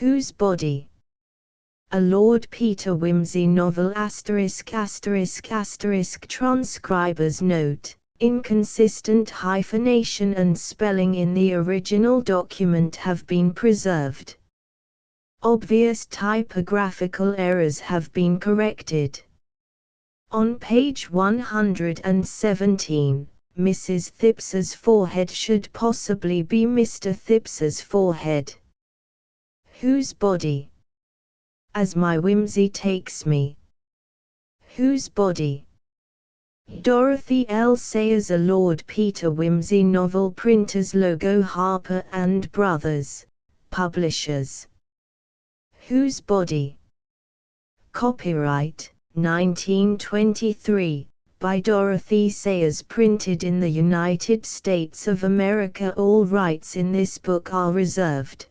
Whose body? A Lord Peter Wimsey novel ******. Transcriber's note: inconsistent hyphenation and spelling in the original document have been preserved. Obvious typographical errors have been corrected. On page 117, Mrs. Thipps's forehead should possibly be Mr. Thipps's forehead. Whose body? As my whimsy takes me. Whose body? Dorothy L. Sayers. A Lord Peter Wimsey novel. Printers logo Harper and Brothers, Publishers. Whose body? Copyright 1923, by Dorothy Sayers. Printed in the United States of America. All rights in this book are reserved.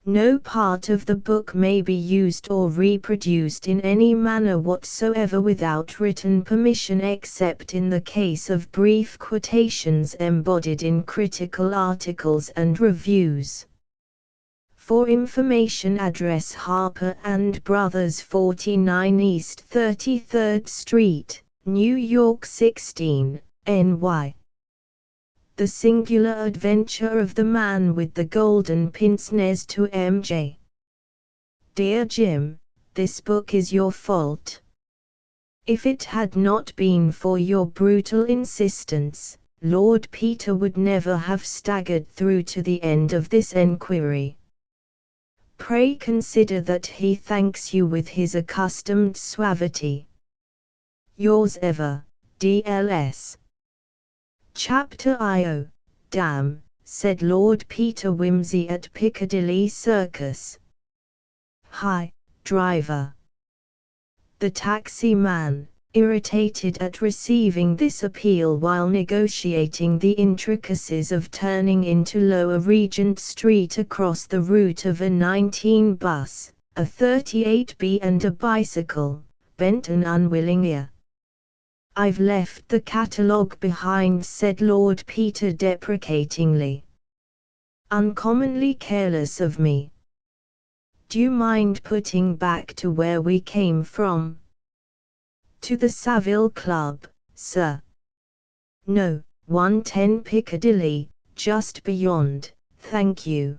No part of the book may be used or reproduced in any manner whatsoever without written permission except in the case of brief quotations embodied in critical articles and reviews. For information, address Harper and Brothers, 49 East 33rd Street, New York 16, NY. The Singular Adventure of the Man with the Golden Pince-Nez to MJ. Dear Jim, this book is your fault. If it had not been for your brutal insistence, Lord Peter would never have staggered through to the end of this enquiry. Pray consider that he thanks you with his accustomed suavity. Yours ever, D.L.S. Chapter I.O. Damn, said Lord Peter Wimsey at Piccadilly Circus. Hi, driver. The taxi man, irritated at receiving this appeal while negotiating the intricacies of turning into Lower Regent Street across the route of a 19 bus, a 38B and a bicycle, bent an unwilling ear. I've left the catalogue behind, said Lord Peter deprecatingly. Uncommonly careless of me. Do you mind putting back to where we came from? To the Savile Club, sir. No, 110 Piccadilly, just beyond, thank you.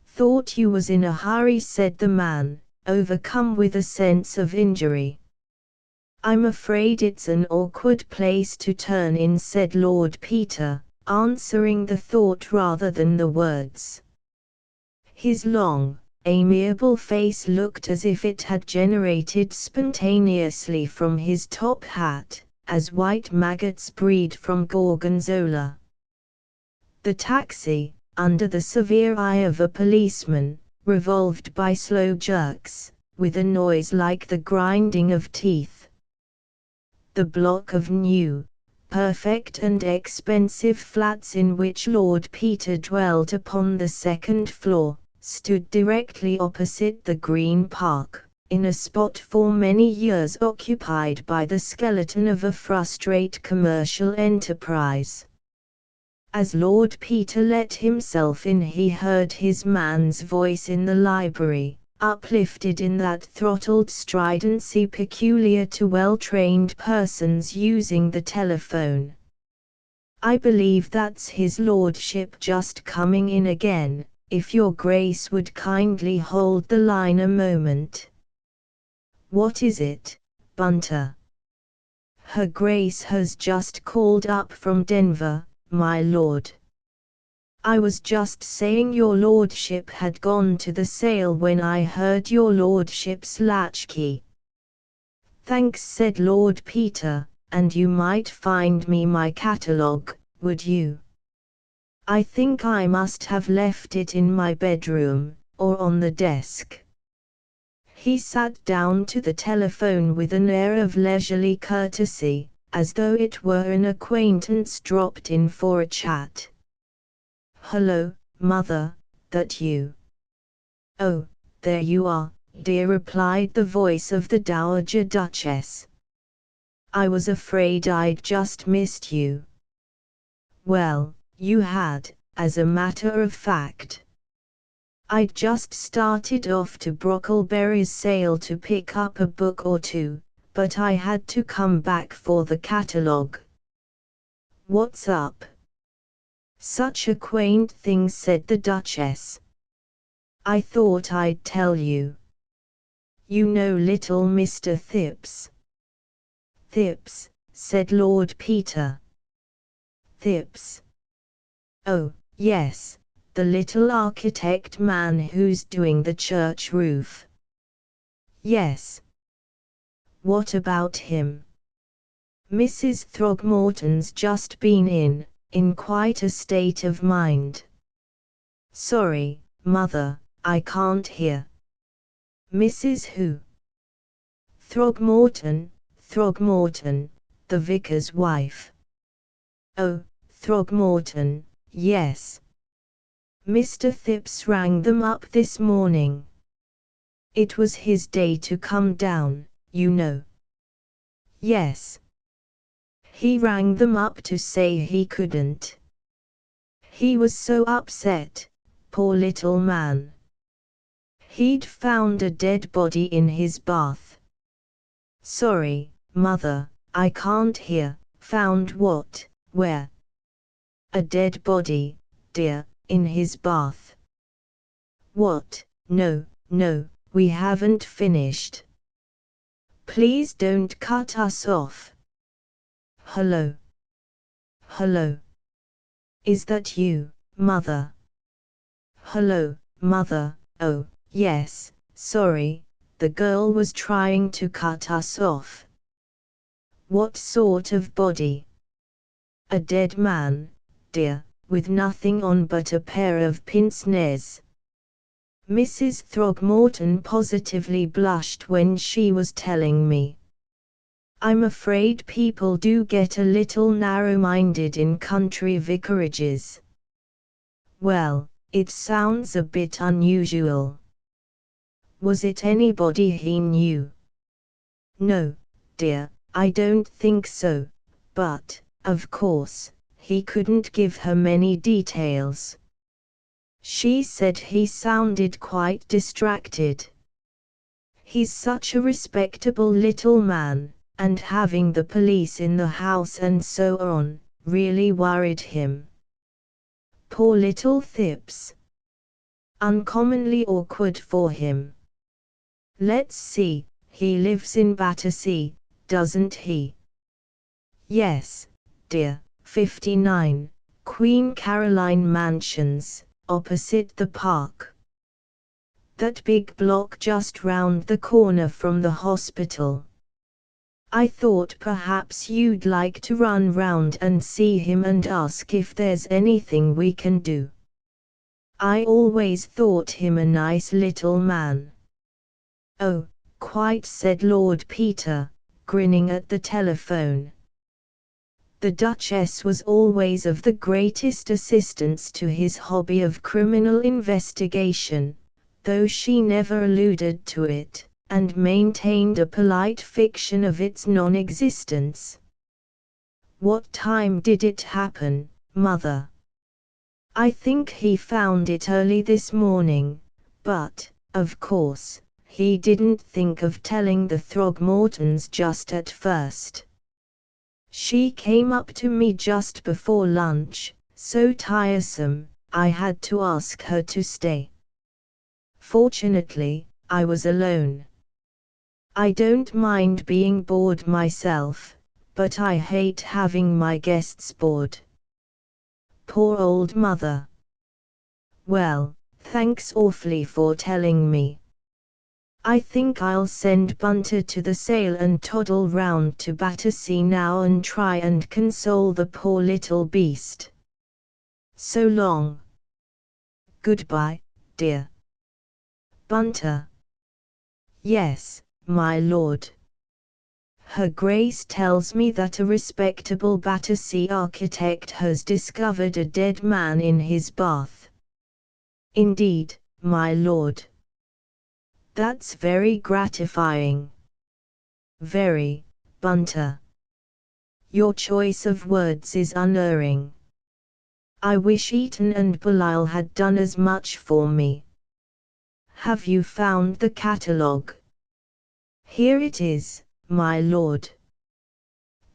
Thought you was in a hurry, said the man, overcome with a sense of injury. I'm afraid it's an awkward place to turn in, said Lord Peter, answering the thought rather than the words. His long, amiable face looked as if it had generated spontaneously from his top hat, as white maggots breed from gorgonzola. The taxi, under the severe eye of a policeman, revolved by slow jerks, with a noise like the grinding of teeth. The block of new, perfect and expensive flats in which Lord Peter dwelt upon the second floor, stood directly opposite the Green Park, in a spot for many years occupied by the skeleton of a frustrate commercial enterprise. As Lord Peter let himself in, he heard his man's voice in the library, uplifted in that throttled stridency peculiar to well-trained persons using the telephone. I believe that's his lordship just coming in again, if your grace would kindly hold the line a moment. What is it, Bunter? Her Grace has just called up from Denver, my lord. I was just saying your lordship had gone to the sale when I heard your lordship's latchkey. Thanks, said Lord Peter, and you might find me my catalogue, would you? I think I must have left it in my bedroom, or on the desk. He sat down to the telephone with an air of leisurely courtesy, as though it were an acquaintance dropped in for a chat. Hello, Mother, that you? Oh, there you are, dear, replied the voice of the Dowager Duchess. I was afraid I'd just missed you. Well, you had, as a matter of fact. I'd just started off to Brockleberry's sale to pick up a book or two, but I had to come back for the catalogue. What's up? Such a quaint thing, said the Duchess. I thought I'd tell you. You know little Mr. Thipps. Thipps, said Lord Peter. Thipps. Oh, yes, the little architect man who's doing the church roof. Yes. What about him? Mrs. Throgmorton's just been in quite a state of mind. Sorry, Mother, I can't hear. Mrs. who? Throgmorton, the vicar's wife. Oh, Throgmorton, yes. Mr. Thipps rang them up this morning. It was his day to come down, you know. Yes. He rang them up to say he couldn't. He was so upset, poor little man. He'd found a dead body in his bath. Sorry, Mother, I can't hear. Found what? Where? A dead body, dear, in his bath. What? No, we haven't finished. Please don't cut us off. Hello? Hello? Is that you, Mother? Hello, Mother. Oh, yes, sorry, the girl was trying to cut us off. What sort of body? A dead man, dear, with nothing on but a pair of pince-nez. Mrs. Throgmorton positively blushed when she was telling me. I'm afraid people do get a little narrow-minded in country vicarages. Well, it sounds a bit unusual. Was it anybody he knew? No, dear, I don't think so, but, of course, he couldn't give her many details. She said he sounded quite distracted. He's such a respectable little man, and having the police in the house and so on, really worried him. Poor little Thipps. Uncommonly awkward for him. Let's see, he lives in Battersea, doesn't he? Yes, dear, 59, Queen Caroline Mansions, opposite the park. That big block just round the corner from the hospital. I thought perhaps you'd like to run round and see him and ask if there's anything we can do. I always thought him a nice little man. Oh, quite, said Lord Peter, grinning at the telephone. The Duchess was always of the greatest assistance to his hobby of criminal investigation, though she never alluded to it, and maintained a polite fiction of its non-existence. What time did it happen, Mother? I think he found it early this morning, but, of course, he didn't think of telling the Throgmortons just at first. She came up to me just before lunch, so tiresome, I had to ask her to stay. Fortunately, I was alone. I don't mind being bored myself, but I hate having my guests bored. Poor old Mother. Well, thanks awfully for telling me. I think I'll send Bunter to the sale and toddle round to Battersea now and try and console the poor little beast. So long. Goodbye, dear. Bunter. Yes, my lord. Her Grace tells me that a respectable Battersea architect has discovered a dead man in his bath. Indeed, my lord. That's very gratifying. Very, Bunter. Your choice of words is unerring. I wish Eton and Belial had done as much for me. Have you found the catalogue? Here it is, my lord.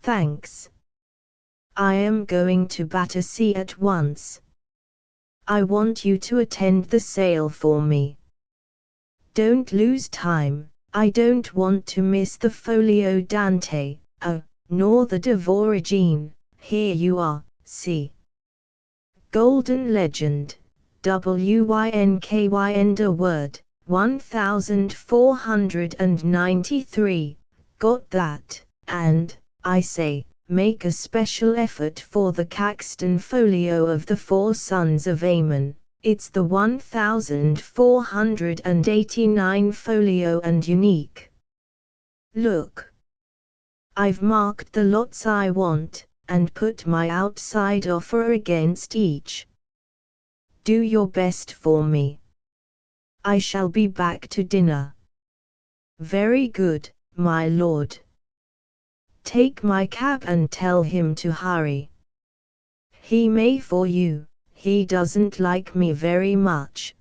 Thanks. I am going to Battersea at once. I want you to attend the sale for me. Don't lose time. I don't want to miss the Folio Dante, nor the de Voragine. Here you are, see. Golden Legend, WYNKY word, 1493, got that, and, I say, make a special effort for the Caxton Folio of the Four Sons of Ammon. It's the 1489 folio and unique. Look. I've marked the lots I want, and put my outside offer against each. Do your best for me. I shall be back to dinner. Very good, my lord. Take my cab and tell him to hurry. He may for you. He doesn't like me very much.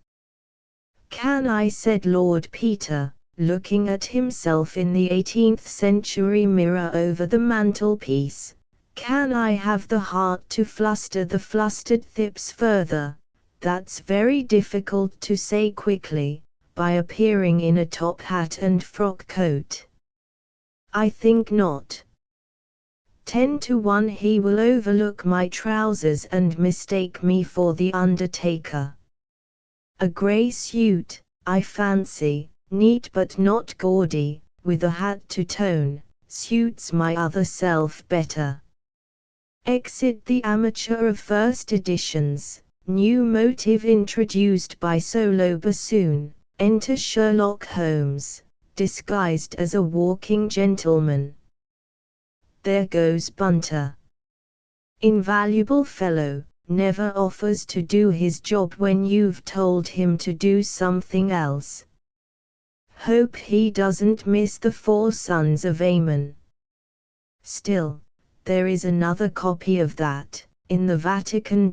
Can I, said Lord Peter, looking at himself in the 18th century mirror over the mantelpiece, can I have the heart to fluster the flustered thips further? That's very difficult to say quickly, by appearing in a top hat and frock coat. I think not. 10 to 1 he will overlook my trousers and mistake me for the undertaker. A grey suit, I fancy, neat but not gaudy, with a hat to tone, suits my other self better. Exit the amateur of first editions, new motive introduced by solo bassoon, enter Sherlock Holmes, disguised as a walking gentleman. There goes Bunter. Invaluable fellow, never offers to do his job when you've told him to do something else. Hope he doesn't miss the Four Sons of Ammon. Still, there is another copy of that, in the Vatican.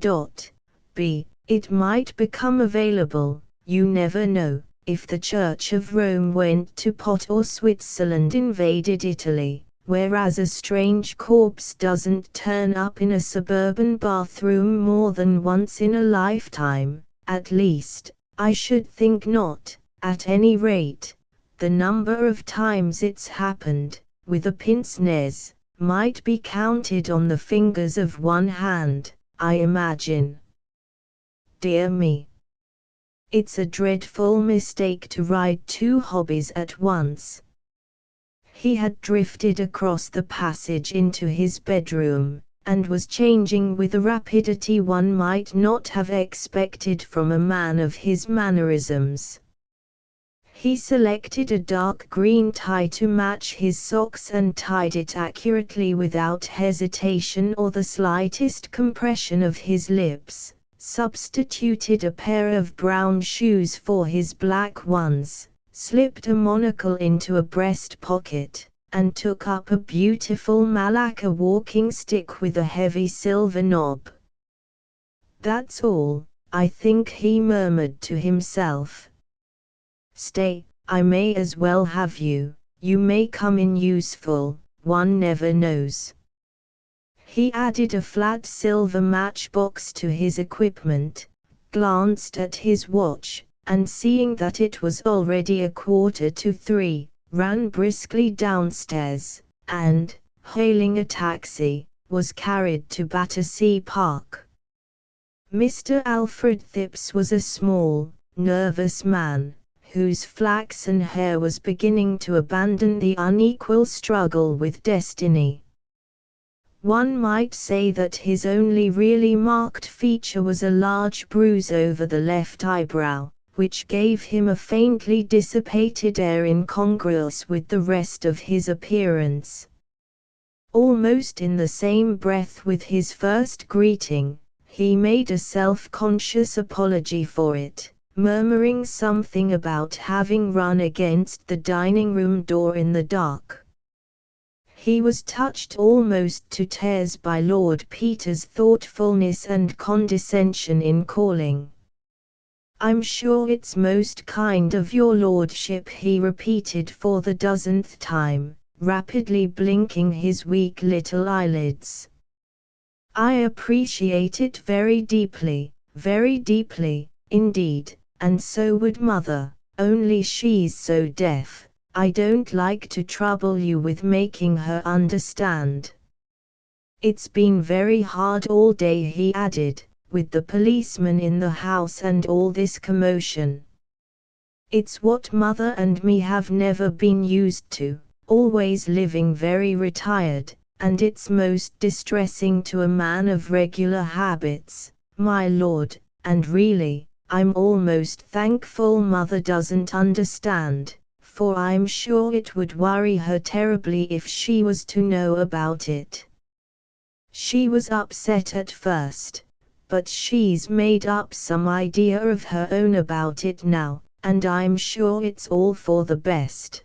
B. It might become available, you never know, if the Church of Rome went to pot or Switzerland invaded Italy. Whereas a strange corpse doesn't turn up in a suburban bathroom more than once in a lifetime, at least, I should think not. At any rate, the number of times it's happened, with a pince nez, might be counted on the fingers of one hand, I imagine. Dear me. It's a dreadful mistake to ride two hobbies at once. He had drifted across the passage into his bedroom, and was changing with a rapidity one might not have expected from a man of his mannerisms. He selected a dark green tie to match his socks and tied it accurately without hesitation or the slightest compression of his lips, substituted a pair of brown shoes for his black ones, slipped a monocle into a breast pocket, and took up a beautiful Malacca walking stick with a heavy silver knob. That's all, I think, he murmured to himself. Stay, I may as well have you, you may come in useful, one never knows. He added a flat silver matchbox to his equipment, glanced at his watch, and seeing that it was already 2:45, ran briskly downstairs, and, hailing a taxi, was carried to Battersea Park. Mr. Alfred Thipps was a small, nervous man, whose flaxen hair was beginning to abandon the unequal struggle with destiny. One might say that his only really marked feature was a large bruise over the left eyebrow, which gave him a faintly dissipated air incongruous with the rest of his appearance. Almost in the same breath with his first greeting, he made a self-conscious apology for it, murmuring something about having run against the dining-room door in the dark. He was touched almost to tears by Lord Peter's thoughtfulness and condescension in calling. I'm sure it's most kind of your lordship, he repeated for the dozenth time, rapidly blinking his weak little eyelids. I appreciate it very deeply, indeed, and so would Mother, only she's so deaf, I don't like to trouble you with making her understand. It's been very hard all day, he added, with the policeman in the house and all this commotion. It's what Mother and me have never been used to, always living very retired, and it's most distressing to a man of regular habits, my lord, and really, I'm almost thankful Mother doesn't understand, for I'm sure it would worry her terribly if she was to know about it. She was upset at first, but she's made up some idea of her own about it now, and I'm sure it's all for the best.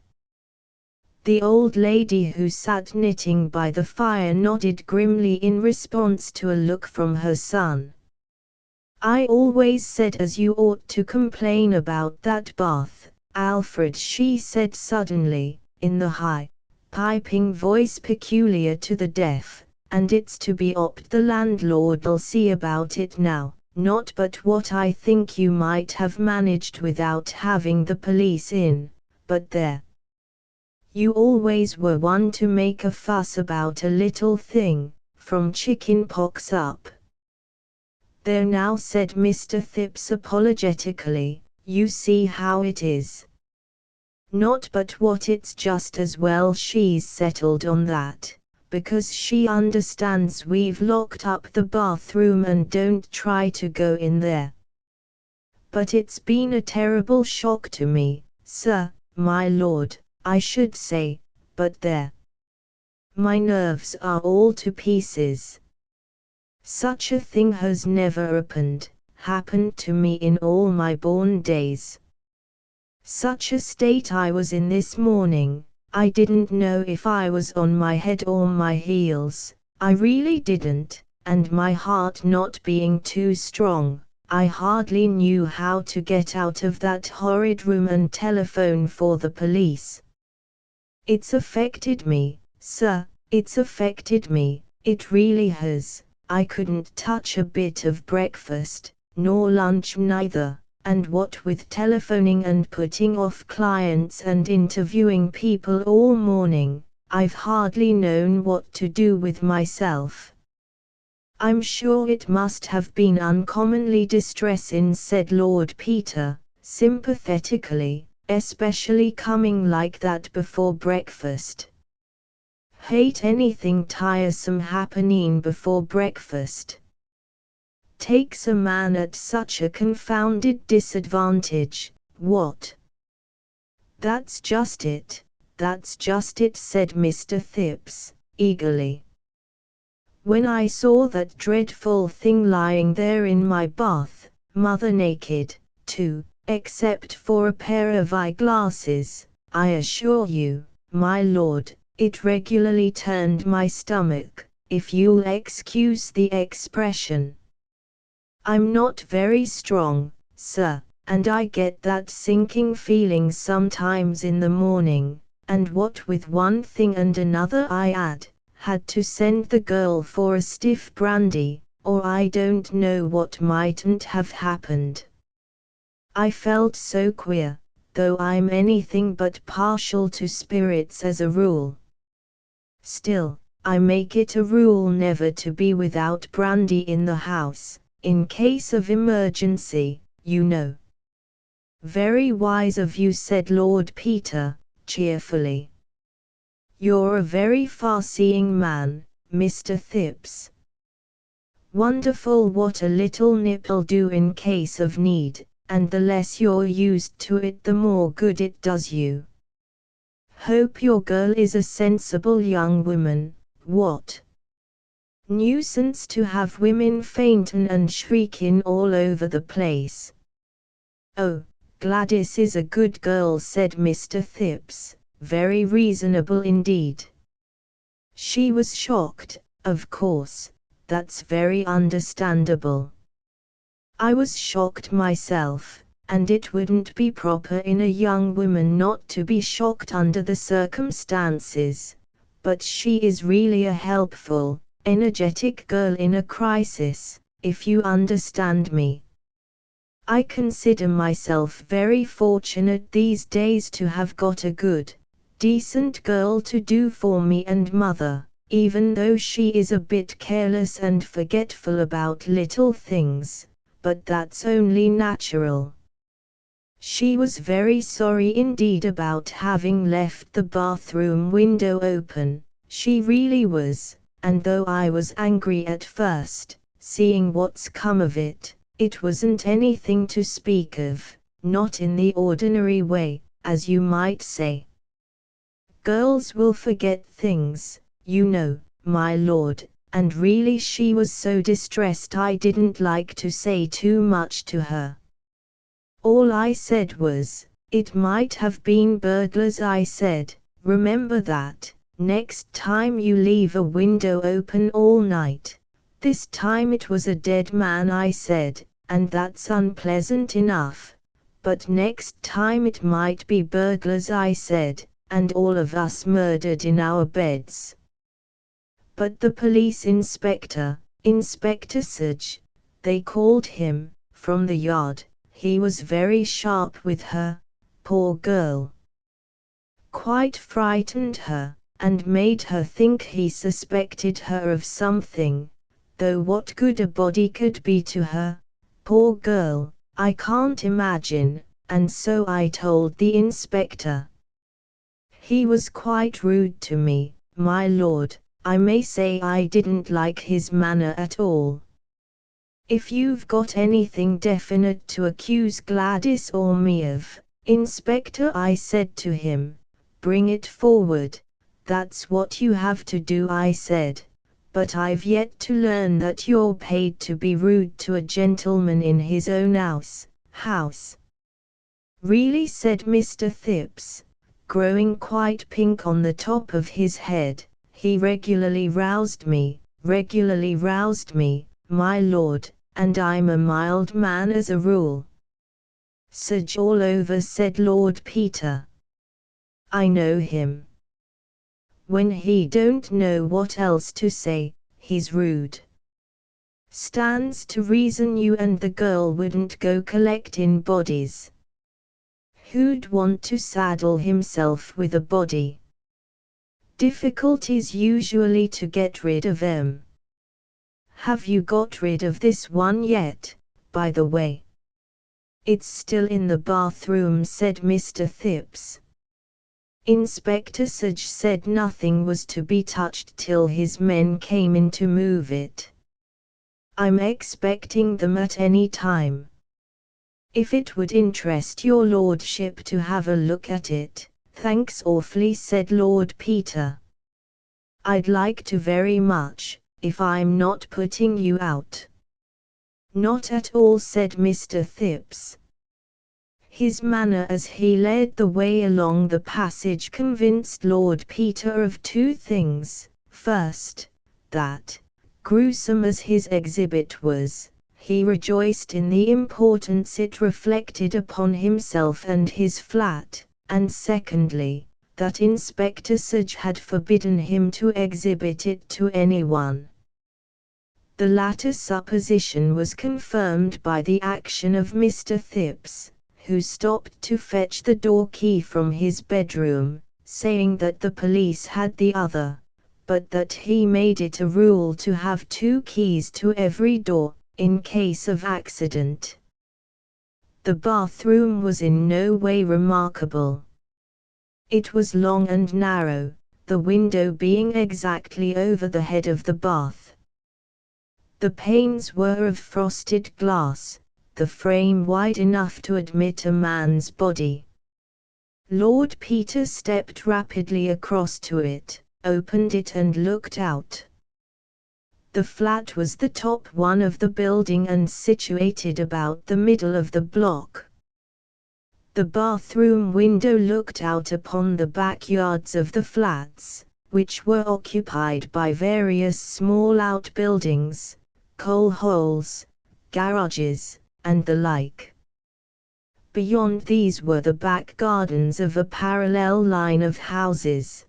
The old lady who sat knitting by the fire nodded grimly in response to a look from her son. I always said as you ought to complain about that bath, Alfred, she said suddenly, in the high, piping voice peculiar to the deaf, and it's to be opt the landlord'll see about it now, not but what I think you might have managed without having the police in, but there. You always were one to make a fuss about a little thing, from chicken pox up. There now, said Mr. Phipps apologetically, you see how it is. Not but what it's just as well she's settled on that, because she understands we've locked up the bathroom and don't try to go in there. But it's been a terrible shock to me, sir, my lord, I should say, but there. My nerves are all to pieces. Such a thing has never happened to me in all my born days. Such a state I was in this morning, I didn't know if I was on my head or my heels, I really didn't, and my heart not being too strong, I hardly knew how to get out of that horrid room and telephone for the police. It's affected me, sir, it's affected me, it really has. I couldn't touch a bit of breakfast, nor lunch neither, and what with telephoning and putting off clients and interviewing people all morning, I've hardly known what to do with myself. I'm sure it must have been uncommonly distressing, said Lord Peter, sympathetically, especially coming like that before breakfast. Hate anything tiresome happening before breakfast. Takes a man at such a confounded disadvantage, what? That's just it, said Mr. Phipps, eagerly. When I saw that dreadful thing lying there in my bath, Mother naked, too, except for a pair of eyeglasses, I assure you, my lord, it regularly turned my stomach, if you'll excuse the expression. I'm not very strong, sir, and I get that sinking feeling sometimes in the morning, and what with one thing and another I had to send the girl for a stiff brandy, or I don't know what mightn't have happened. I felt so queer, though I'm anything but partial to spirits as a rule. Still, I make it a rule never to be without brandy in the house, in case of emergency, you know. Very wise of you, said Lord Peter, cheerfully. You're a very far-seeing man, Mr. Phipps. Wonderful what a little nip'll do in case of need, and the less you're used to it the more good it does you. Hope your girl is a sensible young woman, what? Nuisance to have women faintin' and shriekin' all over the place. Oh, Gladys is a good girl, said Mr. Phipps, very reasonable indeed. She was shocked, of course, that's very understandable. I was shocked myself, and it wouldn't be proper in a young woman not to be shocked under the circumstances, but she is really a helpful, energetic girl in a crisis, if you understand me. I consider myself very fortunate these days to have got a good, decent girl to do for me and mother, even though she is a bit careless and forgetful about little things, but that's only natural. She was very sorry indeed about having left the bathroom window open, she really was, and though I was angry at first, seeing what's come of it, it wasn't anything to speak of, not in the ordinary way, as you might say. Girls will forget things, you know, my lord, and really she was so distressed I didn't like to say too much to her. All I said was, it might have been burglars. I said, remember that, next time you leave a window open all night. This time it was a dead man, I said, and that's unpleasant enough, but next time it might be burglars, I said, and all of us murdered in our beds. But the police inspector, Inspector Sage, they called him, from the yard, he was very sharp with her, poor girl. Quite frightened her, and made her think he suspected her of something, though what good a body could be to her, poor girl, I can't imagine, and so I told the inspector. He was quite rude to me, my lord. I may say I didn't like his manner at all. If you've got anything definite to accuse Gladys or me of, Inspector, I said to him, bring it forward. That's what you have to do, I said. But I've yet to learn that you're paid to be rude to a gentleman in his own house. Really, said Mr. Phipps, growing quite pink on the top of his head. He regularly roused me, my lord, and I'm a mild man as a rule. Sage all over, said Lord Peter. I know him. When he don't know what else to say, he's rude. Stands to reason you and the girl wouldn't go collecting bodies. Who'd want to saddle himself with a body? Difficulties usually to get rid of 'em. Have you got rid of this one yet, by the way? It's still in the bathroom, said Mr. Phipps. Inspector Sage said nothing was to be touched till his men came in to move it. I'm expecting them at any time. If it would interest your lordship to have a look at it, thanks awfully, said Lord Peter. I'd like to very much, if I'm not putting you out. Not at all, said Mr. Phipps. His manner as he led the way along the passage convinced Lord Peter of two things. First, that, gruesome as his exhibit was, he rejoiced in the importance it reflected upon himself and his flat, and secondly, that Inspector Sage had forbidden him to exhibit it to anyone. The latter supposition was confirmed by the action of Mr. Phipps, who stopped to fetch the door key from his bedroom, saying that the police had the other, but that he made it a rule to have 2 keys to every door, in case of accident. The bathroom was in no way remarkable. It was long and narrow, the window being exactly over the head of the bath. The panes were of frosted glass, the frame wide enough to admit a man's body. Lord Peter stepped rapidly across to it, opened it and looked out. The flat was the top one of the building and situated about the middle of the block. The bathroom window looked out upon the backyards of the flats, which were occupied by various small outbuildings, coal holes, garages, and the like. Beyond these were the back gardens of a parallel line of houses.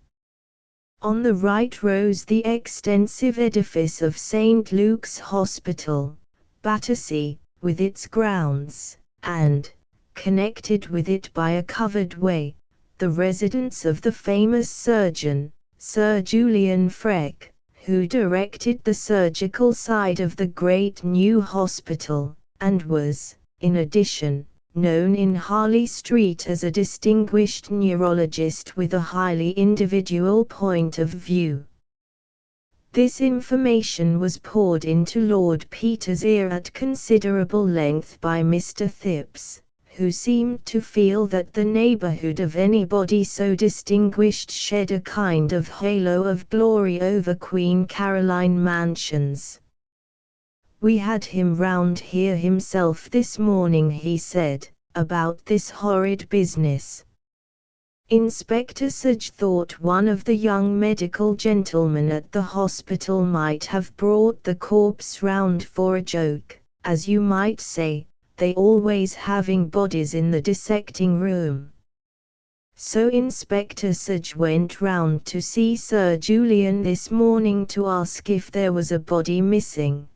On the right rose the extensive edifice of St. Luke's Hospital, Battersea, with its grounds, and, connected with it by a covered way, the residence of the famous surgeon, Sir Julian Freke, who directed the surgical side of the great new hospital, and was, in addition, known in Harley Street as a distinguished neurologist with a highly individual point of view. This information was poured into Lord Peter's ear at considerable length by Mr. Thipps, who seemed to feel that the neighbourhood of anybody so distinguished shed a kind of halo of glory over Queen Caroline Mansions. "We had him round here himself this morning," he said, "about this horrid business." Inspector Sage thought one of the young medical gentlemen at the hospital might have brought the corpse round for a joke, as you might say, they always having bodies in the dissecting room. So Inspector Sage went round to see Sir Julian this morning to ask if there was a body missing.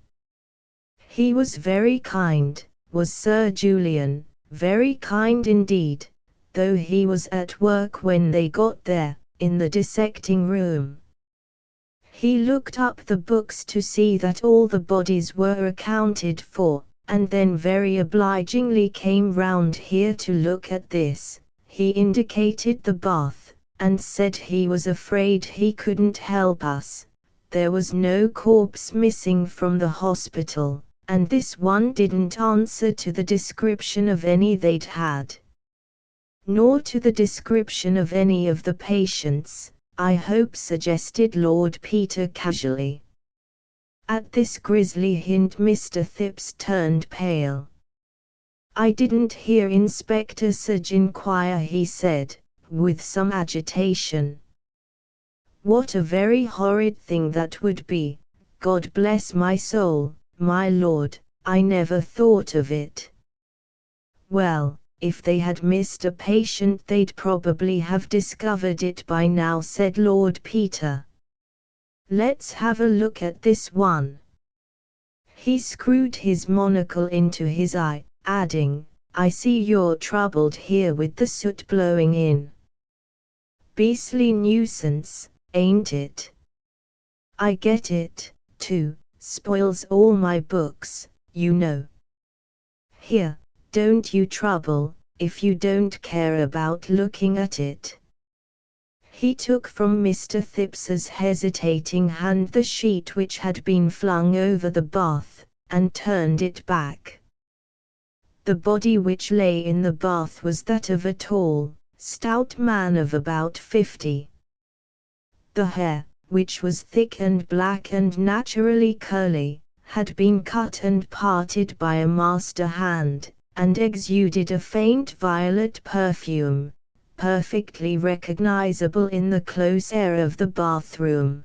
He was very kind, was Sir Julian, very kind indeed, though he was at work when they got there, in the dissecting room. He looked up the books to see that all the bodies were accounted for, and then very obligingly came round here to look at this. He indicated the bath, and said he was afraid he couldn't help us. There was no corpse missing from the hospital, and this one didn't answer to the description of any they'd had. Nor to the description of any of the patients, I hope, suggested Lord Peter casually. At this grisly hint Mr. Thipps turned pale. "I didn't hear Inspector Sage inquire," he said, with some agitation. "What a very horrid thing that would be, God bless my soul, my lord, I never thought of it." "Well, if they had missed a patient they'd probably have discovered it by now," said Lord Peter. "Let's have a look at this one." He screwed his monocle into his eye, adding, "I see you're troubled here with the soot blowing in. Beastly nuisance, ain't it? I get it, too, spoils all my books, you know. Here, don't you trouble, if you don't care about looking at it." He took from Mr. Thipps's hesitating hand the sheet which had been flung over the bath, and turned it back. The body which lay in the bath was that of a tall, stout man of about 50. The hair, which was thick and black and naturally curly, had been cut and parted by a master hand, and exuded a faint violet perfume, perfectly recognizable in the close air of the bathroom.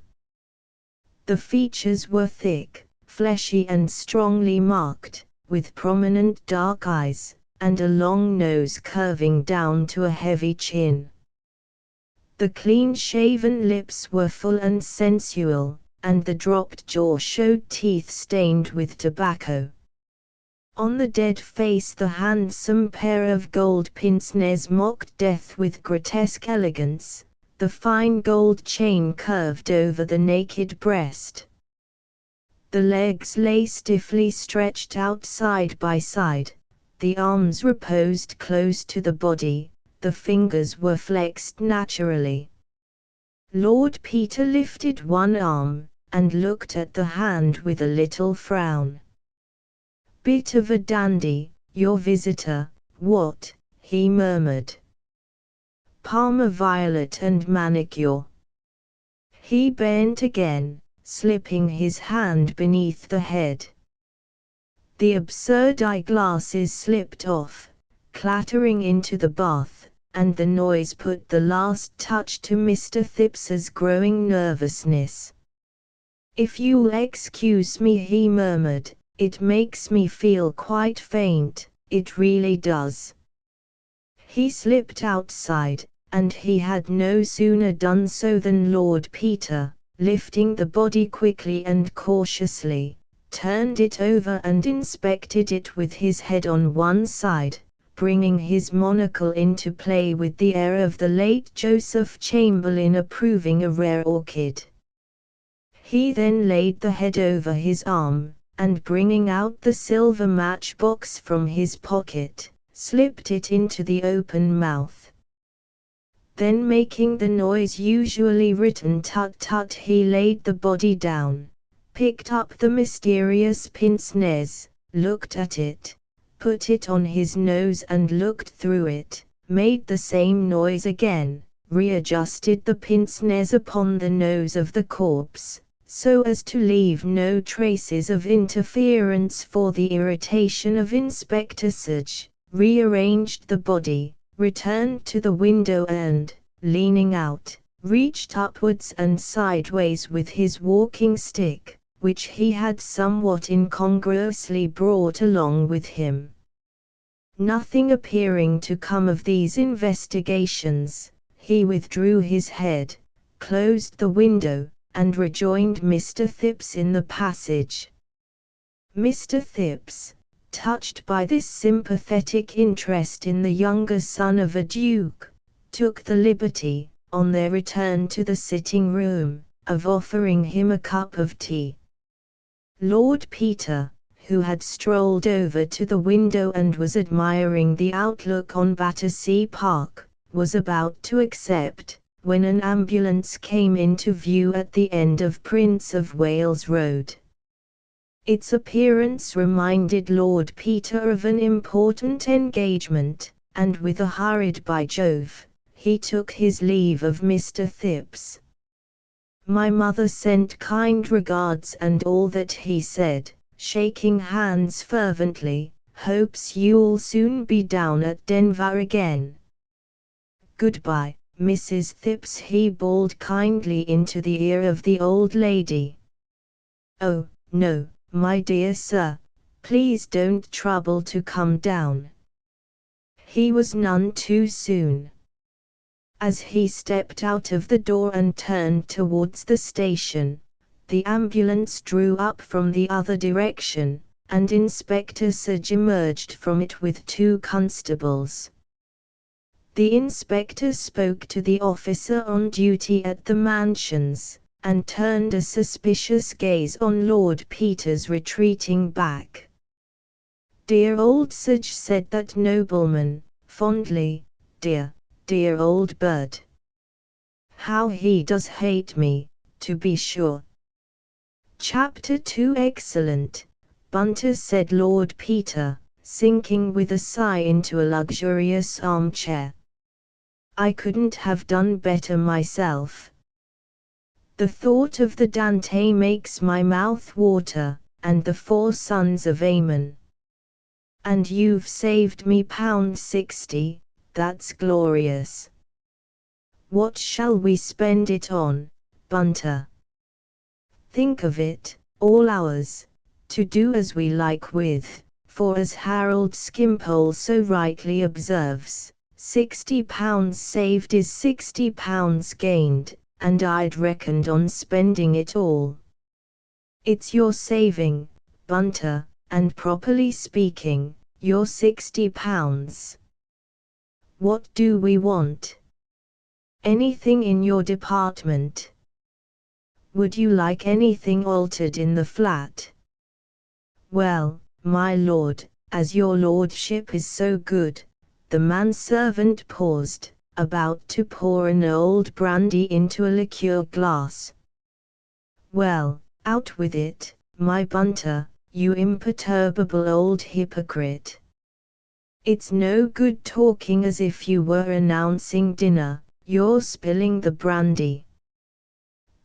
The features were thick, fleshy and strongly marked, with prominent dark eyes, and a long nose curving down to a heavy chin. The clean-shaven lips were full and sensual, and the dropped jaw showed teeth stained with tobacco. On the dead face the handsome pair of gold pince-nez mocked death with grotesque elegance, the fine gold chain curved over the naked breast. The legs lay stiffly stretched out side by side, the arms reposed close to the body, the fingers were flexed naturally. Lord Peter lifted one arm, and looked at the hand with a little frown. "Bit of a dandy, your visitor, what?" he murmured. "Parma violet and manicure." He bent again, slipping his hand beneath the head. The absurd eyeglasses slipped off, clattering into the bath, and the noise put the last touch to Mr. Thipps's growing nervousness. "If you'll excuse me," he murmured, "it makes me feel quite faint, it really does." He slipped outside, and he had no sooner done so than Lord Peter, lifting the body quickly and cautiously, turned it over and inspected it with his head on one side, bringing his monocle into play with the air of the late Joseph Chamberlain approving a rare orchid. He then laid the head over his arm, and bringing out the silver matchbox from his pocket, slipped it into the open mouth. Then making the noise usually written tut tut, he laid the body down, picked up the mysterious pince-nez, looked at it, put it on his nose and looked through it, made the same noise again, readjusted the pince-nez upon the nose of the corpse, so as to leave no traces of interference for the irritation of Inspector Sudge, rearranged the body, returned to the window and, leaning out, reached upwards and sideways with his walking stick, which he had somewhat incongruously brought along with him. Nothing appearing to come of these investigations, he withdrew his head, closed the window, and rejoined Mr. Phipps in the passage. Mr. Phipps, touched by this sympathetic interest in the younger son of a duke, took the liberty, on their return to the sitting-room, of offering him a cup of tea. Lord Peter, who had strolled over to the window and was admiring the outlook on Battersea Park, was about to accept, when an ambulance came into view at the end of Prince of Wales Road. Its appearance reminded Lord Peter of an important engagement, and with a hurried "By Jove," he took his leave of Mr. Phipps. My mother sent kind regards and all that he said, shaking hands fervently, hopes you'll soon be down at Denver again. Goodbye, Mrs. Phipps, he bawled kindly into the ear of the old lady. Oh, no, my dear sir, please don't trouble to come down. He was none too soon. As he stepped out of the door and turned towards the station, the ambulance drew up from the other direction, and Inspector Sudge emerged from it with 2 constables. The inspector spoke to the officer on duty at the mansions, and turned a suspicious gaze on Lord Peter's retreating back. "Dear old Sudge," said that nobleman, fondly, "dear, dear old bird. How he does hate me, to be sure." Chapter 2 Excellent, Bunter, said Lord Peter, sinking with a sigh into a luxurious armchair. "I couldn't have done better myself. The thought of the Dante makes my mouth water, and the 4 sons of Ammon. And you've saved me £60, that's glorious. What shall we spend it on, Bunter? Think of it, all ours, to do as we like with, for as Harold Skimpole so rightly observes, £60 saved is £60 gained, and I'd reckoned on spending it all." "It's your saving, Bunter, and properly speaking, your £60. What do we want?" "Anything in your department." "Would you like anything altered in the flat?" "Well, my lord, as your lordship is so good." The manservant paused, about to pour an old brandy into a liqueur glass. "Well, out with it, my Bunter, you imperturbable old hypocrite. It's no good talking as if you were announcing dinner, you're spilling the brandy."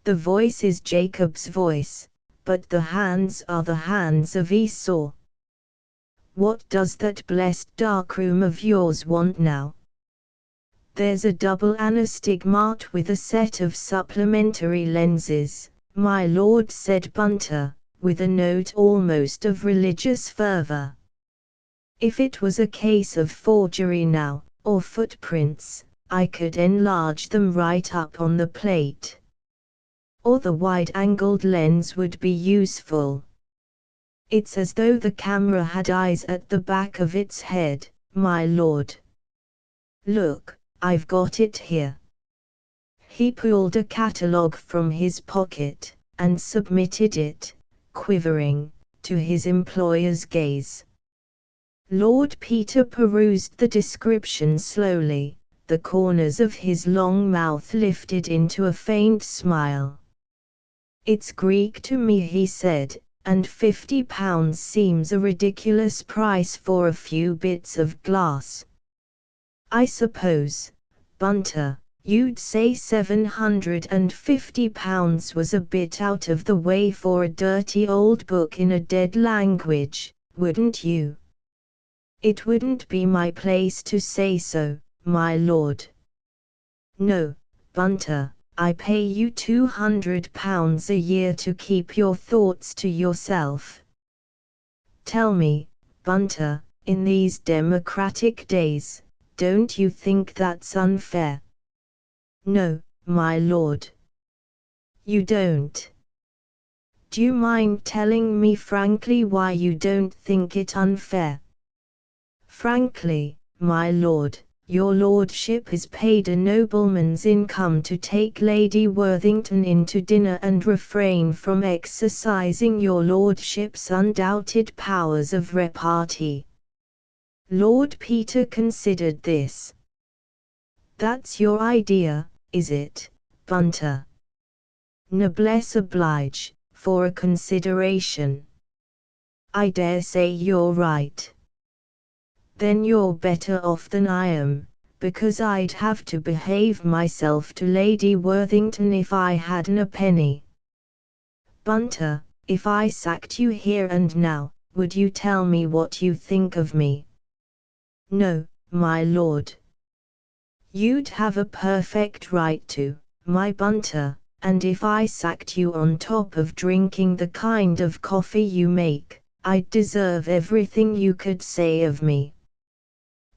The voice is Jacob's voice, but the hands are the hands of Esau. "What does that blessed darkroom of yours want now?" "There's a double anastigmat with a set of supplementary lenses, my lord," said Bunter, with a note almost of religious fervor. "If it was a case of forgery now, or footprints, I could enlarge them right up on the plate. Or the wide-angled lens would be useful. It's as though the camera had eyes at the back of its head, my lord. Look, I've got it here. He pulled a catalogue from his pocket, and submitted it, quivering, to his employer's gaze. Lord Peter perused the description slowly, the corners of his long mouth lifted into a faint smile. "It's Greek to me," he said, "and £50 seems a ridiculous price for a few bits of glass. I suppose, Bunter, you'd say £750 was a bit out of the way for a dirty old book in a dead language, wouldn't you?" "It wouldn't be my place to say so, my lord." "No, Bunter, I pay you £200 a year to keep your thoughts to yourself. Tell me, Bunter, in these democratic days, don't you think that's unfair?" "No, my lord." "You don't? Do you mind telling me frankly why you don't think it unfair?" "Frankly, my lord, your lordship is paid a nobleman's income to take Lady Worthington in to dinner and refrain from exercising your lordship's undoubted powers of repartee." Lord Peter considered this. "That's your idea, is it, Bunter?" "Noblesse oblige, for a consideration." "I dare say you're right." "Then you're better off than I am, because I'd have to behave myself to Lady Worthington if I hadn't a penny." "Bunter, if I sacked you here and now, would you tell me what you think of me?" "No, my lord." "You'd have a perfect right to, my Bunter, and if I sacked you on top of drinking the kind of coffee you make, I'd deserve everything you could say of me."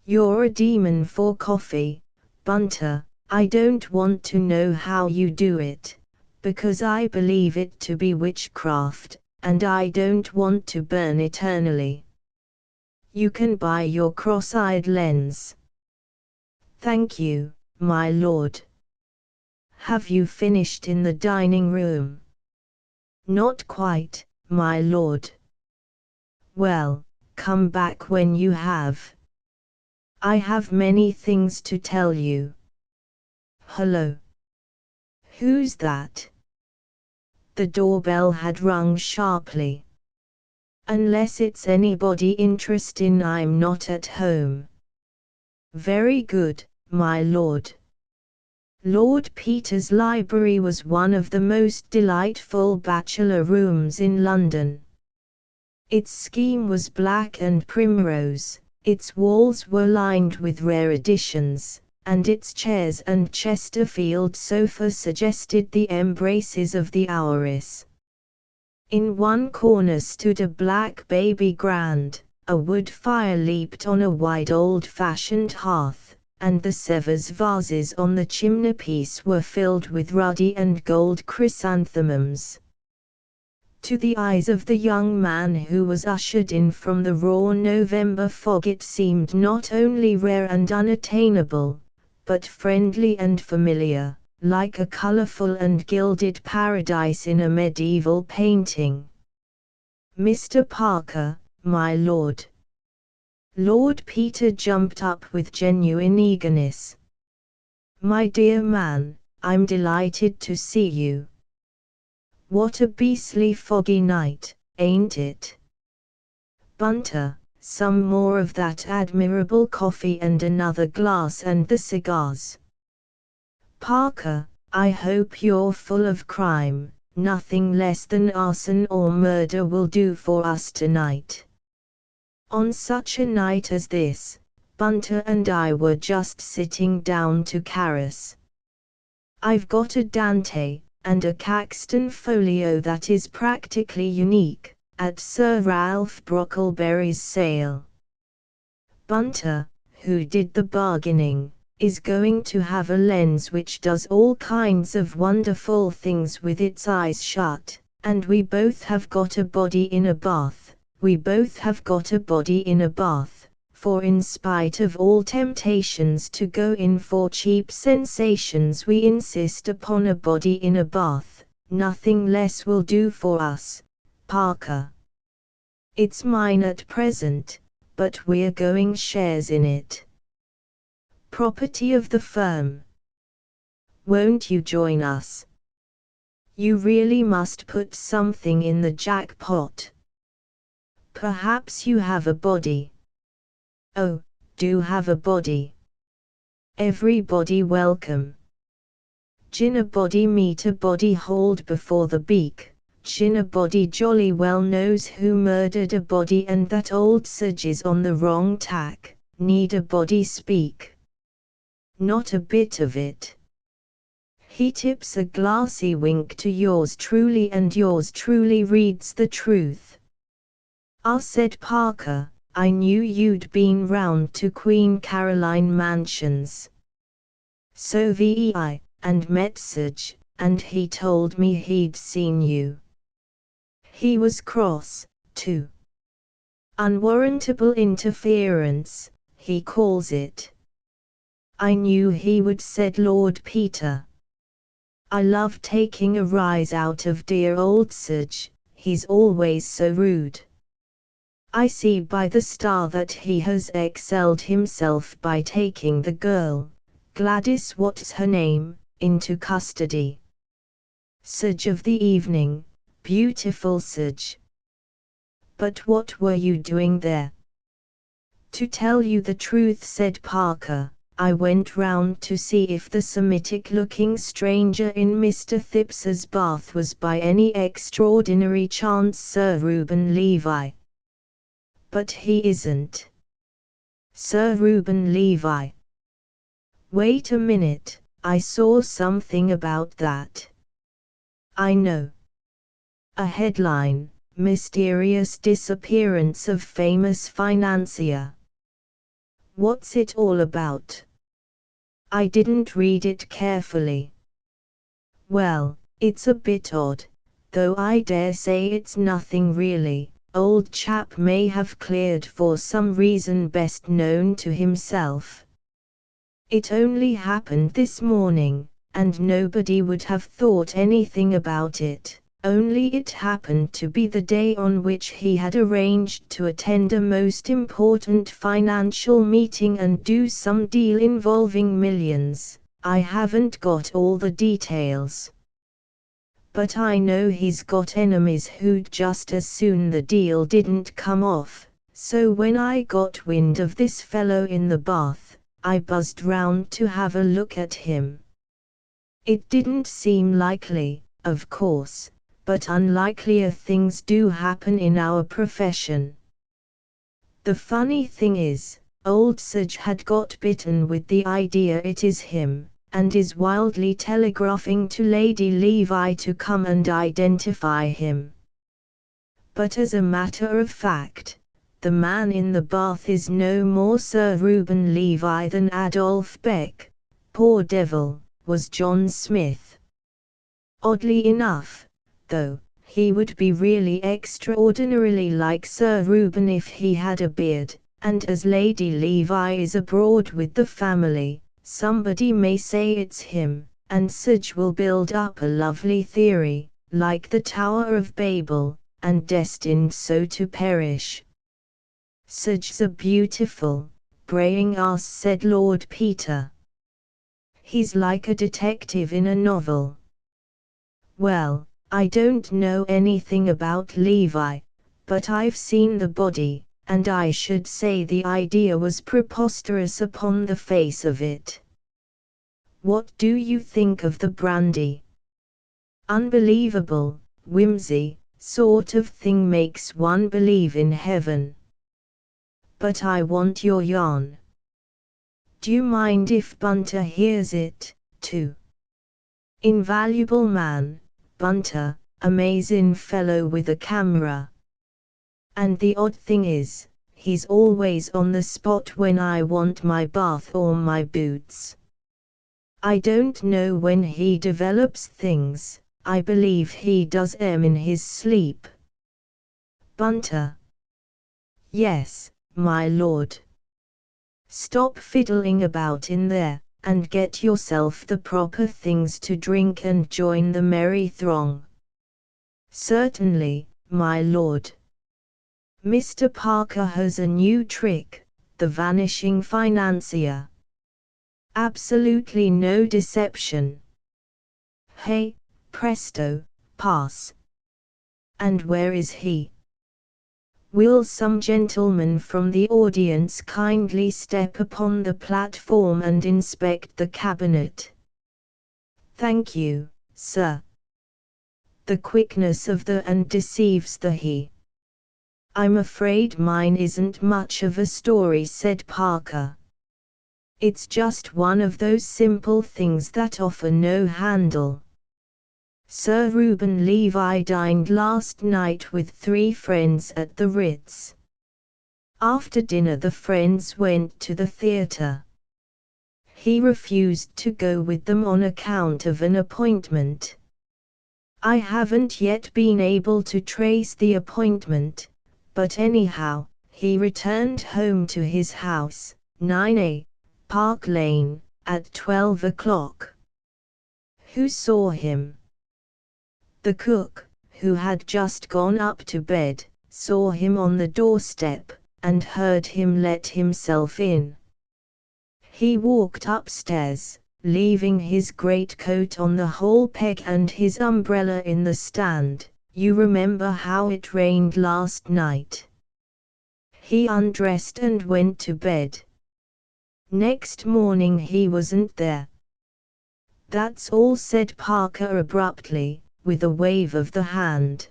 "You're a demon for coffee, Bunter. I don't want to know how you do it, because I believe it to be witchcraft, and I don't want to burn eternally. You can buy your cross-eyed lens." "Thank you, my lord." "Have you finished in the dining room?" "Not quite, my lord." "Well, come back when you have. I have many things to tell you." "Hello. Who's that?" The doorbell had rung sharply. "Unless it's anybody interesting, I'm not at home." "Very good, my lord." Lord Peter's library was one of the most delightful bachelor rooms in London. Its scheme was black and primrose, its walls were lined with rare editions, and its chairs and Chesterfield sofa suggested the embraces of the houress. In one corner stood a black baby grand, a wood fire leaped on a wide old-fashioned hearth, and the Sevres vases on the chimneypiece were filled with ruddy and gold chrysanthemums. To the eyes of the young man who was ushered in from the raw November fog, it seemed not only rare and unattainable, but friendly and familiar, like a colorful and gilded paradise in a medieval painting. "Mr. Parker, my lord." Lord Peter jumped up with genuine eagerness. "My dear man, I'm delighted to see you. What a beastly foggy night, ain't it? Bunter, some more of that admirable coffee and another glass and the cigars. Parker, I hope you're full of crime. Nothing less than arson or murder will do for us tonight." On such a night as this, Bunter and I were just sitting down to Caras. I've got a Dante and a Caxton folio that is practically unique, at Sir Ralph Brockleberry's sale. Bunter, who did the bargaining, is going to have a lens which does all kinds of wonderful things with its eyes shut, and we both have got a body in a bath, we both have got a body in a bath, for in spite of all temptations to go in for cheap sensations we insist upon a body in a bath, nothing less will do for us, Parker. It's mine at present, but we're going shares in it. Property of the firm. Won't you join us? You really must put something in the jackpot. Perhaps you have a body. Oh, do have a body. Everybody welcome. Gin a body meet a body hold before the beak. Gin a body jolly well knows who murdered a body and that old Sage is on the wrong tack. Need a body speak? Not a bit of it. He tips a glassy wink to yours truly and yours truly reads the truth. Ah, said Parker, I knew you'd been round to Queen Caroline Mansions. So VI, and met Sage, and he told me he'd seen you. He was cross, too. Unwarrantable interference, he calls it. I knew he would, said Lord Peter. I love taking a rise out of dear old Sage, he's always so rude. I see by the star that he has excelled himself by taking the girl, Gladys what's her name, into custody. Sage of the evening, beautiful Sage. But what were you doing there? To tell you the truth, said Parker, I went round to see if the Semitic-looking stranger in Mr. Thipps's bath was by any extraordinary chance Sir Reuben Levi. But he isn't. Sir Reuben Levi. Wait a minute, I saw something about that. I know. A headline, Mysterious Disappearance of Famous Financier. What's it all about? I didn't read it carefully. Well, it's a bit odd, though I dare say it's nothing really. Old chap may have cleared for some reason best known to himself. It only happened this morning, and nobody would have thought anything about it, only it happened to be the day on which he had arranged to attend a most important financial meeting and do some deal involving millions. I haven't got all the details. But I know he's got enemies who'd just as soon the deal didn't come off, so when I got wind of this fellow in the bath, I buzzed round to have a look at him. It didn't seem likely, of course, but unlikelier things do happen in our profession. The funny thing is, old Sage had got bitten with the idea it is him, and is wildly telegraphing to Lady Levi to come and identify him. But as a matter of fact, the man in the bath is no more Sir Reuben Levi than Adolph Beck, poor devil, was John Smith. Oddly enough, though, he would be really extraordinarily like Sir Reuben if he had a beard, and as Lady Levi is abroad with the family, somebody may say it's him, and Sage will build up a lovely theory, like the Tower of Babel, and destined so to perish. Sage's a beautiful, braying ass, said Lord Peter. He's like a detective in a novel. Well, I don't know anything about Levi, but I've seen the body, and I should say the idea was preposterous upon the face of it. What do you think of the brandy? Unbelievable, Wimsey, sort of thing makes one believe in heaven. But I want your yarn. Do you mind if Bunter hears it, too? Invaluable man, Bunter, amazing fellow with a camera. And the odd thing is, he's always on the spot when I want my bath or my boots. I don't know when he develops things, I believe he does them in his sleep. Bunter. Yes, my lord. Stop fiddling about in there, and get yourself the proper things to drink and join the merry throng. Certainly, my lord. Mr. Parker has a new trick, the vanishing financier. Absolutely no deception. Hey, presto, pass. And where is he? Will some gentleman from the audience kindly step upon the platform and inspect the cabinet? Thank you, sir. The quickness of the and deceives the he. I'm afraid mine isn't much of a story, said Parker. It's just one of those simple things that offer no handle. Sir Reuben Levi dined last night with 3 friends at the Ritz. After dinner the friends went to the theatre. He refused to go with them on account of an appointment. I haven't yet been able to trace the appointment, but anyhow, he returned home to his house, 9A, Park Lane, at 12 o'clock. Who saw him? The cook, who had just gone up to bed, saw him on the doorstep, and heard him let himself in. He walked upstairs, leaving his greatcoat on the hall peg and his umbrella in the stand. You remember how it rained last night. He undressed and went to bed. Next morning he wasn't there. That's all, said Parker abruptly, with a wave of the hand.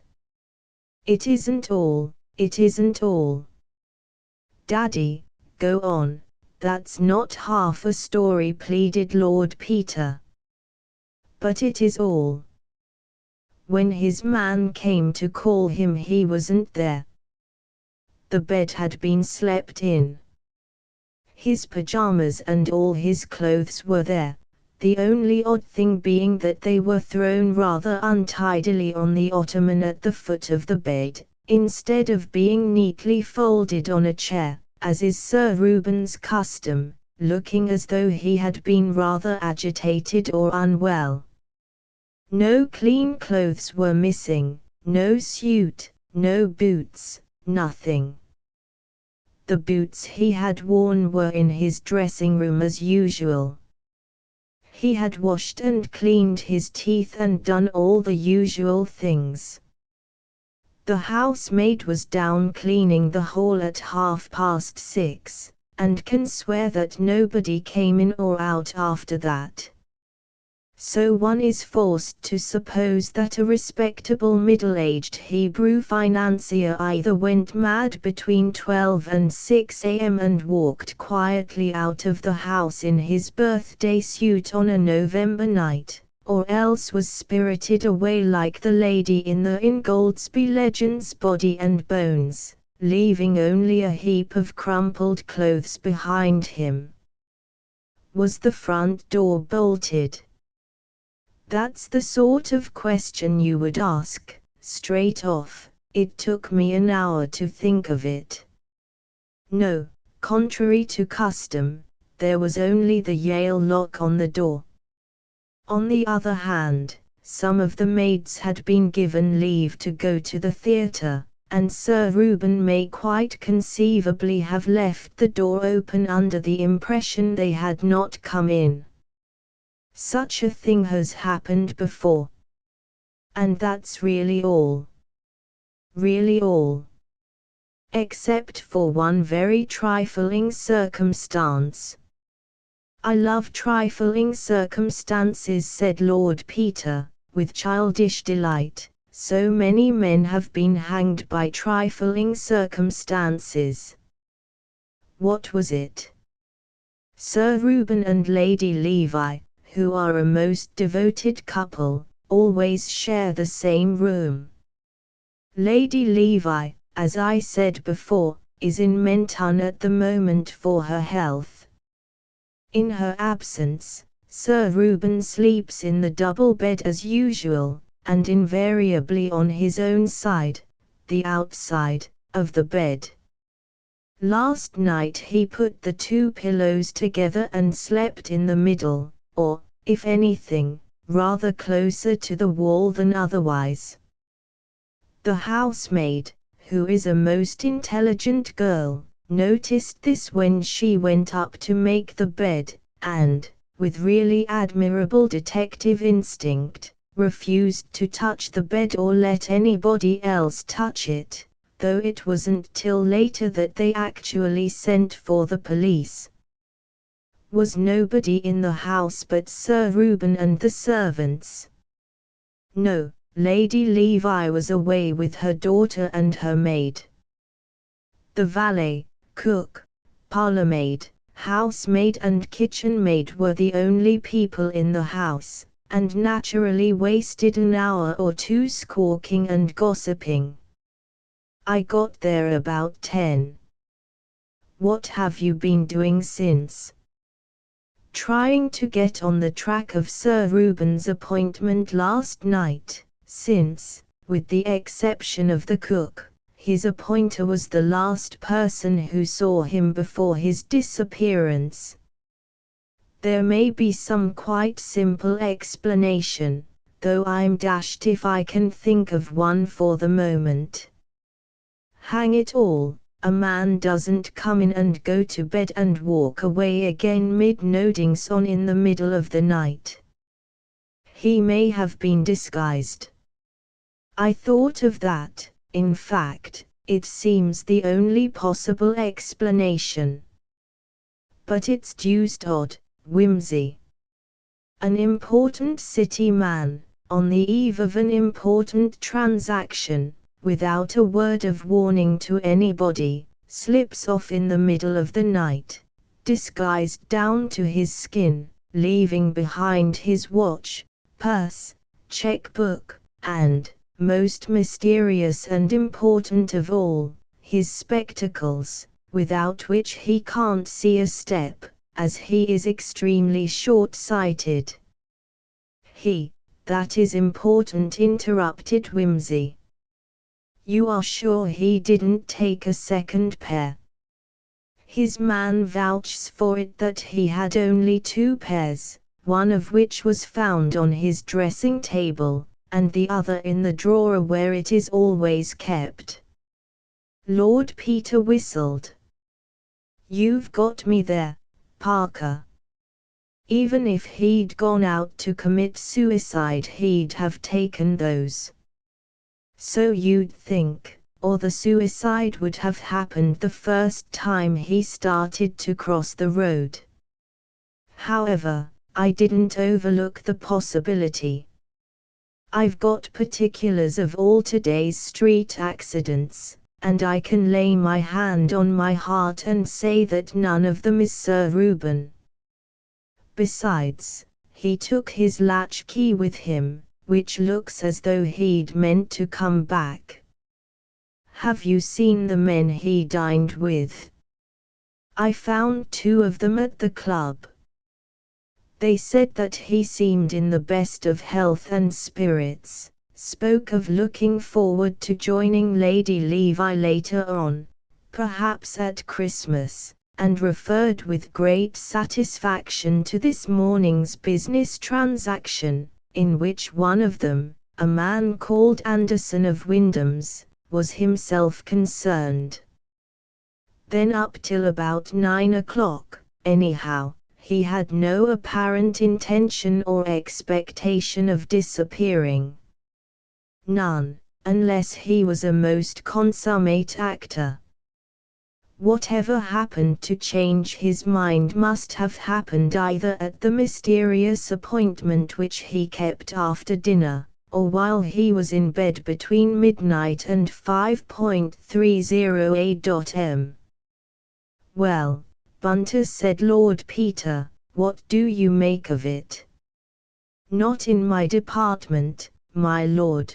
It isn't all, it isn't all. Daddy, go on, that's not half a story, pleaded Lord Peter. But it is all. When his man came to call him he wasn't there. The bed had been slept in. His pajamas and all his clothes were there, the only odd thing being that they were thrown rather untidily on the ottoman at the foot of the bed, instead of being neatly folded on a chair, as is Sir Reuben's custom, looking as though he had been rather agitated or unwell. No clean clothes were missing, no suit, no boots, nothing. The boots he had worn were in his dressing room as usual. He had washed and cleaned his teeth and done all the usual things. The housemaid was down cleaning the hall at 6:30, and can swear that nobody came in or out after that. So one is forced to suppose that a respectable middle-aged Hebrew financier either went mad between 12 and 6 a.m. and walked quietly out of the house in his birthday suit on a November night, or else was spirited away like the lady in the Ingoldsby Legends Body and Bones, leaving only a heap of crumpled clothes behind him. Was the front door bolted? That's the sort of question you would ask, straight off. It took me an hour to think of it. No, contrary to custom, there was only the Yale lock on the door. On the other hand, some of the maids had been given leave to go to the theatre, and Sir Reuben may quite conceivably have left the door open under the impression they had not come in. Such a thing has happened before. And that's really all. Really all. Except for one very trifling circumstance. I love trifling circumstances, said Lord Peter, with childish delight. So many men have been hanged by trifling circumstances. What was it? Sir Reuben and Lady Levi, who are a most devoted couple, always share the same room. Lady Levi, as I said before, is in Menton at the moment for her health. In her absence, Sir Reuben sleeps in the double bed as usual, and invariably on his own side, the outside, of the bed. Last night he put the two pillows together and slept in the middle, or, if anything, rather closer to the wall than otherwise. The housemaid, who is a most intelligent girl, noticed this when she went up to make the bed, and, with really admirable detective instinct, refused to touch the bed or let anybody else touch it, though it wasn't till later that they actually sent for the police. Was nobody in the house but Sir Reuben and the servants? No, Lady Levi was away with her daughter and her maid. The valet, cook, parlourmaid, housemaid and kitchen maid were the only people in the house, and naturally wasted an hour or two squawking and gossiping. I got there about 10. What have you been doing since? Trying to get on the track of Sir Reuben's appointment last night, since, with the exception of the cook, his appointer was the last person who saw him before his disappearance. There may be some quite simple explanation, though I'm dashed if I can think of one for the moment. Hang it all, a man doesn't come in and go to bed and walk away again mid-noddings on in the middle of the night. He may have been disguised. I thought of that, in fact, it seems the only possible explanation. But it's deuced odd, Wimsey. An important city man, on the eve of an important transaction, without a word of warning to anybody, slips off in the middle of the night, disguised down to his skin, leaving behind his watch, purse, checkbook, and, most mysterious and important of all, his spectacles, without which he can't see a step, as he is extremely short-sighted. That is important, interrupted Wimsey. You are sure he didn't take a second pair? His man vouches for it that he had only 2 pairs, one of which was found on his dressing table, and the other in the drawer where it is always kept. Lord Peter whistled. You've got me there, Parker. Even if he'd gone out to commit suicide he'd have taken those. So you'd think, or the suicide would have happened the first time he started to cross the road. However, I didn't overlook the possibility. I've got particulars of all today's street accidents, and I can lay my hand on my heart and say that none of them is Sir Reuben. Besides, he took his latchkey with him, which looks as though he'd meant to come back. Have you seen the men he dined with? I found 2 of them at the club. They said that he seemed in the best of health and spirits, spoke of looking forward to joining Lady Levi later on, perhaps at Christmas, and referred with great satisfaction to this morning's business transaction, in which one of them, a man called Anderson of Wyndham's, was himself concerned. Then up till about 9 o'clock, anyhow, he had no apparent intention or expectation of disappearing. None, unless he was a most consummate actor. Whatever happened to change his mind must have happened either at the mysterious appointment which he kept after dinner, or while he was in bed between midnight and 5:30 am. Well, Bunter, said Lord Peter, what do you make of it? Not in my department, my lord.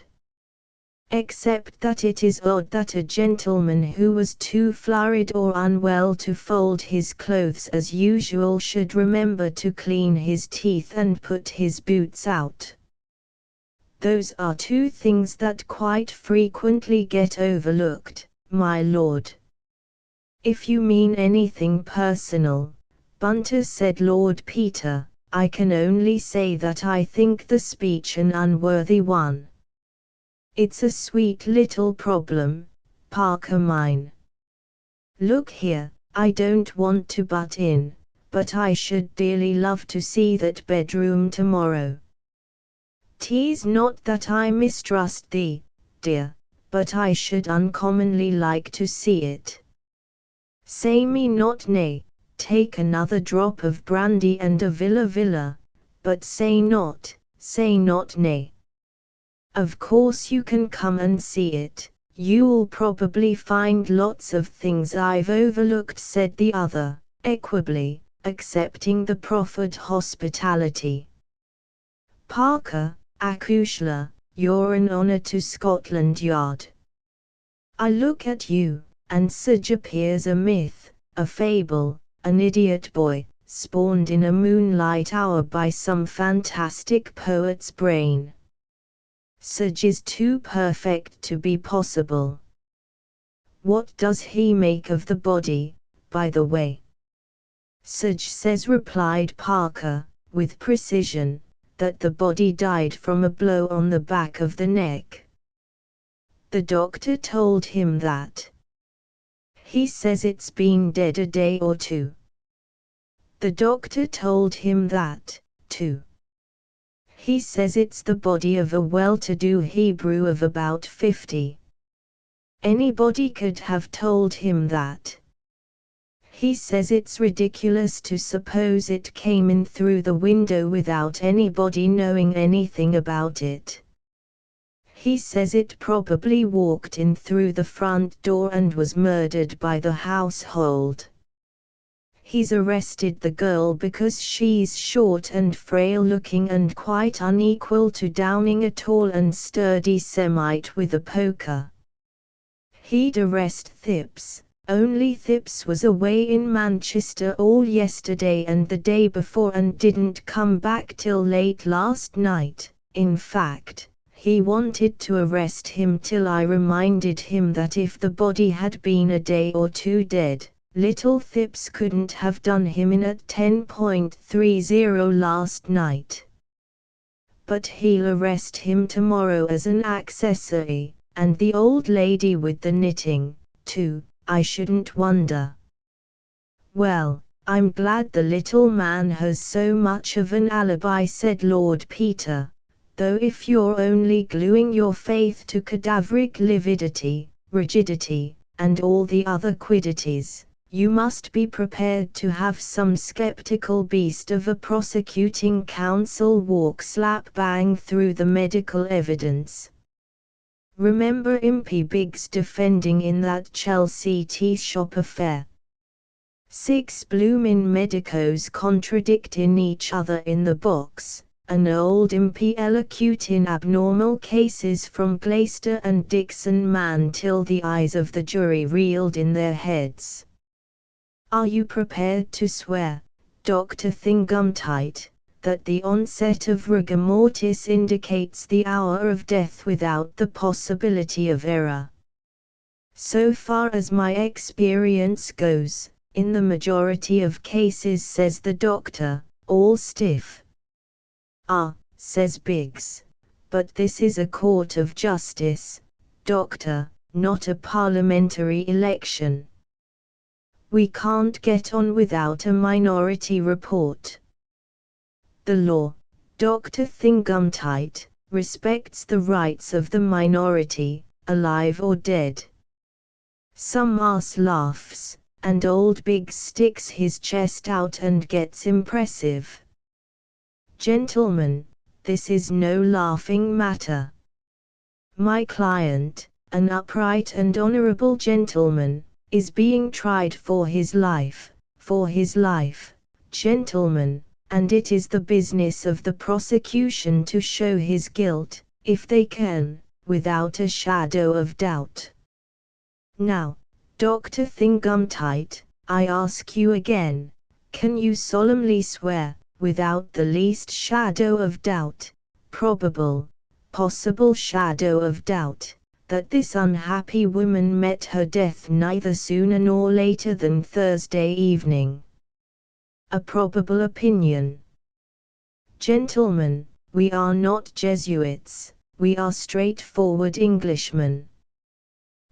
except that it is odd that a gentleman who was too flurried or unwell to fold his clothes as usual should remember to clean his teeth and put his boots out. Those are two things that quite frequently get overlooked, my lord. If you mean anything personal, Bunter said Lord Peter, I can only say that I think the speech an unworthy one. It's a sweet little problem, Parker mine. Look here, I don't want to butt in, but I should dearly love to see that bedroom tomorrow. 'Tis not that I mistrust thee, dear, but I should uncommonly like to see it. Say me not nay, take another drop of brandy and a villa, but say not nay. Of course you can come and see it, you'll probably find lots of things I've overlooked, said the other, equably, accepting the proffered hospitality. Parker, Acushla, you're an honor to Scotland Yard. I look at you, and Sage appears a myth, a fable, an idiot boy, spawned in a moonlight hour by some fantastic poet's brain. Sage is too perfect to be possible. What does he make of the body, by the way? Sage says, replied Parker, with precision, that the body died from a blow on the back of the neck. The doctor told him that. He says it's been dead a day or two. The doctor told him that, too. He says it's the body of a well-to-do Hebrew of about 50. Anybody could have told him that. He says it's ridiculous to suppose it came in through the window without anybody knowing anything about it. He says it probably walked in through the front door and was murdered by the household. He's arrested the girl because she's short and frail-looking and quite unequal to downing a tall and sturdy Semite with a poker. He'd arrest Thipps, only Thipps was away in Manchester all yesterday and the day before and didn't come back till late last night. In fact, he wanted to arrest him till I reminded him that if the body had been a day or two dead, little Thipps couldn't have done him in at 10.30 last night. But he'll arrest him tomorrow as an accessory, and the old lady with the knitting, too, I shouldn't wonder. Well, I'm glad the little man has so much of an alibi, said Lord Peter, though if you're only gluing your faith to cadaveric lividity, rigidity, and all the other quiddities, you must be prepared to have some skeptical beast of a prosecuting counsel walk slap bang through the medical evidence. Remember Impey Biggs defending in that Chelsea tea shop affair? 6 bloomin' medicos contradictin' each other in the box, an old Impey elocutin' abnormal cases from Glaister and Dixon man till the eyes of the jury reeled in their heads. Are you prepared to swear, Dr. Thingumtight, that the onset of rigor mortis indicates the hour of death without the possibility of error? So far as my experience goes, in the majority of cases, says the doctor, all stiff. Ah, says Biggs, but this is a court of justice, doctor, not a parliamentary election. We can't get on without a minority report. The law, Dr. Thingumtight, respects the rights of the minority, alive or dead. Some ass laughs, and old Biggs sticks his chest out and gets impressive. Gentlemen, this is no laughing matter. My client, an upright and honorable gentleman, is being tried for his life, gentlemen, and it is the business of the prosecution to show his guilt, if they can, without a shadow of doubt. Now, Dr. Thingumtight, I ask you again, can you solemnly swear, without the least shadow of doubt, probable, possible shadow of doubt, that this unhappy woman met her death neither sooner nor later than Thursday evening? A probable opinion. Gentlemen, we are not Jesuits, we are straightforward Englishmen.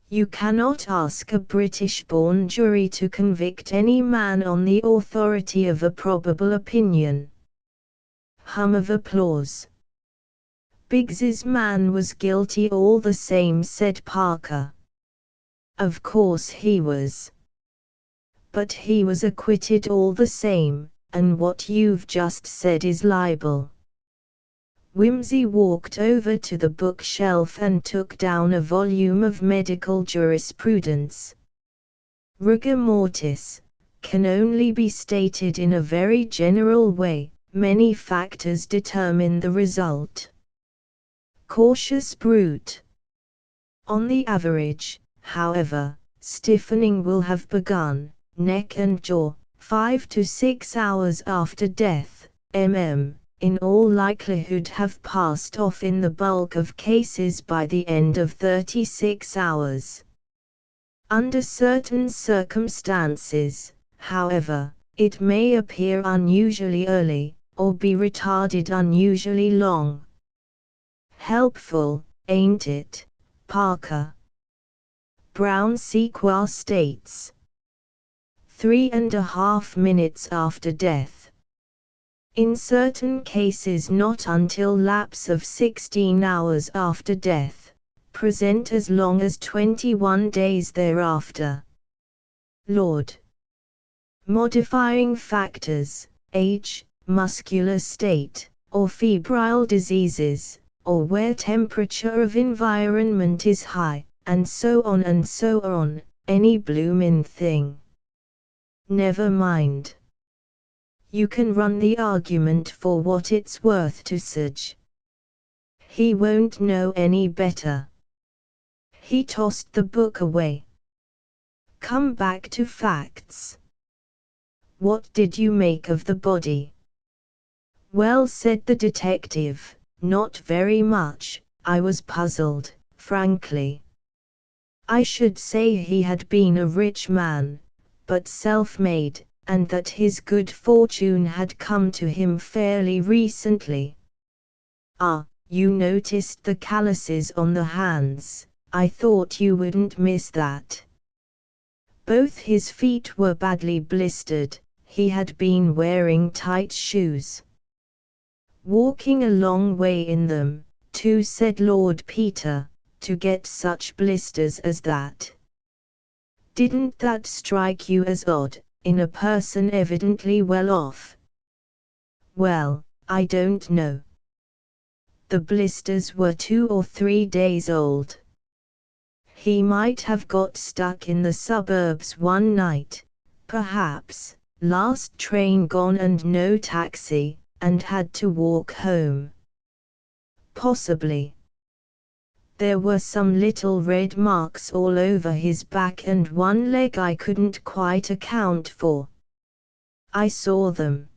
You cannot ask a British-born jury to convict any man on the authority of a probable opinion. Hum of applause. Biggs's man was guilty all the same, said Parker. Of course he was. But he was acquitted all the same, and what you've just said is libel. Wimsey walked over to the bookshelf and took down a volume of medical jurisprudence. Rigor mortis can only be stated in a very general way, many factors determine the result. Cautious brute. On the average, however, stiffening will have begun, neck and jaw, 5 to 6 hours after death, in all likelihood have passed off in the bulk of cases by the end of 36 hours. Under certain circumstances, however, it may appear unusually early, or be retarded unusually long. Helpful, ain't it, Parker? Brown Sequoia states. 3.5 minutes after death. In certain cases not until lapse of 16 hours after death, present as long as 21 days thereafter. Lord. Modifying factors, age, muscular state, or febrile diseases, or where temperature of environment is high, and so on, any bloomin' thing. Never mind. You can run the argument for what it's worth to Sage. He won't know any better. He tossed the book away. Come back to facts. What did you make of the body? Well, said the detective, not very much. I was puzzled, frankly. I should say he had been a rich man, but self-made, and that his good fortune had come to him fairly recently. Ah, you noticed the calluses on the hands. I thought you wouldn't miss that. Both his feet were badly blistered. He had been wearing tight shoes. Walking a long way in them, too, said Lord Peter, to get such blisters as that. Didn't that strike you as odd, in a person evidently well off? Well, I don't know. The blisters were 2 or 3 days old. He might have got stuck in the suburbs one night, perhaps, last train gone and no taxi, and had to walk home. Possibly. There were some little red marks all over his back and one leg I couldn't quite account for. I saw them.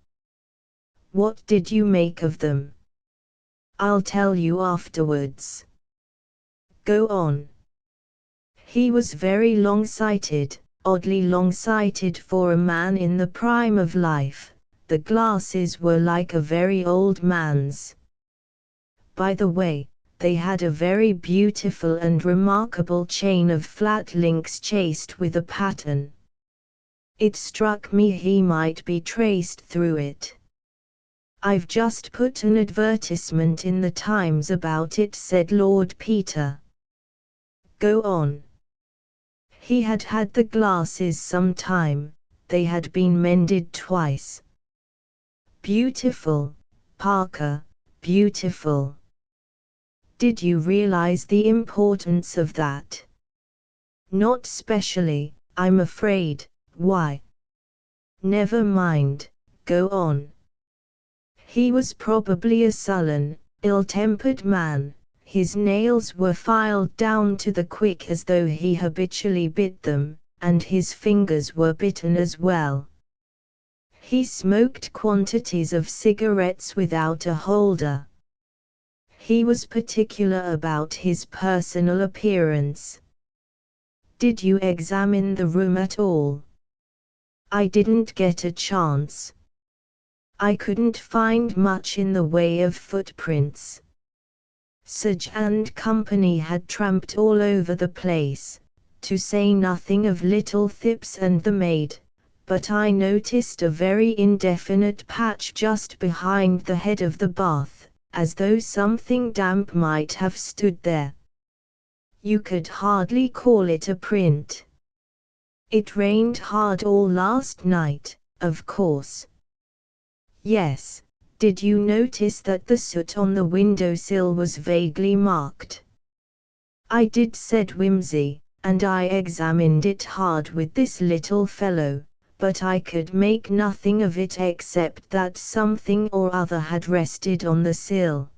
What did you make of them? I'll tell you afterwards. Go on. He was very long-sighted, oddly long-sighted for a man in the prime of life. The glasses were like a very old man's. By the way, they had a very beautiful and remarkable chain of flat links chased with a pattern. It struck me he might be traced through it. I've just put an advertisement in the Times about it, said Lord Peter. Go on. He had had the glasses some time, they had been mended twice. Beautiful, Parker, beautiful. Did you realize the importance of that? Not specially, I'm afraid. Why? Never mind, go on. He was probably a sullen, ill-tempered man. His nails were filed down to the quick as though he habitually bit them, and his fingers were bitten as well. He smoked quantities of cigarettes without a holder. He was particular about his personal appearance. Did you examine the room at all? I didn't get a chance. I couldn't find much in the way of footprints. Saj and company had tramped all over the place, to say nothing of little Thips and the maid, but I noticed a very indefinite patch just behind the head of the bath, as though something damp might have stood there. You could hardly call it a print. It rained hard all last night, of course. Yes. Did you notice that the soot on the windowsill was vaguely marked? I did, said Wimsey, and I examined it hard with this little fellow, but I could make nothing of it except that something or other had rested on the sill.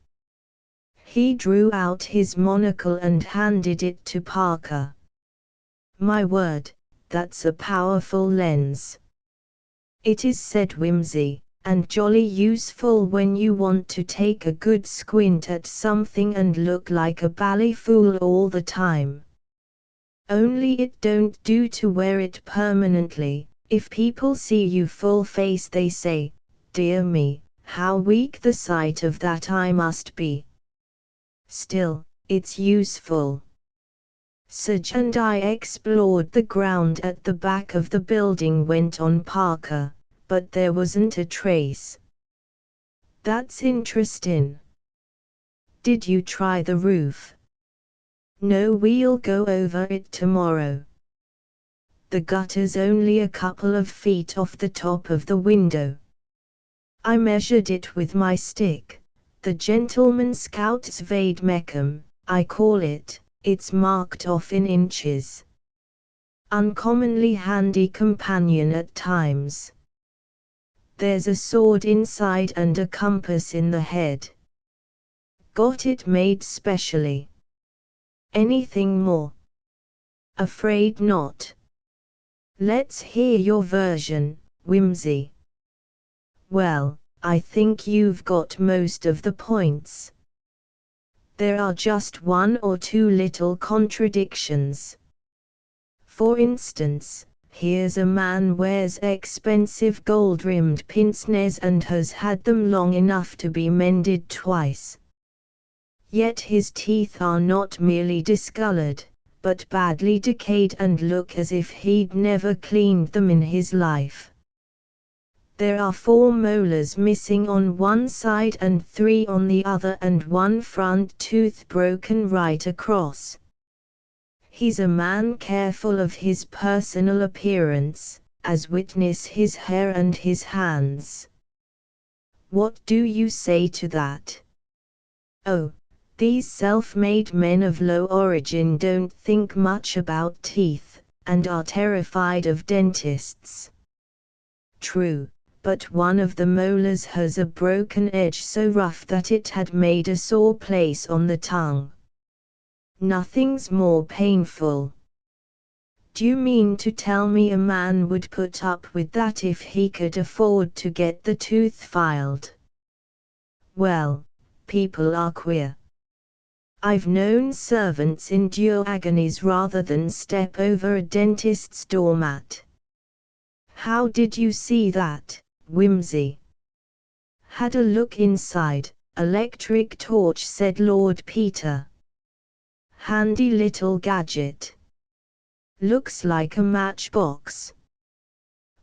He drew out his monocle and handed it to Parker. My word, that's a powerful lens. It is, said Wimsey, and jolly useful when you want to take a good squint at something and look like a bally fool all the time. Only it don't do to wear it permanently. If people see you full face they say, dear me, how weak the sight of that eye must be. Still, it's useful. Saj and I explored the ground at the back of the building, went on Parker, but there wasn't a trace. That's interesting. Did you try the roof? No, we'll go over it tomorrow. The gutter's only a couple of feet off the top of the window. I measured it with my stick, the Gentleman Scout's Vade Mecum, I call it. It's marked off in inches. Uncommonly handy companion at times. There's a sword inside and a compass in the head. Got it made specially. Anything more? Afraid not. Let's hear your version, Wimsey. Well, I think you've got most of the points. There are just one or two little contradictions. For instance, here's a man wears expensive gold-rimmed pince-nez and has had them long enough to be mended twice. Yet his teeth are not merely discolored, but badly decayed and look as if he'd never cleaned them in his life. There are 4 molars missing on one side and 3 on the other, and one front tooth broken right across. He's a man careful of his personal appearance, as witness his hair and his hands. What do you say to that? Oh, these self-made men of low origin don't think much about teeth, and are terrified of dentists. True, but one of the molars has a broken edge so rough that it had made a sore place on the tongue. Nothing's more painful. Do you mean to tell me a man would put up with that if he could afford to get the tooth filed? Well, people are queer. I've known servants endure agonies rather than step over a dentist's doormat. How did you see that, Wimsey? Had a look inside. Electric torch, said Lord Peter. Handy little gadget. Looks like a matchbox.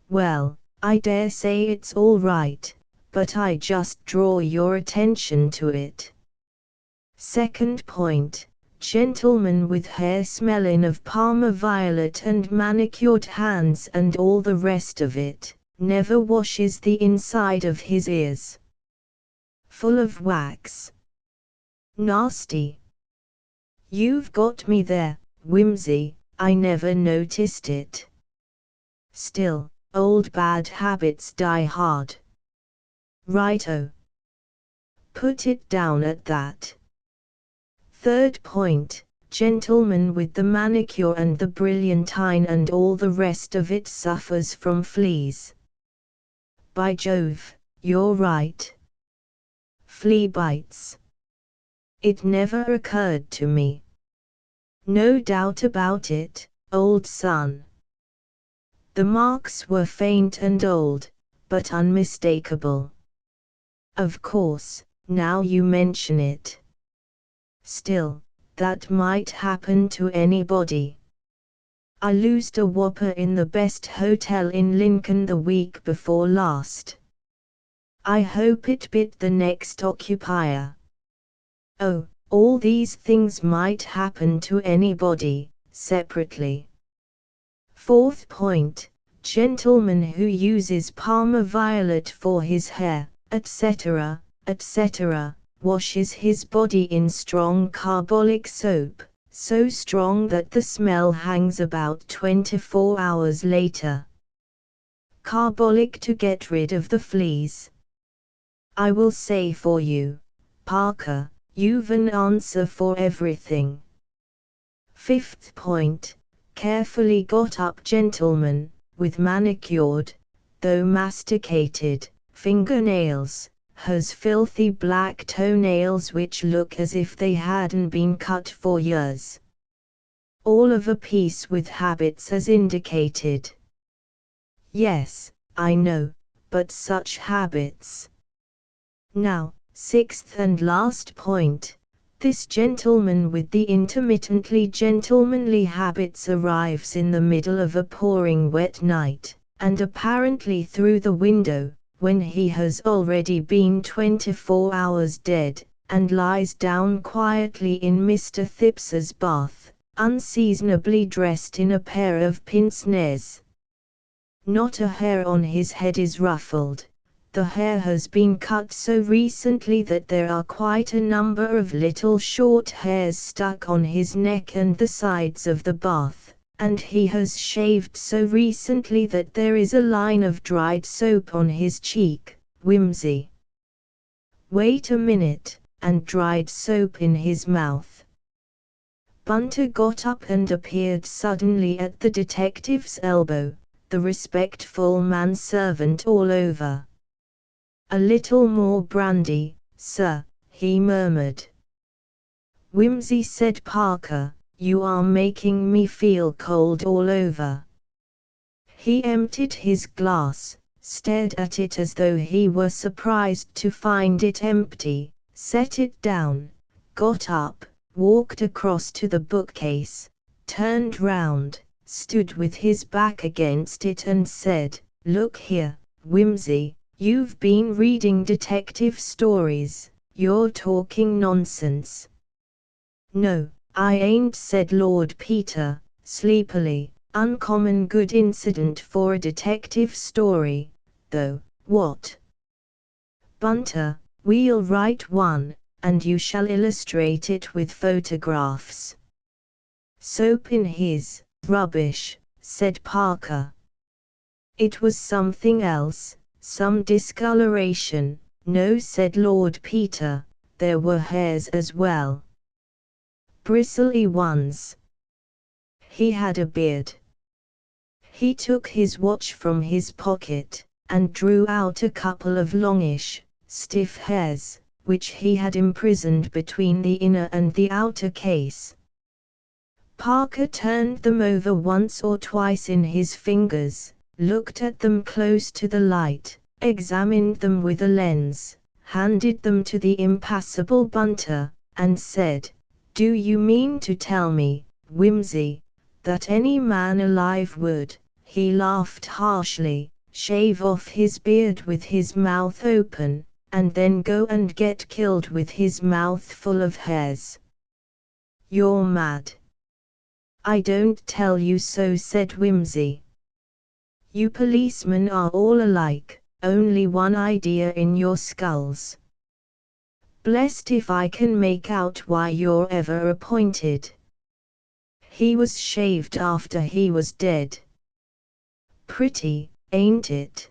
Well, I dare say it's all right, but I just draw your attention to it. Second point, gentleman with hair smelling of Parma violet and manicured hands and all the rest of it, never washes the inside of his ears. Full of wax. Nasty. You've got me there, Wimsey, I never noticed it. Still, old bad habits die hard. Righto. Put it down at that. Third point, gentleman with the manicure and the brilliantine and all the rest of it suffers from fleas. By Jove, you're right. Flea bites. It never occurred to me. No doubt about it, old son. The marks were faint and old, but unmistakable. Of course, now you mention it. Still, that might happen to anybody. I loosed a whopper in the best hotel in Lincoln the week before last. I hope it bit the next occupier. Oh, all these things might happen to anybody, separately. Fourth point, gentleman who uses Parma violet for his hair, etc., etc., washes his body in strong carbolic soap, so strong that the smell hangs about 24 hours later. Carbolic to get rid of the fleas. I will say for you, Parker, you've an answer for everything. Fifth point, carefully got up gentleman, with manicured, though masticated, fingernails, has filthy black toenails which look as if they hadn't been cut for years. All of a piece with habits as indicated. Yes, I know, but such habits. Now, sixth and last point, this gentleman with the intermittently gentlemanly habits arrives in the middle of a pouring wet night, and apparently through the window, when he has already been 24 hours dead, and lies down quietly in Mr. Thipps's bath, unseasonably dressed in a pair of pince-nez. Not a hair on his head is ruffled. The hair has been cut so recently that there are quite a number of little short hairs stuck on his neck and the sides of the bath, and he has shaved so recently that there is a line of dried soap on his cheek. Wimsey. Wait a minute, and dried soap in his mouth. Bunter got up and appeared suddenly at the detective's elbow, the respectful manservant all over. A little more brandy, sir, he murmured. Wimsey, said Parker, you are making me feel cold all over. He emptied his glass, stared at it as though he were surprised to find it empty, set it down, got up, walked across to the bookcase, turned round, stood with his back against it and said, look here, Wimsey, you've been reading detective stories, you're talking nonsense. No, I ain't, said Lord Peter, sleepily. Uncommon good incident for a detective story, though. What? Bunter, we'll write one, and you shall illustrate it with photographs. Soap in his rubbish, said Parker. It was something else, some discoloration. No, said Lord Peter, there were hairs as well. Bristly ones. He had a beard. He took his watch from his pocket, and drew out a couple of longish, stiff hairs, which he had imprisoned between the inner and the outer case. Parker turned them over once or twice in his fingers, looked at them close to the light, examined them with a lens, handed them to the impassible Bunter, and said, do you mean to tell me, Wimsey, that any man alive would, he laughed harshly, shave off his beard with his mouth open, and then go and get killed with his mouth full of hairs? You're mad. I don't tell you so, said Wimsey. You policemen are all alike, only one idea in your skulls. Blessed if I can make out why you're ever appointed. He was shaved after he was dead. Pretty, ain't it?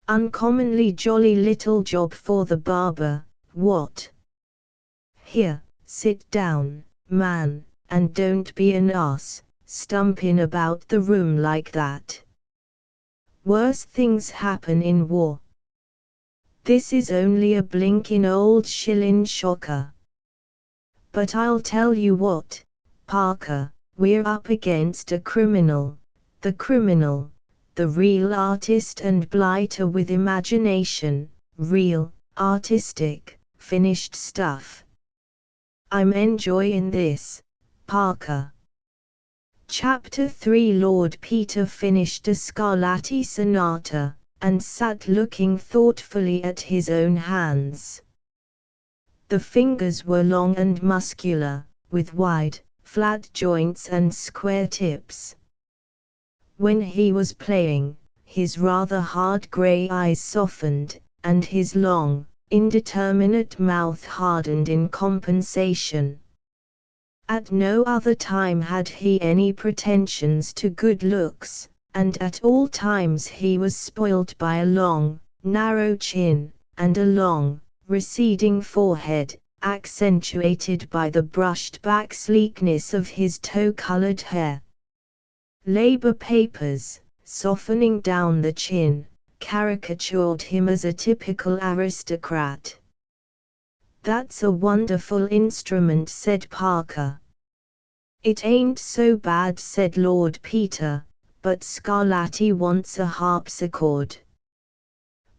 Uncommonly jolly little job for the barber, what? Here, Sit down, man, and don't be an ass, stumping about the room like that. Worse things happen in war. This is only a blinkin' old shillin' shocker. But I'll tell you what, Parker, we're up against a criminal, the real artist and blighter with imagination, real, artistic, finished stuff. I'm enjoying this, Parker. Chapter 3 Lord Peter finished a Scarlatti sonata, and sat looking thoughtfully at his own hands. The fingers were long and muscular, with wide, flat joints and square tips. When he was playing, his rather hard grey eyes softened, and his long, indeterminate mouth hardened in compensation. At no other time had he any pretensions to good looks, and at all times he was spoilt by a long, narrow chin, and a long, receding forehead, accentuated by the brushed-back sleekness of his tow-colored hair. Labor papers, softening down the chin, caricatured him as a typical aristocrat. "That's a wonderful instrument," said Parker. "It ain't so bad," said Lord Peter, "but Scarlatti wants a harpsichord.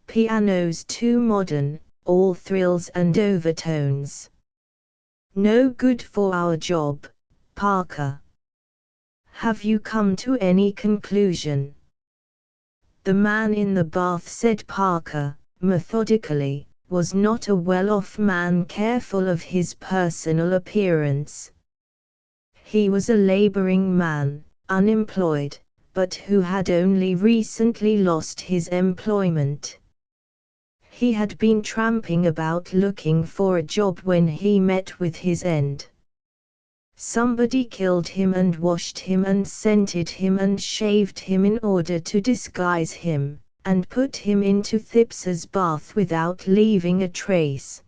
Piano's too modern, all thrills and overtones. No good for our job, Parker. Have you come to any conclusion?" "The man in the bath," said Parker, methodically, "was not a well-off man careful of his personal appearance. He was a laboring man, unemployed, but who had only recently lost his employment. He had been tramping about looking for a job when he met with his end. Somebody killed him and washed him and scented him and shaved him in order to disguise him, and put him into Thipps's bath without leaving a trace.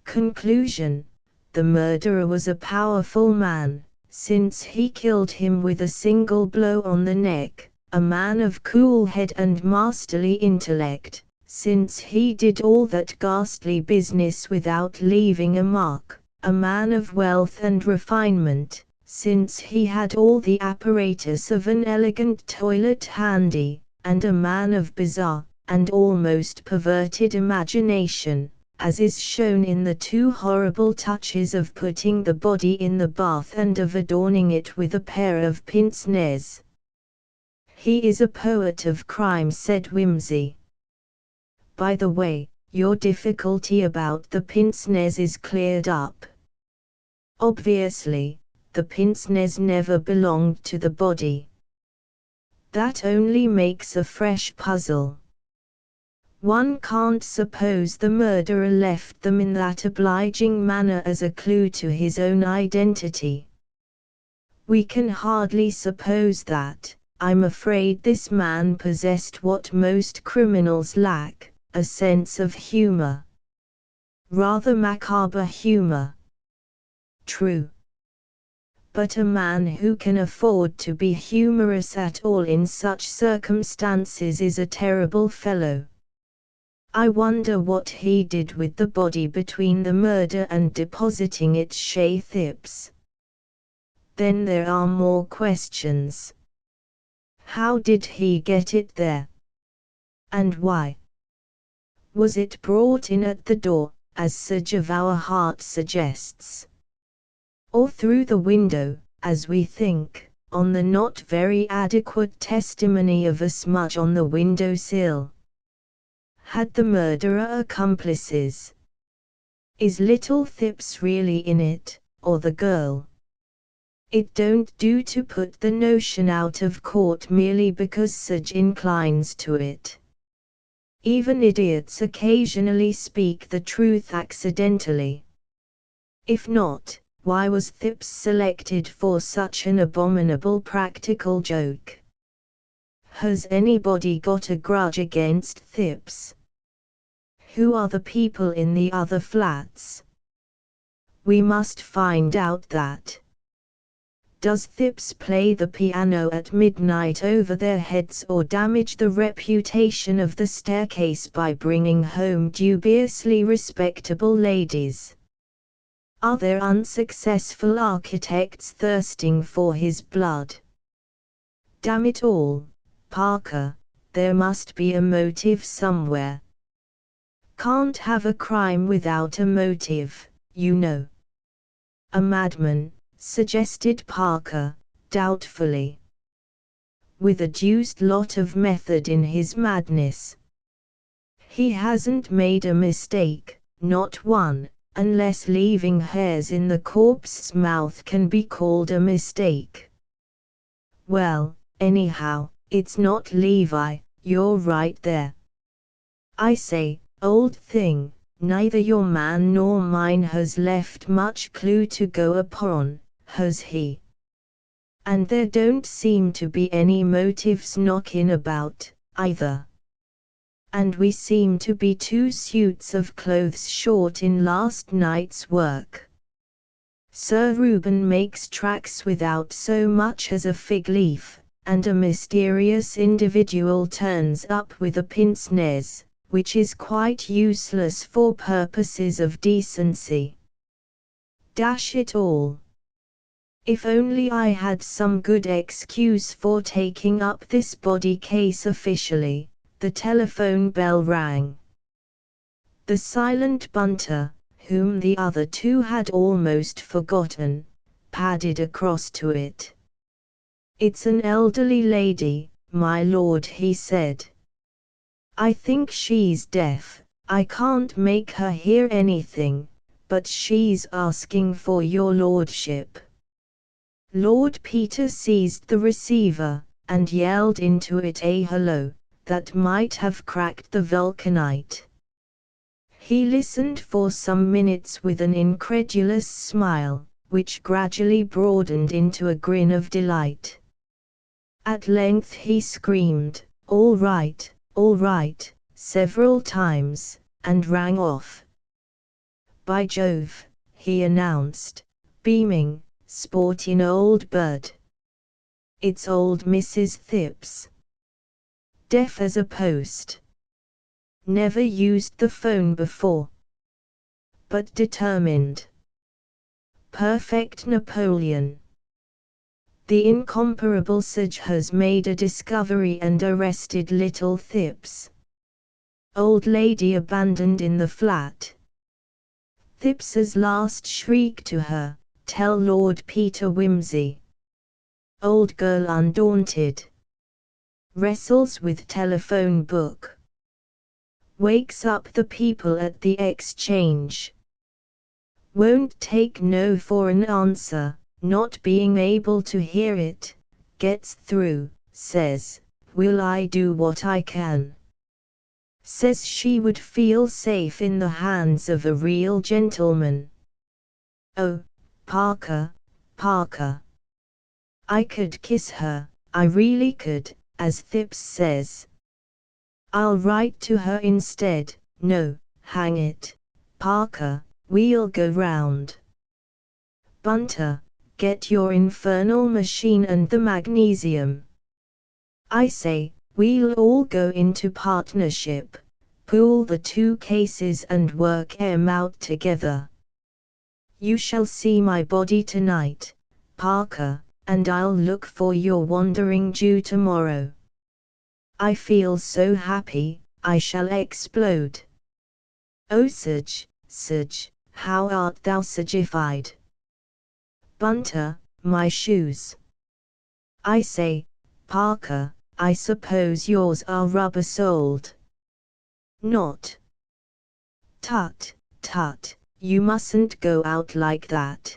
Conclusion: the murderer was a powerful man, since he killed him with a single blow on the neck, a man of cool head and masterly intellect, since he did all that ghastly business without leaving a mark, a man of wealth and refinement, since he had all the apparatus of an elegant toilet handy, and a man of bizarre, and almost perverted imagination, as is shown in the two horrible touches of putting the body in the bath and of adorning it with a pair of pince-nez." "He is a poet of crime," said Wimsey. "By the way, your difficulty about the pince-nez is cleared up. Obviously, the pince-nez never belonged to the body. That only makes a fresh puzzle. One can't suppose the murderer left them in that obliging manner as a clue to his own identity. We can hardly suppose that. I'm afraid this man possessed what most criminals lack, a sense of humor. Rather macabre humor. True. But a man who can afford to be humorous at all in such circumstances is a terrible fellow. I wonder what he did with the body between the murder and depositing it chez Thips. Then there are more questions. How did he get it there? And why? Was it brought in at the door, as Sir Javauer Hart suggests? Or through the window, as we think, on the not very adequate testimony of a smudge on the window sill? Had the murderer accomplices? Is little Thips really in it, or the girl? It don't do to put the notion out of court merely because Sage inclines to it. Even idiots occasionally speak the truth accidentally. If not, why was Thips selected for such an abominable practical joke? Has anybody got a grudge against Thips? Who are the people in the other flats? We must find out that. Does Thipps play the piano at midnight over their heads or damage the reputation of the staircase by bringing home dubiously respectable ladies? Are there unsuccessful architects thirsting for his blood? Damn it all, Parker, there must be a motive somewhere. Can't have a crime without a motive, you know. A madman, suggested Parker, doubtfully. With a deuced lot of method in his madness. He hasn't made a mistake, not one, unless leaving hairs in the corpse's mouth can be called a mistake. Well, anyhow, it's not Levi, you're right there. I say, old thing, neither your man nor mine has left much clue to go upon, has he? And there don't seem to be any motives knocking about, either. And we seem to be 2 suits of clothes short in last night's work. Sir Reuben makes tracks without so much as a fig leaf, and a mysterious individual turns up with a pince-nez, which is quite useless for purposes of decency. Dash it all! If only I had some good excuse for taking up this body case officially. The telephone bell rang. The silent Bunter, whom the other 2 had almost forgotten, padded across to it. It's an elderly lady, my lord, he said. I think she's deaf, I can't make her hear anything, but she's asking for your lordship. Lord Peter seized the receiver, and yelled into it a hello, that might have cracked the vulcanite. He listened for some minutes with an incredulous smile, which gradually broadened into a grin of delight. At length he screamed, all right, several times, and rang off. By Jove, he announced, beaming, sporting old bird. It's old Mrs. Thipps. Deaf as a post. Never used the phone before. But determined. Perfect Napoleon. The incomparable Sage has made a discovery and arrested little Thipps. Old lady abandoned in the flat. Thipps's last shriek to her, tell Lord Peter Wimsey. Old girl undaunted. Wrestles with telephone book. Wakes up the people at the exchange. Won't take no for an answer, not being able to hear it, gets through, says, will I do what I can. Says she would feel safe in the hands of a real gentleman. Oh, Parker, Parker. I could kiss her, I really could, as Thipps says. I'll write to her instead. No, hang it, Parker, we'll go round. Bunter, get your infernal machine and the magnesium. I say, we'll all go into partnership, pool the 2 cases and work 'em out together. You shall see my body tonight, Parker, and I'll look for your wandering Jew tomorrow. I feel so happy, I shall explode. O Sage, how art thou sagified? Bunter, my shoes. I say, Parker, I suppose yours are rubber-soled. Not. Tut, tut, you mustn't go out like that.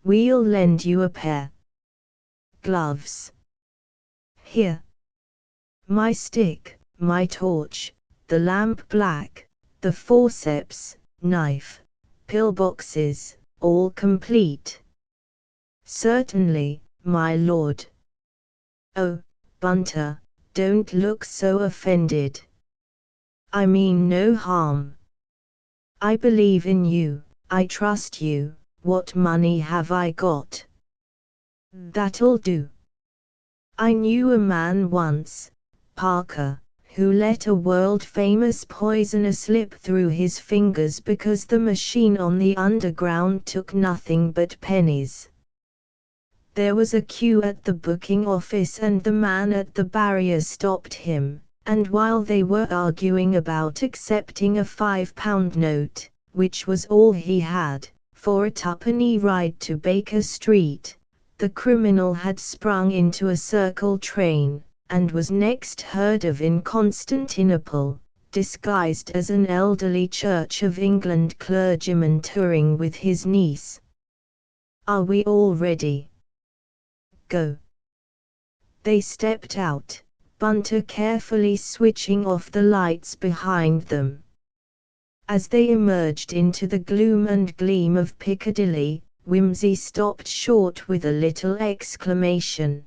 We'll lend you a pair. Gloves. Here. My stick, my torch, the lamp black, the forceps, knife, pillboxes, all complete. Certainly, my lord. Oh, Bunter, don't look so offended. I mean no harm. I believe in you, I trust you. What money have I got? That'll do. I knew a man once, Parker, who let a world-famous poisoner slip through his fingers because the machine on the underground took nothing but pennies. There was a queue at the booking office and the man at the barrier stopped him, and while they were arguing about accepting a £5 note, which was all he had, for a twopenny ride to Baker Street, the criminal had sprung into a circle train, and was next heard of in Constantinople, disguised as an elderly Church of England clergyman touring with his niece. Are we all ready? Go. They stepped out, Bunter carefully switching off the lights behind them. As they emerged into the gloom and gleam of Piccadilly, Wimsey stopped short with a little exclamation.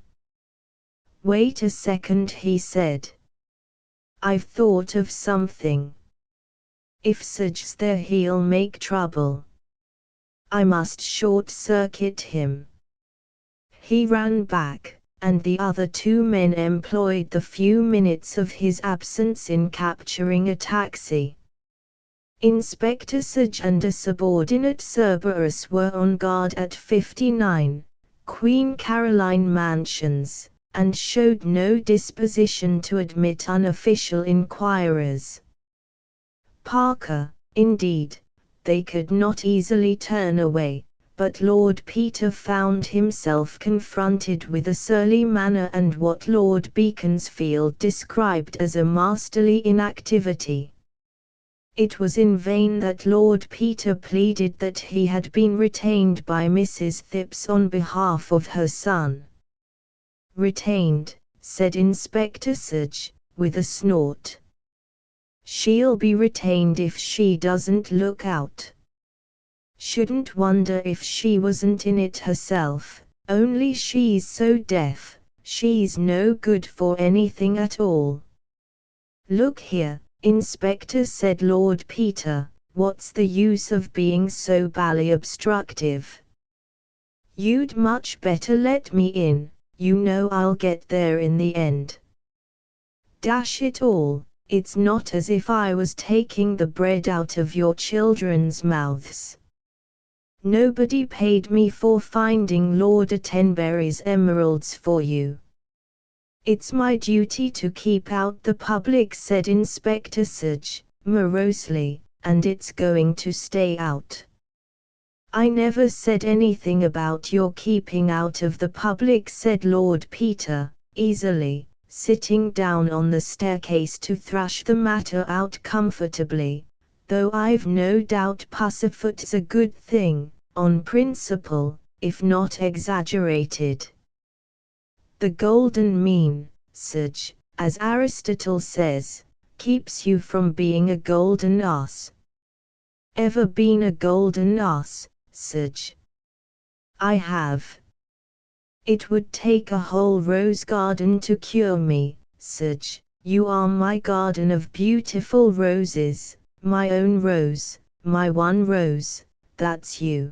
"Wait a second," he said. "I've thought of something. If Serge's there he'll make trouble. I must short-circuit him." He ran back, and the other two men employed the few minutes of his absence in capturing a taxi. Inspector Serge and a subordinate Cerberus were on guard at 59 Queen Caroline Mansions, and showed no disposition to admit unofficial inquirers. Parker, indeed, they could not easily turn away, but Lord Peter found himself confronted with a surly manner and what Lord Beaconsfield described as a masterly inactivity. It was in vain that Lord Peter pleaded that he had been retained by Mrs. Phipps on behalf of her son. "Retained," said Inspector Serge, with a snort. "She'll be retained if she doesn't look out. Shouldn't wonder if she wasn't in it herself, only she's so deaf, she's no good for anything at all." "Look here, Inspector," said Lord Peter, "what's the use of being so bally obstructive? You'd much better let me in, you know I'll get there in the end. Dash it all, it's not as if I was taking the bread out of your children's mouths. Nobody paid me for finding Lord Attenbury's emeralds for you." "It's my duty to keep out the public," said Inspector Serge, morosely, "and it's going to stay out." "I never said anything about your keeping out of the public," said Lord Peter, easily, sitting down on the staircase to thrash the matter out comfortably, "though I've no doubt pussyfoot's a good thing, on principle, if not exaggerated. The golden mean, Serge, as Aristotle says, keeps you from being a golden ass. Ever been a golden ass, Serge?" "I have. It would take a whole rose garden to cure me, Serge. You are my garden of beautiful roses, my own rose, my one rose, that's you."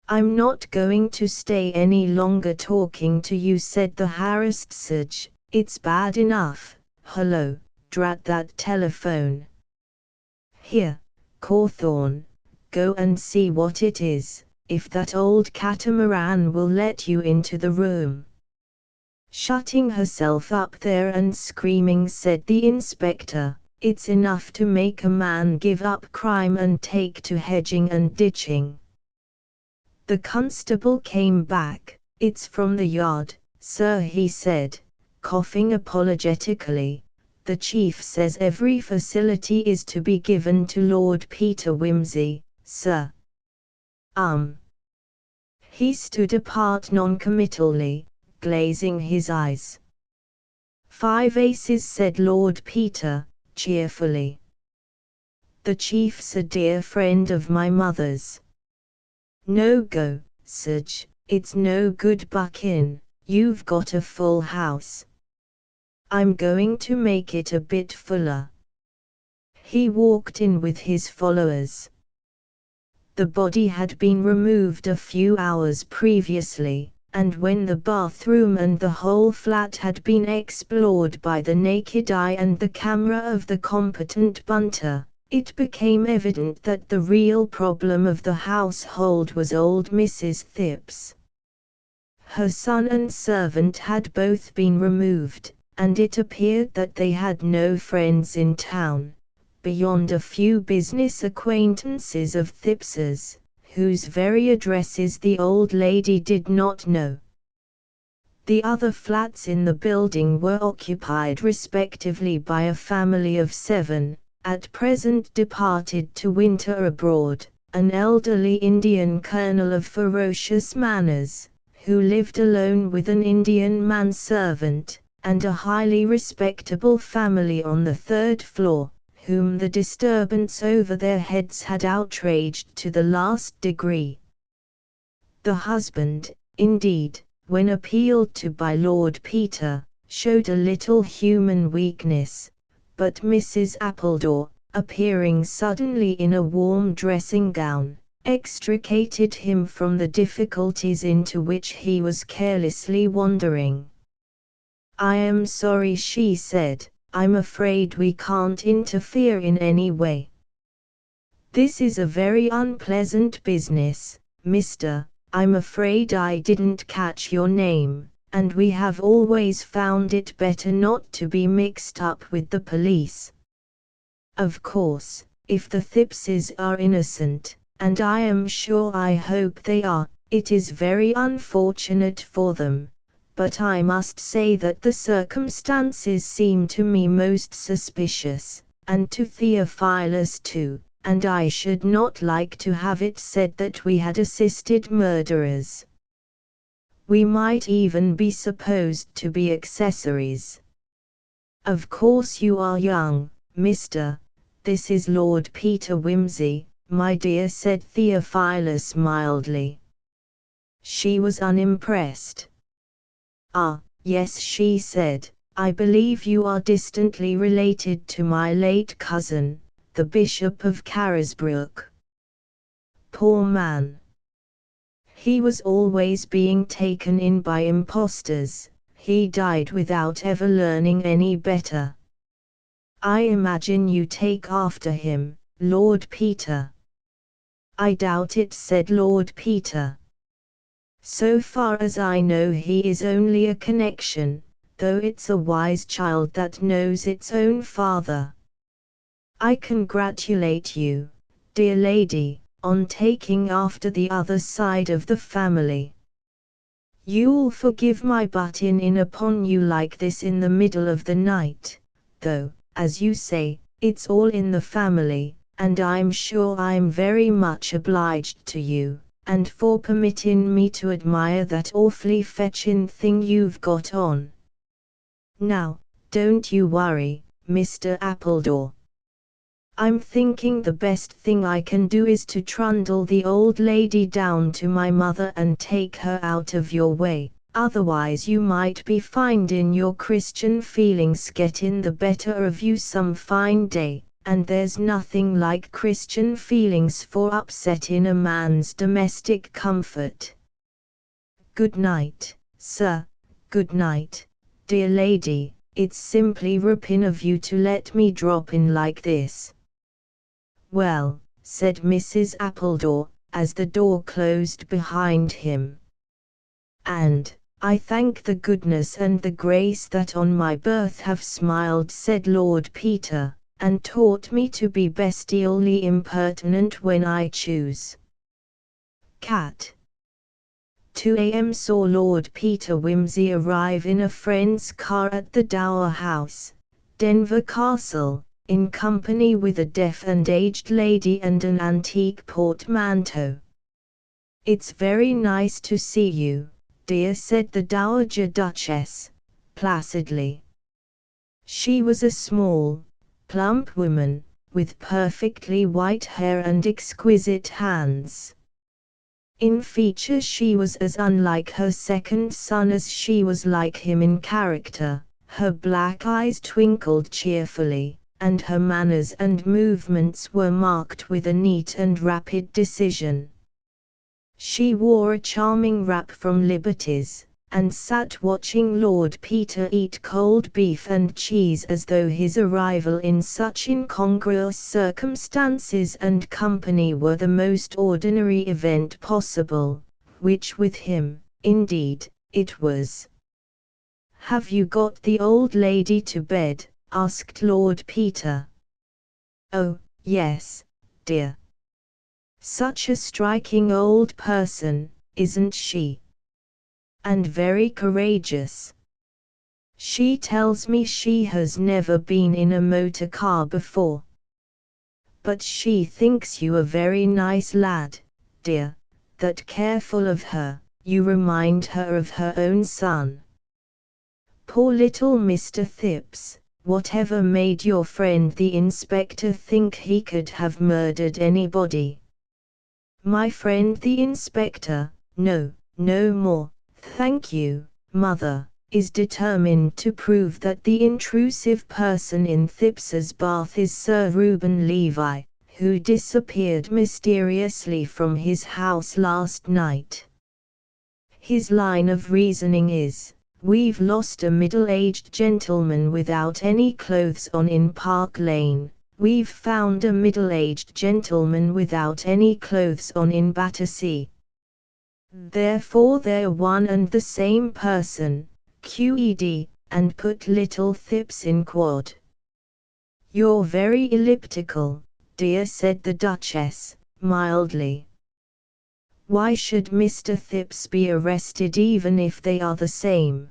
"I'm not going to stay any longer talking to you," said the harassed Serge. "It's bad enough. Hello, drat that telephone. Here, Cawthorne, go and see what it is, if that old catamaran will let you into the room." "Shutting herself up there and screaming," said the inspector. "It's enough to make a man give up crime and take to hedging and ditching." The constable came back. "It's from the yard, sir," he said, coughing apologetically. "The chief says every facility is to be given to Lord Peter Wimsey, sir." He stood apart noncommittally, glazing his eyes. "5 aces," said Lord Peter, cheerfully. "The chief's a dear friend of my mother's." "No go, Serge, it's no good bucking, you've got a full house. I'm going to make it a bit fuller." He walked in with his followers. The body had been removed a few hours previously, and when the bathroom and the whole flat had been explored by the naked eye and the camera of the competent bunter, it became evident that the real problem of the household was old Mrs. Thipps. Her son and servant had both been removed, and it appeared that they had no friends in town, beyond a few business acquaintances of Thipps's, whose very addresses the old lady did not know. The other flats in the building were occupied respectively by a family of 7, at present departed to winter abroad, an elderly Indian colonel of ferocious manners, who lived alone with an Indian manservant, and a highly respectable family on the 3rd floor, whom the disturbance over their heads had outraged to the last degree. The husband, indeed, when appealed to by Lord Peter, showed a little human weakness, but Mrs. Appledore, appearing suddenly in a warm dressing gown, extricated him from the difficulties into which he was carelessly wandering. "I am sorry," she said, "I'm afraid we can't interfere in any way. This is a very unpleasant business, Mr. I'm afraid I didn't catch your name, and we have always found it better not to be mixed up with the police. Of course, if the Thippses are innocent, and I am sure I hope they are, it is very unfortunate for them, but I must say that the circumstances seem to me most suspicious, and to Theophilus too, and I should not like to have it said that we had assisted murderers. We might even be supposed to be accessories. Of course you are young, Mr. This is Lord Peter Wimsey, my dear," said Theophilus mildly. She was unimpressed. "Ah, yes," she said, "I believe you are distantly related to my late cousin, the Bishop of Carisbrooke. Poor man. He was always being taken in by impostors. He died without ever learning any better. I imagine you take after him, Lord Peter." "I doubt it," said Lord Peter. "So far as I know he is only a connection, though it's a wise child that knows its own father. I congratulate you, dear lady, on taking after the other side of the family. You'll forgive my butting in upon you like this in the middle of the night, though, as you say, it's all in the family, and I'm sure I'm very much obliged to you, and for permitting me to admire that awfully fetchin' thing you've got on. Now, don't you worry, Mr. Appledore. I'm thinking the best thing I can do is to trundle the old lady down to my mother and take her out of your way, otherwise you might be finding your Christian feelings getting the better of you some fine day, and there's nothing like Christian feelings for upsetting a man's domestic comfort. Good night, sir, good night, dear lady, it's simply ripping of you to let me drop in like this." "Well," said Mrs. Appledore, as the door closed behind him. "And I thank the goodness and the grace that on my birth have smiled," said Lord Peter, "and taught me to be bestially impertinent when I choose." Cat. 2 a.m. saw Lord Peter Wimsey arrive in a friend's car at the Dower House, Denver Castle, in company with a deaf and aged lady and an antique portmanteau. "It's very nice to see you, dear," said the Dowager Duchess, placidly. She was a small, plump woman, with perfectly white hair and exquisite hands. In features she was as unlike her second son as she was like him in character. Her black eyes twinkled cheerfully, and her manners and movements were marked with a neat and rapid decision. She wore a charming wrap from Liberty's, and sat watching Lord Peter eat cold beef and cheese as though his arrival in such incongruous circumstances and company were the most ordinary event possible, which with him, indeed, it was. "Have you got the old lady to bed?" asked Lord Peter. "Oh, yes, dear. Such a striking old person, isn't she? And very courageous. She tells me she has never been in a motor car before. But she thinks you a very nice lad, dear, that careful of her, you remind her of her own son. Poor little Mr. Thipps, whatever made your friend the inspector think he could have murdered anybody?" "My friend the inspector, no more, thank you, mother, is determined to prove that the intrusive person in Thipps's bath is Sir Reuben Levi, who disappeared mysteriously from his house last night. His line of reasoning is, we've lost a middle-aged gentleman without any clothes on in Park Lane, we've found a middle-aged gentleman without any clothes on in Battersea. Therefore they're one and the same person, QED, and put little Thipps in quod." "You're very elliptical, dear," said the Duchess, mildly. "Why should Mr. Thipps be arrested even if they are the same?"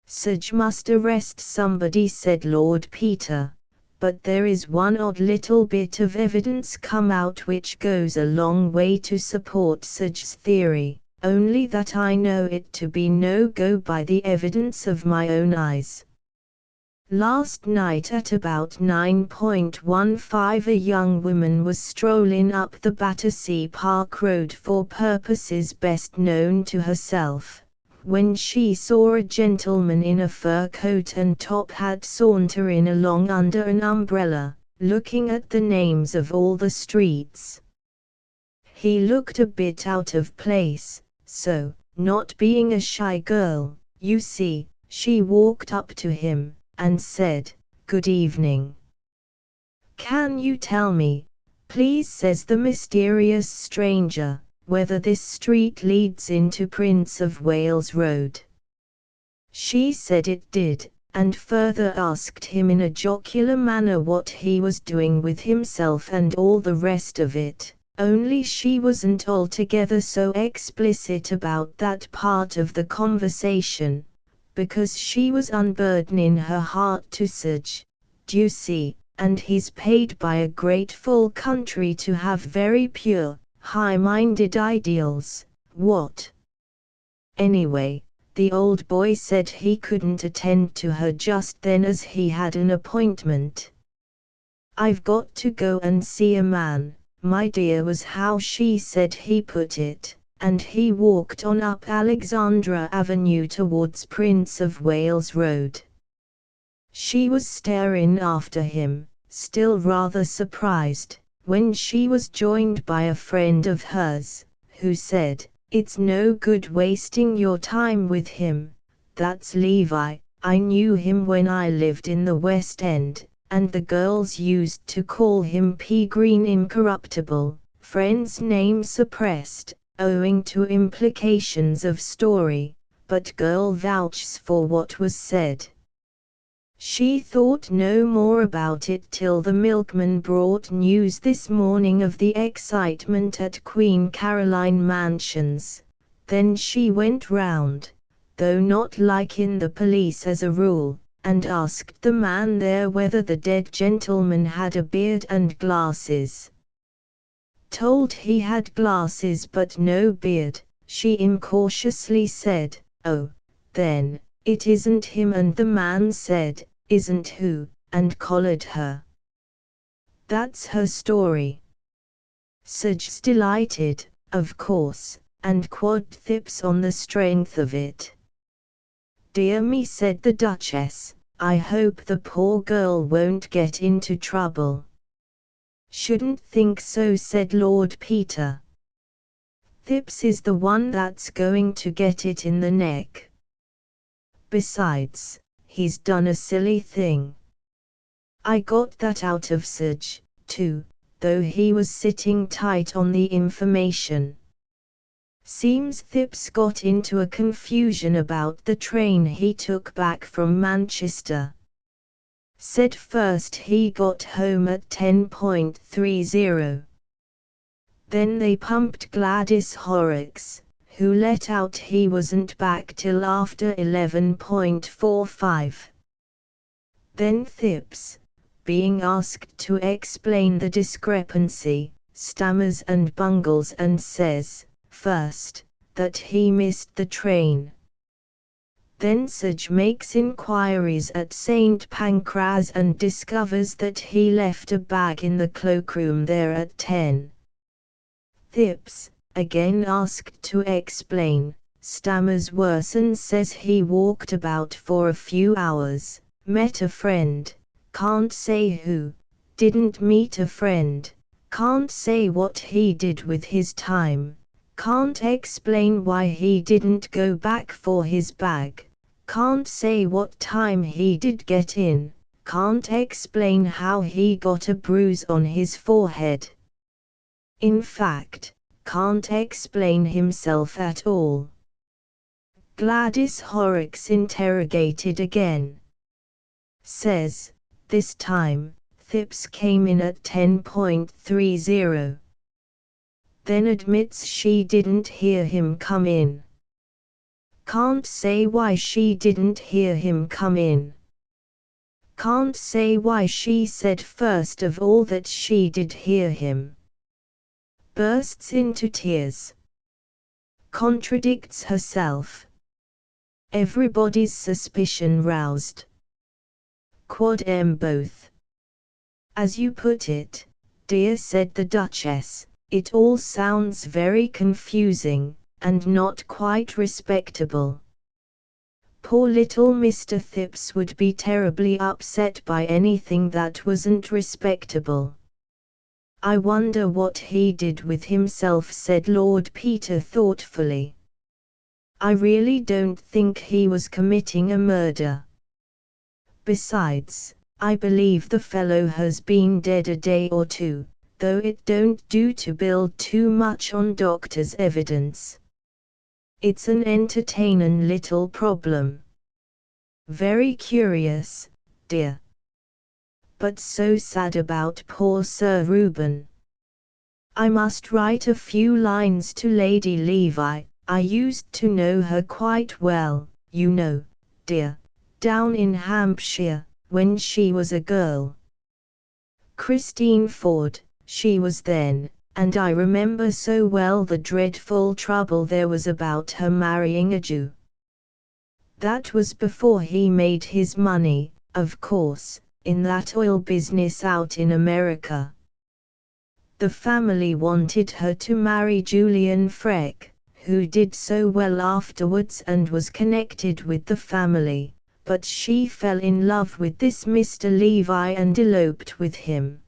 "Sage must arrest somebody," said Lord Peter, "but there is one odd little bit of evidence come out which goes a long way to support Sage's theory, only that I know it to be no go by the evidence of my own eyes. Last night at about 9:15 a young woman was strolling up the Battersea Park Road for purposes best known to herself, when she saw a gentleman in a fur coat and top hat sauntering along under an umbrella, looking at the names of all the streets. He looked a bit out of place, so, not being a shy girl, you see, she walked up to him and said, 'Good evening. Can you tell me, please,' says the mysterious stranger, 'whether this street leads into Prince of Wales Road?' She said it did, and further asked him in a jocular manner what he was doing with himself and all the rest of it, only she wasn't altogether so explicit about that part of the conversation, because she was unburdening her heart to Sage, d'you see, and he's paid by a grateful country to have very pure, high-minded ideals, what? Anyway, the old boy said he couldn't attend to her just then as he had an appointment. 'I've got to go and see a man, my dear,' was how she said he put it, and he walked on up Alexandra Avenue towards Prince of Wales Road. She was staring after him, still rather surprised, when she was joined by a friend of hers, who said, 'It's no good wasting your time with him, that's Levi, I knew him when I lived in the West End, and the girls used to call him P. Green Incorruptible, friend's name suppressed, owing to implications of story, but girl vouches for what was said.' She thought no more about it till the milkman brought news this morning of the excitement at Queen Caroline Mansions. Then she went round, though not liking the police as a rule, and asked the man there whether the dead gentleman had a beard and glasses. Told he had glasses but no beard, she incautiously said, 'Oh, then, it isn't him,' and the man said, 'Isn't who?' and collared her. That's her story. Sage's delighted, of course, and quod Thipps on the strength of it." "Dear me," said the Duchess, I hope the poor girl won't get into trouble." "Shouldn't think so," said Lord Peter. "Thips is the one that's going to get it in the neck. Besides, he's done a silly thing. I got that out of Serge, too, though he was sitting tight on the information. Seems Thips got into a confusion about the train he took back from Manchester. Said first he got home at 10:30. Then they pumped Gladys Horrocks, who let out he wasn't back till after 11:45. Then Thips, being asked to explain the discrepancy, stammers and bungles and says, first, that he missed the train. Then Serge makes inquiries at St. Pancras and discovers that he left a bag in the cloakroom there at 10. Thips, again asked to explain, stammers worse and says he walked about for a few hours, met a friend, can't say who, didn't meet a friend, can't say what he did with his time, can't explain why he didn't go back for his bag, can't say what time he did get in, can't explain how he got a bruise on his forehead. In fact, can't explain himself at all." Gladys Horrocks interrogated again. Says, this time, Thips came in at 10:30. Then admits she didn't hear him come in. Can't say why she didn't hear him come in. Can't say why she said first of all that she did hear him. Bursts into tears. Contradicts herself. Everybody's suspicion roused. Quod em both. "As you put it, dear," said the Duchess, "it all sounds very confusing, and not quite respectable. Poor little Mr. Thips would be terribly upset by anything that wasn't respectable." "I wonder what he did with himself," said Lord Peter thoughtfully. "I really don't think he was committing a murder. Besides, I believe the fellow has been dead a day or two, though it don't do to build too much on doctor's evidence. It's an entertainin' little problem. Very curious, dear. But so sad about poor Sir Reuben. I must write a few lines to Lady Levi. I used to know her quite well, you know, dear, down in Hampshire, when she was a girl. Christine Ford, she was then, and I remember so well the dreadful trouble there was about her marrying a Jew. That was before he made his money, of course, in that oil business out in America. The family wanted her to marry Julian Freck, who did so well afterwards and was connected with the family, but she fell in love with this Mr. Levi and eloped with him.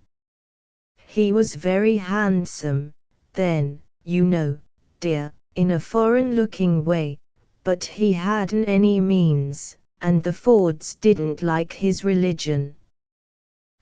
He was very handsome, then, you know, dear, in a foreign-looking way, but he hadn't any means, and the Fords didn't like his religion.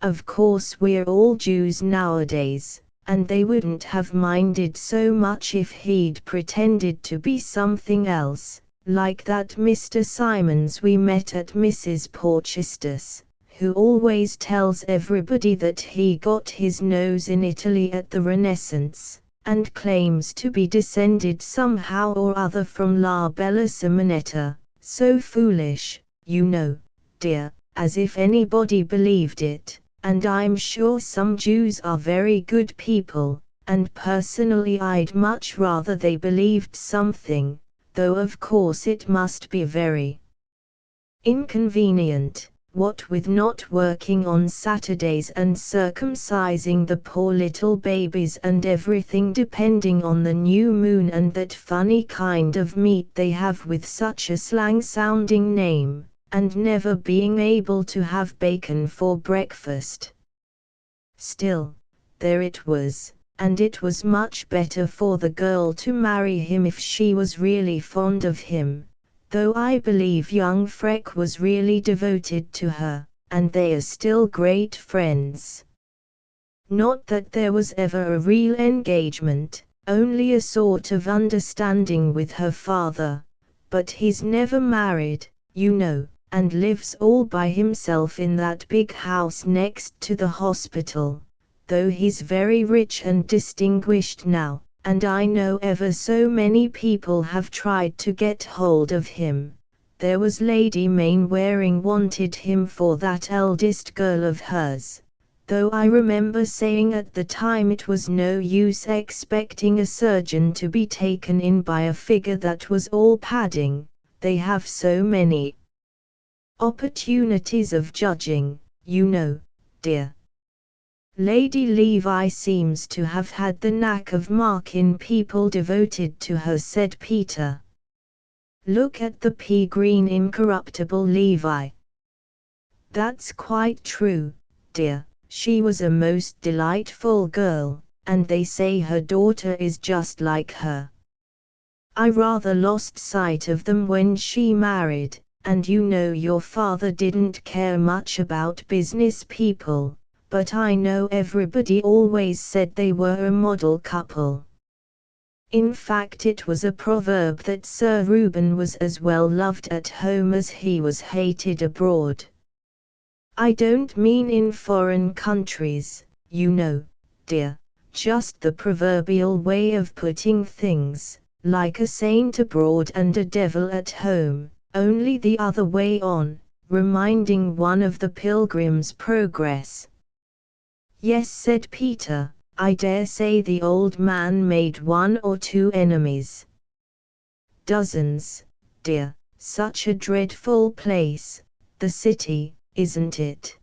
Of course we're all Jews nowadays, and they wouldn't have minded so much if he'd pretended to be something else, like that Mr. Simons we met at Mrs. Porchester's, who always tells everybody that he got his nose in Italy at the Renaissance, and claims to be descended somehow or other from La Bella Simonetta, so foolish, you know, dear, as if anybody believed it. And I'm sure some Jews are very good people, and personally I'd much rather they believed something, though of course it must be very inconvenient, what with not working on Saturdays and circumcising the poor little babies and everything depending on the new moon and that funny kind of meat they have with such a slang-sounding name, and never being able to have bacon for breakfast. Still, there it was, and it was much better for the girl to marry him if she was really fond of him, though I believe young Freck was really devoted to her, and they are still great friends. Not that there was ever a real engagement, only a sort of understanding with her father, but he's never married, you know, and lives all by himself in that big house next to the hospital, though he's very rich and distinguished now, and I know ever so many people have tried to get hold of him. There was Lady Mainwaring wanted him for that eldest girl of hers, though I remember saying at the time it was no use expecting a surgeon to be taken in by a figure that was all padding, they have so many opportunities of judging, you know, dear. Lady Levi seems to have had the knack of marking people devoted to her, said Peter. Look at the pea-green incorruptible Levi. That's quite true, dear. She was a most delightful girl, and they say her daughter is just like her. I rather lost sight of them when she married, and you know your father didn't care much about business people, but I know everybody always said they were a model couple. In fact, it was a proverb that Sir Reuben was as well loved at home as he was hated abroad. I don't mean in foreign countries, you know, dear, just the proverbial way of putting things, like a saint abroad and a devil at home, only the other way on, reminding one of the Pilgrim's Progress. Yes, said Peter, I dare say the old man made 1 or 2 enemies. Dozens, dear, such a dreadful place, the city, isn't it?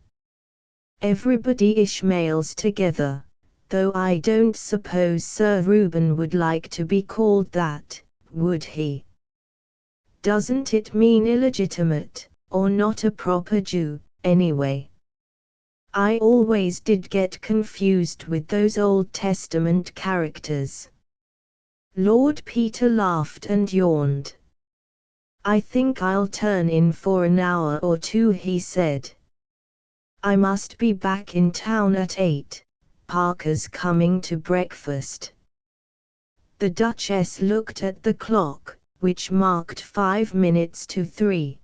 Everybody Ishmaels together, though I don't suppose Sir Reuben would like to be called that, would he? Doesn't it mean illegitimate, or not a proper Jew, anyway? I always did get confused with those Old Testament characters. Lord Peter laughed and yawned. I think I'll turn in for an hour or 2, he said. I must be back in town at 8. Parker's coming to breakfast. The Duchess looked at the clock, which marked 5 minutes to 3.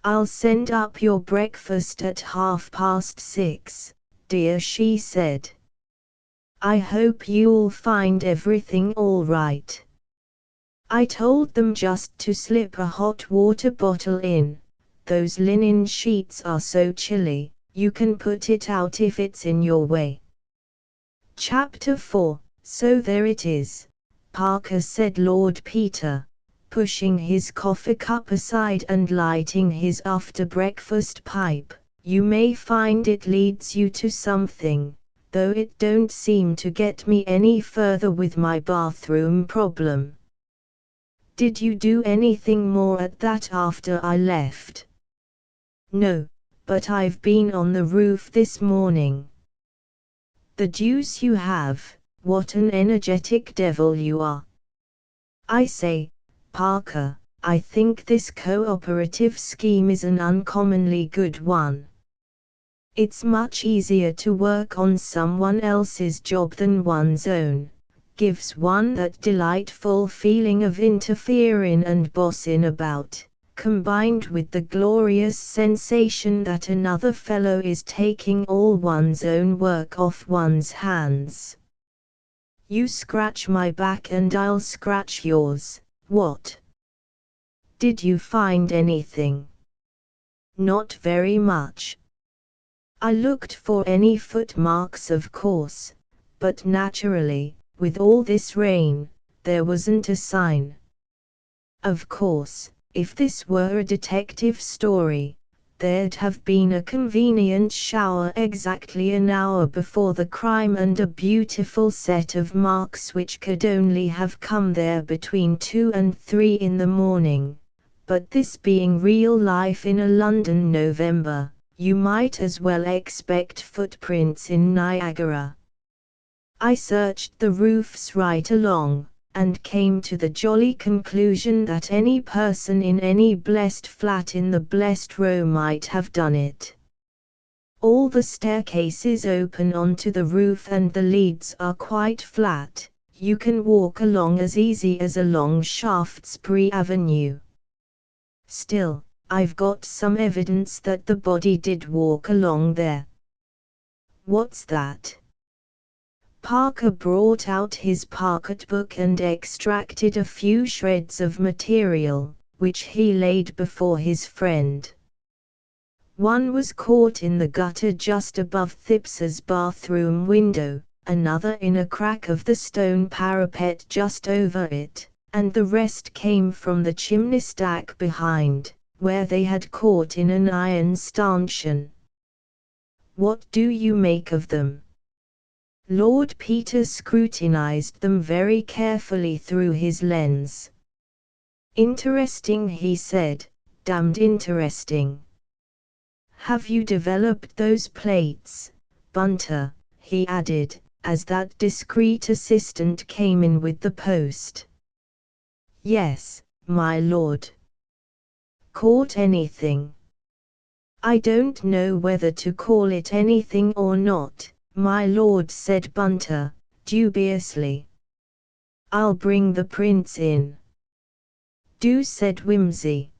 I'll send up your breakfast at 6:30, dear, she said. I hope you'll find everything all right. I told them just to slip a hot water bottle in. Those linen sheets are so chilly, you can put it out if it's in your way. Chapter 4. So there it is, Parker, said Lord Peter, pushing his coffee cup aside and lighting his after-breakfast pipe. You may find it leads you to something, though it don't seem to get me any further with my bathroom problem. Did you do anything more at that after I left? No, but I've been on the roof this morning. The deuce you have, what an energetic devil you are. I say, Parker, I think this cooperative scheme is an uncommonly good one. It's much easier to work on someone else's job than one's own, gives one that delightful feeling of interfering and bossing about, combined with the glorious sensation that another fellow is taking all one's own work off one's hands. You scratch my back and I'll scratch yours. What? Did you find anything? Not very much. I looked for any footmarks, of course, but naturally, with all this rain, there wasn't a sign. Of course, if this were a detective story, there'd have been a convenient shower exactly an hour before the crime and a beautiful set of marks which could only have come there between 2 and 3 in the morning, but this being real life in a London November, you might as well expect footprints in Niagara. I searched the roofs right along, and came to the jolly conclusion that any person in any blessed flat in the blessed row might have done it. All the staircases open onto the roof and the leads are quite flat. You can walk along as easy as along Shaftesbury Avenue. Still, I've got some evidence that the body did walk along there. What's that? Parker brought out his pocketbook and extracted a few shreds of material, which he laid before his friend. One was caught in the gutter just above Thipps's bathroom window, another in a crack of the stone parapet just over it, and the rest came from the chimney stack behind, where they had caught in an iron stanchion. What do you make of them? Lord Peter scrutinized them very carefully through his lens. Interesting, he said, damned interesting. Have you developed those plates, Bunter? He added, as that discreet assistant came in with the post. Yes, my lord. Caught anything? I don't know whether to call it anything or not, my lord, said Bunter, dubiously. I'll bring the prints in. Do, said Wimsey.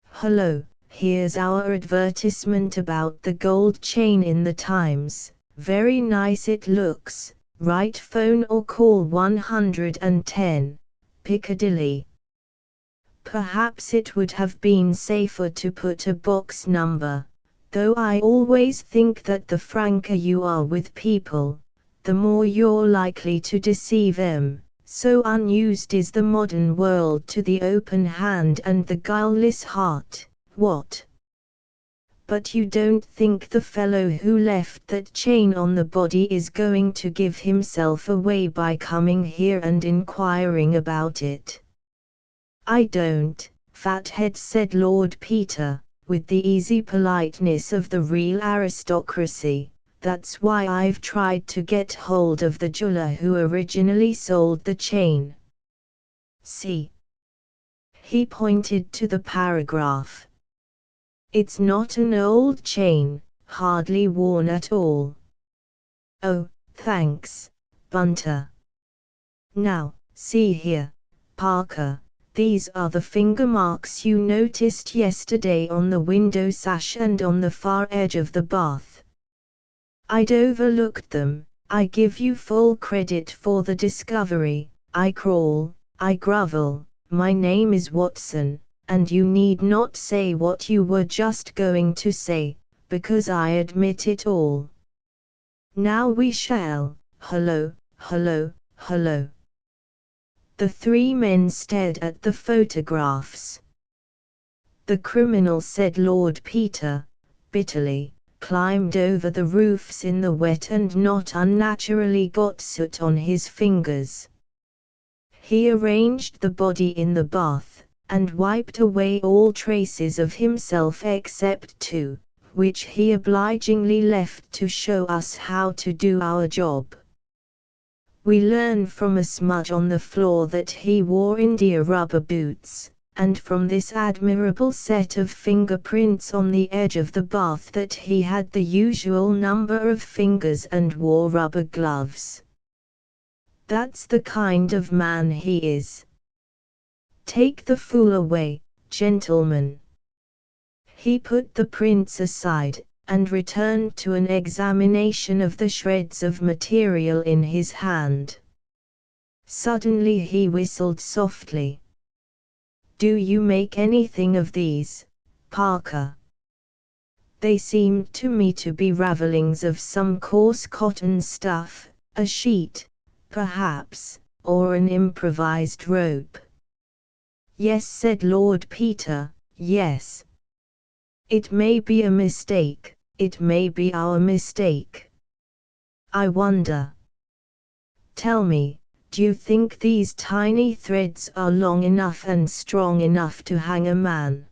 Hello, here's our advertisement about the gold chain in the Times. Very nice it looks. Write phone or call 110, Piccadilly. Perhaps it would have been safer to put a box number, though I always think that the franker you are with people, the more you're likely to deceive them. So unused is the modern world to the open hand and the guileless heart. What? But you don't think the fellow who left that chain on the body is going to give himself away by coming here and inquiring about it? I don't, fathead, said Lord Peter, with the easy politeness of the real aristocracy. That's why I've tried to get hold of the jeweler who originally sold the chain. See? He pointed to the paragraph. It's not an old chain, hardly worn at all. Oh, thanks, Bunter. Now, see here, Parker, these are the finger marks you noticed yesterday on the window sash and on the far edge of the bath. I'd overlooked them. I give you full credit for the discovery. I crawl, I grovel, my name is Watson, and you need not say what you were just going to say, because I admit it all. Now we shall. Hello, hello, hello. The three men stared at the photographs. The criminal, said Lord Peter, bitterly, climbed over the roofs in the wet and not unnaturally got soot on his fingers. He arranged the body in the bath, and wiped away all traces of himself except two, which he obligingly left to show us how to do our job. We learn from a smudge on the floor that he wore India rubber boots, and from this admirable set of fingerprints on the edge of the bath that he had the usual number of fingers and wore rubber gloves. That's the kind of man he is. Take the fool away, gentlemen. He put the prints aside, and returned to an examination of the shreds of material in his hand. Suddenly he whistled softly. Do you make anything of these, Parker? They seemed to me to be ravelings of some coarse cotton stuff, a sheet, perhaps, or an improvised rope. Yes, said Lord Peter, yes. It may be a mistake, it may be our mistake. I wonder. Tell me, Do you think these tiny threads are long enough and strong enough to hang a man?"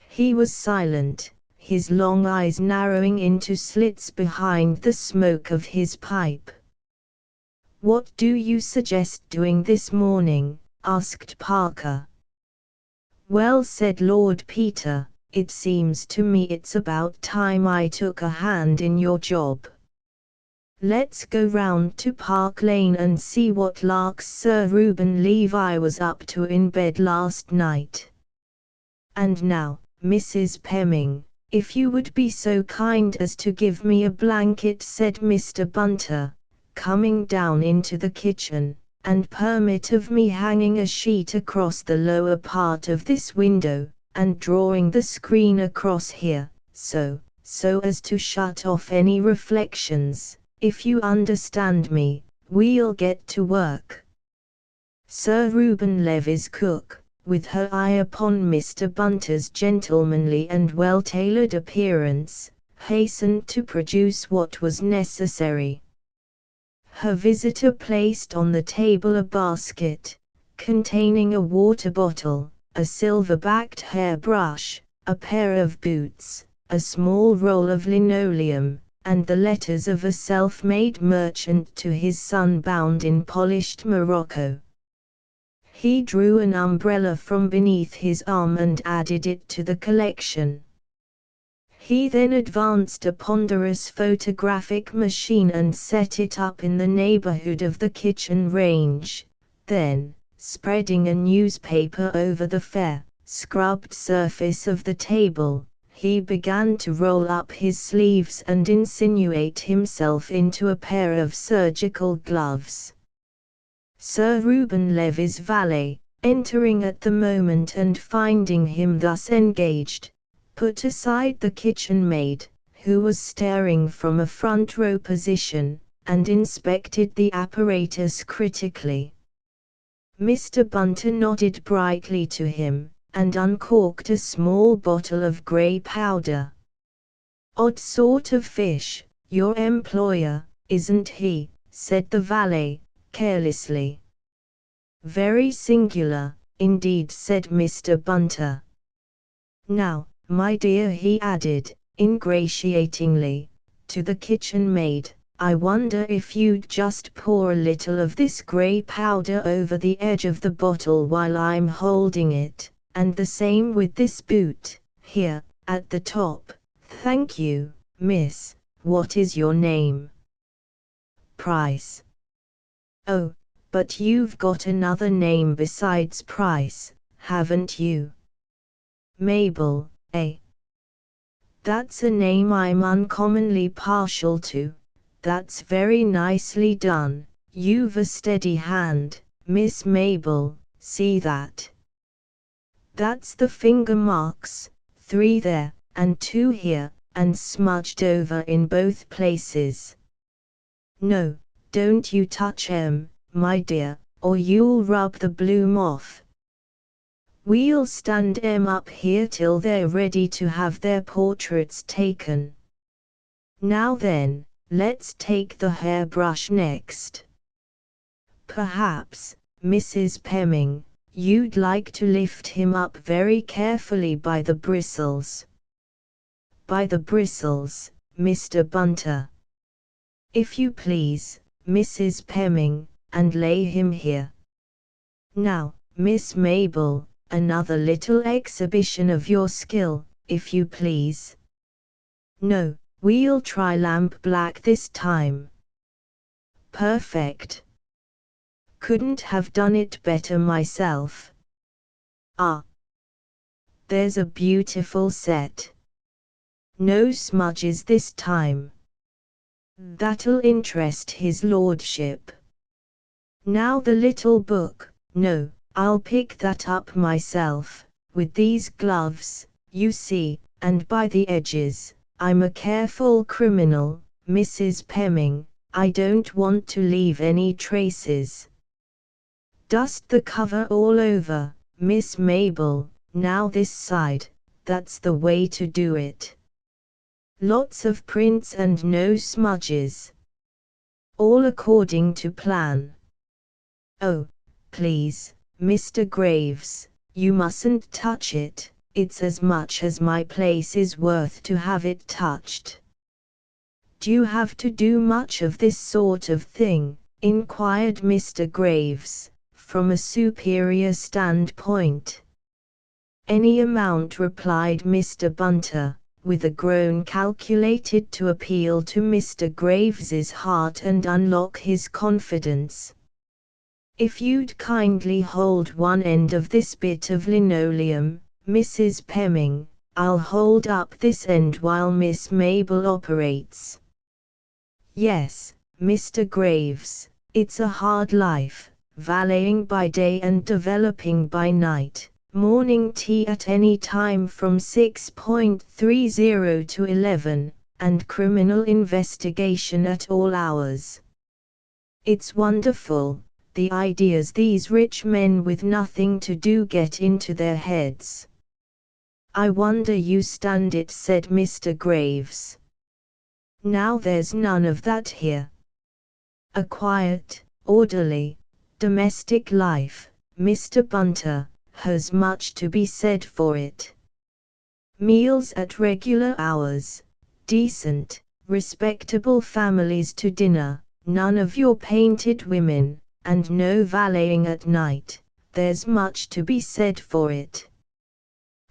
He was silent, his long eyes narrowing into slits behind the smoke of his pipe. "What do you suggest doing this morning?" asked Parker. "Well," said Lord Peter, "it seems to me it's about time I took a hand in your job. Let's go round to Park Lane and see what larks Sir Reuben Levi was up to in bed last night. And now, Mrs. Pemming, if you would be so kind as to give me a blanket," said Mr. Bunter, coming down into the kitchen, "and permit of me hanging a sheet across the lower part of this window, and drawing the screen across here, so as to shut off any reflections. If you understand me, we'll get to work." Sir Reuben Levy's cook, with her eye upon Mr. Bunter's gentlemanly and well-tailored appearance, hastened to produce what was necessary. Her visitor placed on the table a basket, containing a water bottle, a silver-backed hairbrush, a pair of boots, a small roll of linoleum, and the letters of a self-made merchant to his son bound in polished morocco. He drew an umbrella from beneath his arm and added it to the collection. He then advanced a ponderous photographic machine and set it up in the neighborhood of the kitchen range. Then, spreading a newspaper over the fair, scrubbed surface of the table, he began to roll up his sleeves and insinuate himself into a pair of surgical gloves. Sir Reuben Levy's valet, entering at the moment and finding him thus engaged, put aside the kitchen maid, who was staring from a front row position, and inspected the apparatus critically. Mr. Bunter nodded brightly to him, and uncorked a small bottle of grey powder. "Odd sort of fish, your employer, isn't he?" said the valet, carelessly. "Very singular, indeed," said Mr. Bunter. "Now, my dear," he added, ingratiatingly, to the kitchen maid, "I wonder if you'd just pour a little of this grey powder over the edge of the bottle while I'm holding it, and the same with this boot, here, at the top. Thank you, miss. What is your name?" "Price." "Oh, but you've got another name besides Price, haven't you?" "Mabel, eh? That's a name I'm uncommonly partial to. That's very nicely done. You've a steady hand, Miss Mabel, see that? That's the finger marks, 3 there, and 2 here, and smudged over in both places. No, don't you touch 'em, my dear, or you'll rub the bloom off. We'll stand 'em up here till they're ready to have their portraits taken. Now then, let's take the hairbrush next. Perhaps, Mrs. Pemming, you'd like to lift him up very carefully by the bristles." "By the bristles, Mr. Bunter?" "If you please, Mrs. Pemming, and lay him here. Now, Miss Mabel, another little exhibition of your skill, if you please. No, we'll try lamp black this time. Perfect. Couldn't have done it better myself. Ah, there's a beautiful set. No smudges this time. That'll interest his lordship. Now the little book, no, I'll pick that up myself, with these gloves, you see, and by the edges. I'm a careful criminal, Mrs. Pemming, I don't want to leave any traces. Dust the cover all over, Miss Mabel, now this side, that's the way to do it. Lots of prints and no smudges. All according to plan." Oh, please, Mr. Graves, you mustn't touch it, it's as much as my place is worth to have it touched. Do you have to do much of this sort of thing? Inquired Mr. Graves, from a superior standpoint. Any amount, replied Mr. Bunter, with a groan calculated to appeal to Mr. Graves's heart and unlock his confidence. If you'd kindly hold one end of this bit of linoleum, Mrs. Pemming, I'll hold up this end while Miss Mabel operates. Yes, Mr. Graves, it's a hard life, valeting by day and developing by night, morning tea at any time from 6:30 to 11, and criminal investigation at all hours. It's wonderful, the ideas these rich men with nothing to do get into their heads. I wonder you stand it, said Mr. Graves. Now there's none of that here. A quiet, orderly, domestic life, Mr. Bunter, has much to be said for it. Meals at regular hours, decent, respectable families to dinner, none of your painted women, and no valeting at night, there's much to be said for it.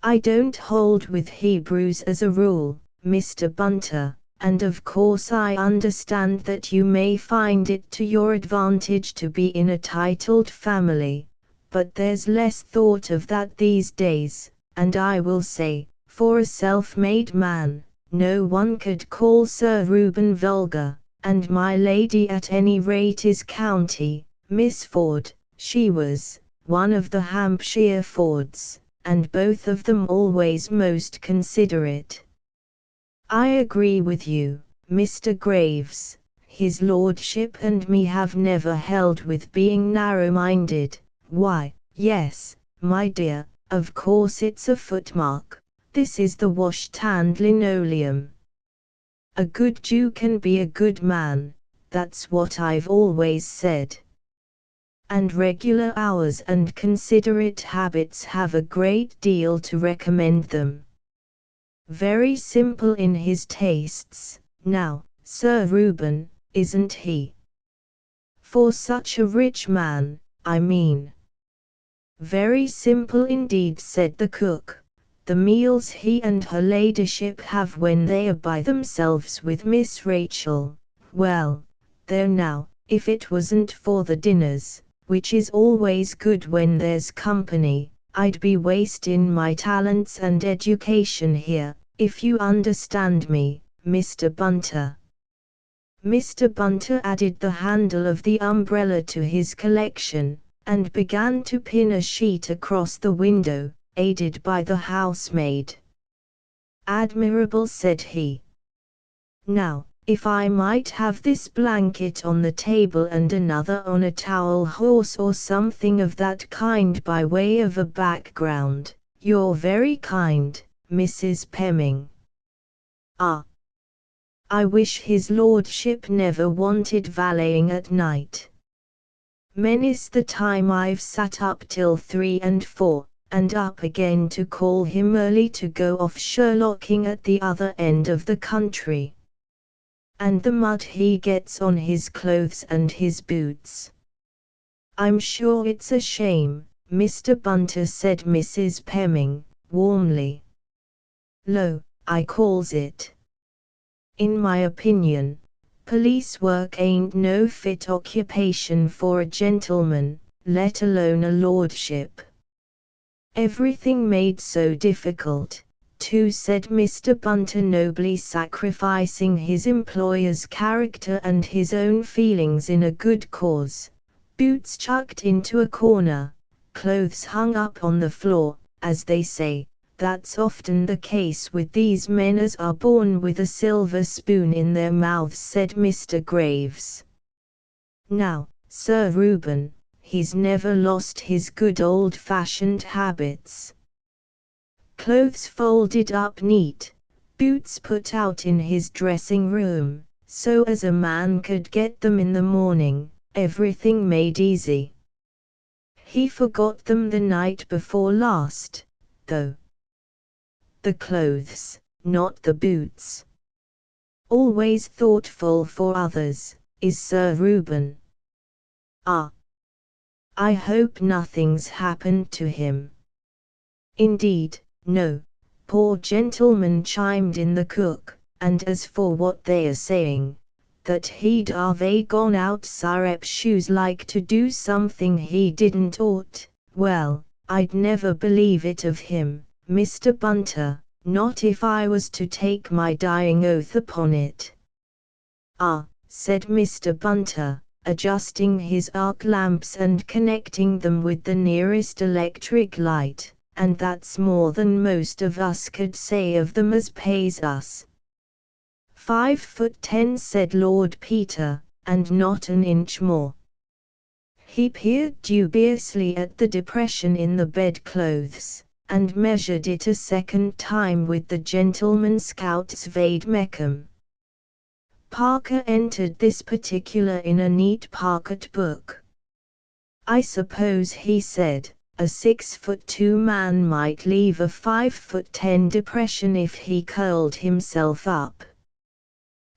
I don't hold with Hebrews as a rule, Mr. Bunter, and of course I understand that you may find it to your advantage to be in a titled family, but there's less thought of that these days, and I will say, for a self-made man, no one could call Sir Reuben vulgar, and my lady at any rate is County, Miss Ford, she was, one of the Hampshire Fords, and both of them always most considerate. I agree with you, Mr. Graves, his lordship and me have never held with being narrow-minded. Why, yes, my dear, of course it's a footmark, this is the wash-tanned linoleum. A good Jew can be a good man, that's what I've always said. And regular hours and considerate habits have a great deal to recommend them. Very simple in his tastes, now, Sir Reuben, isn't he? For such a rich man, I mean. Very simple indeed, said the cook. The meals he and her ladyship have when they are by themselves with Miss Rachel, well, there now, if it wasn't for the dinners, which is always good when there's company, I'd be wasting my talents and education here, if you understand me, Mr. Bunter. Mr. Bunter added the handle of the umbrella to his collection, and began to pin a sheet across the window, aided by the housemaid. Admirable, said he. Now, if I might have this blanket on the table and another on a towel horse or something of that kind by way of a background, you're very kind, Mrs. Pemming. Ah! I wish his lordship never wanted valeting at night. Many's the time I've sat up till 3 and 4, and up again to call him early to go off Sherlocking at the other end of the country. And the mud he gets on his clothes and his boots. I'm sure it's a shame, Mr. Bunter, said Mrs. Pemming, warmly. Lo, I calls it. In my opinion, police work ain't no fit occupation for a gentleman, let alone a lordship. Everything made so difficult, too, said Mr. Bunter, nobly sacrificing his employer's character and his own feelings in a good cause. Boots chucked into a corner, clothes hung up on the floor, as they say. That's often the case with these men as are born with a silver spoon in their mouths, said Mr. Graves. Now, Sir Reuben, he's never lost his good old-fashioned habits. Clothes folded up neat, boots put out in his dressing room, so as a man could get them in the morning, everything made easy. He forgot them the night before last, though. The clothes, not the boots. Always thoughtful for others, is Sir Reuben. Ah! I hope nothing's happened to him. Indeed, no, poor gentleman, chimed in the cook, and as for what they are saying, that he'd they gone out surreptitious like to do something he didn't ought, well, I'd never believe it of him, Mr. Bunter, not if I was to take my dying oath upon it. Ah, said Mr. Bunter, adjusting his arc lamps and connecting them with the nearest electric light, and that's more than most of us could say of them as pays us. 5'10", said Lord Peter, and not an inch more. He peered dubiously at the depression in the bedclothes, and measured it a second time with the gentleman scout's vade-mecum. Parker entered this particular in a neat pocket book. I suppose, he said, a 6'2" man might leave a 5'10" depression if he curled himself up.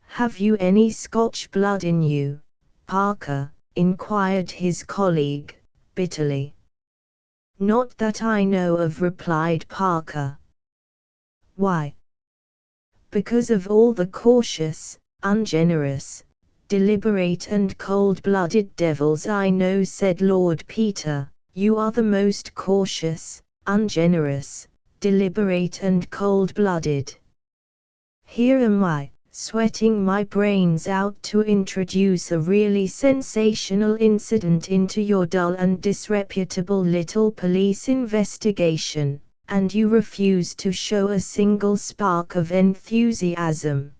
Have you any Scotch blood in you, Parker? Inquired his colleague, bitterly. Not that I know of, replied Parker. Why? Because of all the cautious, ungenerous, deliberate and cold-blooded devils I know, said Lord Peter. You are the most cautious, ungenerous, deliberate and cold-blooded. Here am I, sweating my brains out to introduce a really sensational incident into your dull and disreputable little police investigation, and you refuse to show a single spark of enthusiasm.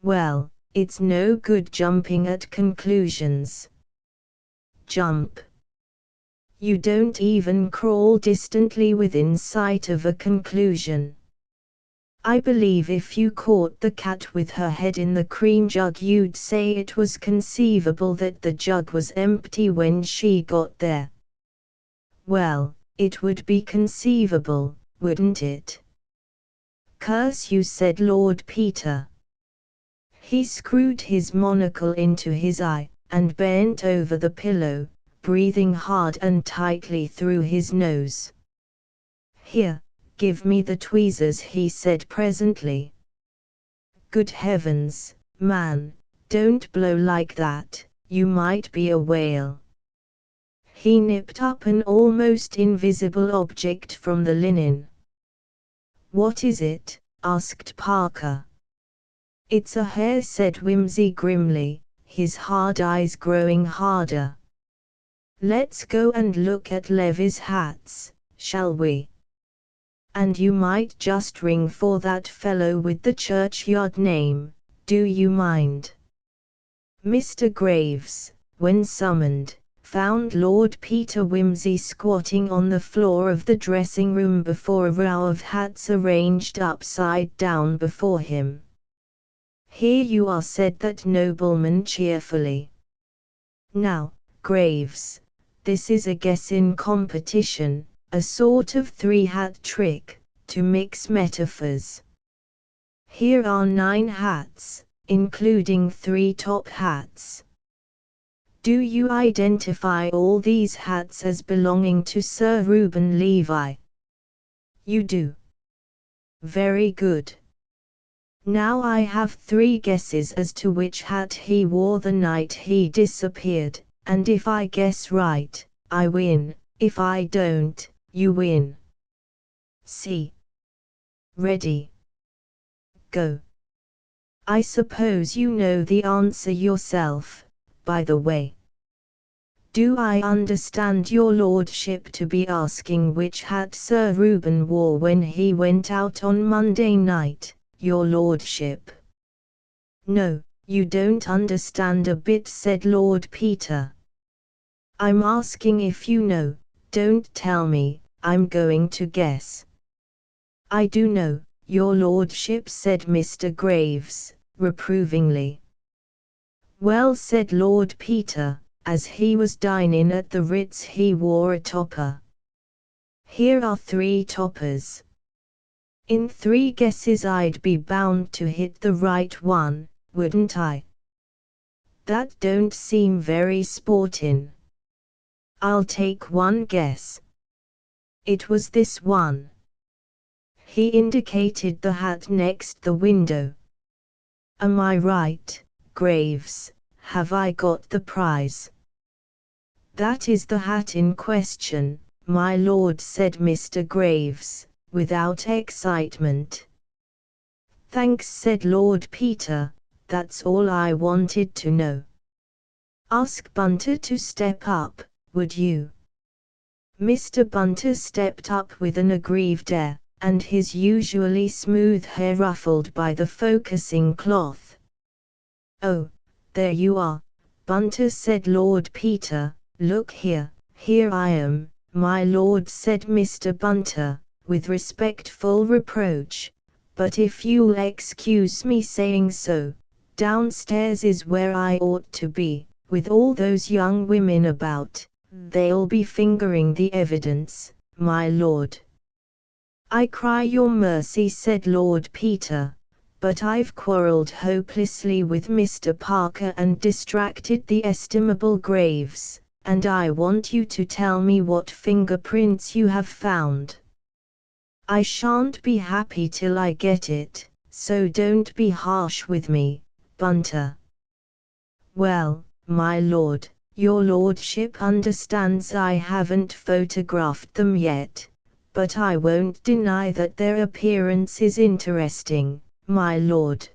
Well, it's no good jumping at conclusions. Jump. You don't even crawl distantly within sight of a conclusion. I believe if you caught the cat with her head in the cream jug, you'd say it was conceivable that the jug was empty when she got there. Well, it would be conceivable, wouldn't it? Curse you, said Lord Peter. He screwed his monocle into his eye, and bent over the pillow, breathing hard and tightly through his nose. Here, give me the tweezers, he said presently. Good heavens, man, don't blow like that, you might be a whale. He nipped up an almost invisible object from the linen. What is it? Asked Parker. It's a hare, said Wimsey grimly, his hard eyes growing harder. Let's go and look at Levy's hats, shall we? And you might just ring for that fellow with the churchyard name, do you mind? Mr. Graves, when summoned, found Lord Peter Wimsey squatting on the floor of the dressing-room before a row of hats arranged upside down before him. Here you are, said that nobleman cheerfully. Now, Graves, this is a guess-in competition, a sort of three-hat trick, to mix metaphors. Here are 9 hats, including 3 top hats. Do you identify all these hats as belonging to Sir Reuben Levi? You do. Very good. Now I have 3 guesses as to which hat he wore the night he disappeared, and if I guess right, I win, if I don't, you win. See? Ready? Go. I suppose you know the answer yourself, by the way. Do I understand your lordship to be asking which hat Sir Reuben wore when he went out on Monday night, your lordship? No, you don't understand a bit, said Lord Peter. I'm asking if you know, don't tell me, I'm going to guess. I do know, your lordship, said Mr. Graves, reprovingly. Well, said Lord Peter, as he was dinin' at the Ritz he wore a topper. Here are 3 toppers. In 3 guesses I'd be bound to hit the right one, wouldn't I? That don't seem very sportin'. I'll take 1 guess. It was this one. He indicated the hat next the window. Am I right, Graves? Have I got the prize? That is the hat in question, my lord, said Mr. Graves, without excitement. Thanks, said Lord Peter, that's all I wanted to know. Ask Bunter to step up, would you? Mr. Bunter stepped up with an aggrieved air, and his usually smooth hair ruffled by the focusing cloth. Oh, there you are, Bunter, said Lord Peter. Look here, here I am, my lord, said Mr. Bunter, with respectful reproach, but if you'll excuse me saying so, downstairs is where I ought to be, with all those young women about, they'll be fingering the evidence, my lord. I cry your mercy, said Lord Peter, but I've quarrelled hopelessly with Mr. Parker and distracted the estimable Graves, and I want you to tell me what fingerprints you have found. I shan't be happy till I get it, so don't be harsh with me, Bunter. Well, my lord, your lordship understands I haven't photographed them yet, but I won't deny that their appearance is interesting, my lord.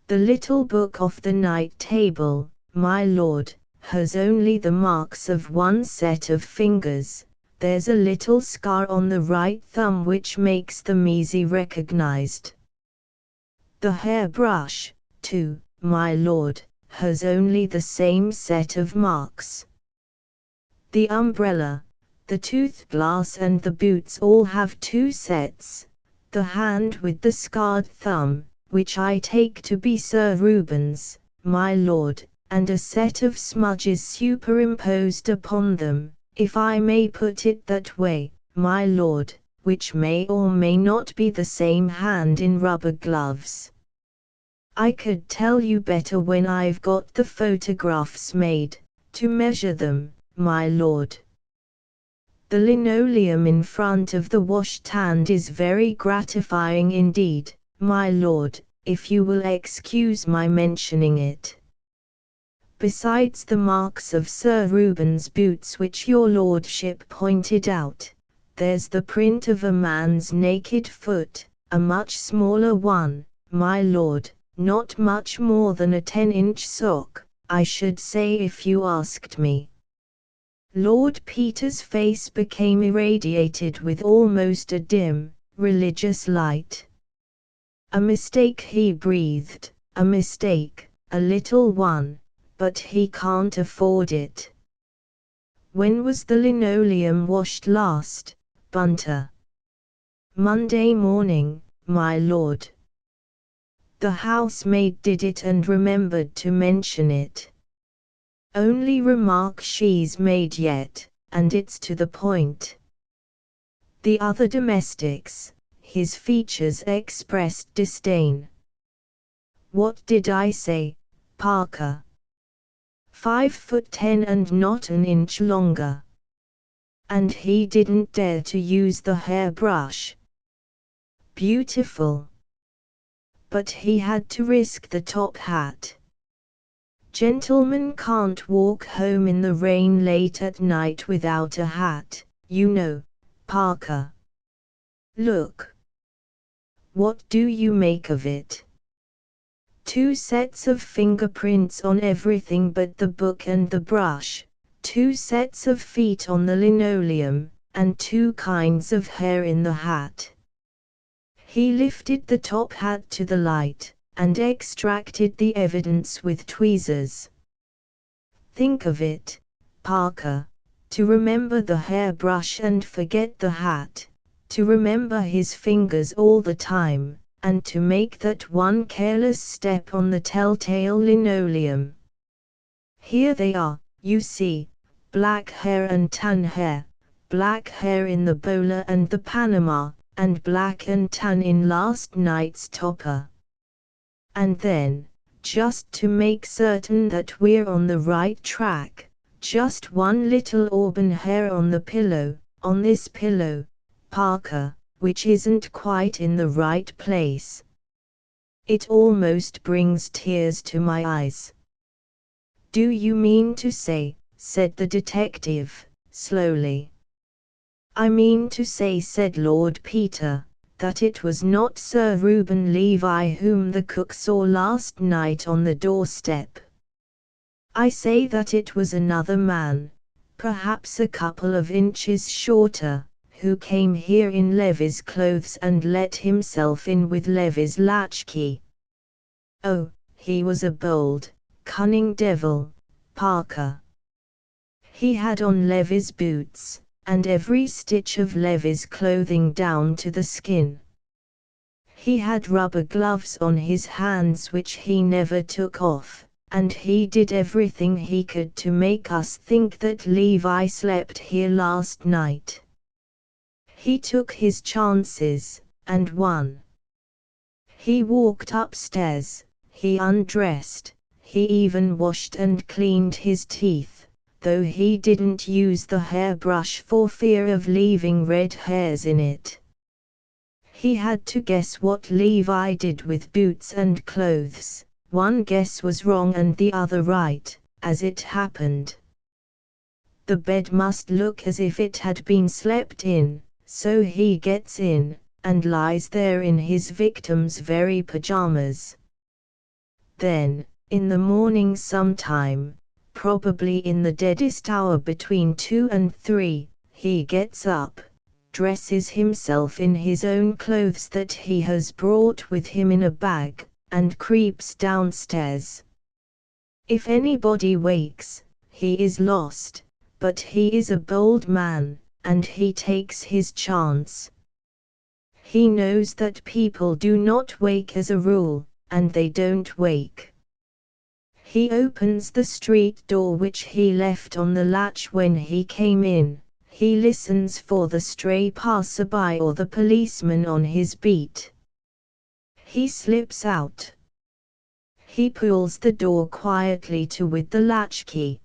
The little book off the night table, my lord, has only the marks of 1 set of fingers. There's a little scar on the right thumb which makes them easy recognized. The hairbrush, too, my lord, has only the same set of marks. The umbrella, the toothglass and the boots all have 2 sets, the hand with the scarred thumb, which I take to be Sir Reuben's, my lord, and a set of smudges superimposed upon them, if I may put it that way, my lord, which may or may not be the same hand in rubber gloves. I could tell you better when I've got the photographs made, to measure them, my lord. The linoleum in front of the washstand is very gratifying indeed, my lord, if you will excuse my mentioning it. Besides the marks of Sir Reuben's boots which your lordship pointed out, there's the print of a man's naked foot, a much smaller one, my lord, not much more than a 10-inch sock, I should say if you asked me. Lord Peter's face became irradiated with almost a dim, religious light. A mistake, he breathed, a mistake, a little one, but he can't afford it. When was the linoleum washed last, Bunter? Monday morning, my lord. The housemaid did it and remembered to mention it. Only remark she's made yet, and it's to the point. The other domestics, his features expressed disdain. What did I say, Parker? 5'10" and not an inch longer. And he didn't dare to use the hairbrush. Beautiful. But he had to risk the top hat. Gentlemen can't walk home in the rain late at night without a hat, you know, Parker. Look. What do you make of it? 2 sets of fingerprints on everything but the book and the brush, 2 sets of feet on the linoleum, and 2 kinds of hair in the hat. He lifted the top hat to the light, and extracted the evidence with tweezers. Think of it, Parker, to remember the hairbrush and forget the hat, to remember his fingers all the time, and to make that one careless step on the telltale linoleum. Here they are, you see, black hair and tan hair, black hair in the bowler and the Panama, and black and tan in last night's topper. And then, just to make certain that we're on the right track, just one little auburn hair on the pillow, on this pillow, Parker, which isn't quite in the right place. It almost brings tears to my eyes. Do you mean to say, said the detective, slowly. I mean to say, said Lord Peter, that it was not Sir Reuben Levi whom the cook saw last night on the doorstep. I say that it was another man, perhaps a couple of inches shorter, who came here in Levy's clothes and let himself in with Levy's latchkey. Oh, he was a bold, cunning devil, Parker. He had on Levy's boots, and every stitch of Levy's clothing down to the skin. He had rubber gloves on his hands which he never took off, and he did everything he could to make us think that Levi slept here last night. He took his chances, and won. He walked upstairs, he undressed, he even washed and cleaned his teeth, though he didn't use the hairbrush for fear of leaving red hairs in it. He had to guess what Levi did with boots and clothes. One guess was wrong and the other right, as it happened. The bed must look as if it had been slept in, so he gets in, and lies there in his victim's very pajamas. Then, in the morning sometime, probably in the deadest hour between 2 and 3, he gets up, dresses himself in his own clothes that he has brought with him in a bag, and creeps downstairs. If anybody wakes, he is lost, but he is a bold man, and he takes his chance. He knows that people do not wake as a rule, and they don't wake. He opens the street door which he left on the latch when he came in. He listens for the stray passerby or the policeman on his beat. He slips out. He pulls the door quietly to with the latchkey.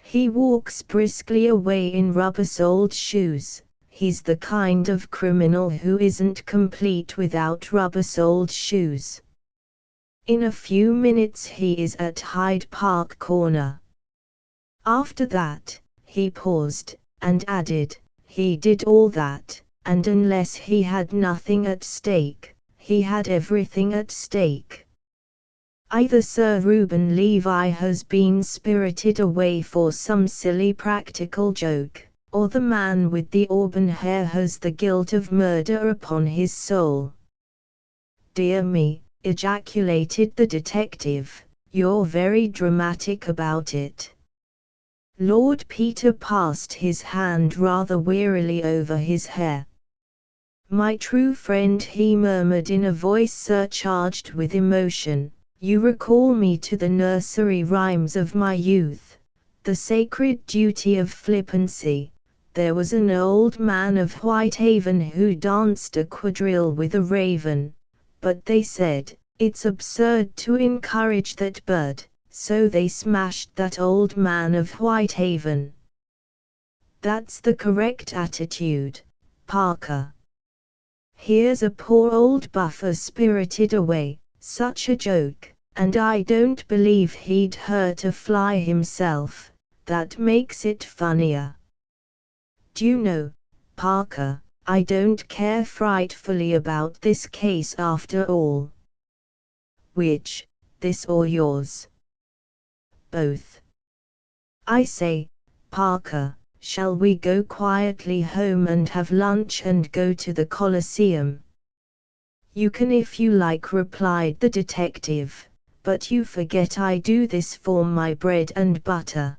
He walks briskly away in rubber-soled shoes. He's the kind of criminal who isn't complete without rubber-soled shoes. In a few minutes he is at Hyde Park Corner. After that, he paused, and added, he did all that, and unless he had nothing at stake, he had everything at stake. Either Sir Reuben Levi has been spirited away for some silly practical joke, or the man with the auburn hair has the guilt of murder upon his soul. Dear me, ejaculated the detective, you're very dramatic about it. Lord Peter passed his hand rather wearily over his hair. My true friend, he murmured in a voice surcharged with emotion, you recall me to the nursery rhymes of my youth, the sacred duty of flippancy. There was an old man of Whitehaven who danced a quadrille with a raven, but they said, it's absurd to encourage that bird. So they smashed that old man of Whitehaven. That's the correct attitude, Parker. Here's a poor old buffer spirited away, such a joke, and I don't believe he'd hurt a fly himself. That makes it funnier. Do you know, Parker, I don't care frightfully about this case after all. Which, this or yours? Both. I say, Parker, shall we go quietly home and have lunch and go to the Colosseum? You can if you like, replied the detective, but you forget I do this for my bread and butter.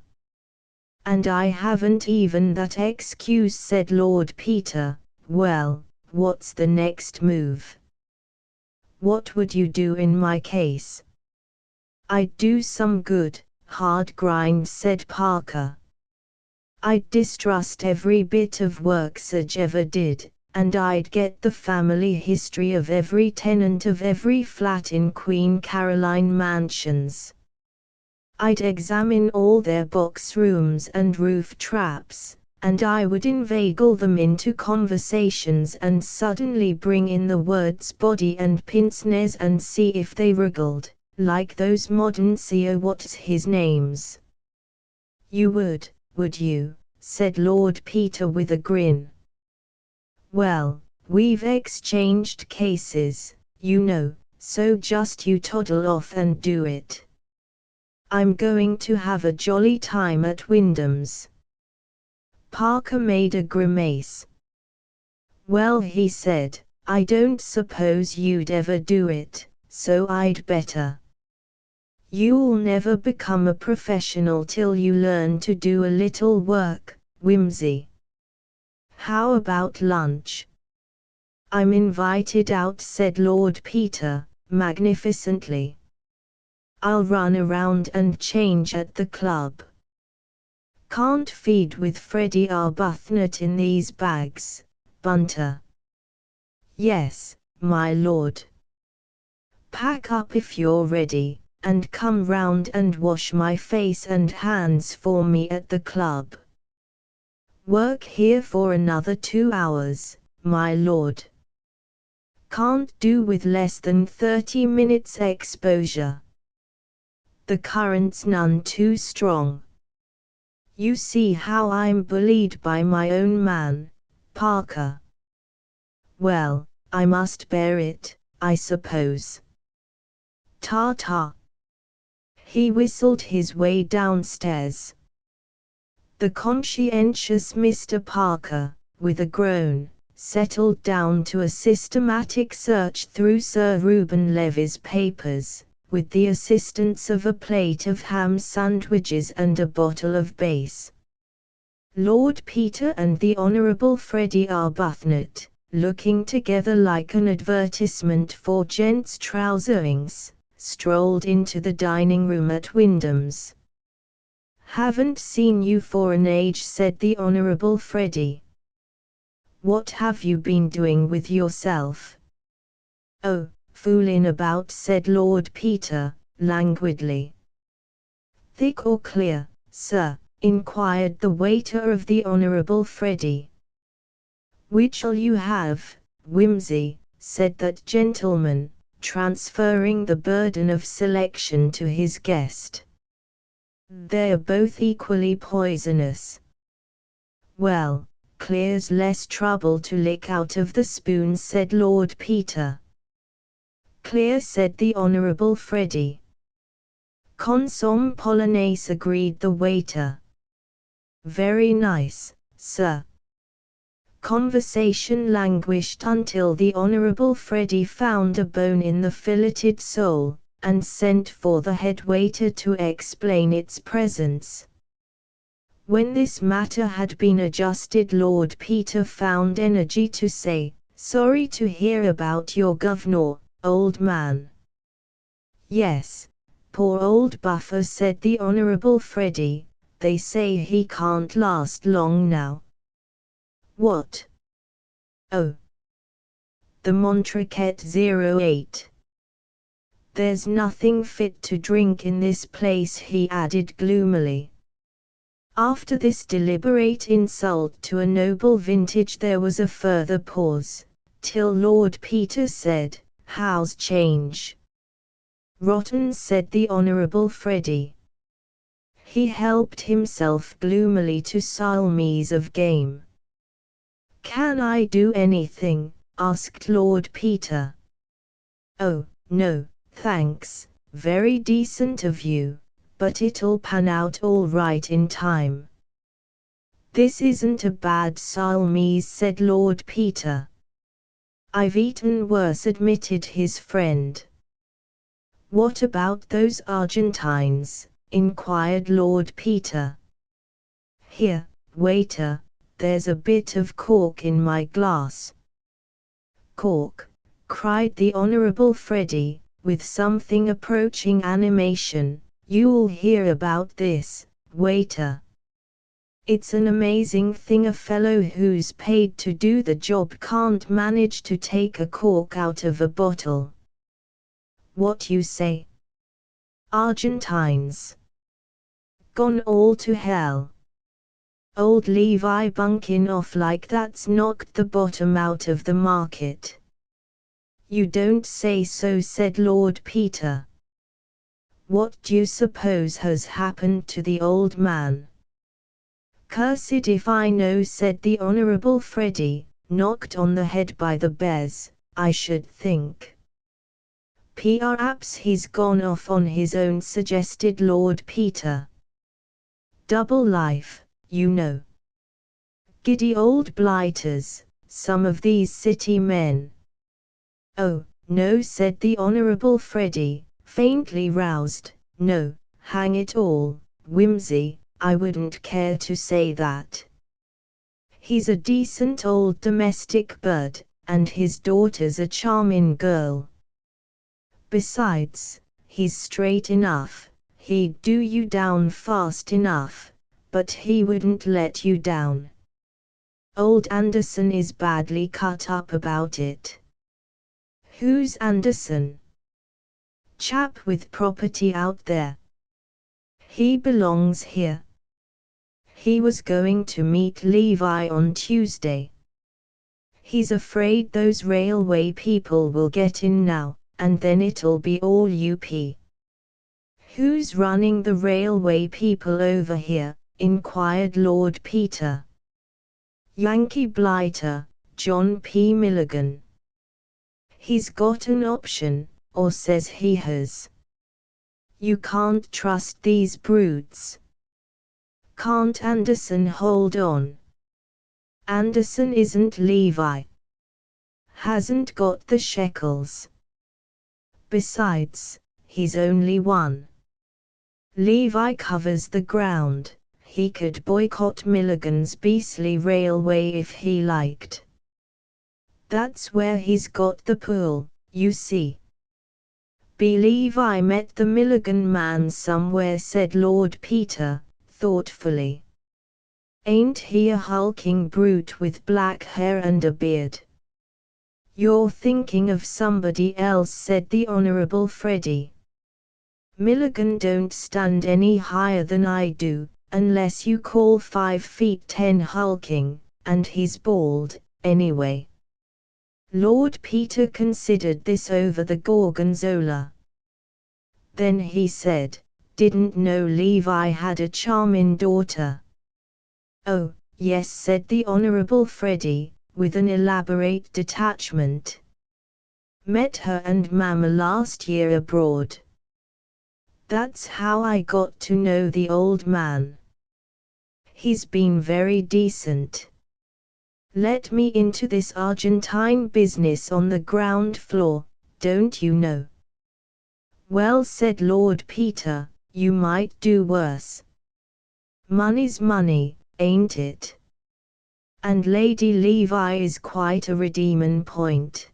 And I haven't even that excuse, said Lord Peter. Well, what's the next move? What would you do in my case? I'd do some good, hard grind, said Parker. I'd distrust every bit of work Serge ever did, and I'd get the family history of every tenant of every flat in Queen Caroline Mansions. I'd examine all their box rooms and roof traps, and I would inveigle them into conversations and suddenly bring in the words body and pince-nez and see if they wriggled, like those modern what's-his names. You would you? Said Lord Peter with a grin. Well, we've exchanged cases, you know, so just you toddle off and do it. I'm going to have a jolly time at Wyndham's. Parker made a grimace. Well, he said, I don't suppose you'd ever do it, so I'd better. You'll never become a professional till you learn to do a little work, Wimsey. How about lunch? I'm invited out, said Lord Peter, magnificently. I'll run around and change at the club. Can't feed with Freddie Arbuthnot in these bags, Bunter. Yes, my lord. Pack up if you're ready, and come round and wash my face and hands for me at the club. Work here for another 2 hours, my lord. Can't do with less than 30 minutes exposure. The current's none too strong. You see how I'm bullied by my own man, Parker. Well, I must bear it, I suppose. Ta-ta. He whistled his way downstairs. The conscientious Mr. Parker, with a groan, settled down to a systematic search through Sir Reuben Levy's papers, with the assistance of a plate of ham sandwiches and a bottle of base. Lord Peter and the Honourable Freddie Arbuthnot, looking together like an advertisement for gents' trouserings, strolled into the dining room at Wyndham's. Haven't seen you for an age, said the Honourable Freddie. What have you been doing with yourself? Oh, fooling about, said Lord Peter, languidly. Thick or clear, sir? Inquired the waiter of the Honourable Freddie. Which'll you have, Wimsey? Said that gentleman, transferring the burden of selection to his guest. They're both equally poisonous. Well, clear's less trouble to lick out of the spoon, said Lord Peter. Clear, said the Honourable Freddie. Consomme polonaise, agreed the waiter. Very nice, sir. Conversation languished until the Honourable Freddie found a bone in the filleted sole, and sent for the head waiter to explain its presence. When this matter had been adjusted, Lord Peter found energy to say, Sorry to hear about your governor, old man. Yes, poor old buffer, said the Honourable Freddie, they say he can't last long now. What? Oh. The Montrequet 08. There's nothing fit to drink in this place, he added gloomily. After this deliberate insult to a noble vintage there was a further pause, till Lord Peter said, How's change? Rotten, said the Honourable Freddie. He helped himself gloomily to salmis of game. Can I do anything? Asked Lord Peter. Oh, no, thanks, very decent of you, but it'll pan out all right in time. This isn't a bad salmis, said Lord Peter. I've eaten worse, admitted his friend. What about those Argentines? Inquired Lord Peter. Here, waiter, there's a bit of cork in my glass. Cork, cried the Honourable Freddie, with something approaching animation. You'll hear about this, waiter. It's an amazing thing a fellow who's paid to do the job can't manage to take a cork out of a bottle. What you say? Argentines. Gone all to hell. Old Levi bunking off like that's knocked the bottom out of the market. You don't say so, said Lord Peter. What d'you suppose has happened to the old man? Cursed if I know, said the Honourable Freddy, knocked on the head by the bears, I should think. Perhaps he's gone off on his own, suggested Lord Peter. Double life, you know. Giddy old blighters, some of these city men. Oh, no, said the Honourable Freddy, faintly roused. No, hang it all, Wimsey, I wouldn't care to say that. He's a decent old domestic bird, and his daughter's a charming girl. Besides, he's straight enough, he'd do you down fast enough, but he wouldn't let you down. Old Anderson is badly cut up about it. Who's Anderson? Chap with property out there. He belongs here. He was going to meet Levi on Tuesday. He's afraid those railway people will get in now, and then it'll be all up. Who's running the railway people over here? Inquired Lord Peter. Yankee blighter, John P. Milligan. He's got an option, or says he has. You can't trust these brutes. Can't Anderson hold on? Anderson isn't Levi. Hasn't got the shekels. Besides, he's only one. Levi covers the ground. He could boycott Milligan's beastly railway if he liked. That's where he's got the pull, you see. Believe I met the Milligan man somewhere, said Lord Peter, thoughtfully. Ain't he a hulking brute with black hair and a beard? You're thinking of somebody else, said the Honourable Freddy. Milligan don't stand any higher than I do, unless you call 5'10" hulking, and he's bald, anyway. Lord Peter considered this over the gorgonzola. Then he said, didn't know Levi had a charming daughter. Oh, yes, said the Honourable Freddy, with an elaborate detachment. Met her and Mamma last year abroad. That's how I got to know the old man. He's been very decent. Let me into this Argentine business on the ground floor, don't you know? Well, said Lord Peter, you might do worse. Money's money, ain't it? And Lady Levi is quite a redeeming point.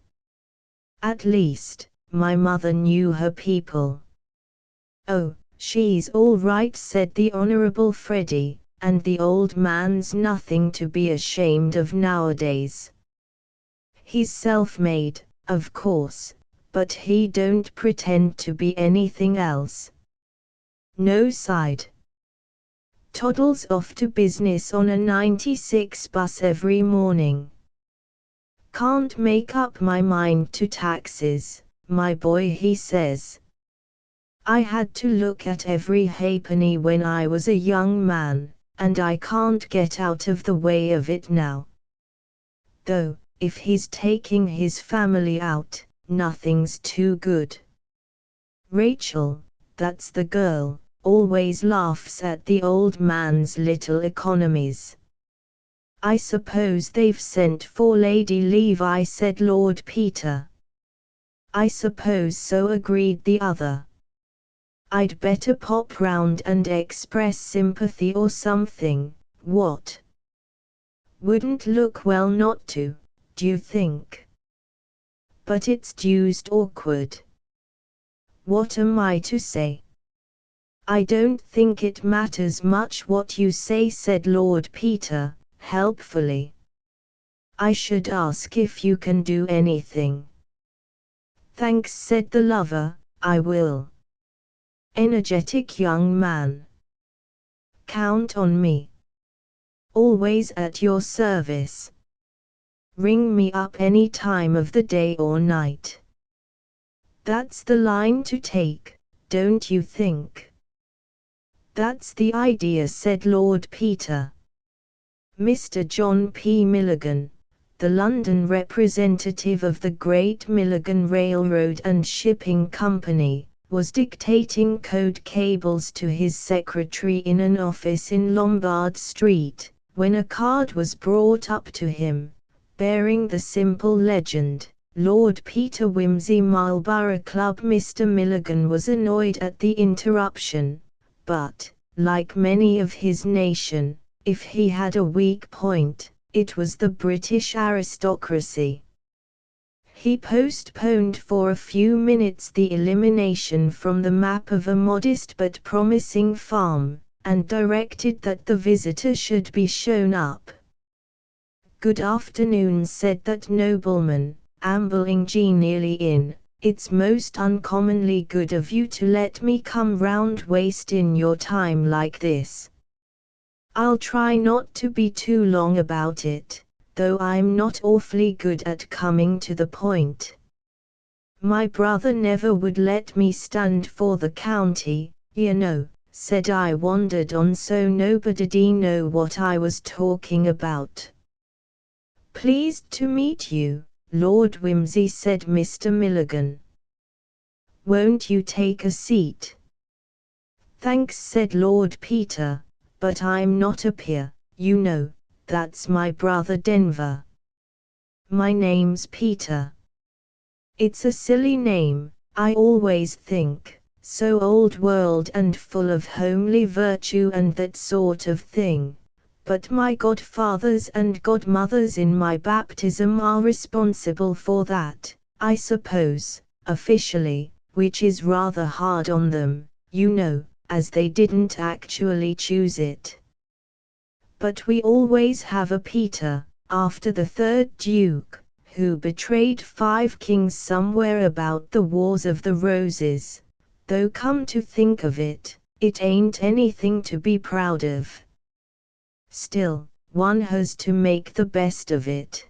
At least, my mother knew her people. Oh, she's all right, said the Honourable Freddy, and the old man's nothing to be ashamed of nowadays. He's self-made, of course, but he don't pretend to be anything else. No side. Toddles off to business on a 96 bus every morning. Can't make up my mind to taxes, my boy, he says. I had to look at every halfpenny when I was a young man, and I can't get out of the way of it now. Though, if he's taking his family out, nothing's too good. Rachel, that's the girl, always laughs at the old man's little economies. I suppose they've sent for Lady Levi, said Lord Peter. I suppose so, agreed the other. I'd better pop round and express sympathy or something, what? Wouldn't look well not to, d'you think? But it's deuced awkward. What am I to say? I don't think it matters much what you say, said Lord Peter, helpfully. I should ask if you can do anything. Thanks, said the lover, I will. Energetic young man. Count on me. Always at your service. Ring me up any time of the day or night. That's the line to take, don't you think? That's the idea, said Lord Peter. Mr. John P. Milligan, the London representative of the Great Milligan Railroad and Shipping Company, was dictating code cables to his secretary in an office in Lombard Street, when a card was brought up to him, bearing the simple legend, Lord Peter Wimsey, Marlborough Club. Mr. Milligan was annoyed at the interruption, but, like many of his nation, if he had a weak point, it was the British aristocracy. He postponed for a few minutes the elimination from the map of a modest but promising farm, and directed that the visitor should be shown up. Good afternoon, said that nobleman, ambling genially in. It's most uncommonly good of you to let me come round wasting your time like this. I'll try not to be too long about it, though I'm not awfully good at coming to the point. My brother never would let me stand for the county, you know, said I. Wandered on so nobody'd know what I was talking about. Pleased to meet you, Lord Wimsey, said Mr. Milligan. Won't you take a seat? Thanks, said Lord Peter, but I'm not a peer, you know, that's my brother Denver. My name's Peter. It's a silly name, I always think, so old world and full of homely virtue and that sort of thing. But my godfathers and godmothers in my baptism are responsible for that, I suppose, officially, which is rather hard on them, you know, as they didn't actually choose it. But we always have a Peter, after the third Duke, who betrayed 5 kings somewhere about the Wars of the Roses, though come to think of it, it ain't anything to be proud of. Still, one has to make the best of it.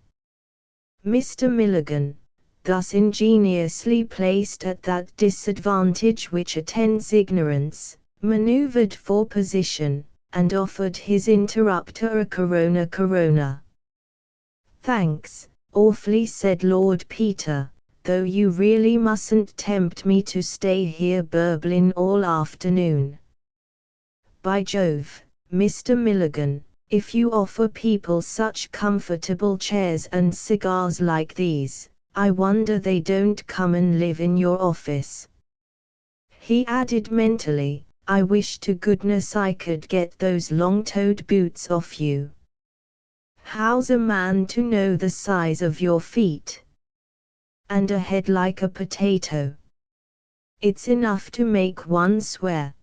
Mr. Milligan, thus ingeniously placed at that disadvantage which attends ignorance, maneuvered for position, and offered his interrupter a Corona. Thanks, awfully, said Lord Peter, though you really mustn't tempt me to stay here burbling all afternoon. By Jove, Mr. Milligan, if you offer people such comfortable chairs and cigars like these, I wonder they don't come and live in your office. He added mentally, I wish to goodness I could get those long-toed boots off you. How's a man to know the size of your feet? And a head like a potato. It's enough to make one swear.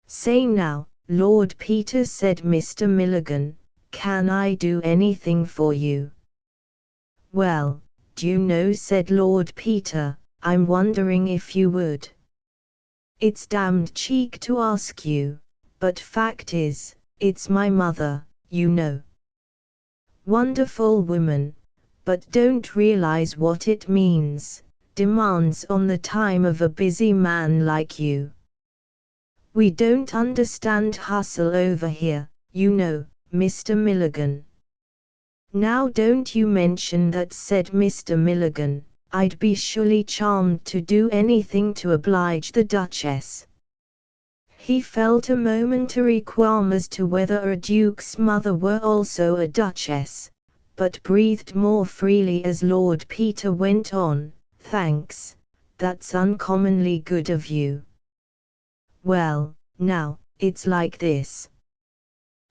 Say now, Lord Peter, said Mr. Milligan, can I do anything for you? Well, d'you know, said Lord Peter, I'm wondering if you would. It's damned cheek to ask you, but fact is, it's my mother, you know. Wonderful woman, but don't realize what it means, demands on the time of a busy man like you. We don't understand hustle over here, you know, Mr. Milligan. Now don't you mention that, said Mr. Milligan. I'd be surely charmed to do anything to oblige the Duchess. He felt a momentary qualm as to whether a duke's mother were also a duchess, but breathed more freely as Lord Peter went on, thanks, that's uncommonly good of you. Well, now, it's like this.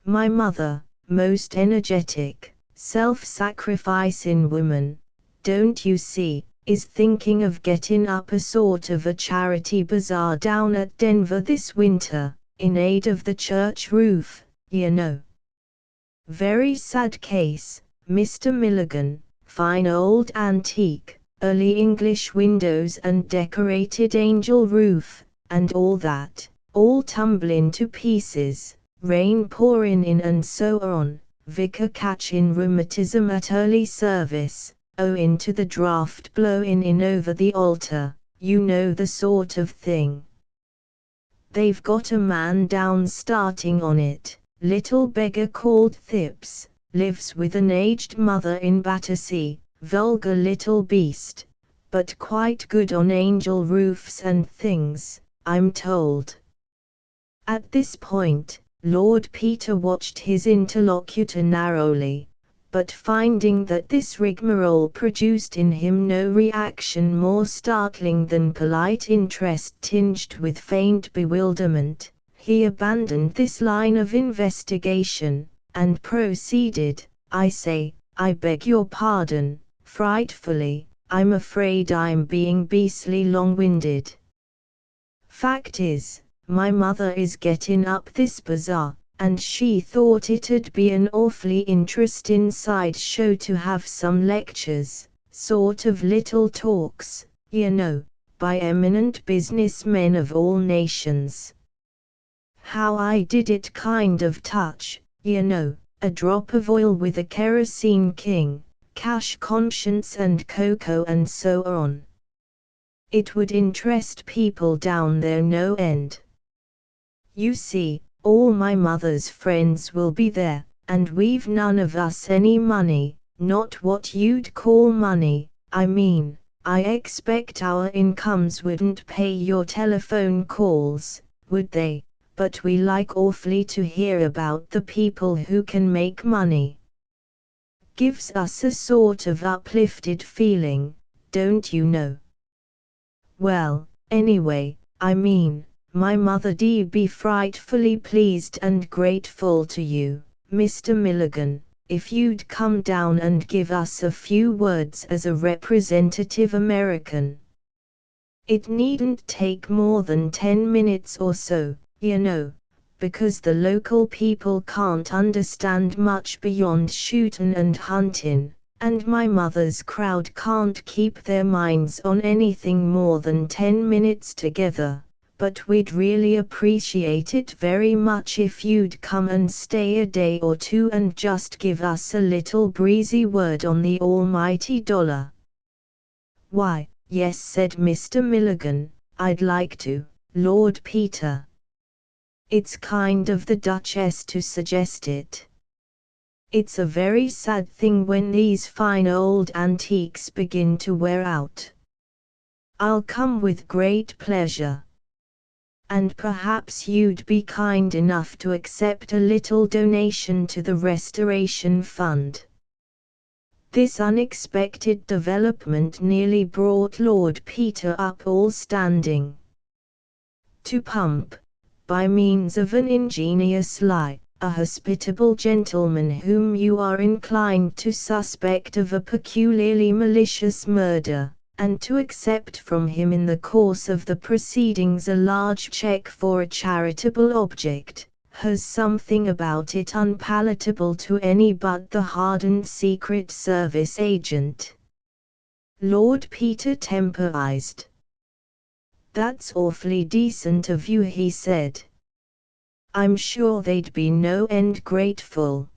My mother, most energetic, self-sacrificing woman, don't you see, is thinking of getting up a sort of a charity bazaar down at Denver this winter, in aid of the church roof, you know. Very sad case, Mr. Milligan, fine old antique, early English windows and decorated angel roof, and all that, all tumbling to pieces, rain pouring in and so on, vicar catching rheumatism at early service, owing to the draught blowing in over the altar, you know the sort of thing. They've got a man down starting on it, little beggar called Thips, lives with an aged mother in Battersea, vulgar little beast, but quite good on angel roofs and things, I'm told. At this point, Lord Peter watched his interlocutor narrowly, but finding that this rigmarole produced in him no reaction more startling than polite interest tinged with faint bewilderment, he abandoned this line of investigation, and proceeded, I say, I beg your pardon, frightfully, I'm afraid I'm being beastly long-winded. Fact is, my mother is getting up this bazaar, and she thought it'd be an awfully interesting side show to have some lectures, sort of little talks, you know, by eminent businessmen of all nations. How I did it kind of touch, you know, a drop of oil with a kerosene king, cash conscience and cocoa and so on. It would interest people down there no end. You see, all my mother's friends will be there, and we've none of us any money, not what you'd call money, I mean, I expect our incomes wouldn't pay your telephone calls, would they? But we like awfully to hear about the people who can make money. Gives us a sort of uplifted feeling, don't you know? Well, anyway, I mean, my mother'd be frightfully pleased and grateful to you, Mr. Milligan, if you'd come down and give us a few words as a representative American. It needn't take more than 10 minutes or so, you know, because the local people can't understand much beyond shootin' and hunting, and my mother's crowd can't keep their minds on anything more than 10 minutes together. But we'd really appreciate it very much if you'd come and stay a day or two and just give us a little breezy word on the almighty dollar. Why, yes, said Mr. Milligan, I'd like to, Lord Peter. It's kind of the Duchess to suggest it. It's a very sad thing when these fine old antiques begin to wear out. I'll come with great pleasure. And perhaps you'd be kind enough to accept a little donation to the Restoration Fund. This unexpected development nearly brought Lord Peter up all standing. To pump, by means of an ingenious lie, a hospitable gentleman whom you are inclined to suspect of a peculiarly malicious murder, and to accept from him in the course of the proceedings a large check for a charitable object, has something about it unpalatable to any but the hardened Secret Service agent. Lord Peter temporized. That's awfully decent of you, he said. I'm sure they'd be no end grateful.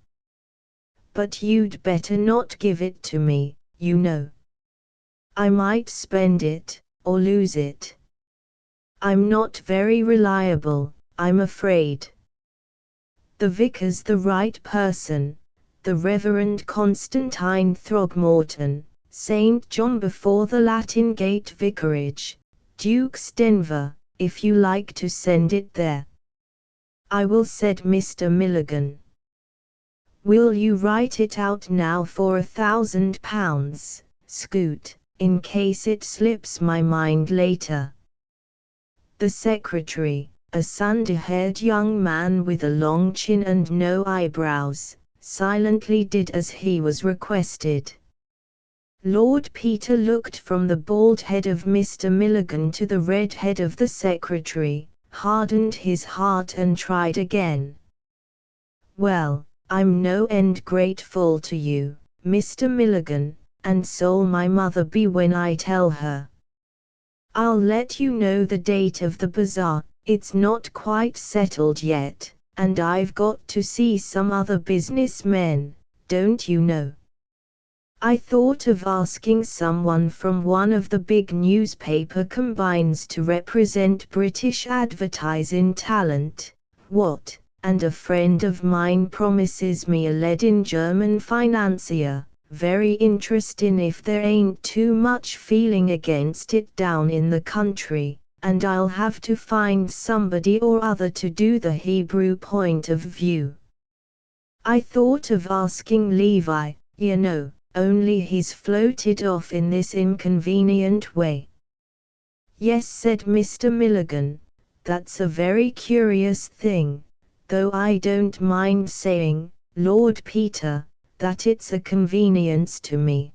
But you'd better not give it to me, you know. I might spend it, or lose it. I'm not very reliable, I'm afraid. The vicar's the right person, the Reverend Constantine Throgmorton, St. John before the Latin Gate Vicarage, Duke's Denver, if you like to send it there. I will, said Mr. Milligan. Will you write it out now for £1,000, Scoot, in case it slips my mind later? The secretary, a sandy-haired young man with a long chin and no eyebrows, silently did as he was requested. Lord Peter looked from the bald head of Mr. Milligan to the red head of the secretary, hardened his heart and tried again. "Well, I'm no end grateful to you, Mr. Milligan, and so'll my mother be when I tell her. I'll let you know the date of the bazaar. It's not quite settled yet, and I've got to see some other businessmen, don't you know. I thought of asking someone from one of the big newspaper combines to represent British advertising talent, what, and a friend of mine promises me a leading German financier, very interesting if there ain't too much feeling against it down in the country, and I'll have to find somebody or other to do the Hebrew point of view. I thought of asking Levi, you know, only he's floated off in this inconvenient way." "Yes," said Mr. Milligan, "that's a very curious thing, though I don't mind saying, Lord Peter, that it's a convenience to me.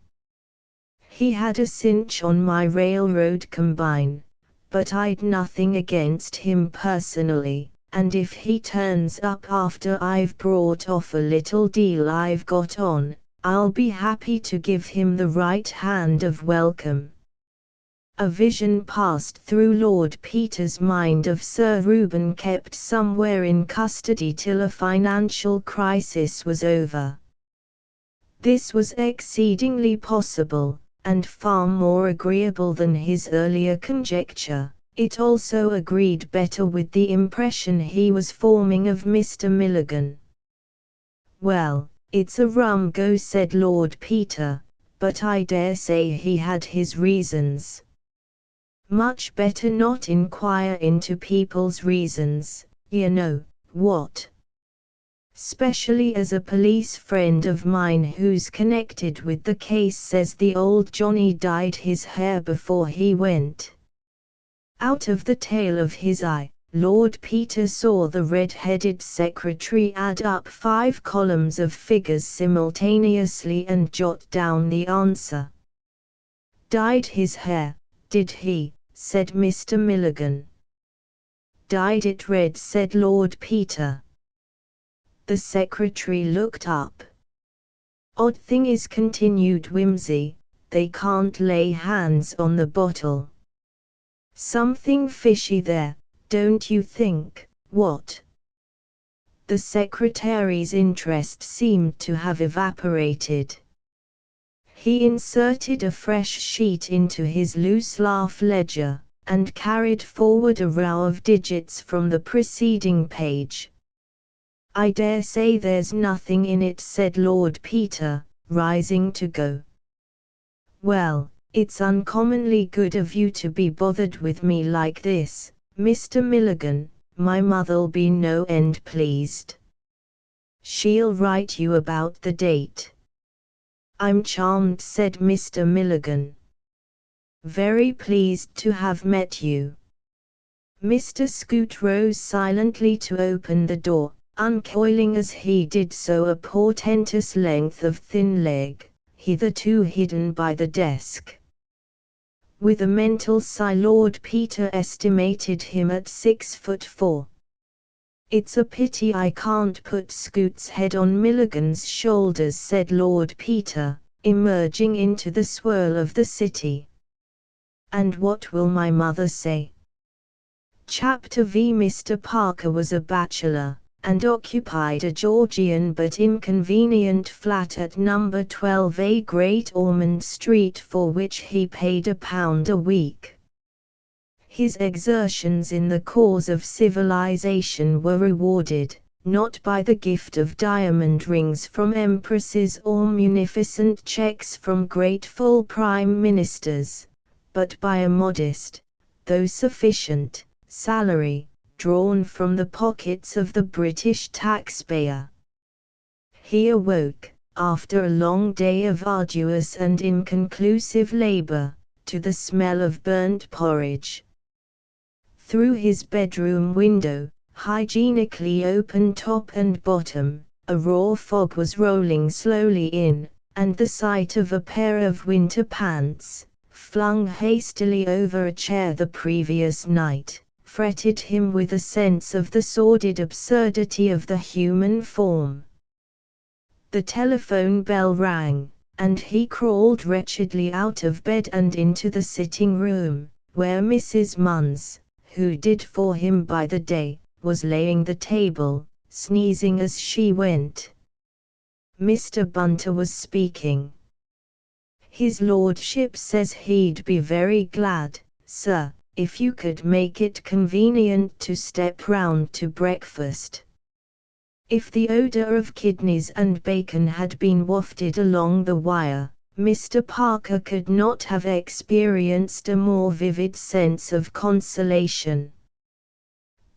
He had a cinch on my railroad combine, but I'd nothing against him personally, and if he turns up after I've brought off a little deal I've got on, I'll be happy to give him the right hand of welcome." A vision passed through Lord Peter's mind of Sir Reuben kept somewhere in custody till a financial crisis was over. This was exceedingly possible, and far more agreeable than his earlier conjecture. It also agreed better with the impression he was forming of Mr. Milligan. "Well, it's a rum go," said Lord Peter, "but I dare say he had his reasons." "Much better not inquire into people's reasons, you know, what? Specially as a police friend of mine who's connected with the case says the old Johnny dyed his hair before he went." Out of the tail of his eye, Lord Peter saw the red-headed secretary add up 5 columns of figures simultaneously and jot down the answer. "Dyed his hair, did he?" said Mr. Milligan. "Dyed it red," said Lord Peter. The secretary looked up. "Odd thing is," continued Wimsey, "they can't lay hands on the bottle. Something fishy there, don't you think?" "What?" The secretary's interest seemed to have evaporated. He inserted a fresh sheet into his loose laugh ledger, and carried forward a row of digits from the preceding page. "I dare say there's nothing in it," said Lord Peter, rising to go. "Well, it's uncommonly good of you to be bothered with me like this, Mr. Milligan. My mother'll be no end pleased. She'll write you about the date." "I'm charmed," said Mr. Milligan. "Very pleased to have met you." Mr. Scoot rose silently to open the door, uncoiling as he did so a portentous length of thin leg, hitherto hidden by the desk. With a mental sigh Lord Peter estimated him at 6'4". "It's a pity I can't put Scoot's head on Milligan's shoulders," said Lord Peter, emerging into the swirl of the city. "And what will my mother say?" Chapter V. Mr. Parker was a bachelor, and occupied a Georgian but inconvenient flat at number 12A Great Ormond Street, for which he paid £1 a week. His exertions in the cause of civilization were rewarded, not by the gift of diamond rings from empresses or munificent checks from grateful prime ministers, but by a modest, though sufficient, salary, drawn from the pockets of the British taxpayer. He awoke, after a long day of arduous and inconclusive labor, to the smell of burnt porridge. Through his bedroom window, hygienically open top and bottom, a raw fog was rolling slowly in, and the sight of a pair of winter pants, flung hastily over a chair the previous night, fretted him with a sense of the sordid absurdity of the human form. The telephone bell rang, and he crawled wretchedly out of bed and into the sitting room, where Mrs. Munns, who did for him by the day, was laying the table, sneezing as she went. Mr. Bunter was speaking. "His lordship says he'd be very glad, sir, if you could make it convenient to step round to breakfast." If the odor of kidneys and bacon had been wafted along the wire, Mr. Parker could not have experienced a more vivid sense of consolation.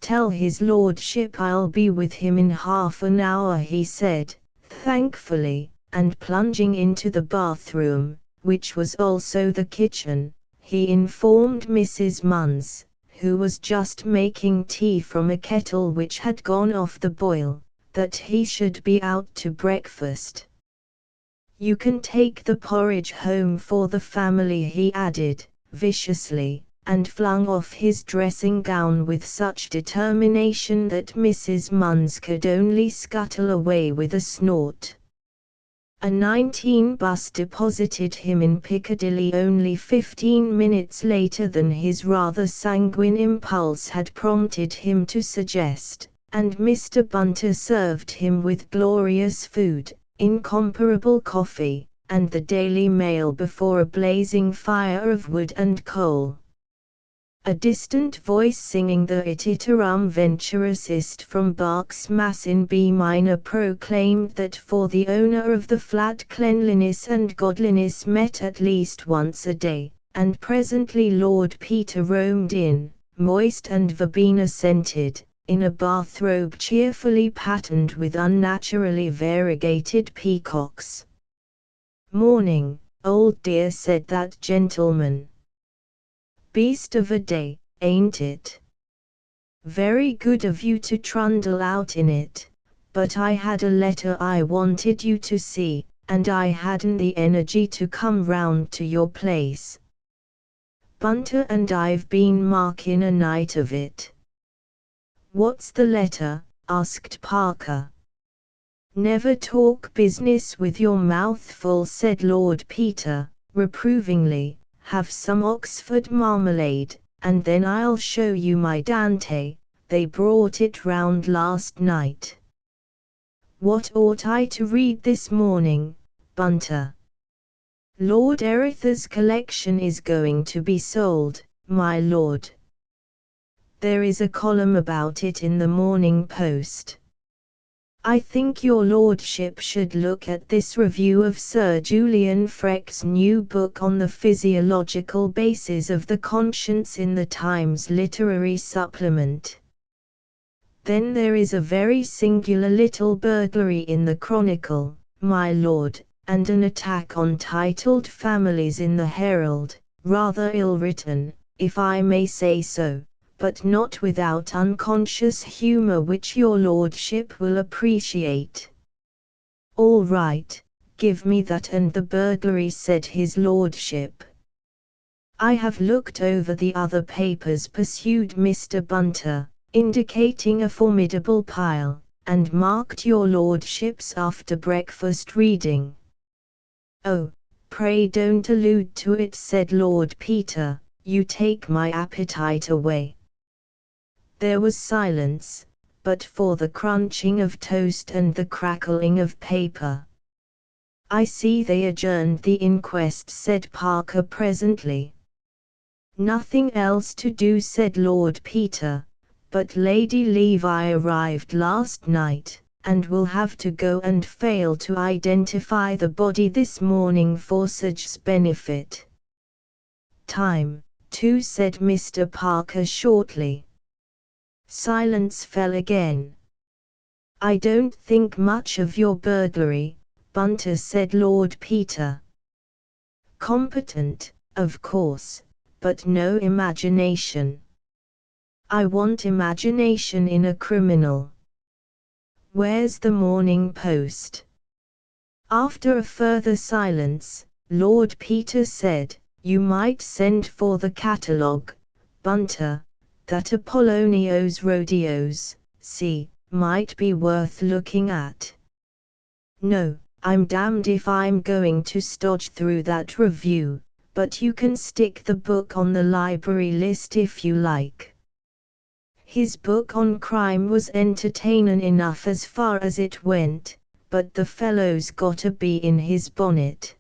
"Tell his lordship I'll be with him in half an hour," he said, thankfully, and plunging into the bathroom, which was also the kitchen, he informed Mrs. Munns, who was just making tea from a kettle which had gone off the boil, that he should be out to breakfast. "You can take the porridge home for the family," he added, viciously, and flung off his dressing gown with such determination that Mrs. Munns could only scuttle away with a snort. A 19 bus deposited him in Piccadilly only 15 minutes later than his rather sanguine impulse had prompted him to suggest, and Mr. Bunter served him with glorious food, incomparable coffee, and the Daily Mail before a blazing fire of wood and coal. A distant voice singing the "It iterum venturus est" from Bach's Mass in B minor proclaimed that for the owner of the flat cleanliness and godliness met at least once a day, and presently Lord Peter roamed in, moist and verbena-scented, in a bathrobe cheerfully patterned with unnaturally variegated peacocks. "Morning, old dear," said that gentleman. "Beast of a day, ain't it? Very good of you to trundle out in it, but I had a letter I wanted you to see, and I hadn't the energy to come round to your place. Bunter and I've been marking a night of it." "What's the letter?" asked Parker. "Never talk business with your mouth full," said Lord Peter, reprovingly. "Have some Oxford marmalade, and then I'll show you my Dante. They brought it round last night." "What ought I to read this morning, Bunter?" "Lord Erith's collection is going to be sold, my lord. There is a column about it in the Morning Post. I think your lordship should look at this review of Sir Julian Freke's new book on the physiological basis of the conscience in the Times Literary Supplement. Then there is a very singular little burglary in the Chronicle, my lord, and an attack on titled families in the Herald, rather ill-written, if I may say so, but not without unconscious humour which your lordship will appreciate." "All right, give me that and the burglary," said his lordship. "I have looked over the other papers," pursued Mr. Bunter, indicating a formidable pile, "and marked your lordship's after-breakfast reading." "Oh, pray don't allude to it," said Lord Peter, "you take my appetite away." There was silence, but for the crunching of toast and the crackling of paper. "I see they adjourned the inquest," said Parker presently. "Nothing else to do," said Lord Peter, "but Lady Levi arrived last night, and will have to go and fail to identify the body this morning for Serge's benefit." "Time, too," said Mr. Parker shortly. Silence fell again. "I don't think much of your burglary, Bunter," said Lord Peter. "Competent, of course, but no imagination. I want imagination in a criminal. Where's the Morning Post?" After a further silence, Lord Peter said, "You might send for the catalogue, Bunter. That Apollonio's rodeos, see, might be worth looking at." "No, I'm damned if I'm going to stodge through that review, but you can stick the book on the library list if you like." His book on crime was entertainin' enough as far as it went, but the fellow's got a bee in his bonnet.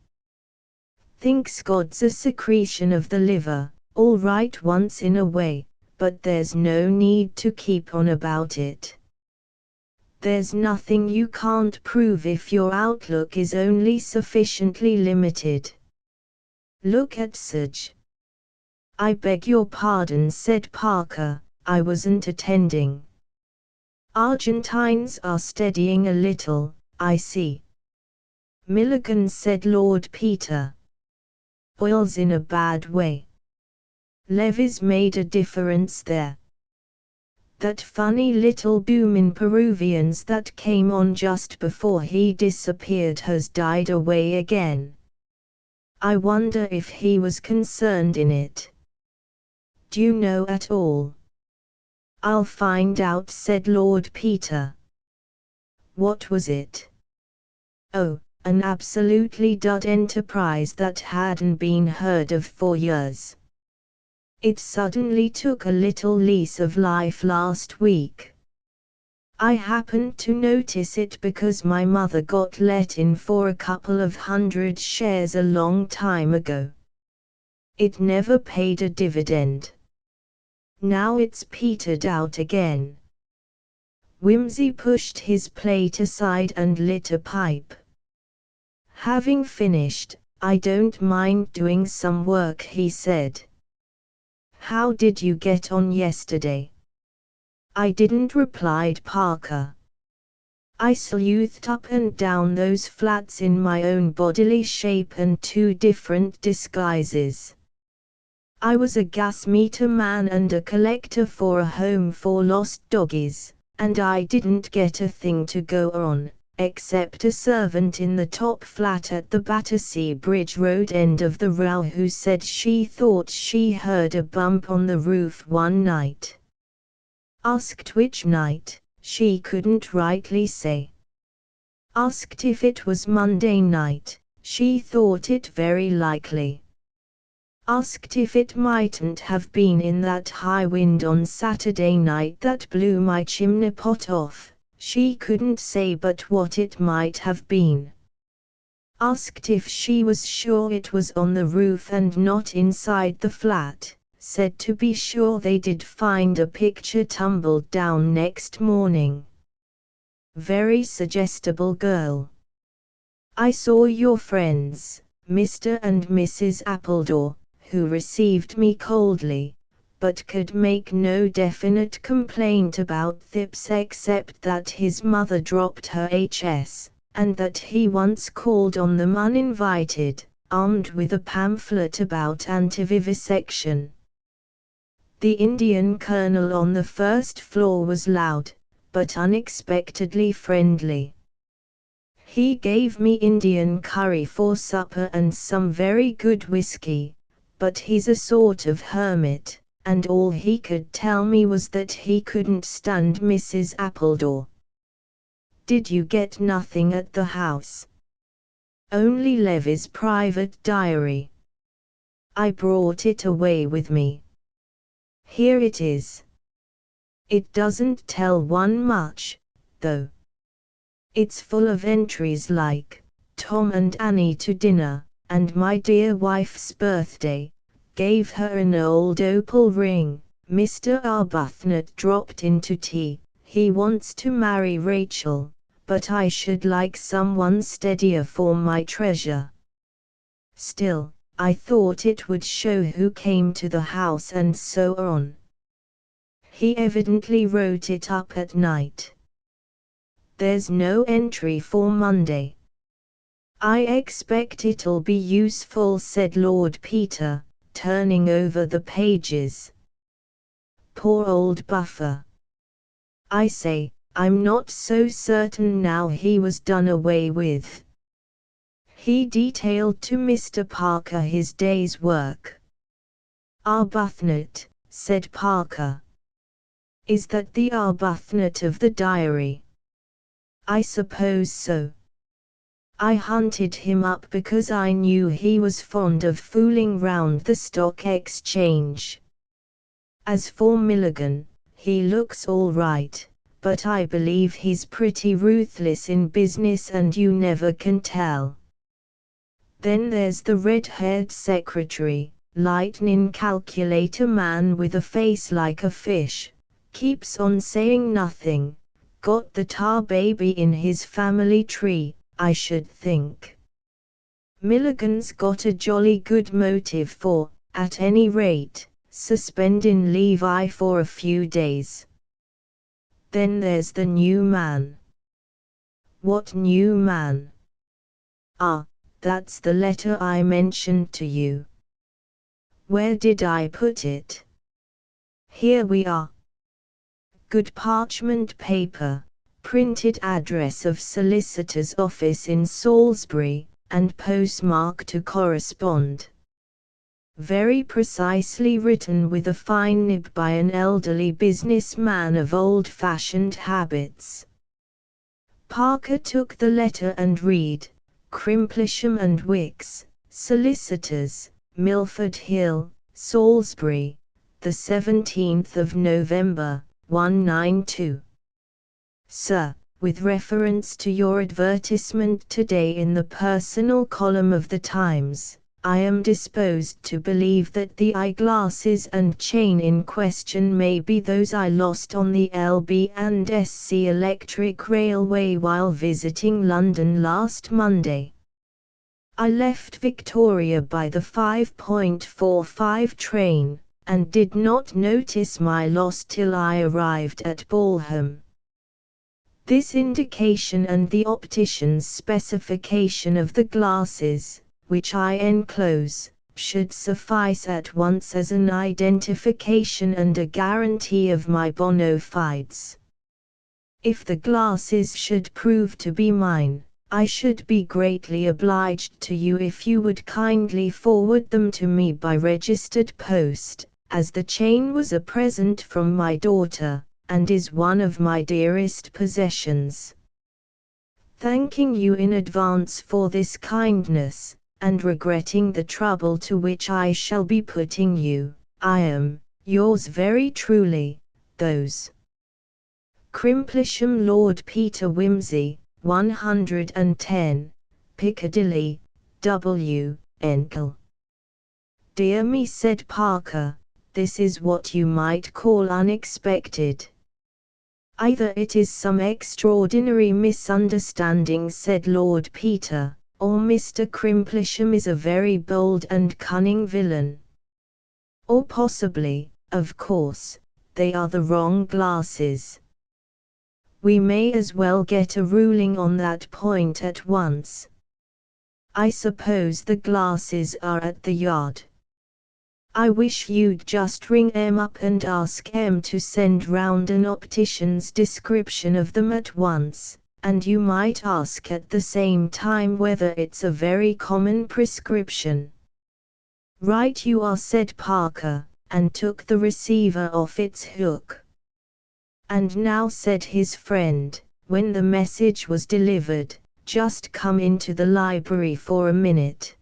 Thinks God's a secretion of the liver, all right once in a way, but there's no need to keep on about it. There's nothing you can't prove if your outlook is only sufficiently limited. Look at Serge. "I beg your pardon," said Parker, "I wasn't attending." "Argentines are steadying a little, I see." "Milligan," said Lord Peter. "Oil's in a bad way. Levy's made a difference there. That funny little boomin' Peruvians that came on just before he disappeared has died away again. I wonder if he was concerned in it. Do you know at all?" "I'll find out," said Lord Peter. "What was it?" "Oh, an absolutely dud enterprise that hadn't been heard of for years. It suddenly took a little lease of life last week. I happened to notice it because my mother got let in for a couple of 100 shares a long time ago. It never paid a dividend. Now it's petered out again." Wimsey pushed his plate aside and lit a pipe. Having finished, "I don't mind doing some work," he said. "How did you get on yesterday?" "I didn't," replied Parker. "I sleuthed up and down those flats in my own bodily shape and 2 different disguises. I was a gas meter man and a collector for a home for lost doggies, and I didn't get a thing to go on, except a servant in the top flat at the Battersea Bridge Road end of the row who said she thought she heard a bump on the roof one night. Asked which night, she couldn't rightly say. Asked if it was Monday night, she thought it very likely. Asked if it mightn't have been in that high wind on Saturday night that blew my chimney pot off, she couldn't say but what it might have been. Asked if she was sure it was on the roof and not inside the flat, said to be sure they did find a picture tumbled down next morning. Very suggestible girl. I saw your friends, Mr. and Mrs. Appledore, who received me coldly, but could make no definite complaint about Thipps except that his mother dropped her HS, and that he once called on them uninvited, armed with a pamphlet about anti-vivisection. The Indian colonel on the first floor was loud, but unexpectedly friendly. He gave me Indian curry for supper and some very good whiskey, but he's a sort of hermit, and all he could tell me was that he couldn't stand Mrs. Appledore." "Did you get nothing at the house?" "Only Levy's private diary. I brought it away with me. Here it is. It doesn't tell one much, though. It's full of entries like, Tom and Annie to dinner, and my dear wife's birthday, gave her an old opal ring, Mr. Arbuthnot dropped in to tea, he wants to marry Rachel, but I should like someone steadier for my treasure. Still, I thought it would show who came to the house and so on." He evidently wrote it up at night. "There's no entry for Monday." "I expect it'll be useful," said Lord Peter, turning over the pages. "Poor old Buffer. I say, I'm not so certain now he was done away with. He detailed to Mr. Parker his day's work. Arbuthnot, said Parker. Is that the Arbuthnot of the diary? I suppose so. I hunted him up because I knew he was fond of fooling round the stock exchange. As for Milligan, he looks all right, but I believe he's pretty ruthless in business and you never can tell. Then there's the red-haired secretary, lightning calculator man with a face like a fish, keeps on saying nothing, got the tar baby in his family tree, I should think. Milligan's got a jolly good motive for, at any rate, suspending Levi for a few days. Then there's the new man. What new man? Ah, that's the letter I mentioned to you. Where did I put it? Here we are. Good parchment paper, printed address of solicitor's office in Salisbury, and postmark to correspond. Very precisely written with a fine nib by an elderly businessman of old-fashioned habits. Parker took the letter and read, Crimplesham and Wicks, solicitors, Milford Hill, Salisbury, the 17th of November, 192. Sir, with reference to your advertisement today in the personal column of the Times, I am disposed to believe that the eyeglasses and chain in question may be those I lost on the LB&SC Electric Railway while visiting London last Monday. I left Victoria by the 5.45 train, and did not notice my loss till I arrived at Balham. This indication and the optician's specification of the glasses, which I enclose, should suffice at once as an identification and a guarantee of my bona fides. If the glasses should prove to be mine, I should be greatly obliged to you if you would kindly forward them to me by registered post, as the chain was a present from my daughter, and is one of my dearest possessions. Thanking you in advance for this kindness, and regretting the trouble to which I shall be putting you, I am, yours very truly, those. Crimplesham Lord Peter Wimsey, 110, Piccadilly, W. Enkel. Dear me, said Parker, this is what you might call unexpected. Either it is some extraordinary misunderstanding, said Lord Peter, or Mr. Crimplesham is a very bold and cunning villain. Or possibly, of course, they are the wrong glasses. We may as well get a ruling on that point at once. I suppose the glasses are at the Yard. I wish you'd just ring em up and ask em to send round an optician's description of them at once, and you might ask at the same time whether it's a very common prescription. Right you are, said Parker, and took the receiver off its hook. And now, said his friend, when the message was delivered, just come into the library for a minute.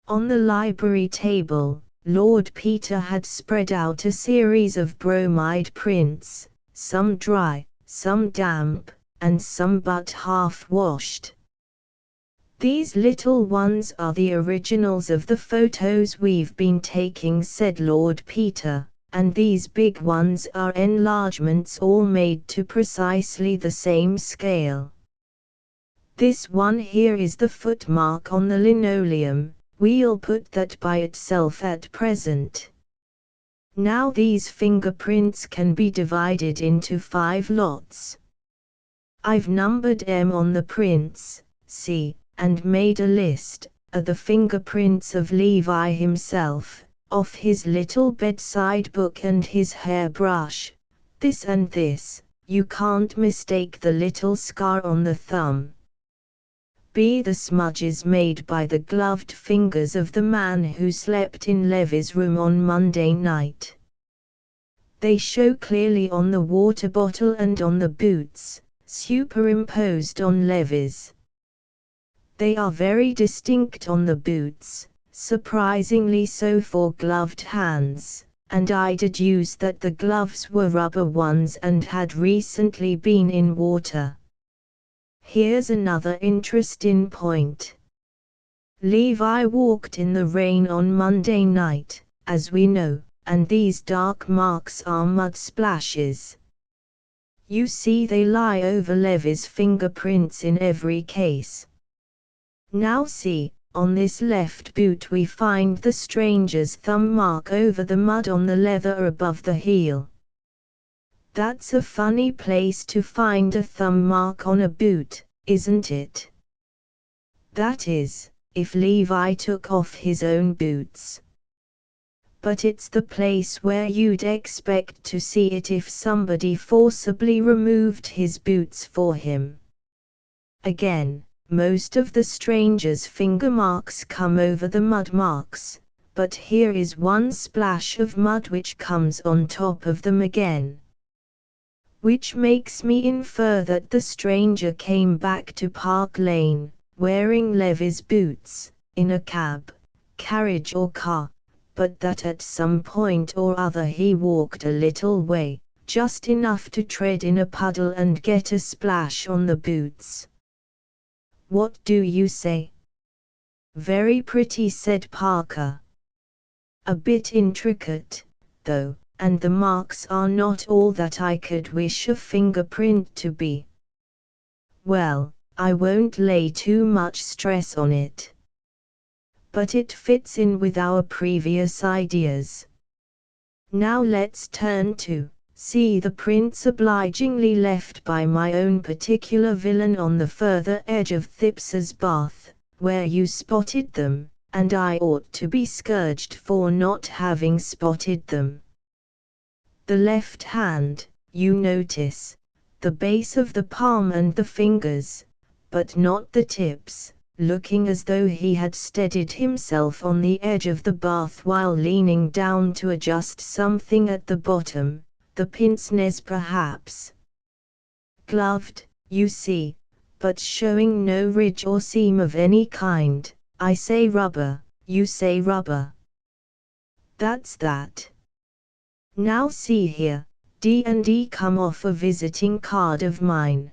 On the library table, Lord Peter had spread out a series of bromide prints, some dry, some damp, and some but half-washed. These little ones are the originals of the photos we've been taking, said Lord Peter, and these big ones are enlargements all made to precisely the same scale. This one here is the footmark on the linoleum. We'll put that by itself at present. Now these fingerprints can be divided into 5 lots. I've numbered em on the prints, see, and made a list, of the fingerprints of Levi himself, of his little bedside book and his hairbrush, this and this, you can't mistake the little scar on the thumb. B. The smudges made by the gloved fingers of the man who slept in Levy's room on Monday night. They show clearly on the water bottle and on the boots, superimposed on Levy's. They are very distinct on the boots, surprisingly so for gloved hands, and I deduce that the gloves were rubber ones and had recently been in water. Here's another interesting point. Levi walked in the rain on Monday night, as we know, and these dark marks are mud splashes. You see they lie over Levy's fingerprints in every case. Now see, on this left boot we find the stranger's thumb mark over the mud on the leather above the heel. That's a funny place to find a thumb mark on a boot, isn't it? That is, if Levi took off his own boots. But it's the place where you'd expect to see it if somebody forcibly removed his boots for him. Again, most of the stranger's finger marks come over the mud marks, but here is one splash of mud which comes on top of them again. Which makes me infer that the stranger came back to Park Lane, wearing Levy's boots, in a cab, carriage or car, but that at some point or other he walked a little way, just enough to tread in a puddle and get a splash on the boots. What do you say? Very pretty, said Parker. A bit intricate, though, and the marks are not all that I could wish a fingerprint to be. Well, I won't lay too much stress on it. But it fits in with our previous ideas. Now let's turn to see the prints obligingly left by my own particular villain on the further edge of Thips's bath, where you spotted them, and I ought to be scourged for not having spotted them. The left hand, you notice, the base of the palm and the fingers, but not the tips, looking as though he had steadied himself on the edge of the bath while leaning down to adjust something at the bottom, the pince-nez perhaps. Gloved, you see, but showing no ridge or seam of any kind. I say rubber, you say rubber. That's that. Now see here, D&D come off a visiting card of mine.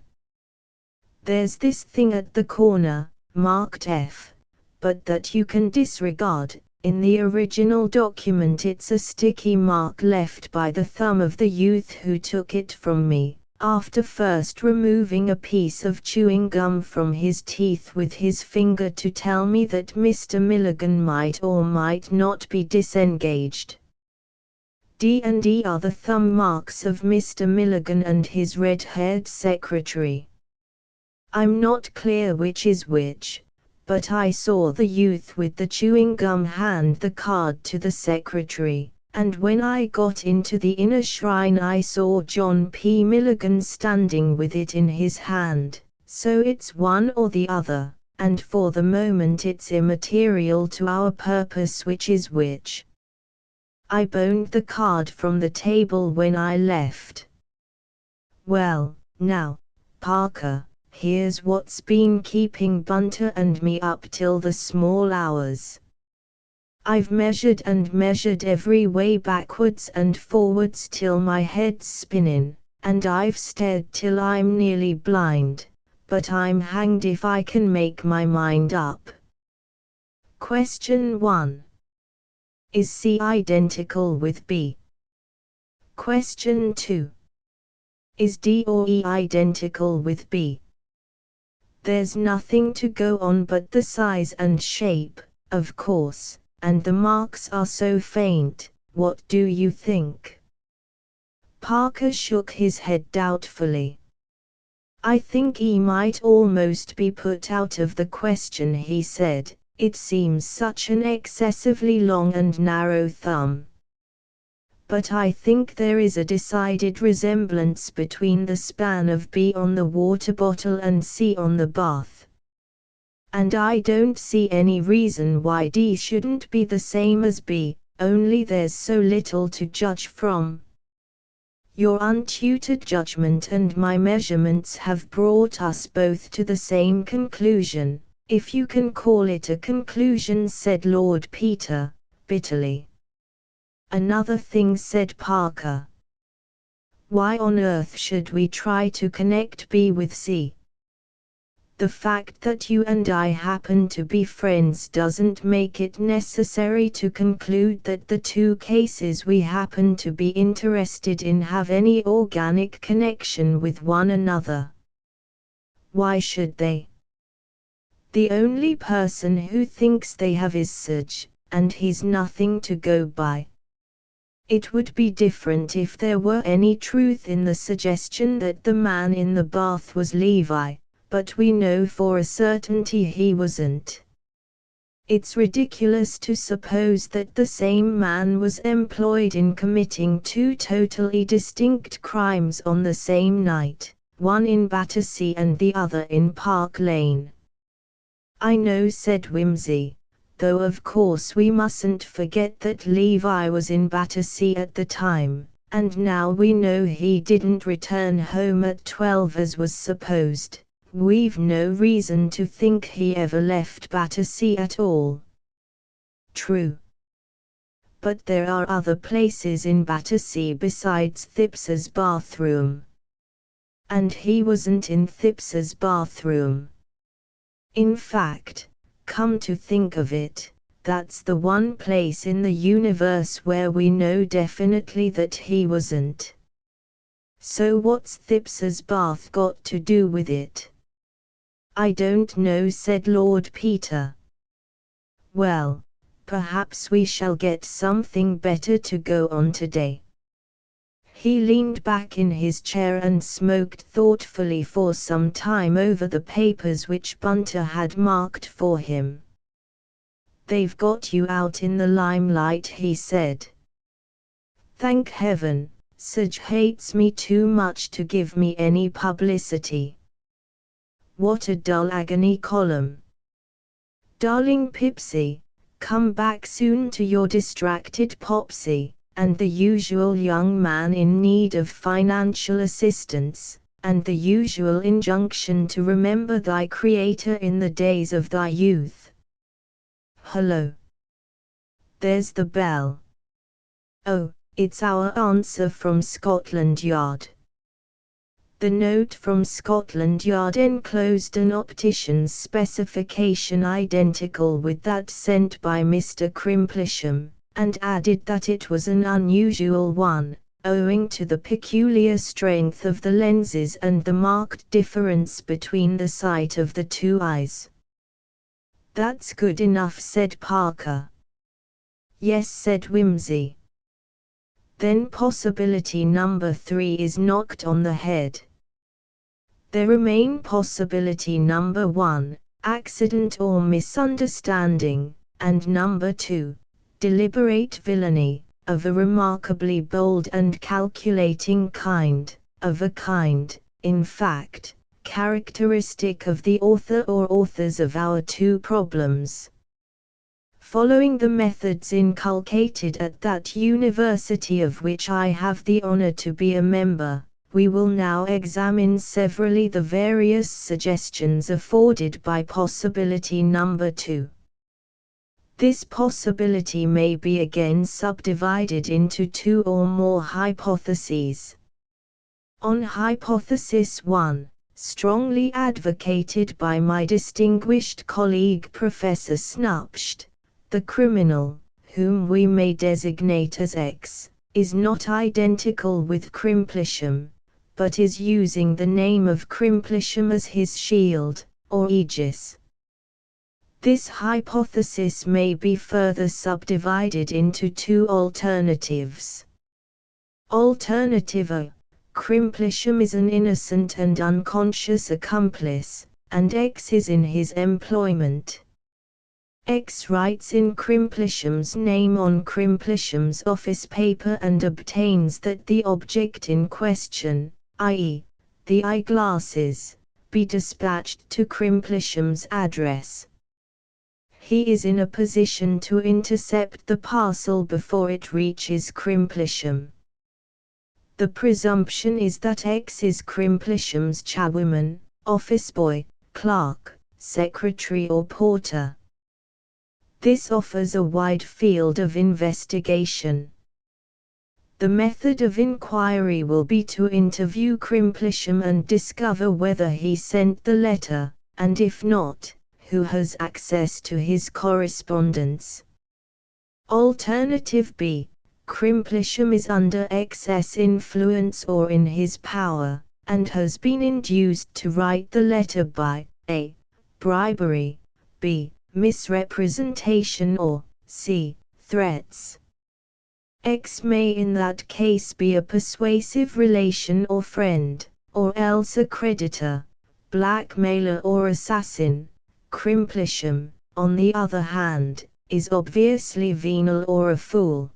There's this thing at the corner, marked F, but that you can disregard. In the original document it's a sticky mark left by the thumb of the youth who took it from me, after first removing a piece of chewing gum from his teeth with his finger to tell me that Mr. Milligan might or might not be disengaged. D&D are the thumb marks of Mr. Milligan and his red-haired secretary. I'm not clear which is which, but I saw the youth with the chewing gum hand the card to the secretary, and when I got into the inner shrine I saw John P. Milligan standing with it in his hand, so it's one or the other, and for the moment it's immaterial to our purpose which is which. I boned the card from the table when I left. Well, now, Parker, here's what's been keeping Bunter and me up till the small hours. I've measured and measured every way backwards and forwards till my head's spinning, and I've stared till I'm nearly blind, but I'm hanged if I can make my mind up. Question 1. Is C identical with B? Question 2. Is D or E identical with B? There's nothing to go on but the size and shape, of course, and the marks are so faint. What do you think? Parker shook his head doubtfully. I think E might almost be put out of the question, he said. It seems such an excessively long and narrow thumb. But I think there is a decided resemblance between the span of B on the water bottle and C on the bath. And I don't see any reason why D shouldn't be the same as B, only there's so little to judge from. Your untutored judgment and my measurements have brought us both to the same conclusion, if you can call it a conclusion, said Lord Peter, bitterly. Another thing, said Parker. Why on earth should we try to connect B with C? The fact that you and I happen to be friends doesn't make it necessary to conclude that the two cases we happen to be interested in have any organic connection with one another. Why should they? The only person who thinks they have is Serge, and he's nothing to go by. It would be different if there were any truth in the suggestion that the man in the bath was Levi, but we know for a certainty he wasn't. It's ridiculous to suppose that the same man was employed in committing two totally distinct crimes on the same night, one in Battersea and the other in Park Lane. I know, said Wimsey, though of course we mustn't forget that Levi was in Battersea at the time, and now we know he didn't return home at 12 as was supposed. We've no reason to think he ever left Battersea at all. True. But there are other places in Battersea besides Thipps's bathroom. And he wasn't in Thipps's bathroom. In fact, come to think of it, that's the one place in the universe where we know definitely that he wasn't. So what's Thipps's bath got to do with it? I don't know, said Lord Peter. Well, perhaps we shall get something better to go on today. He leaned back in his chair and smoked thoughtfully for some time over the papers which Bunter had marked for him. They've got you out in the limelight, he said. Thank heaven, Serge hates me too much to give me any publicity. What a dull agony column. Darling Pipsy, come back soon to your distracted Popsy, and the usual young man in need of financial assistance, and the usual injunction to remember thy Creator in the days of thy youth. Hello. There's the bell. Oh, it's our answer from Scotland Yard. The note from Scotland Yard enclosed an optician's specification identical with that sent by Mr. Crimplisham, and added that it was an unusual one, owing to the peculiar strength of the lenses and the marked difference between the sight of the two eyes. That's good enough, said Parker. Yes, said Wimsey. Then possibility number 3 is knocked on the head. There remain possibility number 1, accident or misunderstanding, and number 2, deliberate villainy, of a remarkably bold and calculating kind, of a kind, in fact, characteristic of the author or authors of our two problems. Following the methods inculcated at that university of which I have the honor to be a member, we will now examine severally the various suggestions afforded by possibility number 2. This possibility may be again subdivided into 2 or more hypotheses. On hypothesis 1, strongly advocated by my distinguished colleague Professor Snupsht, the criminal, whom we may designate as X, is not identical with Crimplisham, but is using the name of Crimplisham as his shield, or aegis. This hypothesis may be further subdivided into 2 alternatives. Alternative A. Crimplisham is an innocent and unconscious accomplice, and X is in his employment. X writes in Crimplisham's name on Crimplisham's office paper and obtains that the object in question, i.e., the eyeglasses, be dispatched to Crimplesham's address. He is in a position to intercept the parcel before it reaches Crimplesham. The presumption is that X is Crimplesham's charwoman, office boy, clerk, secretary or porter. This offers a wide field of investigation. The method of inquiry will be to interview Crimplesham and discover whether he sent the letter, and if not, who has access to his correspondence. Alternative B. Crimplesham is under excess influence or in his power, and has been induced to write the letter by a. bribery, b. misrepresentation or c. threats. X may in that case be a persuasive relation or friend, or else a creditor, blackmailer or assassin. Crimplesham, on the other hand, is obviously venal or a fool.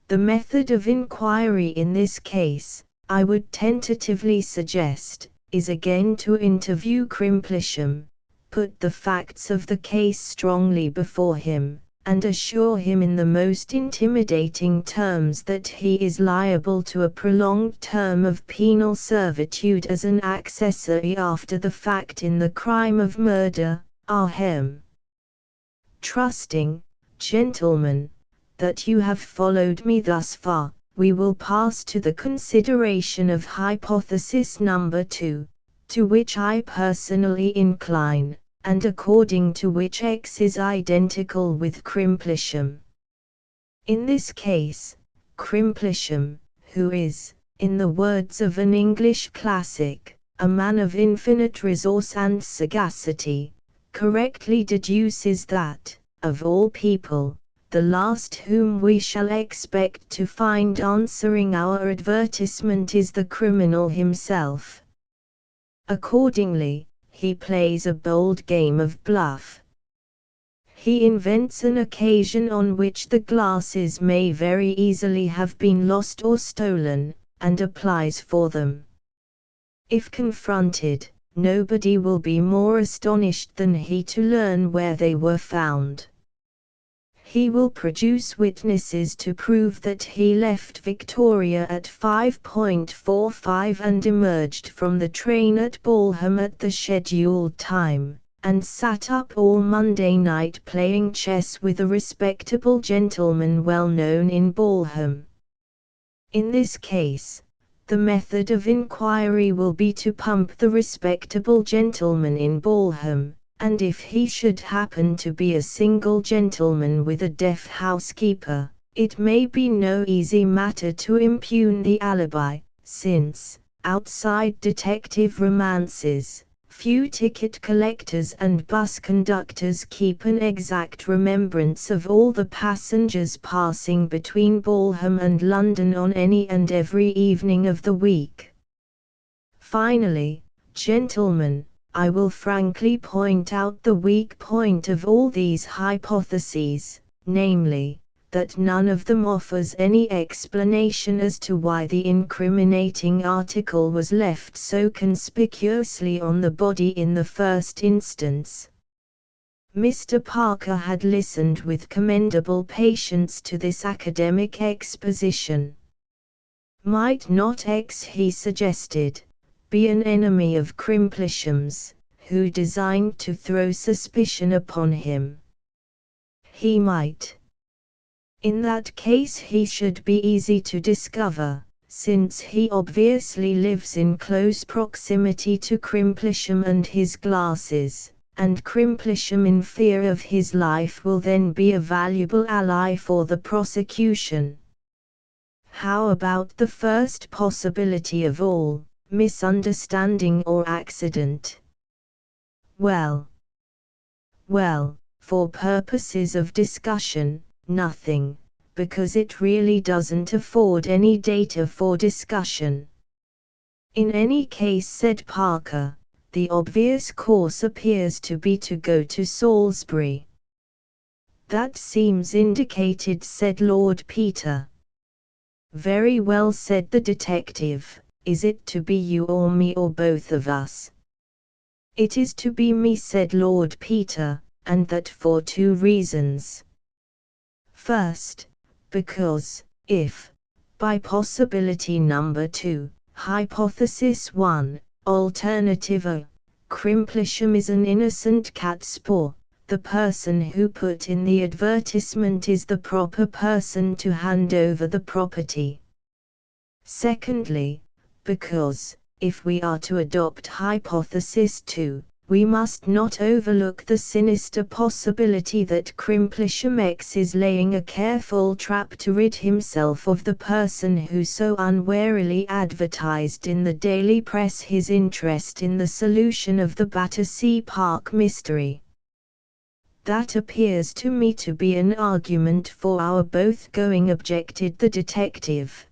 The method of inquiry in this case, I would tentatively suggest, is again to interview Crimplesham, put the facts of the case strongly before him, and assure him in the most intimidating terms that he is liable to a prolonged term of penal servitude as an accessory after the fact in the crime of murder. Ahem. Trusting, gentlemen, that you have followed me thus far, we will pass to the consideration of hypothesis number 2, to which I personally incline, and according to which X is identical with Crimplesham. In this case, Crimplesham, who is, in the words of an English classic, a man of infinite resource and sagacity, correctly deduces that, of all people, the last whom we shall expect to find answering our advertisement is the criminal himself. Accordingly, he plays a bold game of bluff. He invents an occasion on which the glasses may very easily have been lost or stolen, and applies for them. If confronted, nobody will be more astonished than he to learn where they were found. He will produce witnesses to prove that he left Victoria at 5:45 and emerged from the train at Balham at the scheduled time, and sat up all Monday night playing chess with a respectable gentleman well known in Balham. In this case, the method of inquiry will be to pump the respectable gentleman in Balham, and if he should happen to be a single gentleman with a deaf housekeeper, it may be no easy matter to impugn the alibi, since, outside detective romances, few ticket collectors and bus conductors keep an exact remembrance of all the passengers passing between Balham and London on any and every evening of the week. Finally, gentlemen, I will frankly point out the weak point of all these hypotheses, namely, that none of them offers any explanation as to why the incriminating article was left so conspicuously on the body in the first instance. Mr. Parker had listened with commendable patience to this academic exposition. Might not X, he suggested, be an enemy of Crimplesham's, who designed to throw suspicion upon him? He might. In that case he should be easy to discover, since he obviously lives in close proximity to Crimplesham and his glasses, and Crimplesham in fear of his life will then be a valuable ally for the prosecution. How about the first possibility of all, misunderstanding or accident? Well, for purposes of discussion, nothing, because it really doesn't afford any data for discussion. In any case, said Parker, the obvious course appears to be to go to Salisbury. That seems indicated, said Lord Peter. Very well, said the detective. Is it to be you or me or both of us? "It is to be me," said Lord Peter, "and that for two reasons. First, because, if, by possibility number 2, hypothesis 1, alternative A, Crimplisham is an innocent catspaw, the person who put in the advertisement is the proper person to hand over the property. Secondly, because, if we are to adopt hypothesis 2, we must not overlook the sinister possibility that Crimplisham X is laying a careful trap to rid himself of the person who so unwarily advertised in the daily press his interest in the solution of the Battersea Park mystery. That appears to me to be an argument for our both going," objected the detective.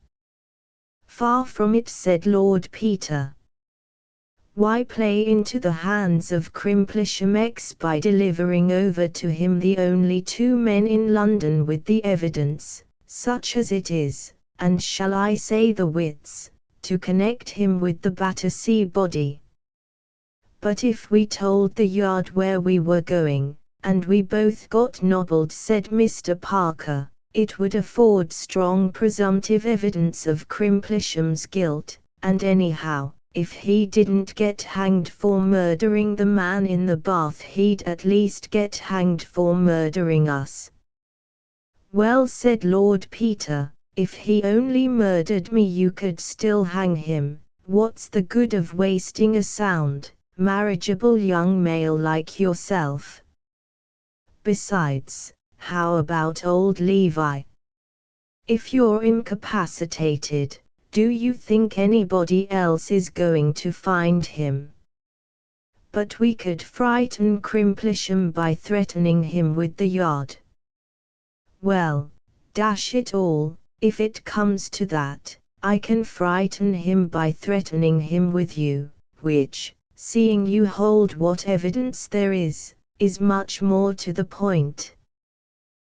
"Far from it," said Lord Peter. "Why play into the hands of Crimplisham X by delivering over to him the only two men in London with the evidence, such as it is, and shall I say the wits, to connect him with the Battersea body? But if we told the Yard where we were going, and we both got nobbled," said Mr. Parker, "it would afford strong presumptive evidence of Crimplisham's guilt, and anyhow, if he didn't get hanged for murdering the man in the bath he'd at least get hanged for murdering us." "Well," said Lord Peter, "if he only murdered me you could still hang him. What's the good of wasting a sound, marriageable young male like yourself? Besides, how about old Levi? If you're incapacitated, do you think anybody else is going to find him? But we could frighten Crimplisham by threatening him with the Yard." "Well, dash it all, if it comes to that, I can frighten him by threatening him with you, which, seeing you hold what evidence there is much more to the point.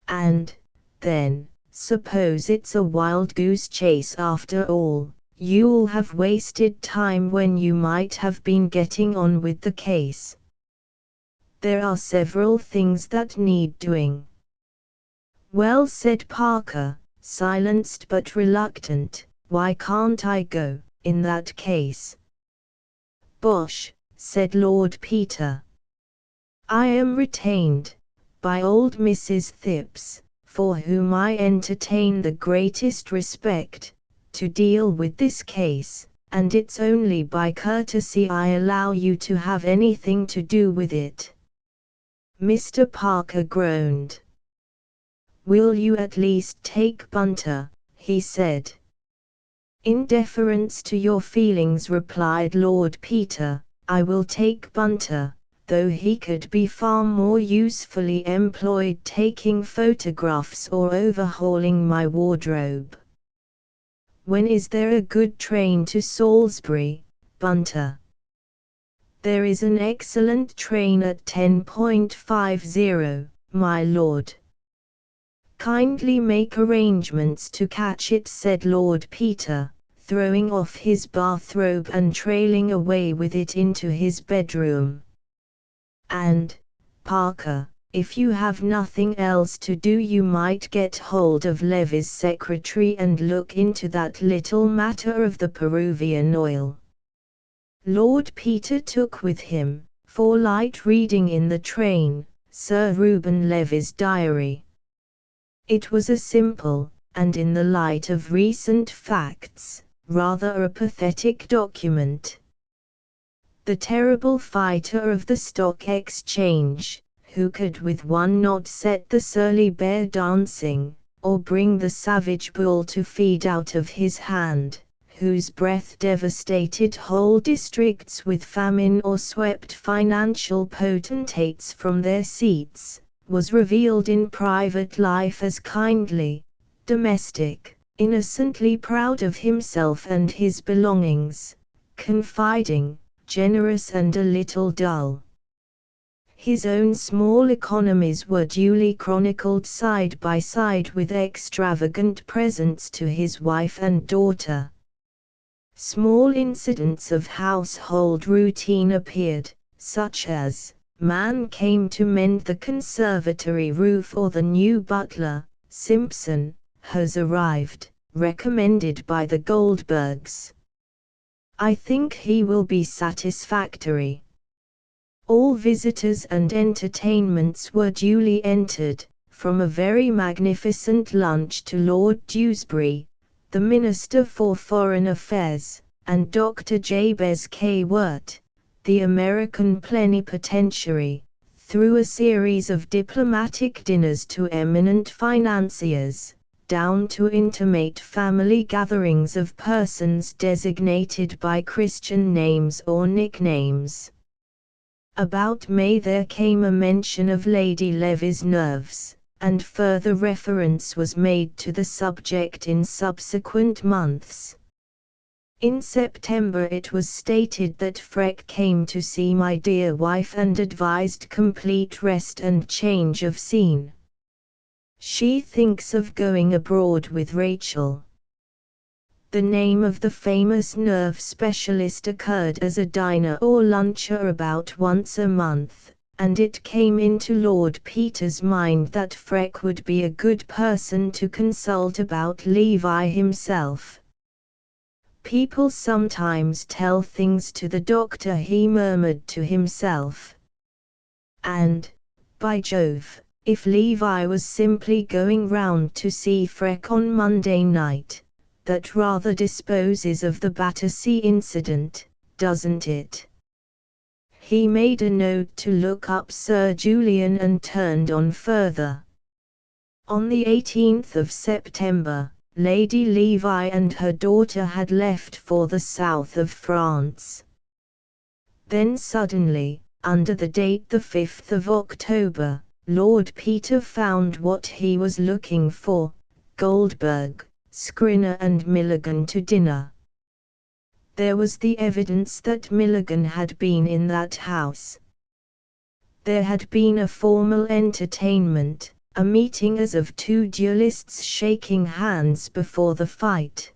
And, then, suppose it's a wild goose chase after all, you'll have wasted time when you might have been getting on with the case. There are several things that need doing." "Well," said Parker, silenced but reluctant, "why can't I go, in that case?" "Bosh," said Lord Peter. "I am retained, by old Mrs. Thipps, for whom I entertain the greatest respect, to deal with this case, and it's only by courtesy I allow you to have anything to do with it." Mr. Parker groaned. "Will you at least take Bunter?" he said. "In deference to your feelings," replied Lord Peter, "I will take Bunter, though he could be far more usefully employed taking photographs or overhauling my wardrobe." "When is there a good train to Salisbury, Bunter?" "There is an excellent train at 10:50, my lord." "Kindly make arrangements to catch it," said Lord Peter, throwing off his bathrobe and trailing away with it into his bedroom. "And, Parker, if you have nothing else to do you might get hold of Levy's secretary and look into that little matter of the Peruvian oil." Lord Peter took with him, for light reading in the train, Sir Reuben Levy's diary. It was a simple, and in the light of recent facts, rather a pathetic document. The terrible fighter of the Stock Exchange, who could with one nod set the surly bear dancing, or bring the savage bull to feed out of his hand, whose breath devastated whole districts with famine or swept financial potentates from their seats, was revealed in private life as kindly, domestic, innocently proud of himself and his belongings, confiding, generous and a little dull. His own small economies were duly chronicled side by side with extravagant presents to his wife and daughter. Small incidents of household routine appeared, such as, "Man came to mend the conservatory roof," or "The new butler, Simpson, has arrived," recommended by the Goldbergs. I think he will be satisfactory. All visitors and entertainments were duly entered, from a very magnificent lunch to Lord Dewsbury, the Minister for Foreign Affairs, and Dr. Jabez K. Wirt, the American plenipotentiary, through a series of diplomatic dinners to eminent financiers, down to intimate family gatherings of persons designated by Christian names or nicknames. About May there came a mention of Lady Levy's nerves, and further reference was made to the subject in subsequent months. In September it was stated that Freck came to see my dear wife and advised complete rest and change of scene. She thinks of going abroad with Rachel. The name of the famous nerve specialist occurred as a diner or luncher about once a month, and it came into Lord Peter's mind that Freck would be a good person to consult about Levi himself. "People sometimes tell things to the doctor," he murmured to himself. And, by Jove, if Levi was simply going round to see Freck on Monday night, that rather disposes of the Battersea incident, doesn't it? He made a note to look up Sir Julian and turned on further. On the 18th of September, Lady Levi and her daughter had left for the south of France. Then suddenly, under the date the 5th of October, Lord Peter found what he was looking for: Goldberg, Scriner and Milligan to dinner. There was the evidence that Milligan had been in that house. There had been a formal entertainment, a meeting as of two duelists shaking hands before the fight.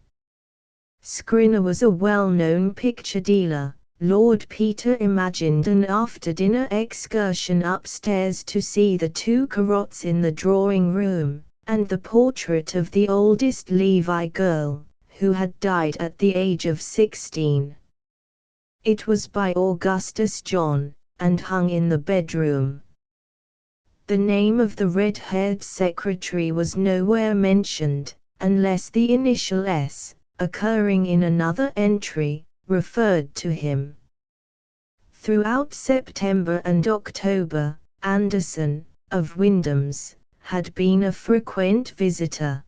Scriner was a well-known picture dealer. Lord Peter imagined an after-dinner excursion upstairs to see the two Carots in the drawing-room, and the portrait of the oldest Levi girl, who had died at the age of 16. It was by Augustus John, and hung in the bedroom. The name of the red-haired secretary was nowhere mentioned, unless the initial S, occurring in another entry, referred to him. Throughout September and October, Anderson, of Wyndham's, had been a frequent visitor.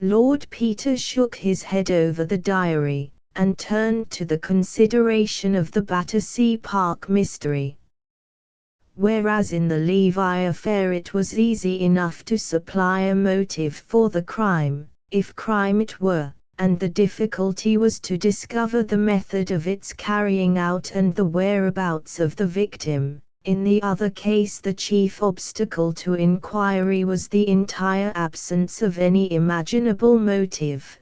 Lord Peter shook his head over the diary, and turned to the consideration of the Battersea Park mystery. Whereas in the Levi affair it was easy enough to supply a motive for the crime, if crime it were, and the difficulty was to discover the method of its carrying out and the whereabouts of the victim, in the other case the chief obstacle to inquiry was the entire absence of any imaginable motive.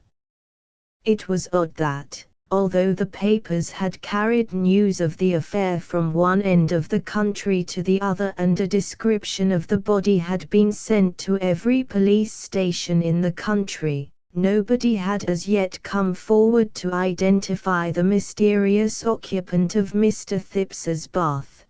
It was odd that, although the papers had carried news of the affair from one end of the country to the other and a description of the body had been sent to every police station in the country, nobody had as yet come forward to identify the mysterious occupant of Mr. Thipps's bath.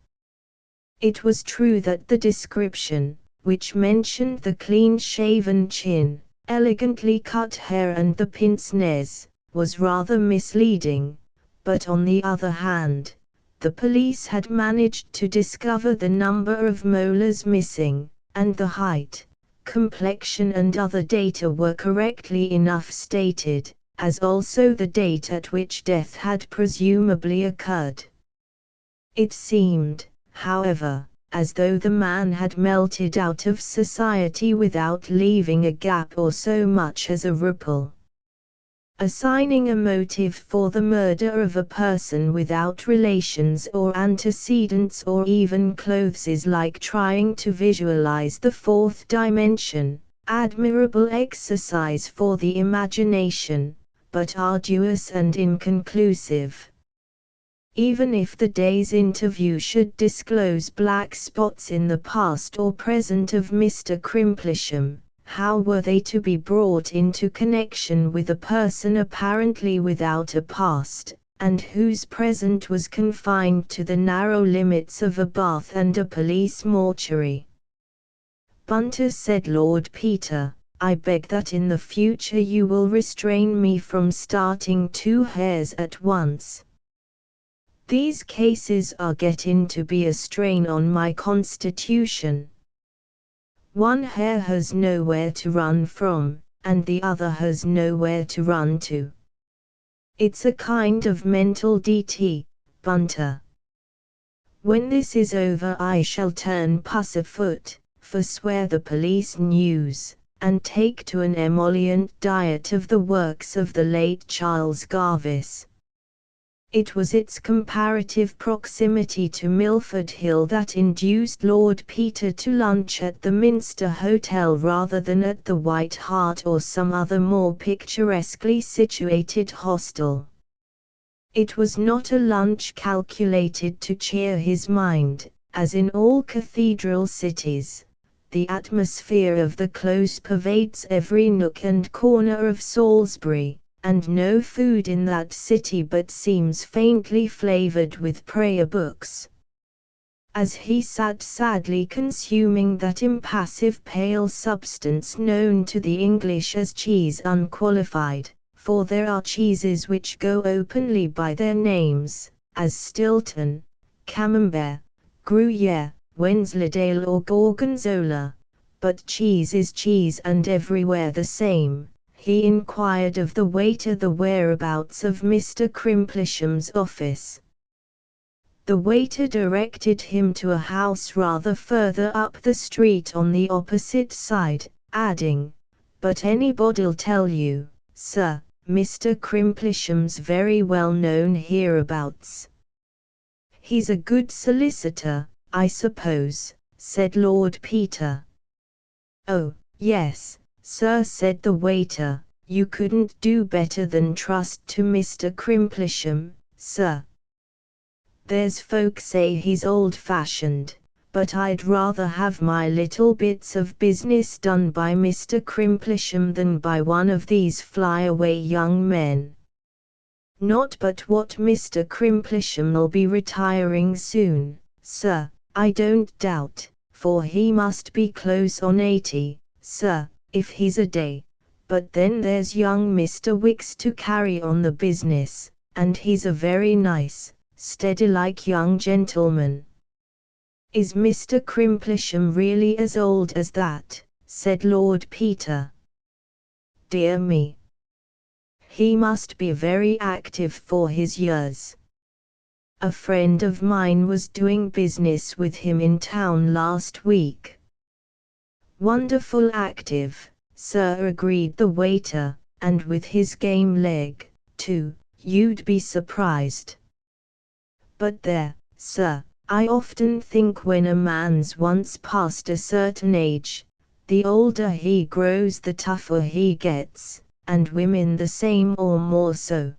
It was true that the description, which mentioned the clean-shaven chin, elegantly cut hair and the pince-nez, was rather misleading, but on the other hand, the police had managed to discover the number of molars missing, and the height, complexion and other data were correctly enough stated, as also the date at which death had presumably occurred. It seemed, however, as though the man had melted out of society without leaving a gap or so much as a ripple. Assigning a motive for the murder of a person without relations or antecedents or even clothes is like trying to visualize the fourth dimension, admirable exercise for the imagination, but arduous and inconclusive. Even if the day's interview should disclose black spots in the past or present of Mr. Crimplisham, how were they to be brought into connection with a person apparently without a past, and whose present was confined to the narrow limits of a bath and a police mortuary? "Bunter," said Lord Peter, "I beg that in the future you will restrain me from starting 2 hares at once. These cases are getting to be a strain on my constitution. One hare has nowhere to run from, and the other has nowhere to run to. It's a kind of mental DT, Bunter. When this is over I shall turn pussyfoot, forswear the police news, and take to an emollient diet of the works of the late Charles Garvice." It was its comparative proximity to Milford Hill that induced Lord Peter to lunch at the Minster Hotel rather than at the White Hart or some other more picturesquely situated hostel. It was not a lunch calculated to cheer his mind, as in all cathedral cities. The atmosphere of the Close pervades every nook and corner of Salisbury, and no food in that city but seems faintly flavoured with prayer books. As he sat sadly consuming that impassive pale substance known to the English as cheese unqualified, for there are cheeses which go openly by their names, as Stilton, Camembert, Gruyere, Wensleydale or Gorgonzola, but cheese is cheese and everywhere the same. He inquired of the waiter the whereabouts of Mr. Crimplisham's office. The waiter directed him to a house rather further up the street on the opposite side, adding, "But anybody'll tell you, sir, Mr. Crimplisham's very well known hereabouts." "He's a good solicitor, I suppose," said Lord Peter. "Oh, yes, sir," said the waiter, "you couldn't do better than trust to Mr. Crimplisham, sir. There's folk say he's old-fashioned, but I'd rather have my little bits of business done by Mr. Crimplisham than by one of these fly-away young men. Not but what Mr. Crimplisham'll be retiring soon, sir, I don't doubt, for he must be close on 80, sir, if he's a day. But then there's young Mr. Wicks to carry on the business, and he's a very nice, steady-like young gentleman." "Is Mr. Crimplisham really as old as that?" said Lord Peter. "Dear me! He must be very active for his years. A friend of mine was doing business with him in town last week." "Wonderful active, sir," agreed the waiter, "and with his game leg, too, you'd be surprised. But there, sir, I often think when a man's once past a certain age, the older he grows the tougher he gets, and women the same or more so."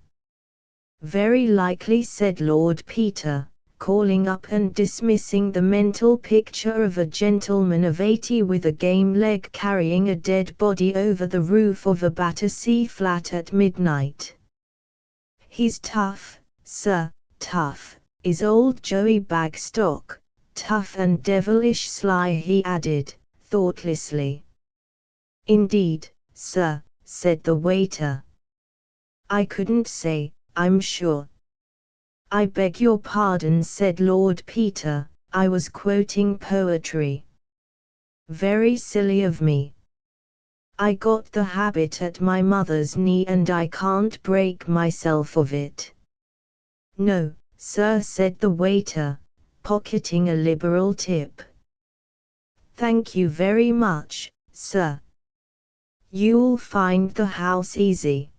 "Very likely," said Lord Peter, calling up and dismissing the mental picture of a gentleman of 80 with a game leg carrying a dead body over the roof of a Battersea flat at midnight. "He's tough, sir, tough, is old Joey Bagstock, tough and devilish sly," he added, thoughtlessly. "Indeed, sir," said the waiter. "I couldn't say, I'm sure." "I beg your pardon," said Lord Peter, "I was quoting poetry. Very silly of me. I got the habit at my mother's knee and I can't break myself of it." "No, sir," said the waiter, pocketing a liberal tip. "Thank you very much, sir. You'll find the house easy.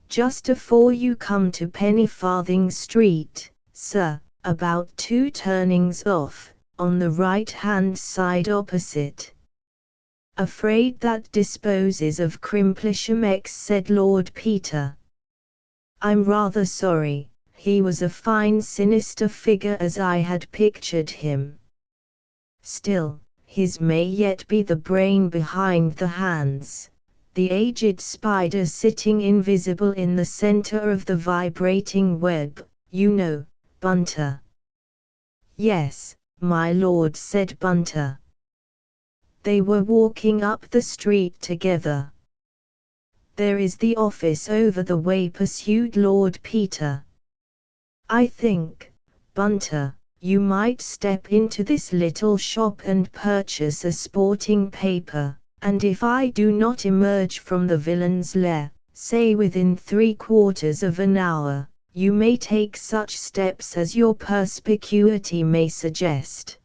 Just afore you come to Pennyfarthing Street, sir, about 2 turnings off, on the right-hand side opposite." "Afraid that disposes of Crimplisham X," said Lord Peter. "I'm rather sorry," he was a fine sinister figure as I had pictured him. Still, his may yet be the brain behind the hands, the aged spider sitting invisible in the center of the vibrating web, you know, Bunter. Yes, my lord, said Bunter. They were walking up the street together. There is the office over the way, pursued Lord Peter. I think, Bunter, you might step into this little shop and purchase a sporting paper, and if I do not emerge from the villain's lair, say within 3/4 of an hour, you may take such steps as your perspicuity may suggest.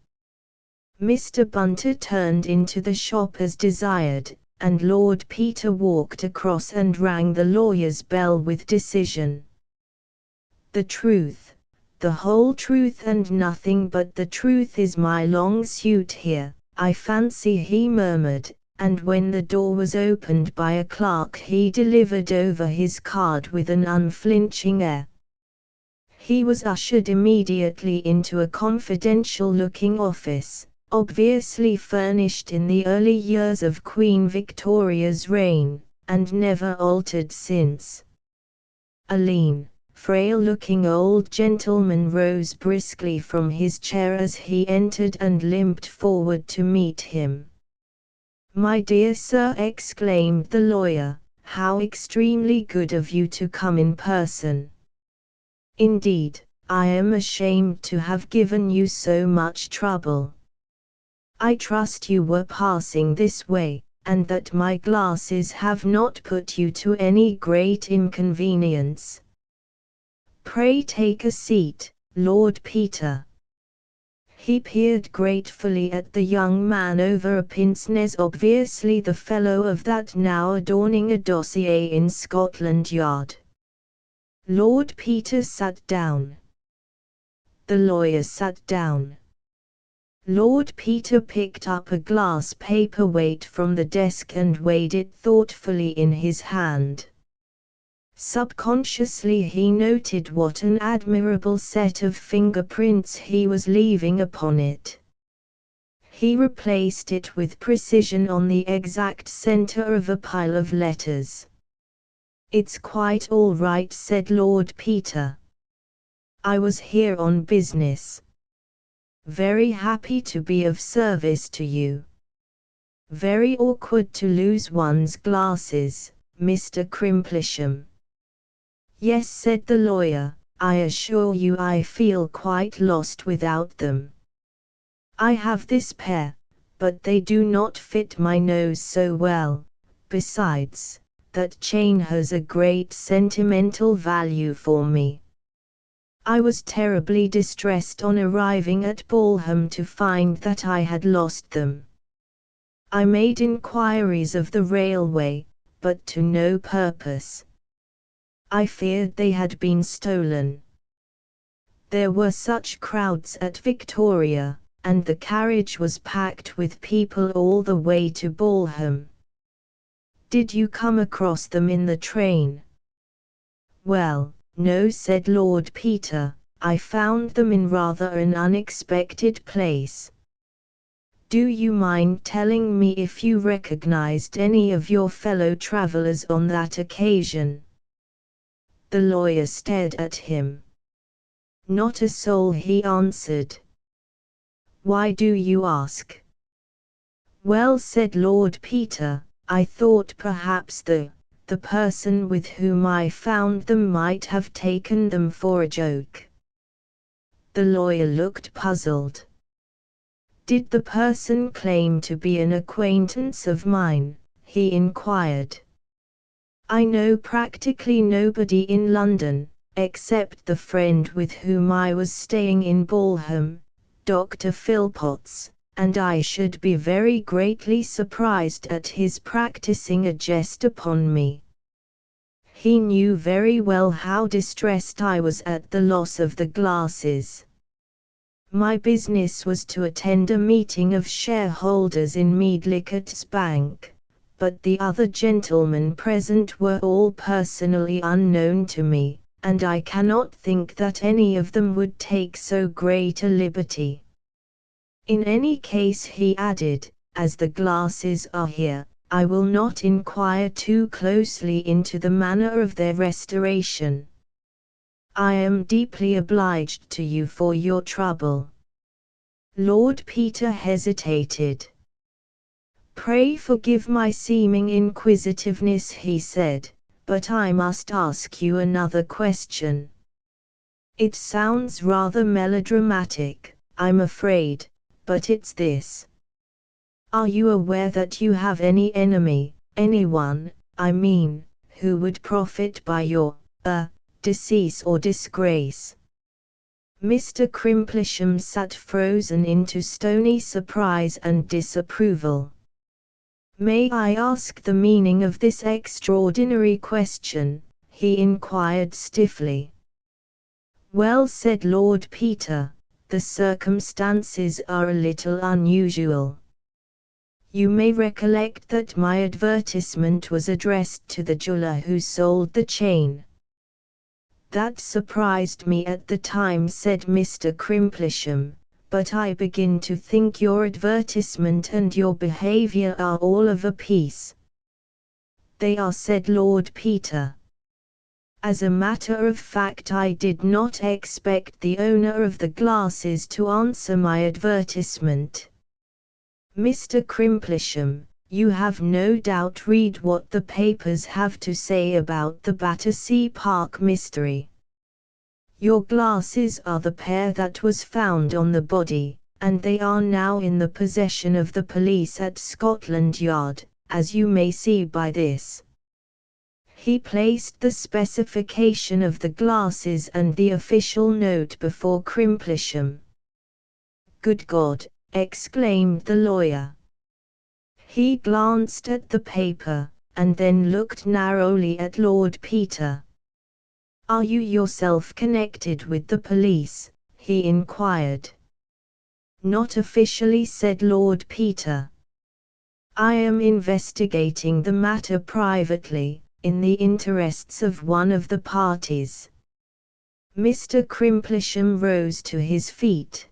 Mr. Bunter turned into the shop as desired, and Lord Peter walked across and rang the lawyer's bell with decision. The truth, the whole truth and nothing but the truth is my long suit here, I fancy, he murmured, and when the door was opened by a clerk he delivered over his card with an unflinching air. He was ushered immediately into a confidential-looking office, obviously furnished in the early years of Queen Victoria's reign, and never altered since. A lean, frail-looking old gentleman rose briskly from his chair as he entered and limped forward to meet him. "My dear sir," exclaimed the lawyer, "how extremely good of you to come in person. Indeed, I am ashamed to have given you so much trouble. I trust you were passing this way, and that my glasses have not put you to any great inconvenience. Pray take a seat, Lord Peter." He peered gratefully at the young man over a pince-nez, obviously the fellow of that now adorning a dossier in Scotland Yard. Lord Peter sat down. The lawyer sat down. Lord Peter picked up a glass paperweight from the desk and weighed it thoughtfully in his hand. Subconsciously he noted what an admirable set of fingerprints he was leaving upon it. He replaced it with precision on the exact center of a pile of letters. "It's quite all right," said Lord Peter. "I was here on business. Very happy to be of service to you. Very awkward to lose one's glasses, Mr. Crimplisham." "Yes," said the lawyer, "I assure you I feel quite lost without them. I have this pair, but they do not fit my nose so well. Besides, that chain has a great sentimental value for me. I was terribly distressed on arriving at Balham to find that I had lost them. I made inquiries of the railway, but to no purpose. I feared they had been stolen. There were such crowds at Victoria, and the carriage was packed with people all the way to Balham." "Did you come across them in the train?" "Well, no," said Lord Peter, "I found them in rather an unexpected place. Do you mind telling me if you recognized any of your fellow travelers on that occasion?" The lawyer stared at him. "Not a soul," he answered. "Why do you ask?" "Well," said Lord Peter, "I thought perhaps the person with whom I found them might have taken them for a joke." The lawyer looked puzzled. "Did the person claim to be an acquaintance of mine?" he inquired. "I know practically nobody in London, except the friend with whom I was staying in Balham, Dr. Philpotts, and I should be very greatly surprised at his practicing a jest upon me. He knew very well how distressed I was at the loss of the glasses. My business was to attend a meeting of shareholders in Meadlicott's Bank, but the other gentlemen present were all personally unknown to me, and I cannot think that any of them would take so great a liberty. In any case, he added, as the glasses are here, I will not inquire too closely into the manner of their restoration. I am deeply obliged to you for your trouble. Lord Peter hesitated. Pray forgive my seeming inquisitiveness, he said, but I must ask you another question. It sounds rather melodramatic, I'm afraid, but it's this. Are you aware that you have any enemy, anyone, I mean, who would profit by your, decease or disgrace? Mr. Crimplisham sat frozen into stony surprise and disapproval. May I ask the meaning of this extraordinary question? He inquired stiffly. Well, said Lord Peter, the circumstances are a little unusual. You may recollect that my advertisement was addressed to the jeweller who sold the chain. That surprised me at the time, said Mr. Crimplisham, but I begin to think your advertisement and your behavior are all of a piece. They are, said Lord Peter. As a matter of fact, I did not expect the owner of the glasses to answer my advertisement. Mr. Crimplisham, you have no doubt read what the papers have to say about the Battersea Park mystery. Your glasses are the pair that was found on the body, and they are now in the possession of the police at Scotland Yard, as you may see by this. He placed the specification of the glasses and the official note before Crimplisham. Good God! Exclaimed the lawyer. He glanced at the paper, and then looked narrowly at Lord Peter. Are you yourself connected with the police? He inquired. Not officially, said Lord Peter. I am investigating the matter privately, in the interests of one of the parties. Mr. Crimplisham rose to his feet.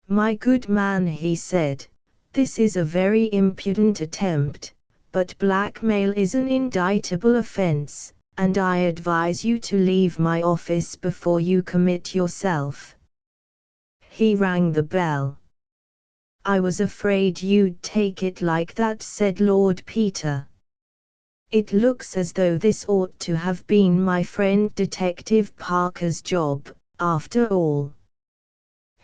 My good man, he said, this is a very impudent attempt, but blackmail is an indictable offence, and I advise you to leave my office before you commit yourself. He rang the bell. I was afraid you'd take it like that, said Lord Peter. It looks as though this ought to have been my friend Detective Parker's job, after all.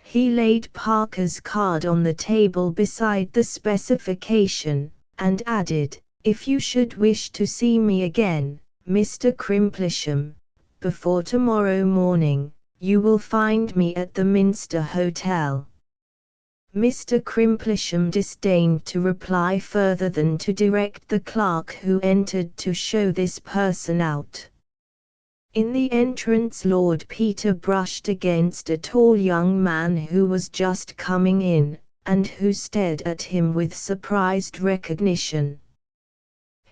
He laid Parker's card on the table beside the specification, and added, if you should wish to see me again, Mr. Crimplisham, before tomorrow morning, you will find me at the Minster Hotel. Mr. Crimplisham disdained to reply further than to direct the clerk who entered to show this person out. In the entrance, Lord Peter brushed against a tall young man who was just coming in, and who stared at him with surprised recognition.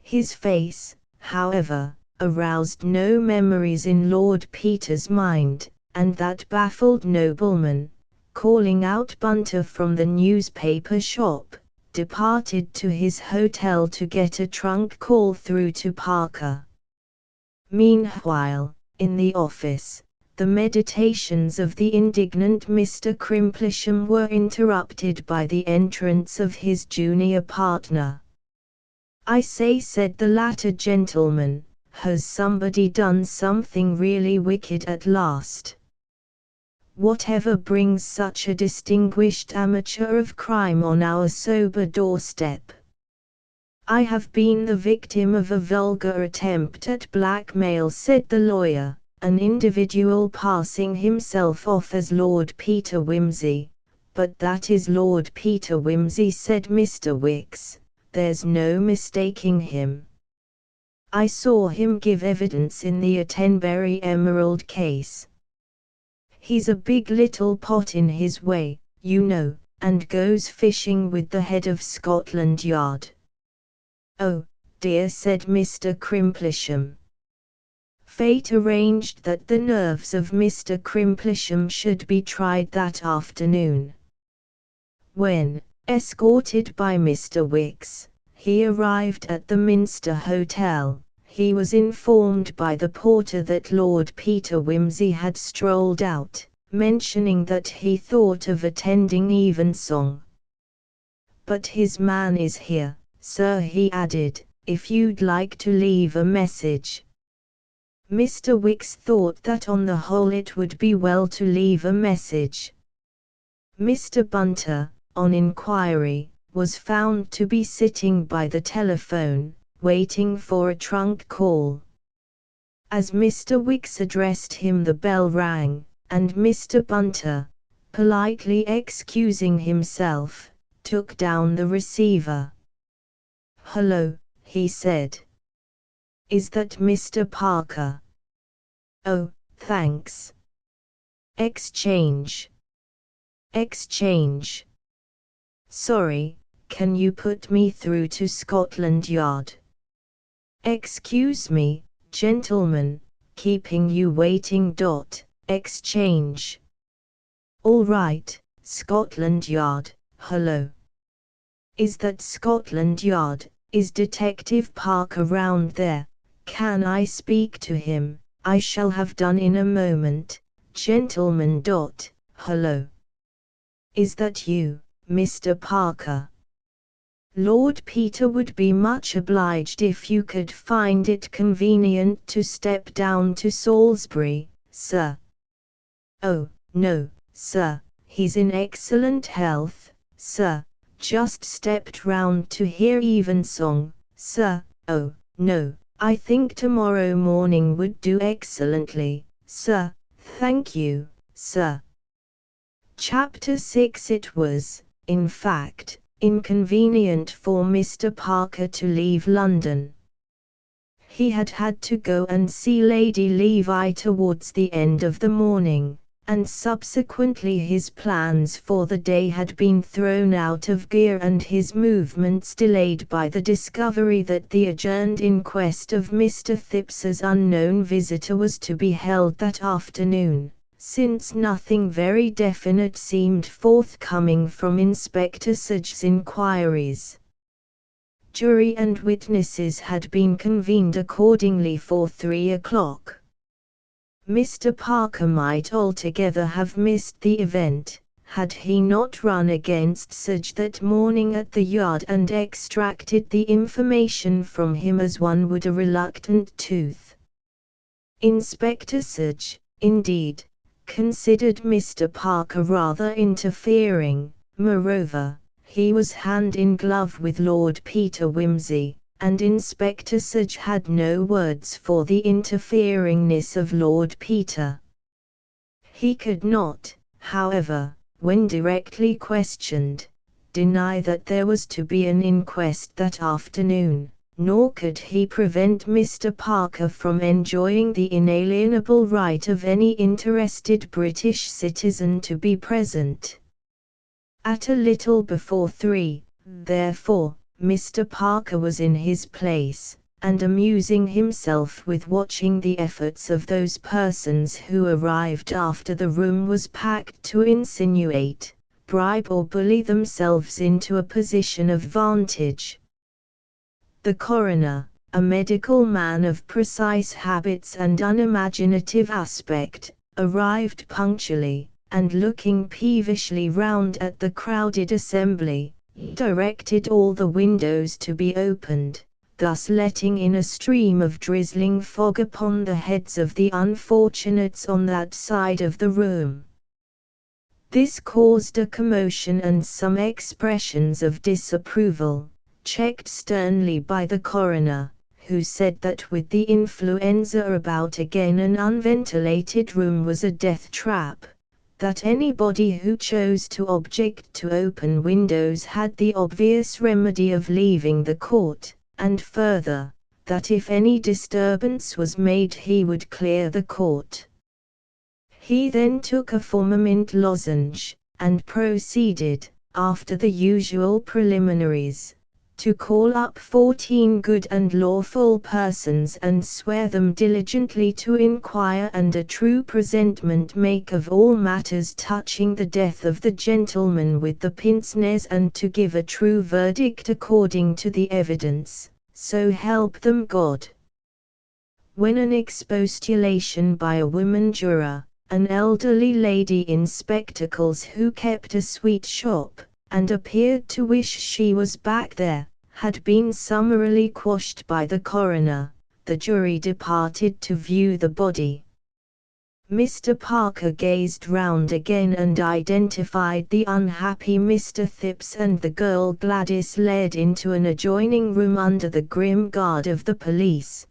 His face, however, aroused no memories in Lord Peter's mind, and that baffled nobleman, calling out Bunter from the newspaper shop, departed to his hotel to get a trunk call through to Parker. Meanwhile, in the office, the meditations of the indignant Mr. Crimplisham were interrupted by the entrance of his junior partner. I say, said the latter gentleman, has somebody done something really wicked at last? Whatever brings such a distinguished amateur of crime on our sober doorstep? I have been the victim of a vulgar attempt at blackmail, said the lawyer, an individual passing himself off as Lord Peter Wimsey. But that is Lord Peter Wimsey, said Mr. Wicks, there's no mistaking him. I saw him give evidence in the Attenbury Emerald case. He's a big little pot in his way, you know, and goes fishing with the head of Scotland Yard. Oh, dear, said Mr. Crimplisham. Fate arranged that the nerves of Mr. Crimplisham should be tried that afternoon. When, escorted by Mr. Wicks, he arrived at the Minster Hotel, he was informed by the porter that Lord Peter Wimsey had strolled out, mentioning that he thought of attending evensong. "But his man is here, sir," he added, "if you'd like to leave a message." Mr. Wicks thought that on the whole it would be well to leave a message. Mr. Bunter, on inquiry, was found to be sitting by the telephone, waiting for a trunk call. As Mr. Wicks addressed him, the bell rang, and Mr. Bunter, politely excusing himself, took down the receiver. "Hello," he said. "Is that Mr. Parker?" "Oh, thanks. Exchange. Exchange. Sorry, can you put me through to Scotland Yard?" "Excuse me, gentlemen, keeping you waiting. Exchange." "All right, Scotland Yard, hello. Is that Scotland Yard? Is Detective Parker round there? Can I speak to him?" "I shall have done in a moment, gentlemen. Hello. Is that you, Mr. Parker? Lord Peter would be much obliged if you could find it convenient to step down to Salisbury, sir." "Oh, no, sir, he's in excellent health, sir. Just stepped round to hear evensong, sir." "Oh, no, I think tomorrow morning would do excellently, sir, thank you, sir." Chapter 6. It was, in fact, inconvenient for Mr. Parker to leave London. He had had to go and see Lady Levi towards the end of the morning, and subsequently his plans for the day had been thrown out of gear and his movements delayed by the discovery that the adjourned inquest of Mr. Thipps's unknown visitor was to be held that afternoon, since nothing very definite seemed forthcoming from Inspector Sudge's inquiries. Jury and witnesses had been convened accordingly for 3 o'clock. Mr. Parker might altogether have missed the event, had he not run against Sudge that morning at the yard and extracted the information from him as one would a reluctant tooth. Inspector Sudge, indeed, considered Mr. Parker rather interfering. Moreover, he was hand in glove with Lord Peter Wimsey, and Inspector Sudge had no words for the interferingness of Lord Peter. He could not, however, when directly questioned, deny that there was to be an inquest that afternoon, nor could he prevent Mr. Parker from enjoying the inalienable right of any interested British citizen to be present. At a little before 3, therefore, Mr. Parker was in his place, and amusing himself with watching the efforts of those persons who arrived after the room was packed to insinuate, bribe or bully themselves into a position of vantage. The coroner, a medical man of precise habits and unimaginative aspect, arrived punctually, and looking peevishly round at the crowded assembly, directed all the windows to be opened, thus letting in a stream of drizzling fog upon the heads of the unfortunates on that side of the room. This caused a commotion and some expressions of disapproval, checked sternly by the coroner, who said that with the influenza about again an unventilated room was a death trap, that anybody who chose to object to open windows had the obvious remedy of leaving the court, and further, that if any disturbance was made he would clear the court. He then took a formamint lozenge, and proceeded, after the usual preliminaries, to call up 14 good and lawful persons and swear them diligently to inquire and a true presentment make of all matters touching the death of the gentleman with the pince nez, and to give a true verdict according to the evidence, so help them God. When an expostulation by a woman juror, an elderly lady in spectacles who kept a sweet shop, and appeared to wish she was back there, had been summarily quashed by the coroner, the jury departed to view the body. Mr. Parker gazed round again and identified the unhappy Mr. Phipps and the girl Gladys, led into an adjoining room under the grim guard of the police.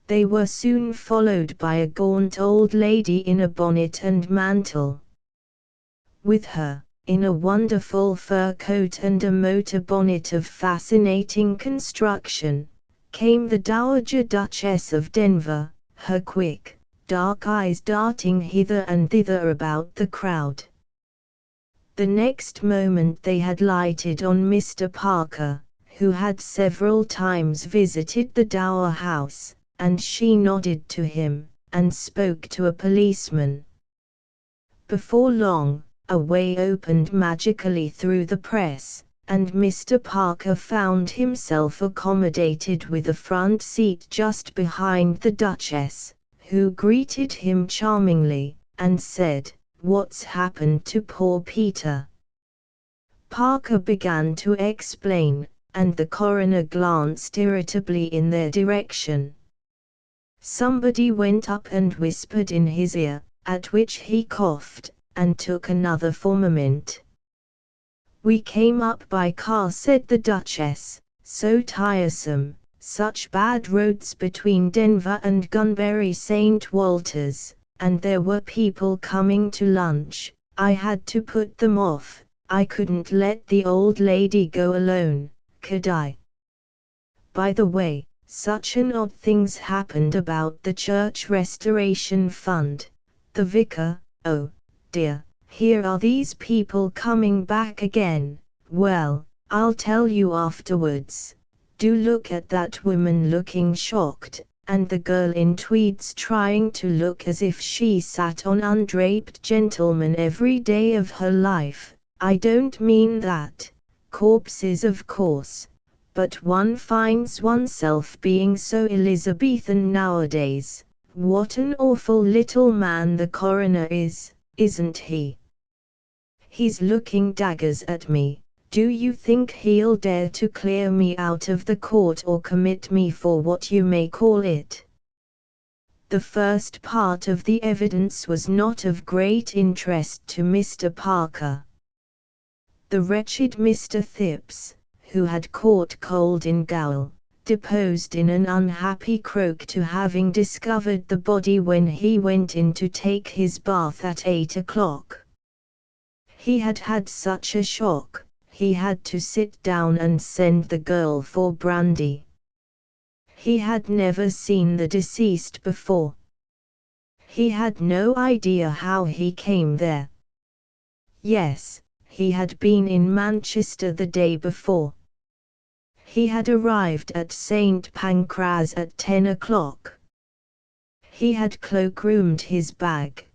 They were soon followed by a gaunt old lady in a bonnet and mantle. With her, in a wonderful fur coat and a motor bonnet of fascinating construction, came the Dowager Duchess of Denver, her quick, dark eyes darting hither and thither about the crowd. The next moment they had lighted on Mr. Parker, who had several times visited the Dower house, and she nodded to him, and spoke to a policeman. Before long, a way opened magically through the press, and Mr. Parker found himself accommodated with a front seat just behind the Duchess, who greeted him charmingly, and said, "What's happened to poor Peter?" Parker began to explain, and the coroner glanced irritably in their direction. Somebody went up and whispered in his ear, at which he coughed, and took another for moment. "We came up by car," said the Duchess, "so tiresome, such bad roads between Denver and Gunbury St. Walters, and there were people coming to lunch, I had to put them off, I couldn't let the old lady go alone, could I? By the way, such an odd thing's happened about the Church Restoration Fund. The vicar, oh dear, here are these people coming back again. Well, I'll tell you afterwards. Do look at that woman looking shocked, and the girl in tweeds trying to look as if she sat on undraped gentlemen every day of her life. I don't mean that. Corpses, of course. But one finds oneself being so Elizabethan nowadays. What an awful little man the coroner is, isn't he? He's looking daggers at me. Do you think he'll dare to clear me out of the court or commit me for what you may call it?" The first part of the evidence was not of great interest to Mr. Parker. The wretched Mr. Phipps, who had caught cold in gaol, deposed in an unhappy croak to having discovered the body when he went in to take his bath at 8 o'clock. He had had such a shock, he had to sit down and send the girl for brandy. He had never seen the deceased before. He had no idea how he came there. Yes, he had been in Manchester the day before. He had arrived at St. Pancras at 10 o'clock. He had cloak-roomed his bag.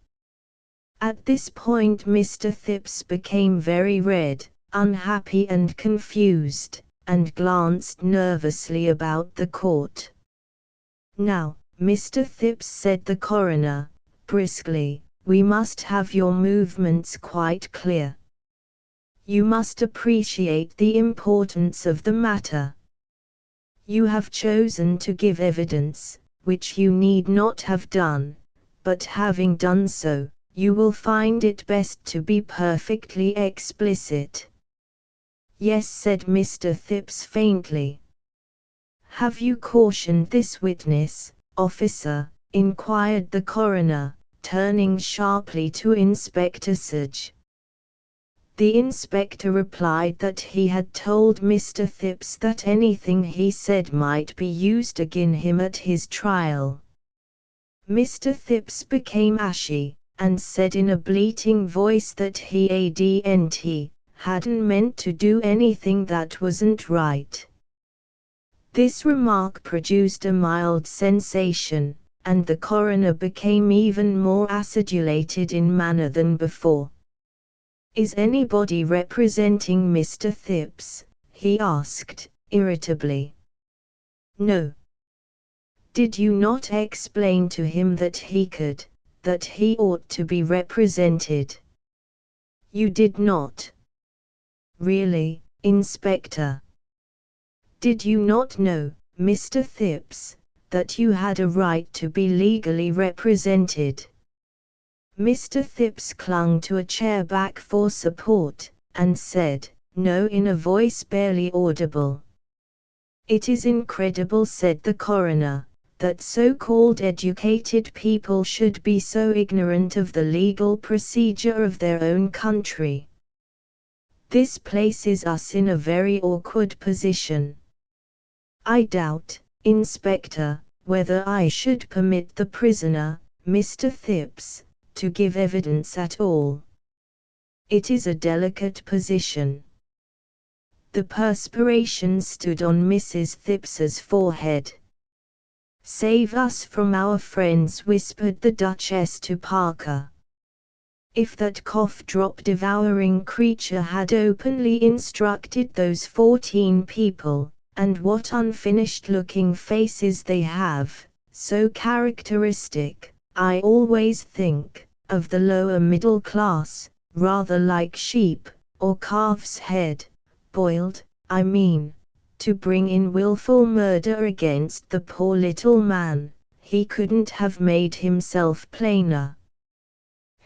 At this point Mr. Phipps became very red, unhappy and confused, and glanced nervously about the court. "Now, Mr. Phipps," said the coroner, briskly, "we must have your movements quite clear. You must appreciate the importance of the matter. You have chosen to give evidence, which you need not have done, but having done so, you will find it best to be perfectly explicit." "Yes," said Mr. Phipps faintly. "Have you cautioned this witness, officer?" inquired the coroner, turning sharply to Inspector Sage. The inspector replied that he had told Mr. Phipps that anything he said might be used against him at his trial. Mr. Phipps became ashy, and said in a bleating voice that he hadn't meant to do anything that wasn't right. This remark produced a mild sensation, and the coroner became even more acidulated in manner than before. "Is anybody representing Mr. Phipps?" he asked, irritably. "No." "Did you not explain to him that he ought to be represented?" "You did not." "Really, Inspector? Did you not know, Mr. Phipps, that you had a right to be legally represented?" Mr. Phipps clung to a chair back for support, and said, "No," in a voice barely audible. "It is incredible," said the coroner, "that so-called educated people should be so ignorant of the legal procedure of their own country. This places us in a very awkward position. I doubt, Inspector, whether I should permit the prisoner, Mr. Phipps, to give evidence at all. It is a delicate position." The perspiration stood on Mrs. Phipps's forehead. "Save us from our friends," whispered the Duchess to Parker. If that cough-drop-devouring creature had openly instructed those 14 people, and what unfinished-looking faces they have, so characteristic, I always think, of the lower middle class, rather like sheep, or calf's head, boiled, I mean, to bring in willful murder against the poor little man, he couldn't have made himself plainer.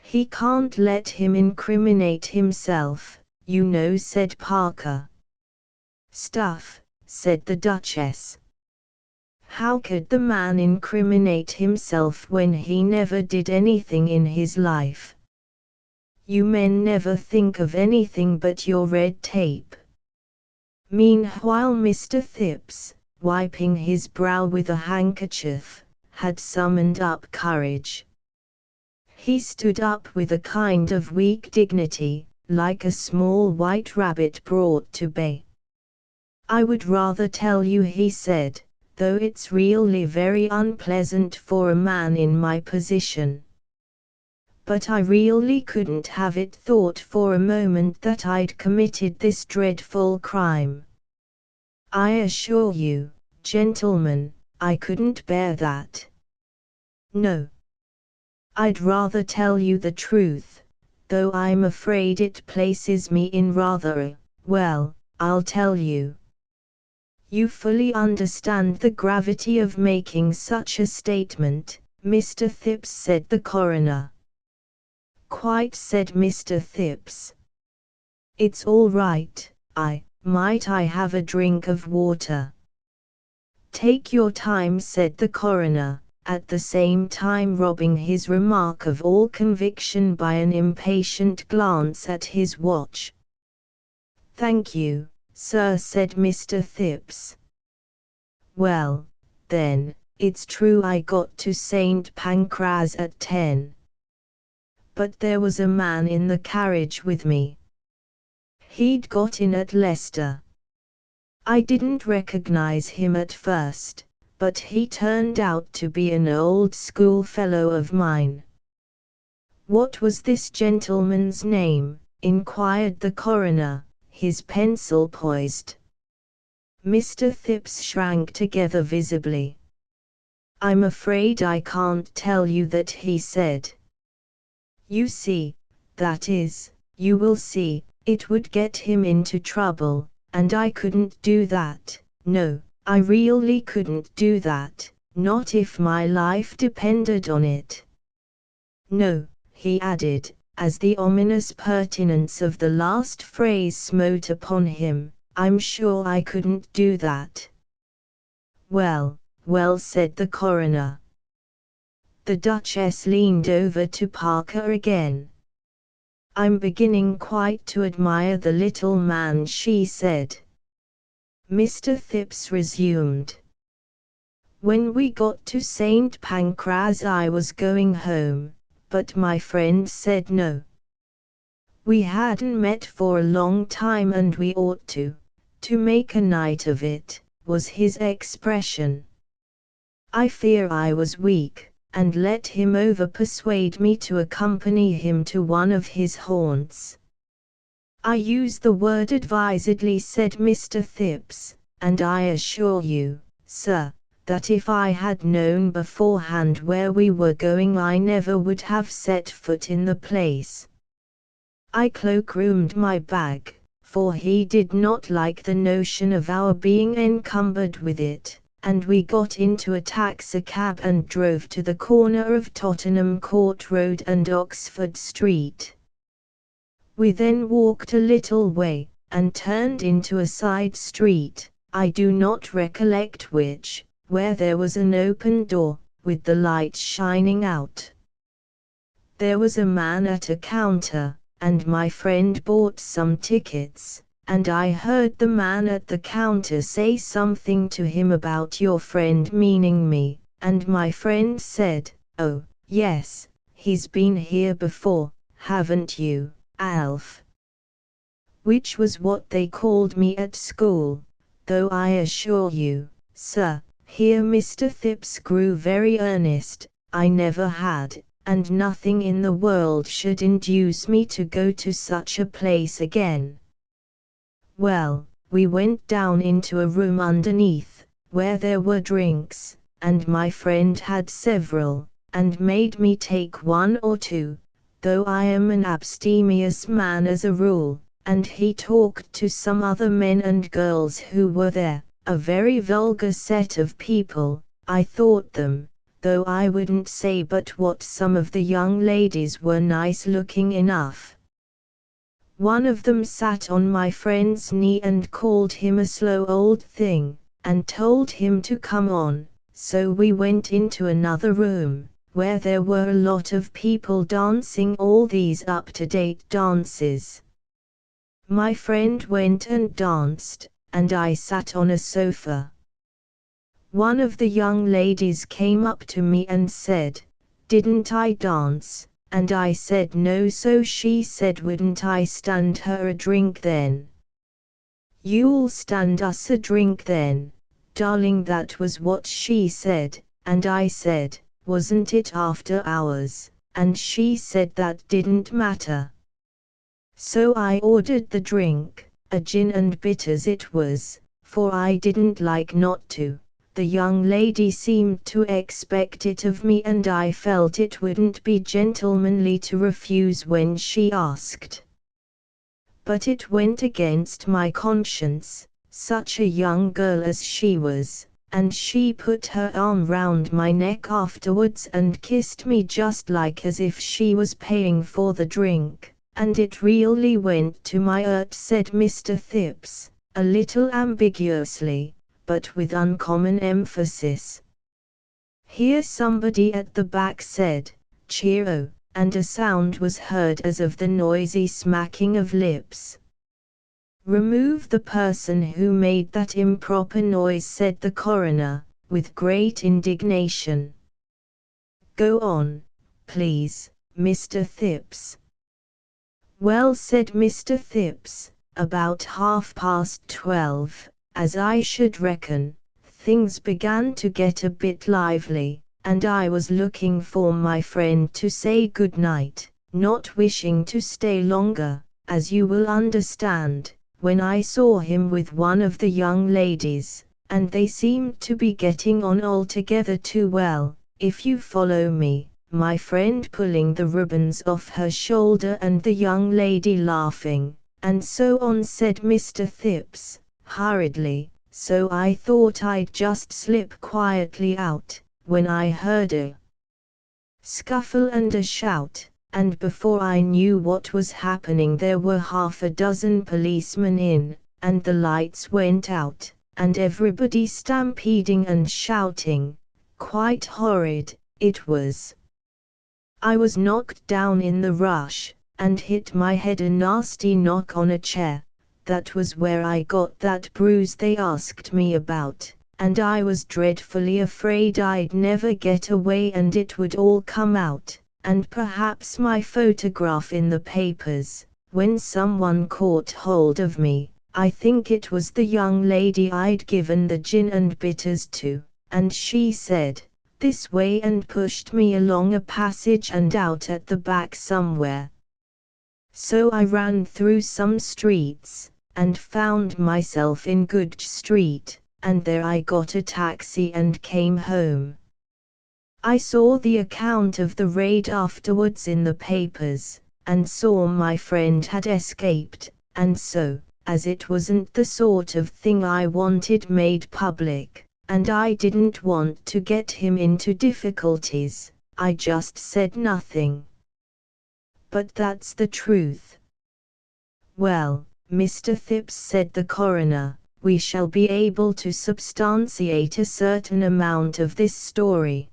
"He can't let him incriminate himself, you know," said Parker. "Stuff," said the Duchess. "How could the man incriminate himself when he never did anything in his life? You men never think of anything but your red tape." Meanwhile Mr. Phipps, wiping his brow with a handkerchief, had summoned up courage. He stood up with a kind of weak dignity, like a small white rabbit brought to bay. "I would rather tell you," he said, "though it's really very unpleasant for a man in my position. But I really couldn't have it thought for a moment that I'd committed this dreadful crime. I assure you, gentlemen, I couldn't bear that. No. I'd rather tell you the truth, though I'm afraid it places me in rather a, well, I'll tell you. You fully understand the gravity of making such a statement, Mr. Phipps," said the coroner. "Quite," said Mr. Phipps. "It's all right. Might I have a drink of water?" "Take your time," said the coroner, at the same time robbing his remark of all conviction by an impatient glance at his watch. "Thank you, sir," said Mr. Phipps. "Well, then, it's true I got to St. Pancras at 10. But there was a man in the carriage with me. He'd got in at Leicester. I didn't recognize him at first, but he turned out to be an old schoolfellow of mine." "What was this gentleman's name?" inquired the coroner, his pencil poised. Mr. Phipps shrank together visibly. "I'm afraid I can't tell you that," he said. "You see, that is, you will see, it would get him into trouble, and I couldn't do that. No, I really couldn't do that, not if my life depended on it. No," he added, as the ominous pertinence of the last phrase smote upon him, "I'm sure I couldn't do that." Well, said the coroner. The Duchess leaned over to Parker again. "I'm beginning quite to admire the little man," she said. Mr. Phipps resumed. "When we got to St. Pancras I was going home, but my friend said no." We hadn't met for a long time and we ought to make a night of it, was his expression. I fear I was weak, and let him over-persuade me to accompany him to one of his haunts. I use the word advisedly, said Mr. Phipps, and I assure you, sir, that if I had known beforehand where we were going I never would have set foot in the place. I cloak-roomed my bag, for he did not like the notion of our being encumbered with it, and we got into a taxicab and drove to the corner of Tottenham Court Road and Oxford Street. We then walked a little way, and turned into a side street, I do not recollect which, where there was an open door, with the light shining out. There was a man at a counter, and my friend bought some tickets, and I heard the man at the counter say something to him about your friend, meaning me, and my friend said, "Oh, yes, he's been here before, haven't you, Alf?" Which was what they called me at school, though I assure you, sir, here Mr. Phipps grew very earnest, I never had, and nothing in the world should induce me to go to such a place again. Well, we went down into a room underneath, where there were drinks, and my friend had several, and made me take one or two, though I am an abstemious man as a rule, and he talked to some other men and girls who were there, a very vulgar set of people, I thought them, though I wouldn't say but what some of the young ladies were nice looking enough. One of them sat on my friend's knee and called him a slow old thing, and told him to come on, so we went into another room, where there were a lot of people dancing all these up-to-date dances. My friend went and danced, and I sat on a sofa. One of the young ladies came up to me and said, "Didn't I dance?" And I said no, so she said, "Wouldn't I stand her a drink then?" "You'll stand us a drink then, darling," that was what she said, and I said, "Wasn't it after hours?" And she said that didn't matter. So I ordered the drink, a gin and bitters it was, for I didn't like not to. The young lady seemed to expect it of me and I felt it wouldn't be gentlemanly to refuse when she asked. But it went against my conscience, such a young girl as she was, and she put her arm round my neck afterwards and kissed me just like as if she was paying for the drink, and it really went to my heart, said Mr. Phipps, a little ambiguously, but with uncommon emphasis. Here somebody at the back said, "Cheero," and a sound was heard as of the noisy smacking of lips. "Remove the person who made that improper noise," said the coroner, with great indignation. "Go on, please, Mr. Phipps." "Well," said Mr. Phipps, "about 12:30, as I should reckon, things began to get a bit lively, and I was looking for my friend to say good night, not wishing to stay longer, as you will understand, when I saw him with one of the young ladies, and they seemed to be getting on altogether too well, if you follow me, my friend pulling the ribbons off her shoulder and the young lady laughing, and so on," said Mr. Phipps, hurriedly, "so I thought I'd just slip quietly out, when I heard a scuffle and a shout, and before I knew what was happening there were half a dozen policemen in, and the lights went out, and everybody stampeding and shouting. Quite horrid, it was. I was knocked down in the rush, and hit my head a nasty knock on a chair. That was where I got that bruise they asked me about, and I was dreadfully afraid I'd never get away and it would all come out, and perhaps my photograph in the papers, when someone caught hold of me. I think it was the young lady I'd given the gin and bitters to, and she said, 'This way,' and pushed me along a passage and out at the back somewhere. So I ran through some streets, and found myself in Goodge Street, and there I got a taxi and came home. I saw the account of the raid afterwards in the papers, and saw my friend had escaped, and so, as it wasn't the sort of thing I wanted made public, and I didn't want to get him into difficulties, I just said nothing. But that's the truth." "Well, Mr. Phipps," said the coroner, "we shall be able to substantiate a certain amount of this story."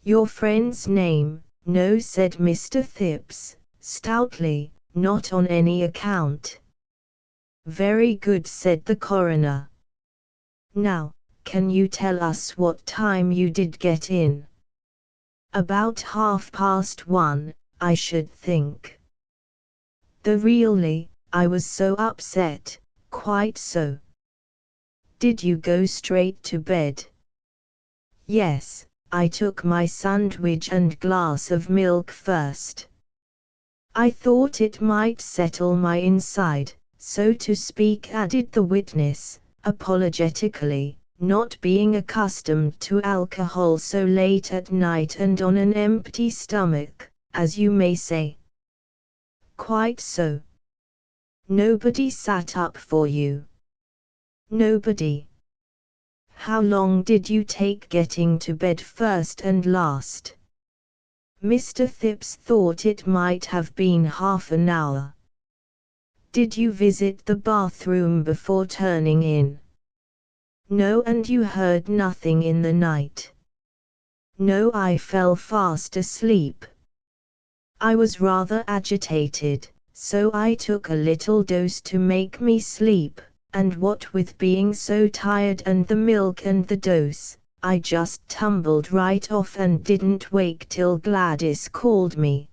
"Your friend's name?" "No," said Mr. Phipps, stoutly, "not on any account." "Very good," said the coroner. "Now, can you tell us what time you did get in?" "About 1:30, I should think." "Really, I was so upset." "Quite so. Did you go straight to bed?" "Yes, I took my sandwich and glass of milk first. I thought it might settle my inside, so to speak," added the witness, apologetically, not being accustomed to alcohol so late at night and on an empty stomach, as you may say. "Quite so. Nobody sat up for you?" "Nobody." "How long did you take getting to bed first and last?" Mr. Phipps thought it might have been half an hour. "Did you visit the bathroom before turning in?" "No." "And you heard nothing in the night?" "No, I fell fast asleep. I was rather agitated, so I took a little dose to make me sleep, and what with being so tired and the milk and the dose, I just tumbled right off and didn't wake till Gladys called me."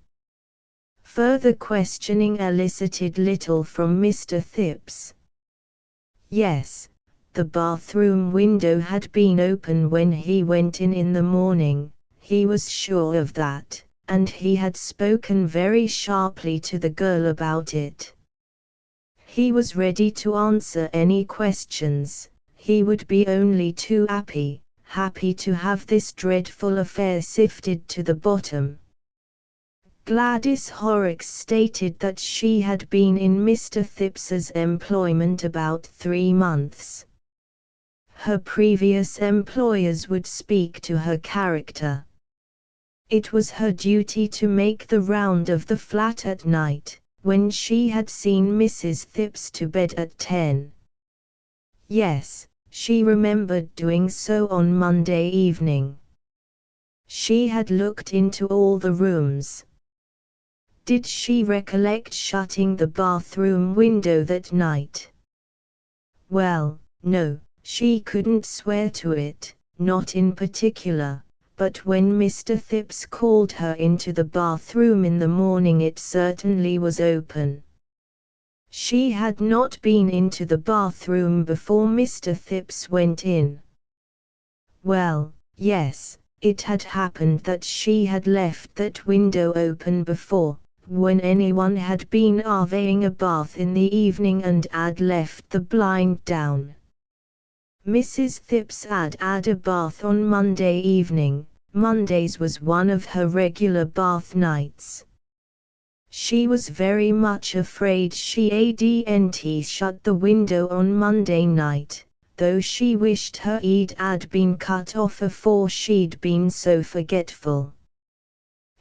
Further questioning elicited little from Mr. Phipps. Yes, the bathroom window had been open when he went in the morning, he was sure of that, and he had spoken very sharply to the girl about it. He was ready to answer any questions, he would be only too happy to have this dreadful affair sifted to the bottom. Gladys Horrocks stated that she had been in Mr. Phipps's employment about 3 months. Her previous employers would speak to her character. It was her duty to make the round of the flat at night, when she had seen Mrs. Phipps to bed at 10. Yes, she remembered doing so on Monday evening. She had looked into all the rooms. Did she recollect shutting the bathroom window that night? Well, no, she couldn't swear to it, not in particular. But when Mr. Phipps called her into the bathroom in the morning, it certainly was open. She had not been into the bathroom before Mr. Phipps went in. Well, yes, it had happened that she had left that window open before, when anyone had been having a bath in the evening and had left the blind down. Mrs. Phipps had a bath on Monday evening. Mondays was one of her regular bath nights. She was very much afraid she hadn't shut the window on Monday night, though she wished her he'd been cut off afore she'd been so forgetful.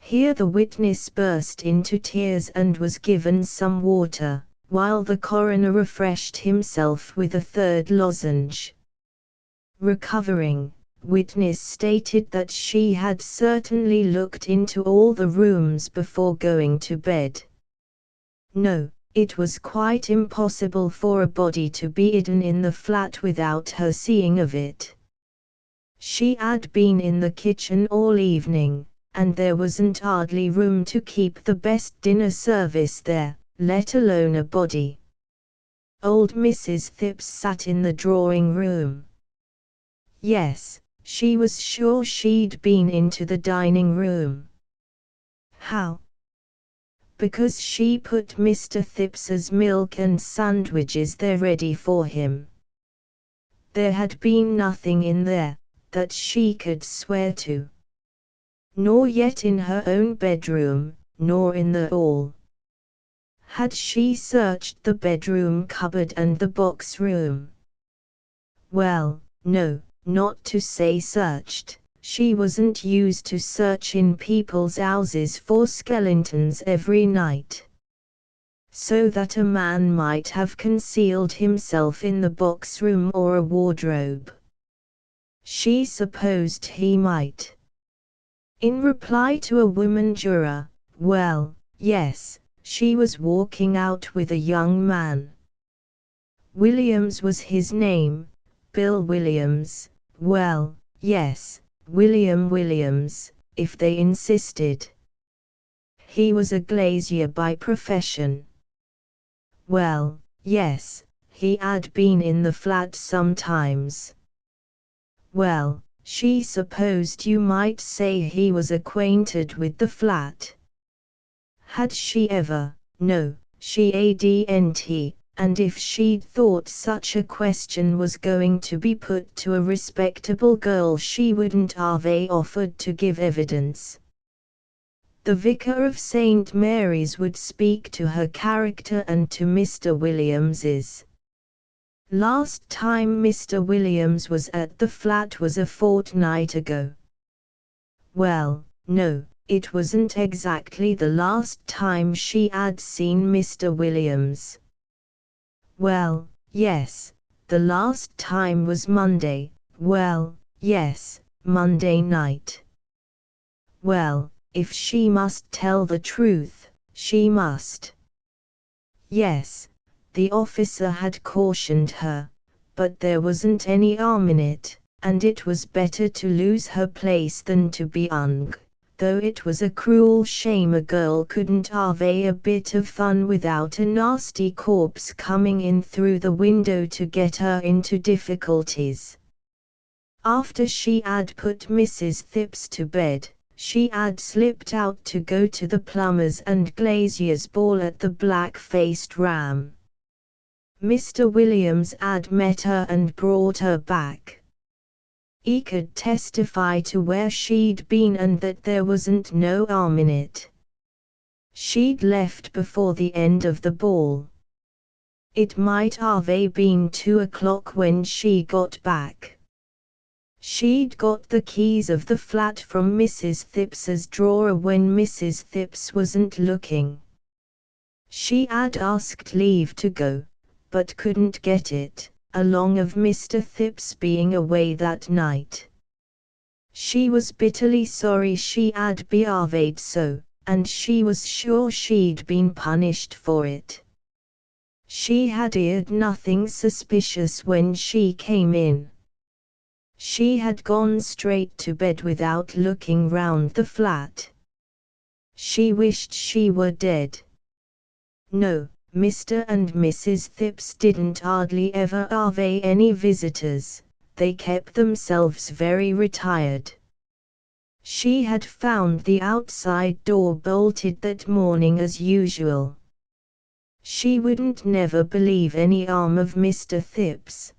Here the witness burst into tears and was given some water, while the coroner refreshed himself with a third lozenge. Recovering, witness stated that she had certainly looked into all the rooms before going to bed. No, it was quite impossible for a body to be hidden in the flat without her seeing of it. She had been in the kitchen all evening, and there wasn't hardly room to keep the best dinner service there, let alone a body. Old Mrs. Phipps sat in the drawing room. Yes, she was sure she'd been into the dining room. How? Because she put Mr. Phipps's milk and sandwiches there ready for him. There had been nothing in there that she could swear to. Nor yet in her own bedroom, nor in the hall. Had she searched the bedroom cupboard and the box room? Well, no, not to say searched. She wasn't used to searching people's houses for skeletons every night. So that a man might have concealed himself in the box room or a wardrobe. She supposed he might. In reply to a woman juror, well, yes, she was walking out with a young man. Williams was his name, Bill Williams, well, yes, William Williams, if they insisted. He was a glazier by profession. Well, yes, he had been in the flat sometimes. Well, she supposed you might say he was acquainted with the flat. Had she ever? No, she hadn't, and if she'd thought such a question was going to be put to a respectable girl she wouldn't have offered to give evidence. The vicar of St. Mary's would speak to her character and to Mr. Williams's. Last time Mr. Williams was at the flat was a fortnight ago. Well, no, it wasn't exactly the last time she had seen Mr. Williams. Well, yes, the last time was Monday, well, yes, Monday night. Well, if she must tell the truth, she must. Yes, the officer had cautioned her, but there wasn't any harm in it, and it was better to lose her place than to be hung. Though it was a cruel shame a girl couldn't have a bit of fun without a nasty corpse coming in through the window to get her into difficulties. After she had put Mrs. Phipps to bed, she had slipped out to go to the plumber's and glazier's ball at the Black-Faced Ram. Mr. Williams had met her and brought her back. He could testify to where she'd been and that there wasn't no harm in it. She'd left before the end of the ball. It might have been 2 o'clock when she got back. She'd got the keys of the flat from Mrs. Phipps's drawer when Mrs. Phipps wasn't looking. She had asked leave to go, but couldn't get it, along of Mr. Phipps being away that night. She was bitterly sorry she had behaved so, and she was sure she'd been punished for it. She had heard nothing suspicious when she came in. She had gone straight to bed without looking round the flat. She wished she were dead. No, Mr. and Mrs. Phipps didn't hardly ever have any visitors, they kept themselves very retired. She had found the outside door bolted that morning as usual. She wouldn't never believe any harm of Mr. Phipps.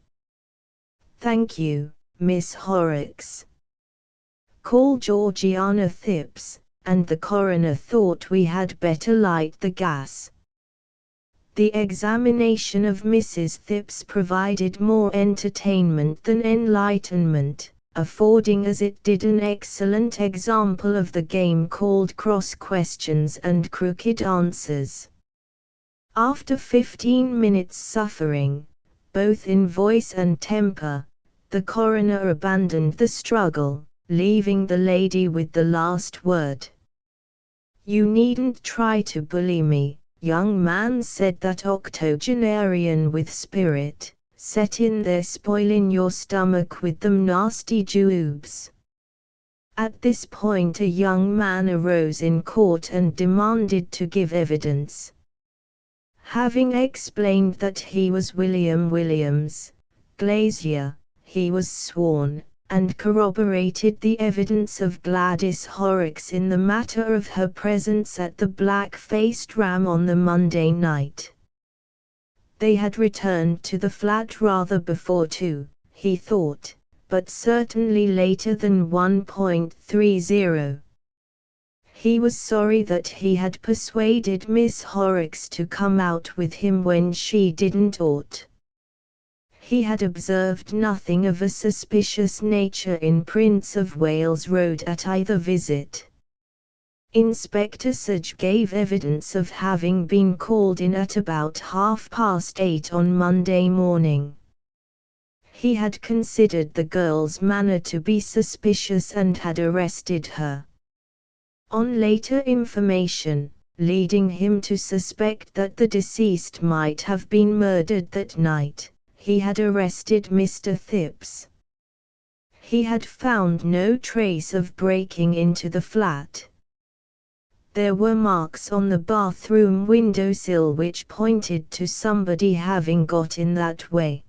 Thank you, Miss Horrocks. Call Georgiana Phipps, and the coroner thought we had better light the gas. The examination of Mrs. Phipps provided more entertainment than enlightenment, affording as it did an excellent example of the game called cross questions and crooked answers. After 15 minutes' suffering, both in voice and temper, the coroner abandoned the struggle, leaving the lady with the last word. "You needn't try to bully me, young man," said that octogenarian with spirit, "set in there spoiling your stomach with them nasty jewbs." At this point a young man arose in court and demanded to give evidence. Having explained that he was William Williams, glazier, he was sworn, and corroborated the evidence of Gladys Horrocks in the matter of her presence at the Black-Faced Ram on the Monday night. They had returned to the flat rather before 2, he thought, but certainly later than 1:30. He was sorry that he had persuaded Miss Horrocks to come out with him when she didn't ought. He had observed nothing of a suspicious nature in Prince of Wales Road at either visit. Inspector Sage gave evidence of having been called in at about 8:30 on Monday morning. He had considered the girl's manner to be suspicious and had arrested her. On later information, leading him to suspect that the deceased might have been murdered that night, he had arrested Mr. Phipps. He had found no trace of breaking into the flat. There were marks on the bathroom windowsill which pointed to somebody having got in that way.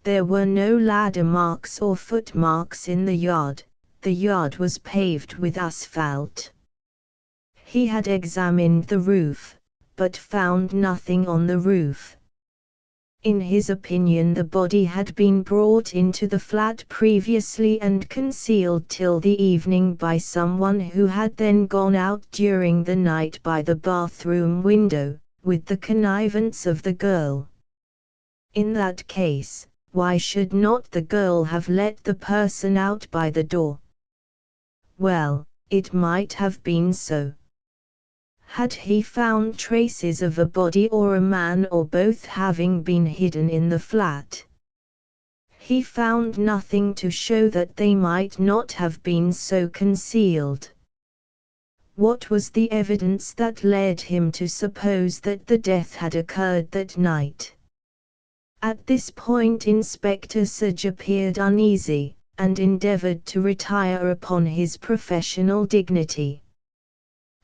There were no ladder marks or footmarks in the yard. The yard was paved with asphalt. He had examined the roof, but found nothing on the roof. In his opinion, the body had been brought into the flat previously and concealed till the evening by someone who had then gone out during the night by the bathroom window, with the connivance of the girl. In that case, why should not the girl have let the person out by the door? Well, it might have been so. Had he found traces of a body or a man or both having been hidden in the flat? He found nothing to show that they might not have been so concealed. What was the evidence that led him to suppose that the death had occurred that night? At this point Inspector Sage appeared uneasy, and endeavored to retire upon his professional dignity.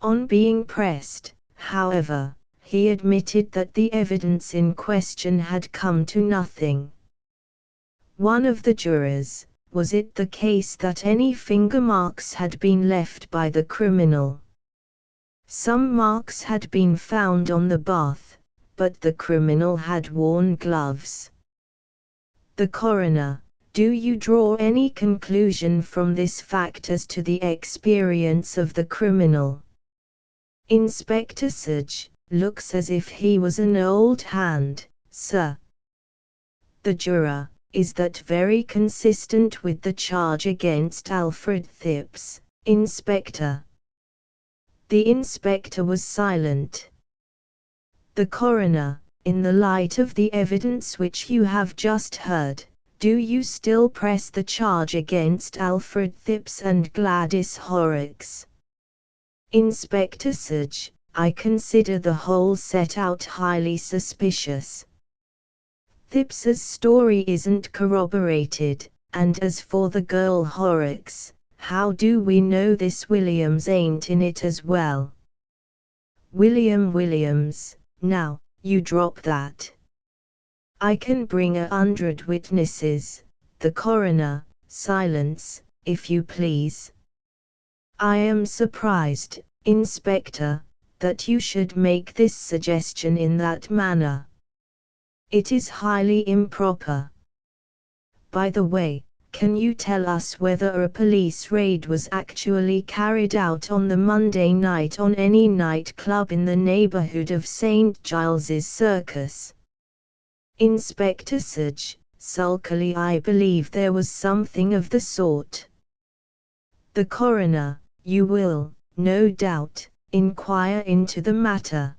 On being pressed, however, he admitted that the evidence in question had come to nothing. One of the jurors, was it the case that any finger marks had been left by the criminal? Some marks had been found on the bath, but the criminal had worn gloves. The coroner: do you draw any conclusion from this fact as to the experience of the criminal? Inspector Sage: looks as if he was an old hand, sir. The juror: is that very consistent with the charge against Alfred Phipps, Inspector? The inspector was silent. The coroner: in the light of the evidence which you have just heard, do you still press the charge against Alfred Phipps and Gladys Horrocks? Inspector Sage: I consider the whole set out highly suspicious. Phipps's story isn't corroborated, and as for the girl Horrocks, how do we know this Williams ain't in it as well? William Williams: now, you drop that. I can bring 100 witnesses. The coroner: silence, if you please. I am surprised, Inspector, that you should make this suggestion in that manner. It is highly improper. By the way, can you tell us whether a police raid was actually carried out on the Monday night on any nightclub in the neighborhood of St. Giles's Circus? Inspector Sage: sulkily, I believe there was something of the sort. The coroner: you will, no doubt, inquire into the matter.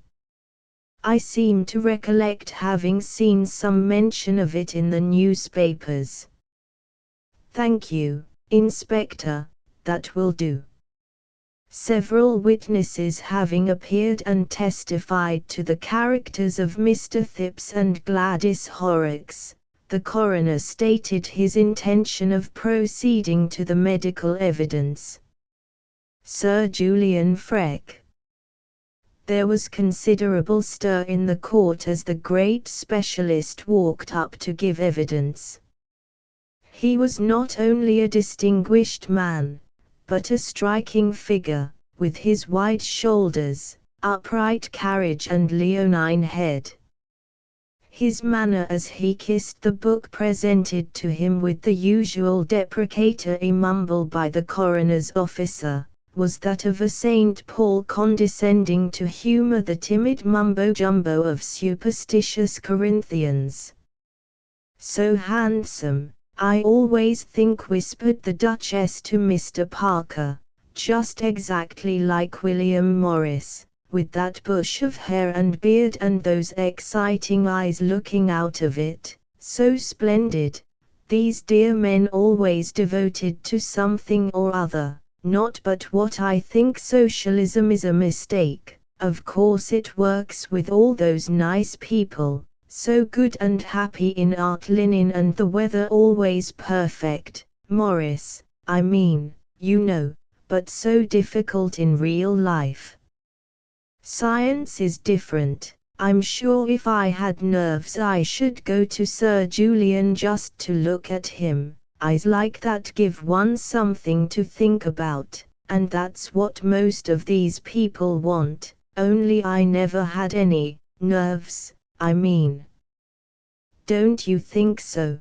I seem to recollect having seen some mention of it in the newspapers. Thank you, Inspector, that will do. Several witnesses having appeared and testified to the characters of Mr. Phipps and Gladys Horrocks, the coroner stated his intention of proceeding to the medical evidence. Sir Julian Freck. There was considerable stir in the court as the great specialist walked up to give evidence. He was not only a distinguished man, but a striking figure, with his wide shoulders, upright carriage and leonine head. His manner as he kissed the book presented to him with the usual deprecatory mumble by the coroner's officer, was that of a St. Paul condescending to humor the timid mumbo-jumbo of superstitious Corinthians. "So handsome, I always think," whispered the Duchess to Mr. Parker, "just exactly like William Morris, with that bush of hair and beard and those exciting eyes looking out of it, so splendid, these dear men always devoted to something or other, not but what I think socialism is a mistake, of course it works with all those nice people, so good and happy in art linen and the weather always perfect, Morris, I mean, you know, but so difficult in real life. Science is different. I'm sure if I had nerves I should go to Sir Julian just to look at him. Eyes like that give one something to think about, and that's what most of these people want, only I never had any, nerves, I mean. Don't you think so?"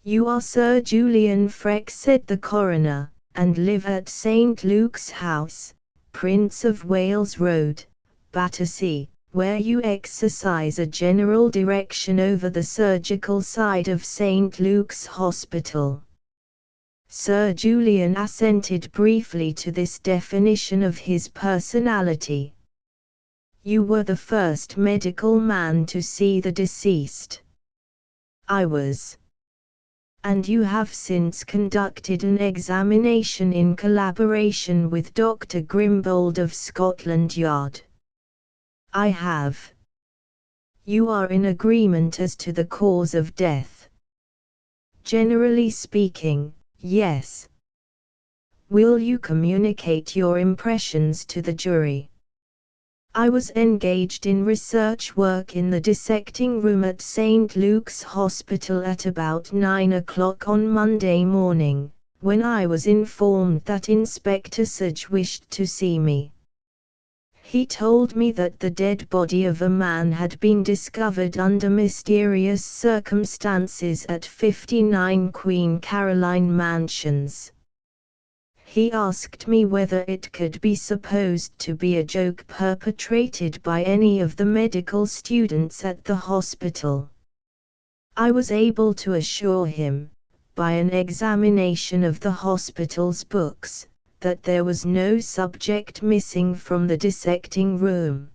"You are Sir Julian Freke," said the coroner, "and live at St. Luke's House, Prince of Wales Road, Battersea, where you exercise a general direction over the surgical side of St. Luke's Hospital." Sir Julian assented briefly to this definition of his personality. "You were the first medical man to see the deceased?" "I was." "And you have since conducted an examination in collaboration with Dr. Grimbold of Scotland Yard?" "I have." "You are in agreement as to the cause of death?" "Generally speaking, yes." "Will you communicate your impressions to the jury?" "I was engaged in research work in the dissecting room at St. Luke's Hospital at about 9 o'clock on Monday morning, when I was informed that Inspector Sage wished to see me. He told me that the dead body of a man had been discovered under mysterious circumstances at 59 Queen Caroline Mansions. He asked me whether it could be supposed to be a joke perpetrated by any of the medical students at the hospital. I was able to assure him, by an examination of the hospital's books, that there was no subject missing from the dissecting room.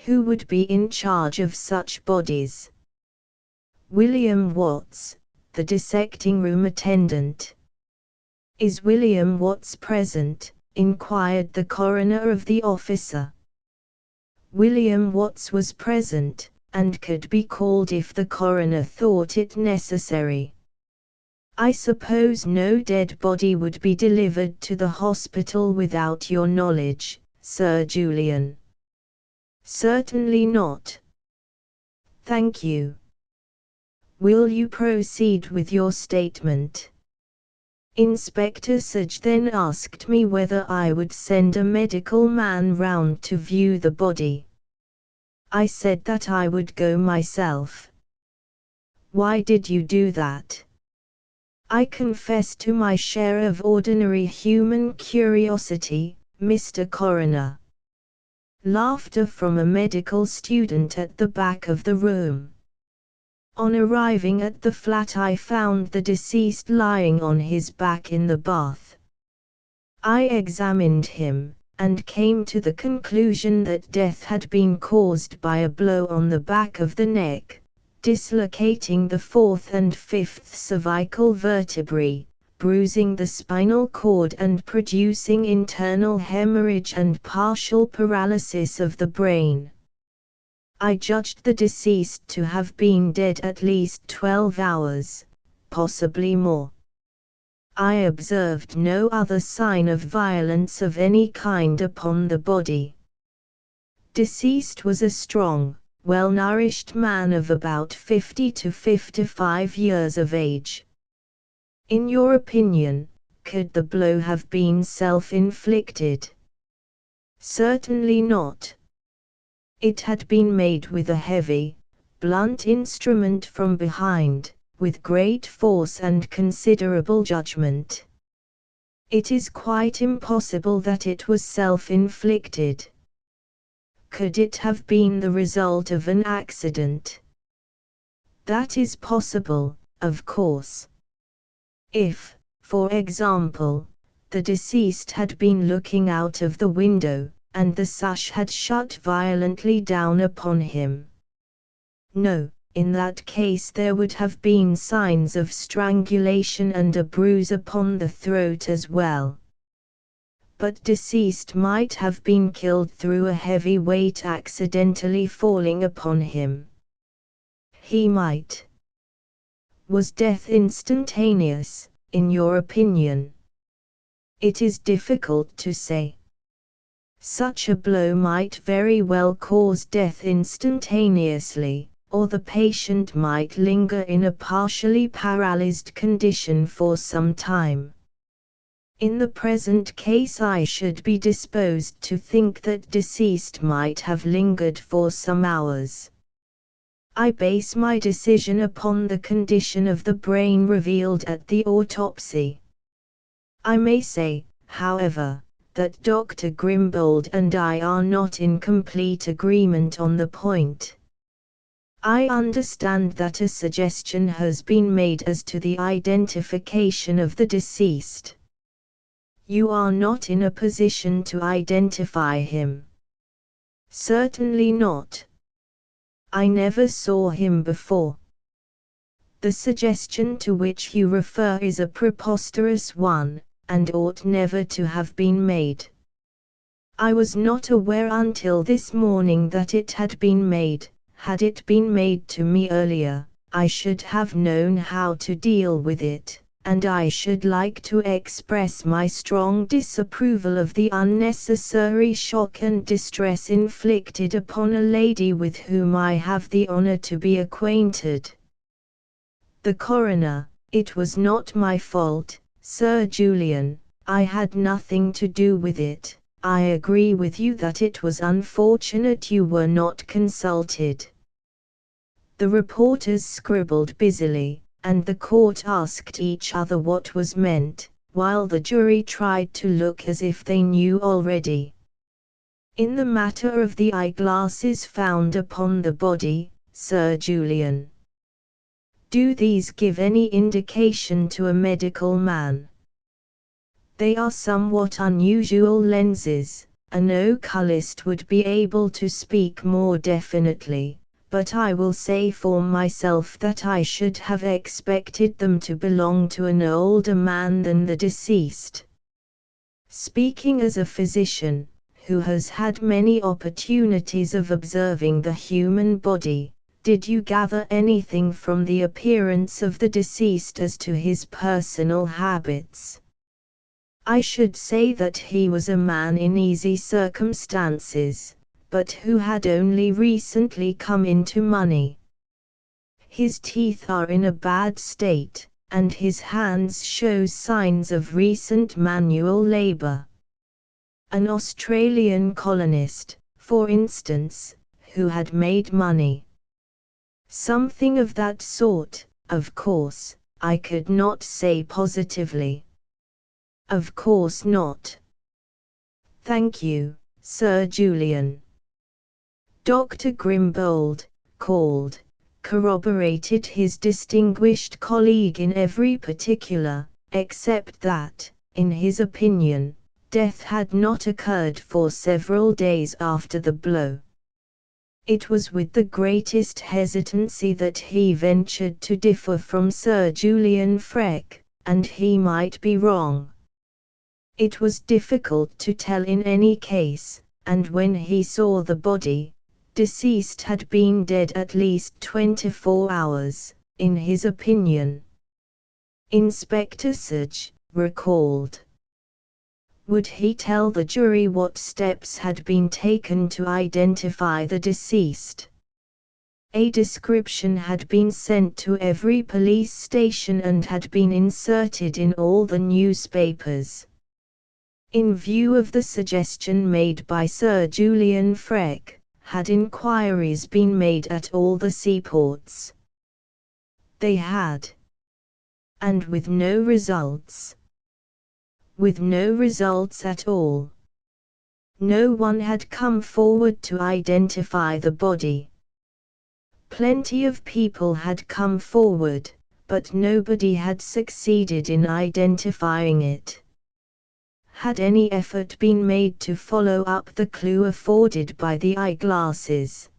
Who would be in charge of such bodies? William Watts, the dissecting room attendant. Is William Watts present? Inquired the coroner of the officer. William Watts was present, and could be called if the coroner thought it necessary. I suppose no dead body would be delivered to the hospital without your knowledge, Sir Julian. Certainly not. Thank you. Will you proceed with your statement? Inspector Sage then asked me whether I would send a medical man round to view the body. I said that I would go myself. Why did you do that? I confess to my share of ordinary human curiosity, Mr. Coroner. Laughter from a medical student at the back of the room. On arriving at the flat I found the deceased lying on his back in the bath. I examined him, and came to the conclusion that death had been caused by a blow on the back of the neck, dislocating the fourth and fifth cervical vertebrae, bruising the spinal cord and producing internal hemorrhage and partial paralysis of the brain. I judged the deceased to have been dead at least 12 hours, possibly more. I observed no other sign of violence of any kind upon the body. Deceased was a strong, well-nourished man of about 50 to 55 years of age. In your opinion, could the blow have been self-inflicted? Certainly not. It had been made with a heavy, blunt instrument from behind, with great force and considerable judgment. It is quite impossible that it was self-inflicted. Could it have been the result of an accident? That is possible, of course. If, for example, the deceased had been looking out of the window, and the sash had shut violently down upon him. No, in that case there would have been signs of strangulation and a bruise upon the throat as well. But deceased might have been killed through a heavy weight accidentally falling upon him. He might. Was death instantaneous, in your opinion? It is difficult to say. Such a blow might very well cause death instantaneously, or the patient might linger in a partially paralyzed condition for some time. In the present case I should be disposed to think that deceased might have lingered for some hours. I base my decision upon the condition of the brain revealed at the autopsy. I may say, however, that Dr. Grimbold and I are not in complete agreement on the point. I understand that a suggestion has been made as to the identification of the deceased. You are not in a position to identify him. Certainly not. I never saw him before. The suggestion to which you refer is a preposterous one, and ought never to have been made. I was not aware until this morning that it had been made. Had it been made to me earlier, I should have known how to deal with it, and I should like to express my strong disapproval of the unnecessary shock and distress inflicted upon a lady with whom I have the honor to be acquainted. The coroner: it was not my fault, Sir Julian, I had nothing to do with it. I agree with you that it was unfortunate you were not consulted. The reporters scribbled busily, and the court asked each other what was meant, while the jury tried to look as if they knew already. In the matter of the eyeglasses found upon the body, Sir Julian, do these give any indication to a medical man? They are somewhat unusual lenses. An oculist would be able to speak more definitely, but I will say for myself that I should have expected them to belong to an older man than the deceased. Speaking as a physician, who has had many opportunities of observing the human body, did you gather anything from the appearance of the deceased as to his personal habits? I should say that he was a man in easy circumstances, but who had only recently come into money. His teeth are in a bad state, and his hands show signs of recent manual labor. An Australian colonist, for instance, who had made money. Something of that sort, of course, I could not say positively. Of course not. Thank you, Sir Julian. Dr. Grimbold, called, corroborated his distinguished colleague in every particular, except that, in his opinion, death had not occurred for several days after the blow. It was with the greatest hesitancy that he ventured to differ from Sir Julian Freck, and he might be wrong. It was difficult to tell in any case, and when he saw the body, deceased had been dead at least 24 hours, in his opinion. Inspector Sage, recalled. Would he tell the jury what steps had been taken to identify the deceased? A description had been sent to every police station and had been inserted in all the newspapers. In view of the suggestion made by Sir Julian Freke, had inquiries been made at all the seaports? They had. And with no results. With no results at all. No one had come forward to identify the body. Plenty of people had come forward, but nobody had succeeded in identifying it. Had any effort been made to follow up the clue afforded by the eyeglasses?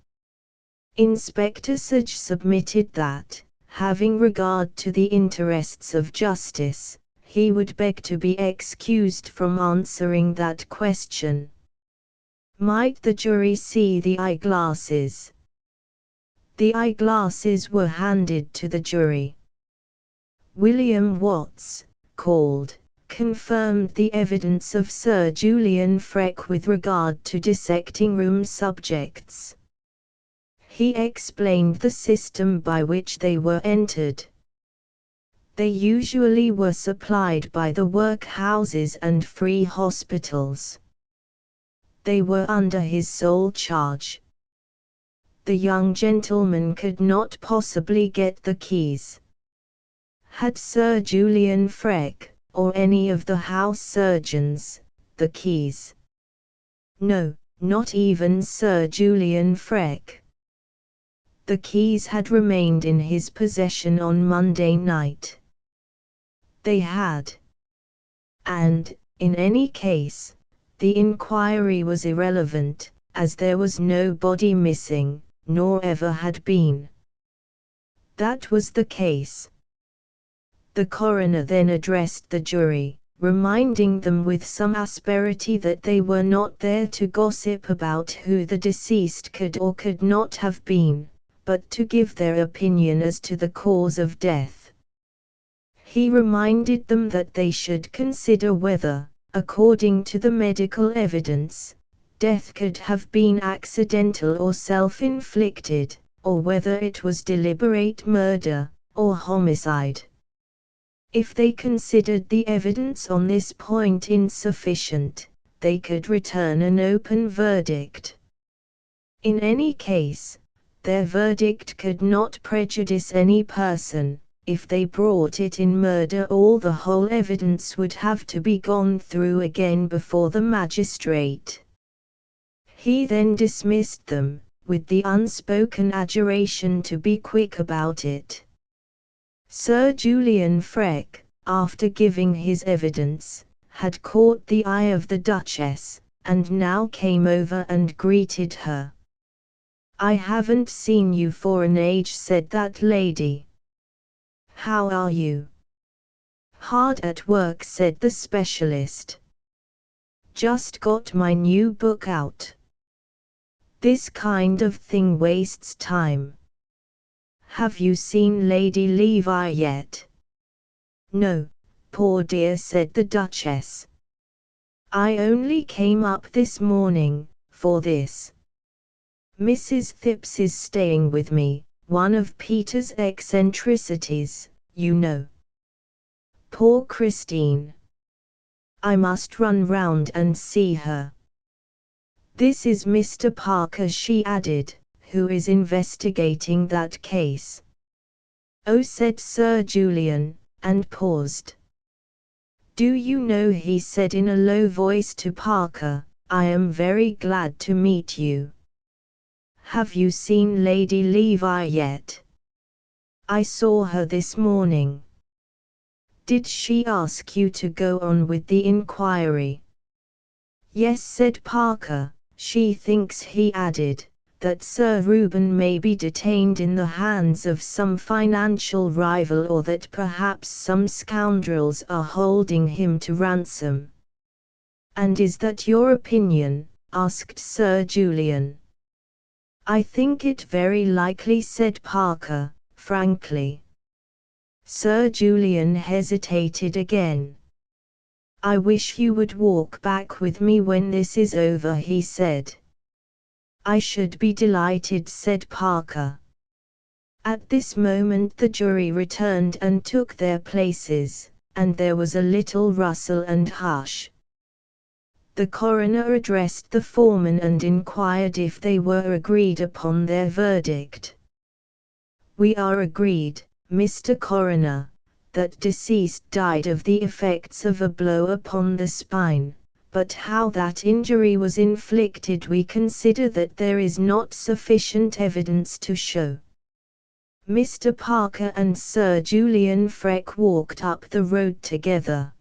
Inspector Sage submitted that, having regard to the interests of justice, he would beg to be excused from answering that question. Might the jury see the eyeglasses? The eyeglasses were handed to the jury. William Watts, called, confirmed the evidence of Sir Julian Freke with regard to dissecting room subjects. He explained the system by which they were entered. They usually were supplied by the workhouses and free hospitals. They were under his sole charge. The young gentleman could not possibly get the keys. Had Sir Julian Freke, or any of the house surgeons, the keys? No, not even Sir Julian Freke. The keys had remained in his possession on Monday night. They had. And, in any case, the inquiry was irrelevant, as there was no body missing, nor ever had been. That was the case. The coroner then addressed the jury, reminding them with some asperity that they were not there to gossip about who the deceased could or could not have been, but to give their opinion as to the cause of death. He reminded them that they should consider whether, according to the medical evidence, death could have been accidental or self-inflicted, or whether it was deliberate murder, or homicide. If they considered the evidence on this point insufficient, they could return an open verdict. In any case, their verdict could not prejudice any person. If they brought it in murder, all the whole evidence would have to be gone through again before the magistrate. He then dismissed them, with the unspoken adjuration to be quick about it. Sir Julian Freke, after giving his evidence, had caught the eye of the Duchess, and now came over and greeted her. "I haven't seen you for an age," said that lady. "How are you?" "Hard at work," said the specialist. "Just got my new book out. This kind of thing wastes time. Have you seen Lady Levi yet?" "No, poor dear," said the Duchess. "I only came up this morning, for this. Mrs. Thipps is staying with me, one of Peter's eccentricities, you know. Poor Christine. I must run round and see her. This is Mr. Parker," she added, "who is investigating that case." "Oh," said Sir Julian, and paused. "Do you know," he said in a low voice to Parker, "I am very glad to meet you. Have you seen Lady Levi yet?" "I saw her this morning." "Did she ask you to go on with the inquiry?" "Yes," said Parker. "She thinks," he added, "that Sir Reuben may be detained in the hands of some financial rival, or that perhaps some scoundrels are holding him to ransom." "And is that your opinion?" asked Sir Julian. "I think it very likely," said Parker, frankly. Sir Julian hesitated again. "I wish you would walk back with me when this is over," he said. "I should be delighted," said Parker. At this moment the jury returned and took their places, and there was a little rustle and hush. The coroner addressed the foreman and inquired if they were agreed upon their verdict. "We are agreed, Mr. Coroner, that deceased died of the effects of a blow upon the spine, but how that injury was inflicted we consider that there is not sufficient evidence to show." Mr. Parker and Sir Julian Freck walked up the road together.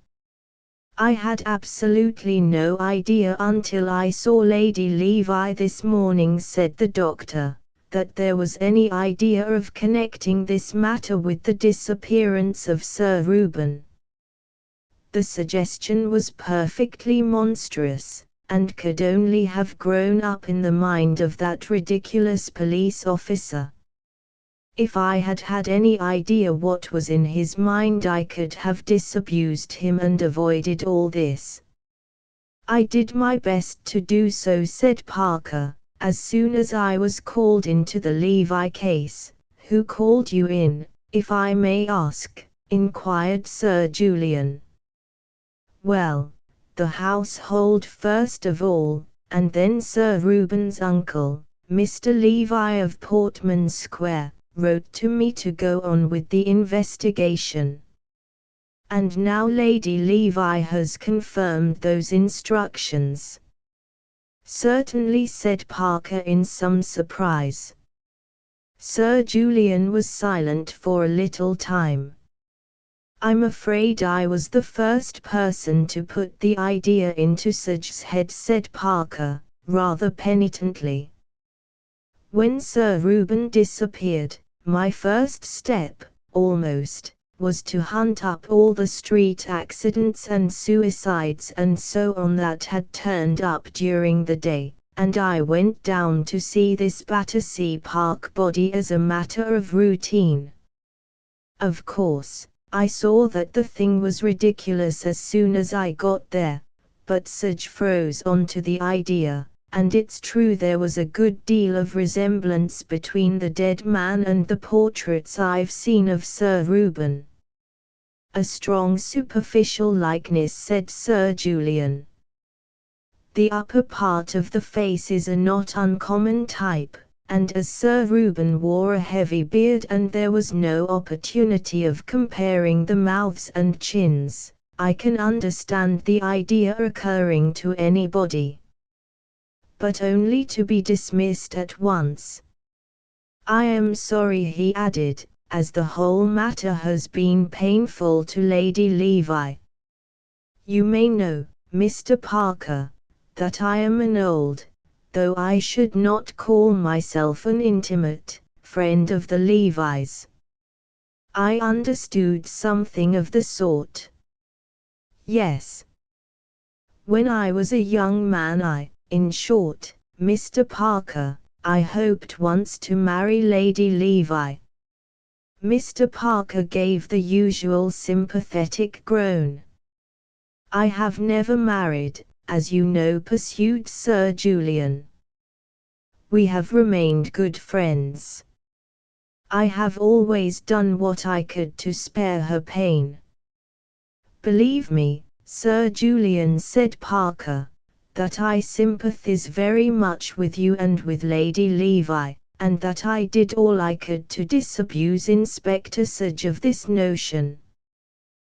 "I had absolutely no idea until I saw Lady Levi this morning," said the doctor, "that there was any idea of connecting this matter with the disappearance of Sir Reuben. The suggestion was perfectly monstrous, and could only have grown up in the mind of that ridiculous police officer. If I had had any idea what was in his mind I could have disabused him and avoided all this." "I did my best to do so," said Parker. "As soon as I was called into the Levi case." "Who called you in, if I may ask?" inquired Sir Julian. "Well, the household first of all, and then Sir Reuben's uncle, Mr. Levi of Portman Square, wrote to me to go on with the investigation. And now Lady Levi has confirmed those instructions." "Certainly," said Parker in some surprise. Sir Julian was silent for a little time. "I'm afraid I was the first person to put the idea into Sej's head," said Parker, rather penitently. "When Sir Reuben disappeared, my first step, almost, was to hunt up all the street accidents and suicides and so on that had turned up during the day, and I went down to see this Battersea Park body as a matter of routine. Of course, I saw that the thing was ridiculous as soon as I got there, but Sej froze onto the idea. And it's true there was a good deal of resemblance between the dead man and the portraits I've seen of Sir Reuben." "A strong superficial likeness," said Sir Julian. "The upper part of the face is a not uncommon type, and as Sir Reuben wore a heavy beard and there was no opportunity of comparing the mouths and chins, I can understand the idea occurring to anybody. But only to be dismissed at once. I am sorry," he added, "as the whole matter has been painful to Lady Levi. You may know, Mr. Parker, that I am an old, though I should not call myself an intimate, friend of the Levis." "I understood something of the sort." "Yes. When I was a young man in short, Mr. Parker, I hoped once to marry Lady Levi." Mr. Parker gave the usual sympathetic groan. "I have never married, as you know," pursued Sir Julian. "We have remained good friends. I have always done what I could to spare her pain." "Believe me, Sir Julian," said Parker, "that I sympathize very much with you and with Lady Levi, and that I did all I could to disabuse Inspector Sej of this notion.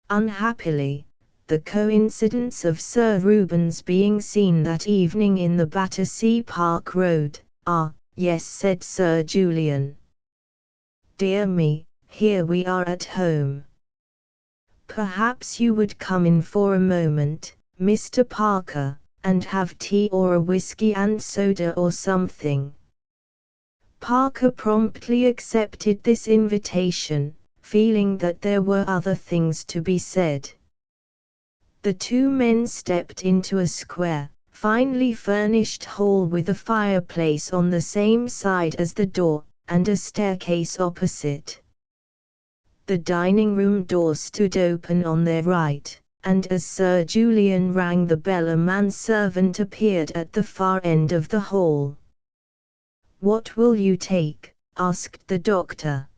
Unhappily, the coincidence of Sir Reuben's being seen that evening in the Battersea Park Road." "Ah, yes," said Sir Julian. "Dear me, here we are at home. Perhaps you would come in for a moment, Mr. Parker, and have tea or a whiskey and soda or something." Parker promptly accepted this invitation, feeling that there were other things to be said. The two men stepped into a square, finely furnished hall with a fireplace on the same side as the door, and a staircase opposite. The dining room door stood open on their right, and as Sir Julian rang the bell a manservant appeared at the far end of the hall. "What will you take?" asked the doctor.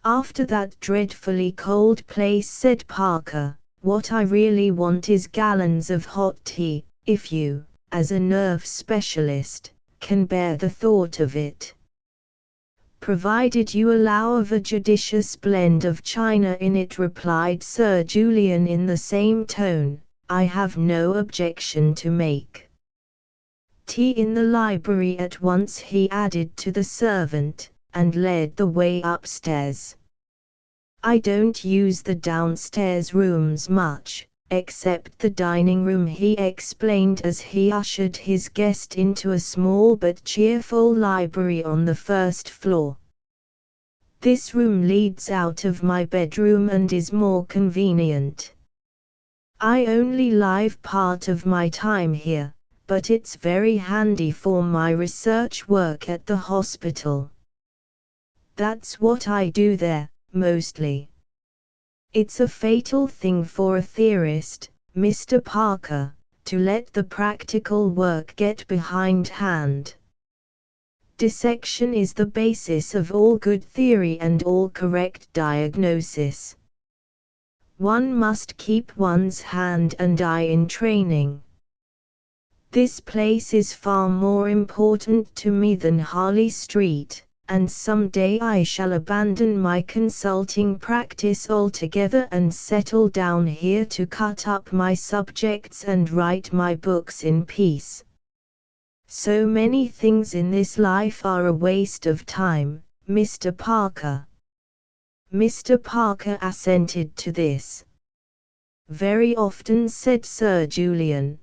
"After that dreadfully cold place," said Parker, "what I really want is gallons of hot tea, if you, as a nerve specialist, can bear the thought of it." "Provided you allow of a judicious blend of China in it," replied Sir Julian in the same tone, "I have no objection to make." "Tea in the library at once," he added to the servant, and led the way upstairs. "I don't use the downstairs rooms much, except the dining room," he explained as he ushered his guest into a small but cheerful library on the first floor. "This room leads out of my bedroom and is more convenient. I only live part of my time here, but it's very handy for my research work at the hospital. That's what I do there, mostly. It's a fatal thing for a theorist, Mr. Parker, to let the practical work get behindhand. Dissection is the basis of all good theory and all correct diagnosis. One must keep one's hand and eye in training. This place is far more important to me than Harley Street, and some day I shall abandon my consulting practice altogether and settle down here to cut up my subjects and write my books in peace. So many things in this life are a waste of time, Mr. Parker." Mr. Parker assented to this. "Very often," said Sir Julian.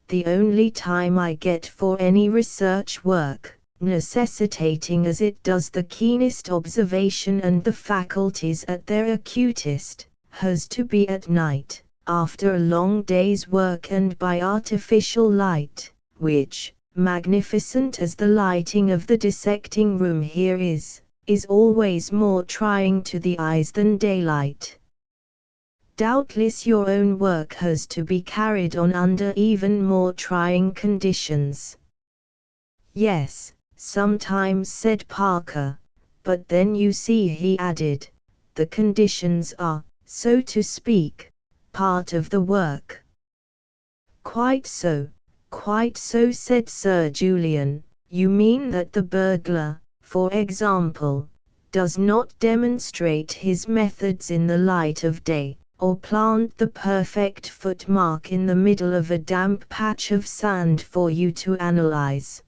"The only time I get for any research work, necessitating as it does the keenest observation and the faculties at their acutest, has to be at night, after a long day's work and by artificial light, which, magnificent as the lighting of the dissecting room here is always more trying to the eyes than daylight. Doubtless your own work has to be carried on under even more trying conditions." "Yes, sometimes," said Parker, "but then you see," he added, "the conditions are, so to speak, part of the work." Quite so," said Sir Julian. "You mean that the burglar, for example, does not demonstrate his methods in the light of day, or plant the perfect footmark in the middle of a damp patch of sand for you to analyze."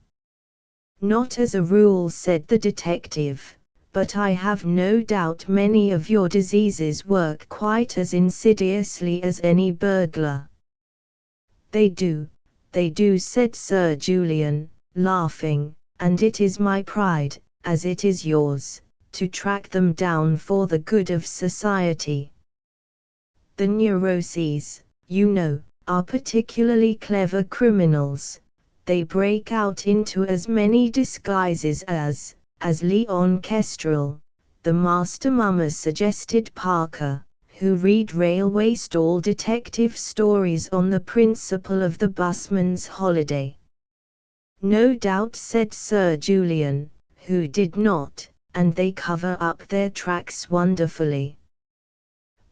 "Not as a rule," said the detective, "but I have no doubt many of your diseases work quite as insidiously as any burglar." They do," said Sir Julian, laughing, "and it is my pride, as it is yours, to track them down for the good of society. The neuroses, you know, are particularly clever criminals. They break out into as many disguises as Leon Kestrel, the master mummer," suggested Parker, "who read railway stall detective stories on the principle of the busman's holiday." "No doubt," said Sir Julian, "who did not, and they cover up their tracks wonderfully.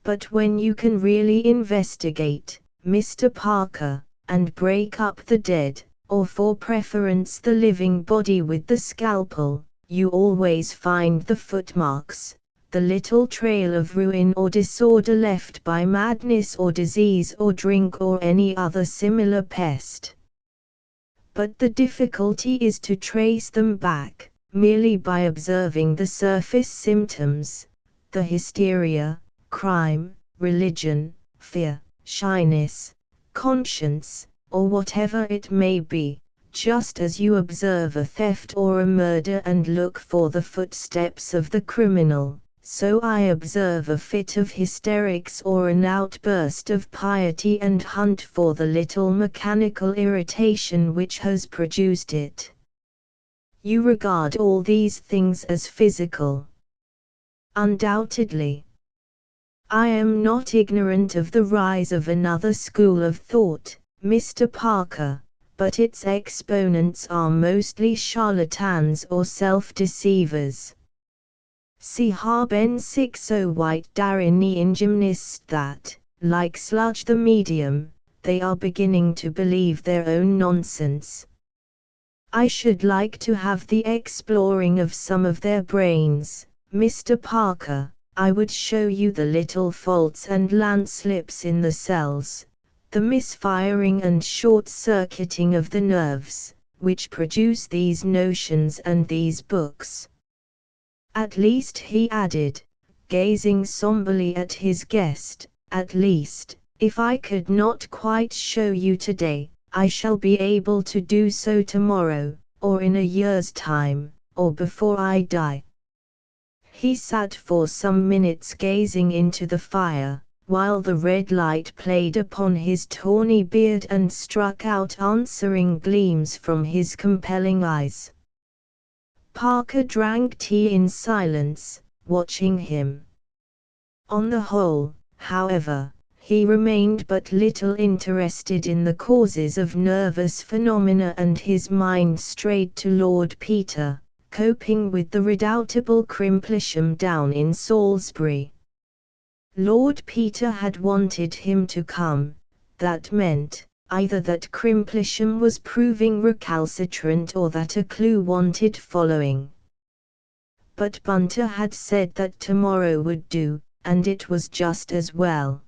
But when you can really investigate, Mr. Parker, and break up the dead, or for preference the living body with the scalpel, you always find the footmarks, the little trail of ruin or disorder left by madness or disease or drink or any other similar pest. But the difficulty is to trace them back, merely by observing the surface symptoms, the hysteria, crime, religion, fear, shyness, conscience, or whatever it may be, just as you observe a theft or a murder and look for the footsteps of the criminal, so I observe a fit of hysterics or an outburst of piety and hunt for the little mechanical irritation which has produced it." "You regard all these things as physical?" "Undoubtedly. I am not ignorant of the rise of another school of thought, Mr. Parker, but its exponents are mostly charlatans or self-deceivers. Si haben 60 white darini in gymnast that, like Sludge the medium, they are beginning to believe their own nonsense. I should like to have the exploring of some of their brains, Mr. Parker. I would show you the little faults and landslips in the cells, the misfiring and short-circuiting of the nerves, which produce these notions and these books. At least, he added, gazing somberly at his guest, at least, if I could not quite show you today, I shall be able to do so tomorrow, or in a year's time, or before I die. He sat for some minutes gazing into the fire, while the red light played upon his tawny beard and struck out answering gleams from his compelling eyes. Parker drank tea in silence, watching him. On the whole, however, he remained but little interested in the causes of nervous phenomena, and his mind strayed to Lord Peter, coping with the redoubtable Crimplesham down in Salisbury. Lord Peter had wanted him to come. That meant, either that Crimplesham was proving recalcitrant or that a clue wanted following. But Bunter had said that tomorrow would do, and it was just as well.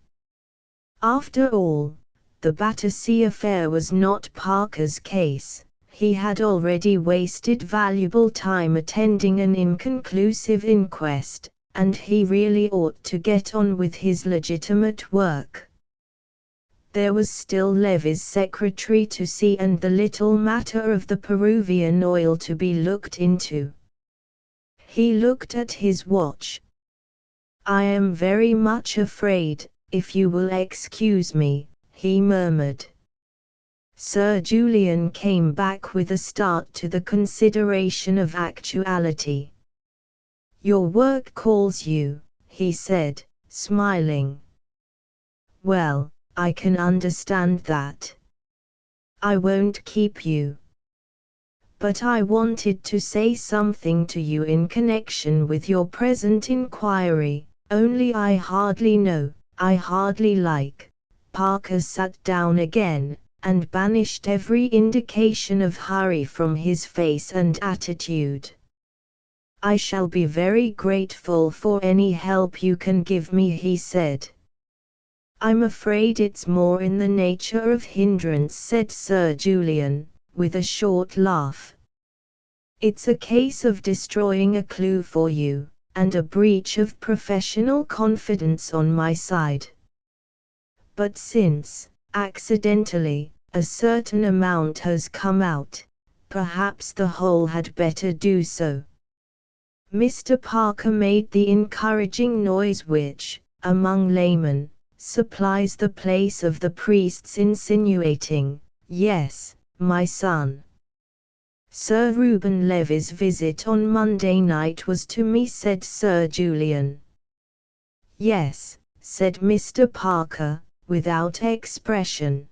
After all, the Battersea affair was not Parker's case. He had already wasted valuable time attending an inconclusive inquest, and he really ought to get on with his legitimate work. There was still Levy's secretary to see and the little matter of the Peruvian oil to be looked into. He looked at his watch. "I am very much afraid, if you will excuse me," he murmured. Sir Julian came back with a start to the consideration of actuality. "Your work calls you," he said, smiling. "Well, I can understand that. I won't keep you. But I wanted to say something to you in connection with your present inquiry, only I hardly know, I hardly like." Parker sat down again, and banished every indication of hurry from his face and attitude. "I shall be very grateful for any help you can give me," he said. "I'm afraid it's more in the nature of hindrance," said Sir Julian, with a short laugh. "It's a case of destroying a clue for you, and a breach of professional confidence on my side. But since, accidentally, a certain amount has come out, perhaps the whole had better do so." Mr. Parker made the encouraging noise which, among laymen, supplies the place of the priest's insinuating, "Yes, my son." "Sir Reuben Levy's visit on Monday night was to me," said Sir Julian. "Yes," said Mr. Parker, without expression.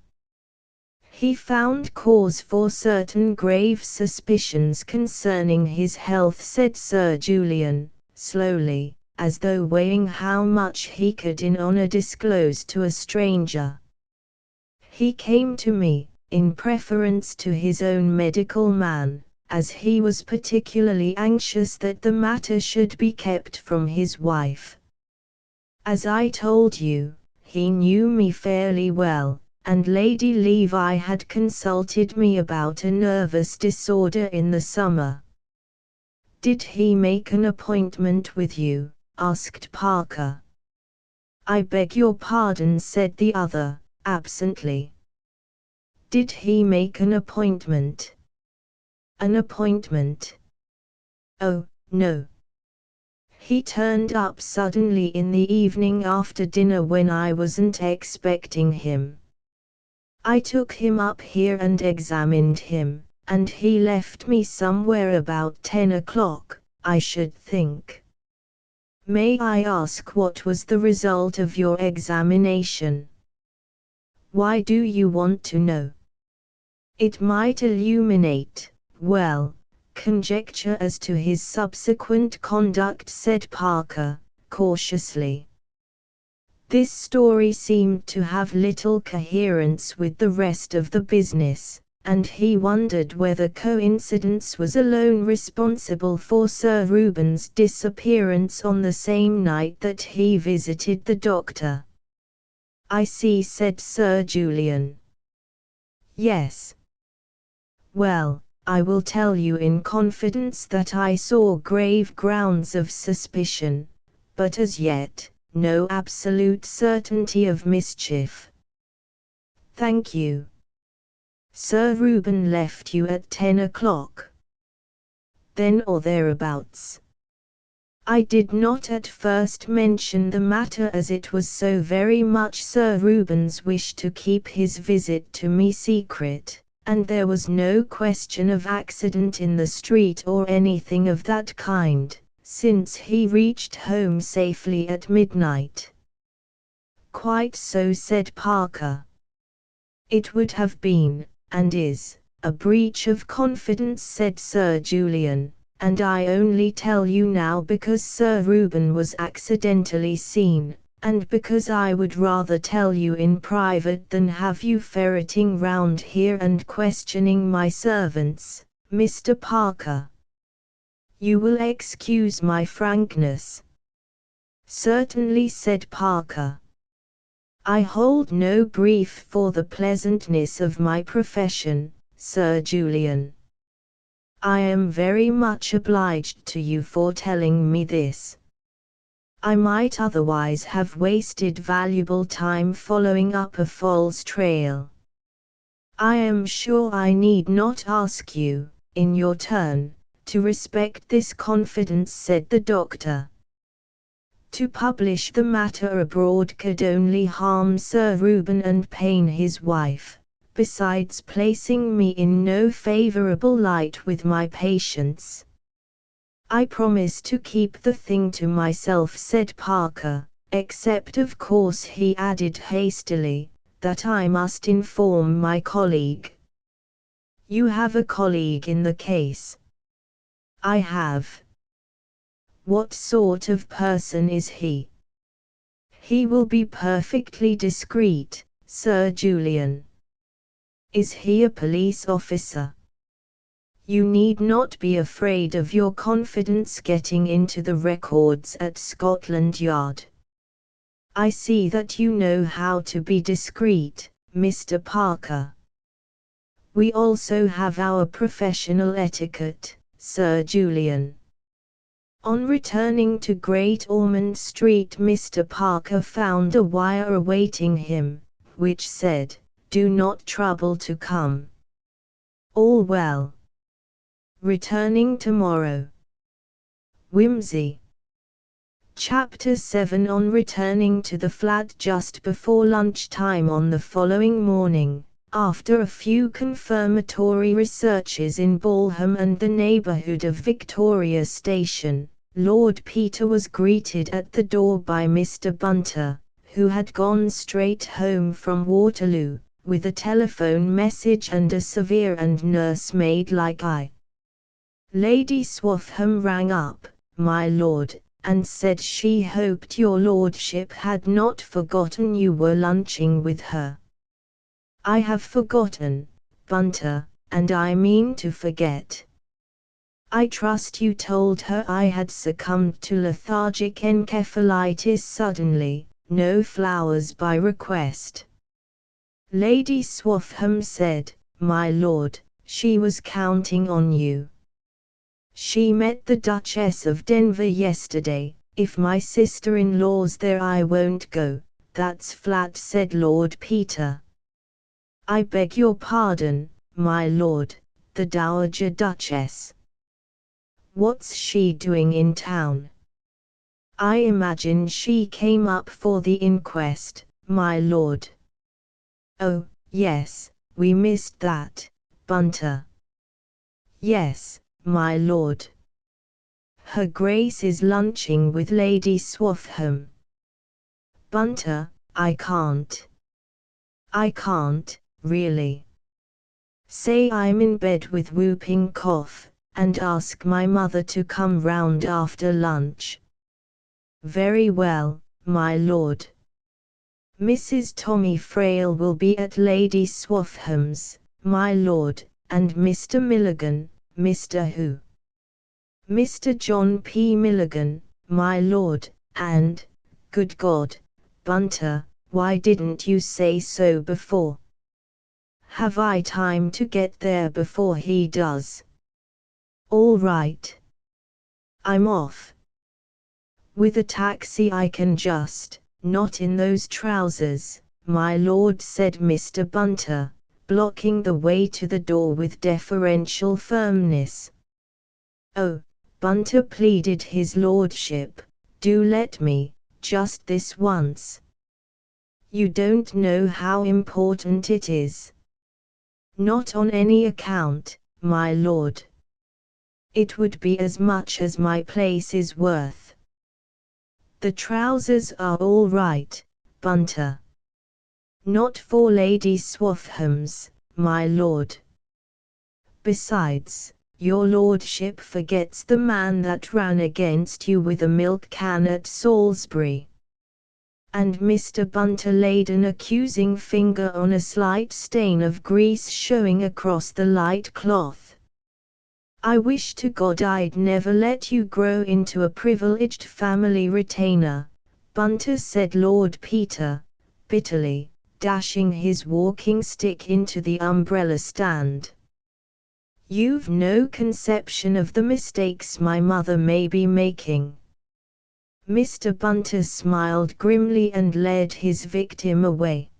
"He found cause for certain grave suspicions concerning his health," said Sir Julian, slowly, as though weighing how much he could in honor disclose to a stranger. "He came to me, in preference to his own medical man, as he was particularly anxious that the matter should be kept from his wife. As I told you, he knew me fairly well, and Lady Levi had consulted me about a nervous disorder in the summer." "Did he make an appointment with you?" asked Parker. "I beg your pardon," said the other, absently. "Did he make an appointment?" "An appointment? Oh, no. He turned up suddenly in the evening after dinner when I wasn't expecting him. I took him up here and examined him, and he left me somewhere about 10 o'clock, I should think." May I ask what was the result of your examination? Why do you want to know? It might illuminate, well, conjecture as to his subsequent conduct, said Parker, cautiously. This story seemed to have little coherence with the rest of the business, and he wondered whether coincidence was alone responsible for Sir Reuben's disappearance on the same night that he visited the doctor. I see, said Sir Julian. Yes. Well, I will tell you in confidence that I saw grave grounds of suspicion, but as yet, no absolute certainty of mischief. Thank you. Sir Reuben left you at 10 o'clock. Then or thereabouts. I did not at first mention the matter as it was so very much Sir Reuben's wish to keep his visit to me secret, and there was no question of accident in the street or anything of that kind, since he reached home safely at midnight. Quite so, said Parker. It would have been, and is, a breach of confidence, said Sir Julian, and I only tell you now because Sir Reuben was accidentally seen, and because I would rather tell you in private than have you ferreting round here and questioning my servants, Mr. Parker. You will excuse my frankness. Certainly, said Parker. I hold no brief for the pleasantness of my profession, Sir Julian. I am very much obliged to you for telling me this. I might otherwise have wasted valuable time following up a false trail. I am sure I need not ask you, in your turn, to respect this confidence, said the doctor. To publish the matter abroad could only harm Sir Reuben and pain his wife, besides placing me in no favourable light with my patients. I promise to keep the thing to myself, said Parker, except of course, he added hastily, that I must inform my colleague. You have a colleague in the case? I have. What sort of person is he? He will be perfectly discreet, Sir Julian. Is he a police officer? You need not be afraid of your confidence getting into the records at Scotland Yard. I see that you know how to be discreet, Mr. Parker. We also have our professional etiquette, Sir Julian. On returning to Great Ormond Street, Mr. Parker found a wire awaiting him, which said, "Do not trouble to come. All well. Returning tomorrow." Wimsey. Chapter 7. On returning to the flat just before lunchtime on the following morning, after a few confirmatory researches in Balham and the neighbourhood of Victoria Station, Lord Peter was greeted at the door by Mr. Bunter, who had gone straight home from Waterloo, with a telephone message and a severe and nursemaid-like eye. Lady Swaffham rang up, my lord, and said she hoped your lordship had not forgotten you were lunching with her. I have forgotten, Bunter, and I mean to forget. I trust you told her I had succumbed to lethargic encephalitis suddenly, no flowers by request. Lady Swaffham said, my lord, she was counting on you. She met the Duchess of Denver yesterday. If my sister-in-law's there I won't go, that's flat, said Lord Peter. I beg your pardon, my lord, the Dowager Duchess. What's she doing in town? I imagine she came up for the inquest, my lord. Oh, yes, we missed that, Bunter. Yes, my lord. Her Grace is lunching with Lady Swaffham. Bunter, I can't, really. Say I'm in bed with whooping cough, and ask my mother to come round after lunch. Very well, my lord. Mrs. Tommy Frail will be at Lady Swaffham's, my lord, and Mr. Milligan, Mr. who? Mr. John P. Milligan, my lord, and, good God, Bunter, why didn't you say so before? Have I time to get there before he does? All right. I'm off. With a taxi I can just, not in those trousers, my lord, said Mr. Bunter, blocking the way to the door with deferential firmness. Oh, Bunter pleaded his lordship, do let me, just this once. You don't know how important it is. Not on any account, my lord. It would be as much as my place is worth. The trousers are all right, Bunter. Not for Lady Swaffham's, my lord. Besides, your lordship forgets the man that ran against you with a milk can at Salisbury. And Mr. Bunter laid an accusing finger on a slight stain of grease showing across the light cloth. I wish to God I'd never let you grow into a privileged family retainer, Bunter, said Lord Peter, bitterly, dashing his walking stick into the umbrella stand. You've no conception of the mistakes my mother may be making. Mr. Bunter smiled grimly and led his victim away.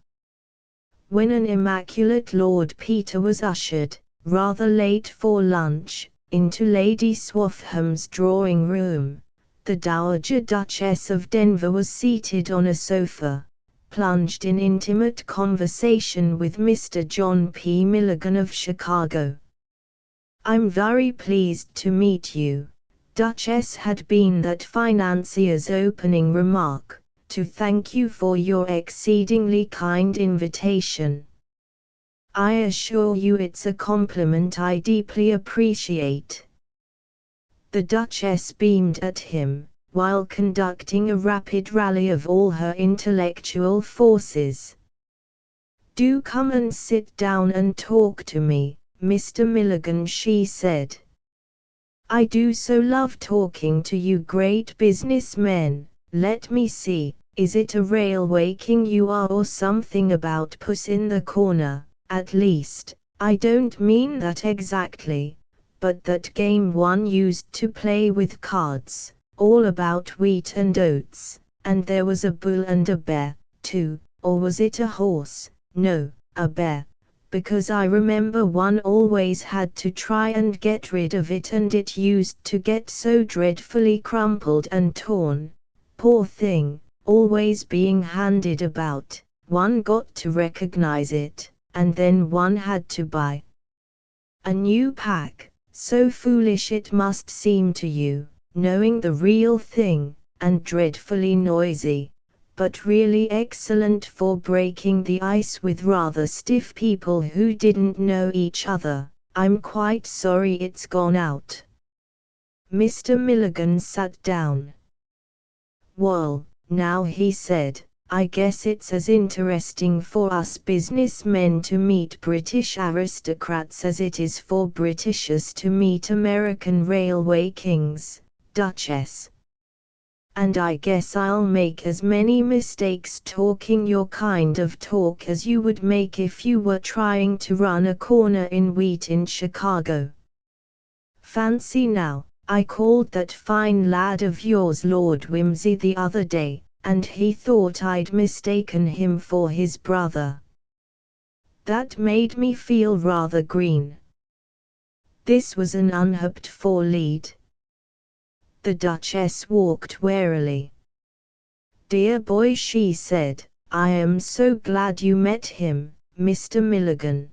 When an immaculate Lord Peter was ushered, rather late for lunch, into Lady Swaffham's drawing room, the Dowager Duchess of Denver was seated on a sofa, plunged in intimate conversation with Mr. John P. Milligan of Chicago. I'm very pleased to meet you, Duchess, had been that financier's opening remark, to thank you for your exceedingly kind invitation. I assure you it's a compliment I deeply appreciate. The Duchess beamed at him, while conducting a rapid rally of all her intellectual forces. Do come and sit down and talk to me, Mr. Milligan, she said. I do so love talking to you great businessmen. Let me see, is it a railway king you are, or something about Puss in the Corner? At least, I don't mean that exactly, but that game one used to play with cards, all about wheat and oats, and there was a bull and a bear, too, or was it a horse? No, a bear, because I remember one always had to try and get rid of it, and it used to get so dreadfully crumpled and torn, poor thing, always being handed about, one got to recognize it, and then one had to buy a new pack. So foolish it must seem to you, knowing the real thing, and dreadfully noisy, but really excellent for breaking the ice with rather stiff people who didn't know each other. I'm quite sorry it's gone out. Mr. Milligan sat down. Well, now, he said, I guess it's as interesting for us businessmen to meet British aristocrats as it is for Britishers to meet American railway kings, Duchess. And I guess I'll make as many mistakes talking your kind of talk as you would make if you were trying to run a corner in wheat in Chicago. Fancy now, I called that fine lad of yours Lord Wimsey the other day, and he thought I'd mistaken him for his brother. That made me feel rather green. This was an unhoped for lead. The Duchess walked warily. Dear boy, she said, I am so glad you met him, Mr. Milligan.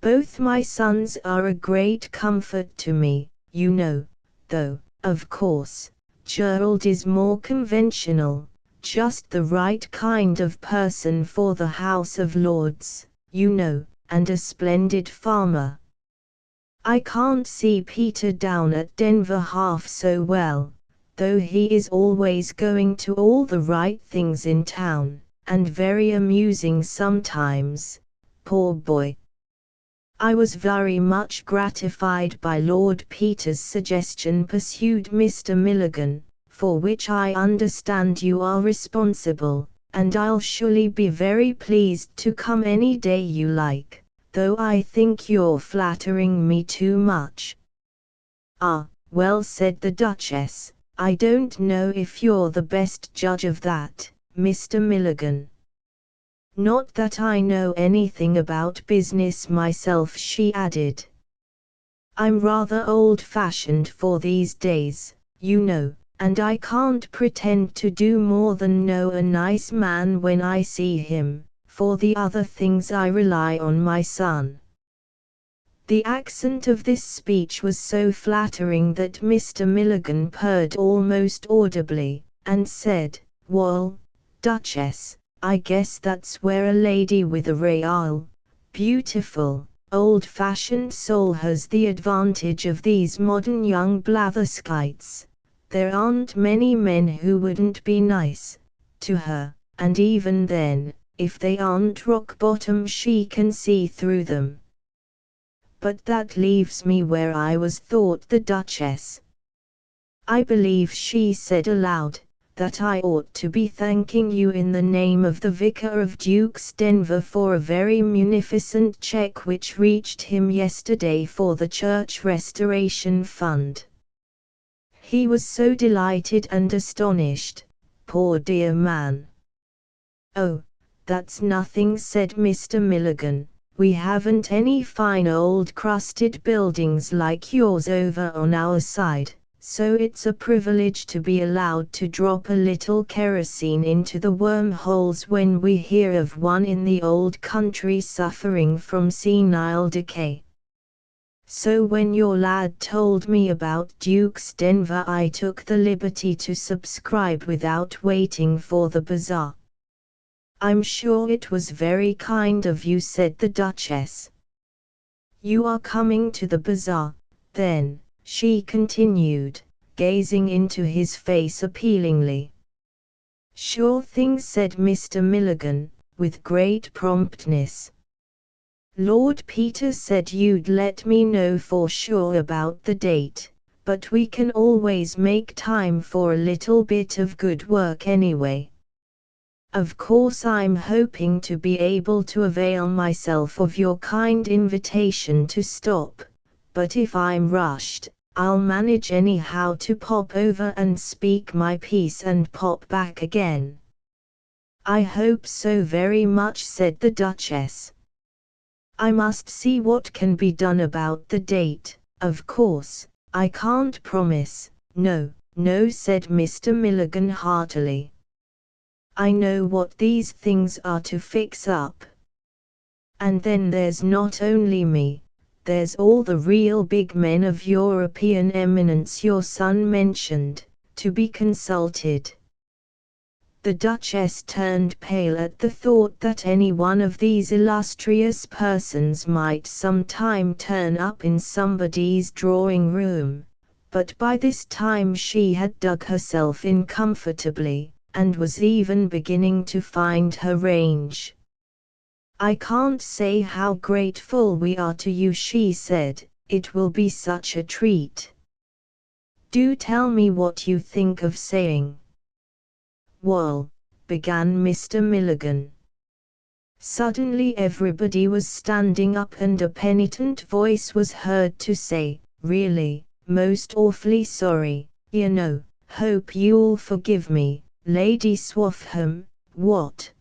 Both my sons are a great comfort to me, you know, though, Of course, Gerald is more conventional, just the right kind of person for the House of Lords, you know, and a splendid farmer. I can't see Peter down at Denver half so well, though he is always going to all the right things in town, and very amusing sometimes, poor boy. I was very much gratified by Lord Peter's suggestion, pursued Mr. Milligan, for which I understand you are responsible, and I'll surely be very pleased to come any day you like, though I think you're flattering me too much. Ah, well, said the Duchess, I don't know if you're the best judge of that, Mr. Milligan. Not that I know anything about business myself, she added. I'm rather old-fashioned for these days, you know, and I can't pretend to do more than know a nice man when I see him. For the other things I rely on my son. The accent of this speech was so flattering that Mr. Milligan purred almost audibly, and said, "Well, Duchess, I guess that's where a lady with a real, beautiful, old-fashioned soul has the advantage of these modern young blatherskites. There aren't many men who wouldn't be nice to her, and even then, if they aren't rock bottom, she can see through them." But that leaves me where I was, thought the Duchess. I believe, she said aloud, that I ought to be thanking you in the name of the Vicar of Duke's Denver for a very munificent check which reached him yesterday for the Church Restoration Fund. He was so delighted and astonished, poor dear man. Oh, that's nothing, said Mr. Milligan. We haven't any fine old crusted buildings like yours over on our side, so it's a privilege to be allowed to drop a little kerosene into the wormholes when we hear of one in the old country suffering from senile decay. So when your lad told me about Duke's Denver, I took the liberty to subscribe without waiting for the bazaar. I'm sure it was very kind of you, said the Duchess. You are coming to the bazaar, then, she continued, gazing into his face appealingly. Sure thing, said Mr. Milligan, with great promptness. Lord Peter said you'd let me know for sure about the date, but we can always make time for a little bit of good work anyway. Of course I'm hoping to be able to avail myself of your kind invitation to stop, but if I'm rushed, I'll manage anyhow to pop over and speak my piece and pop back again. I hope so very much, said the Duchess. I must see what can be done about the date. Of course, I can't promise. No, said Mr. Milligan heartily. I know what these things are to fix up. And then there's not only me, there's all the real big men of European eminence your son mentioned, to be consulted. The Duchess turned pale at the thought that any one of these illustrious persons might sometime turn up in somebody's drawing room, but by this time she had dug herself in comfortably, and was even beginning to find her range. I can't say how grateful we are to you, she said, it will be such a treat. Do tell me what you think of saying. Well, began Mr. Milligan. Suddenly everybody was standing up and a penitent voice was heard to say, really, most awfully sorry, you know, hope you'll forgive me, Lady Swaffham. What?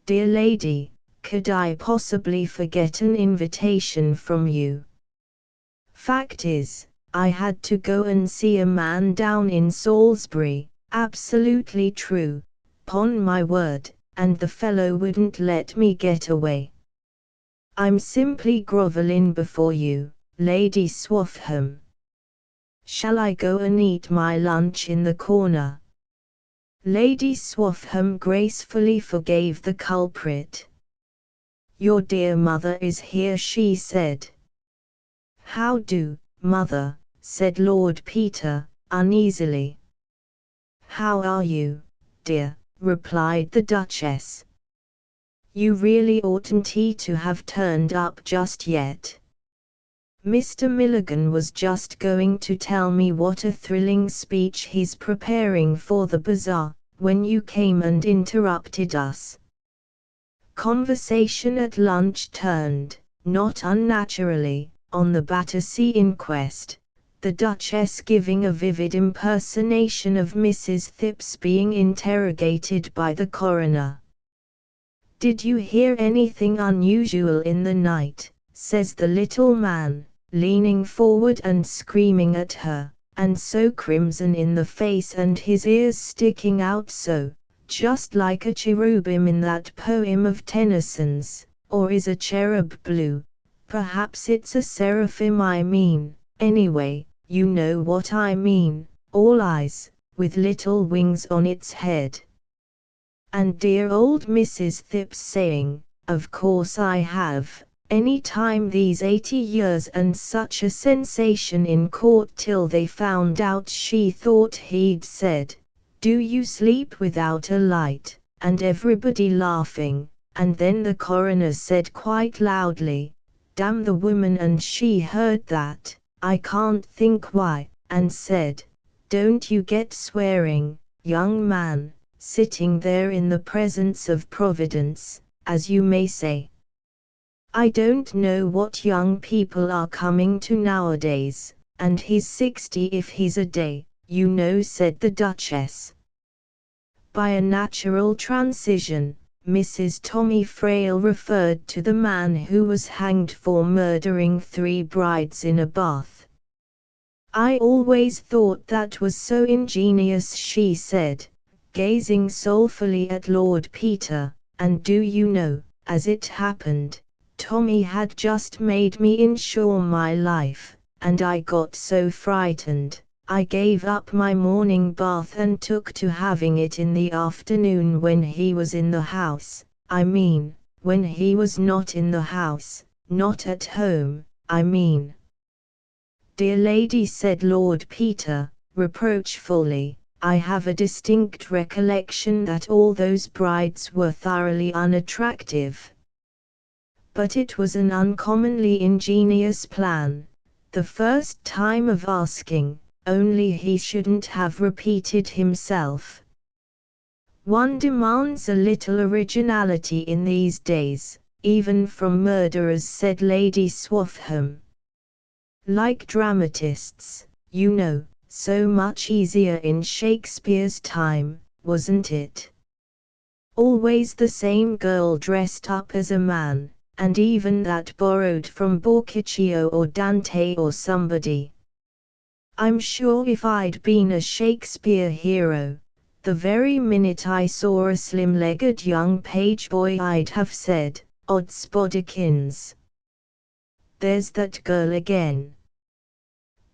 Dear lady, could I possibly forget an invitation from you? Fact is, I had to go and see a man down in Salisbury, absolutely true, 'pon my word, and the fellow wouldn't let me get away. I'm simply grovelling before you, Lady Swaffham. Shall I go and eat my lunch in the corner? Lady Swaffham gracefully forgave the culprit. Your dear mother is here, she said. How do, mother, said Lord Peter, uneasily. How are you, dear, replied the Duchess. You really oughtn't to have turned up just yet. Mr. Milligan was just going to tell me what a thrilling speech he's preparing for the bazaar, when you came and interrupted us. Conversation at lunch turned, not unnaturally, on the Battersea inquest, the Duchess giving a vivid impersonation of Mrs. Thipps being interrogated by the coroner. Did you hear anything unusual in the night, says the little man, leaning forward and screaming at her, and so crimson in the face and his ears sticking out so, just like a cherubim in that poem of Tennyson's, or is a cherub blue? Perhaps it's a seraphim I mean, anyway, you know what I mean, all eyes, with little wings on its head. And dear old Mrs. Thipps saying, of course I have, any time these 80 years, and such a sensation in court till they found out she thought he'd said, do you sleep without a light, and everybody laughing, and then the coroner said quite loudly, damn the woman, and she heard that, I can't think why, and said, don't you get swearing, young man, sitting there in the presence of Providence, as you may say. I don't know what young people are coming to nowadays, and he's 60 if he's a day, you know, said the Duchess. By a natural transition, Mrs. Tommy Frail referred to the man who was hanged for murdering 3 brides in a bath. I always thought that was so ingenious, she said, gazing soulfully at Lord Peter, and do you know, as it happened, Tommy had just made me insure my life, and I got so frightened, I gave up my morning bath and took to having it in the afternoon when he was in the house, I mean, when he was not in the house, not at home, I mean. Dear lady, said Lord Peter, reproachfully, I have a distinct recollection that all those brides were thoroughly unattractive. But it was an uncommonly ingenious plan, the first time of asking, only he shouldn't have repeated himself. One demands a little originality in these days, even from murderers, said Lady Swaffham. Like dramatists, you know, so much easier in Shakespeare's time, wasn't it? Always the same girl dressed up as a man, and even that borrowed from Boccaccio or Dante or somebody. I'm sure if I'd been a Shakespeare hero, the very minute I saw a slim-legged young page boy I'd have said, Oddsbodikins. There's that girl again.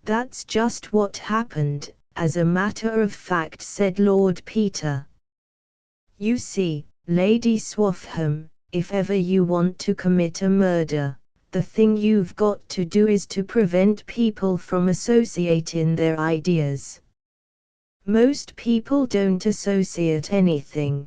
That's just what happened, as a matter of fact, said Lord Peter. You see, Lady Swaffham, if ever you want to commit a murder, the thing you've got to do is to prevent people from associating their ideas. Most people don't associate anything,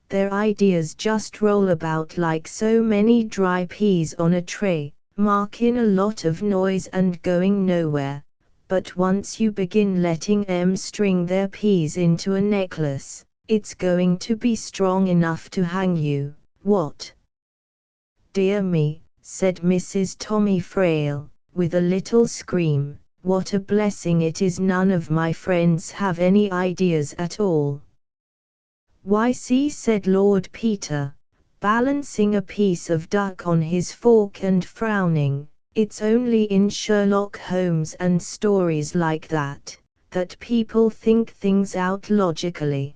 their ideas just roll about like so many dry peas on a tray, making a lot of noise and going nowhere. But once you begin letting them string their peas into a necklace, it's going to be strong enough to hang you, what? Dear me, said Mrs. Tommy Frail, with a little scream, what a blessing it is none of my friends have any ideas at all. Why, see, said Lord Peter, balancing a piece of duck on his fork and frowning, it's only in Sherlock Holmes and stories like that, that people think things out logically.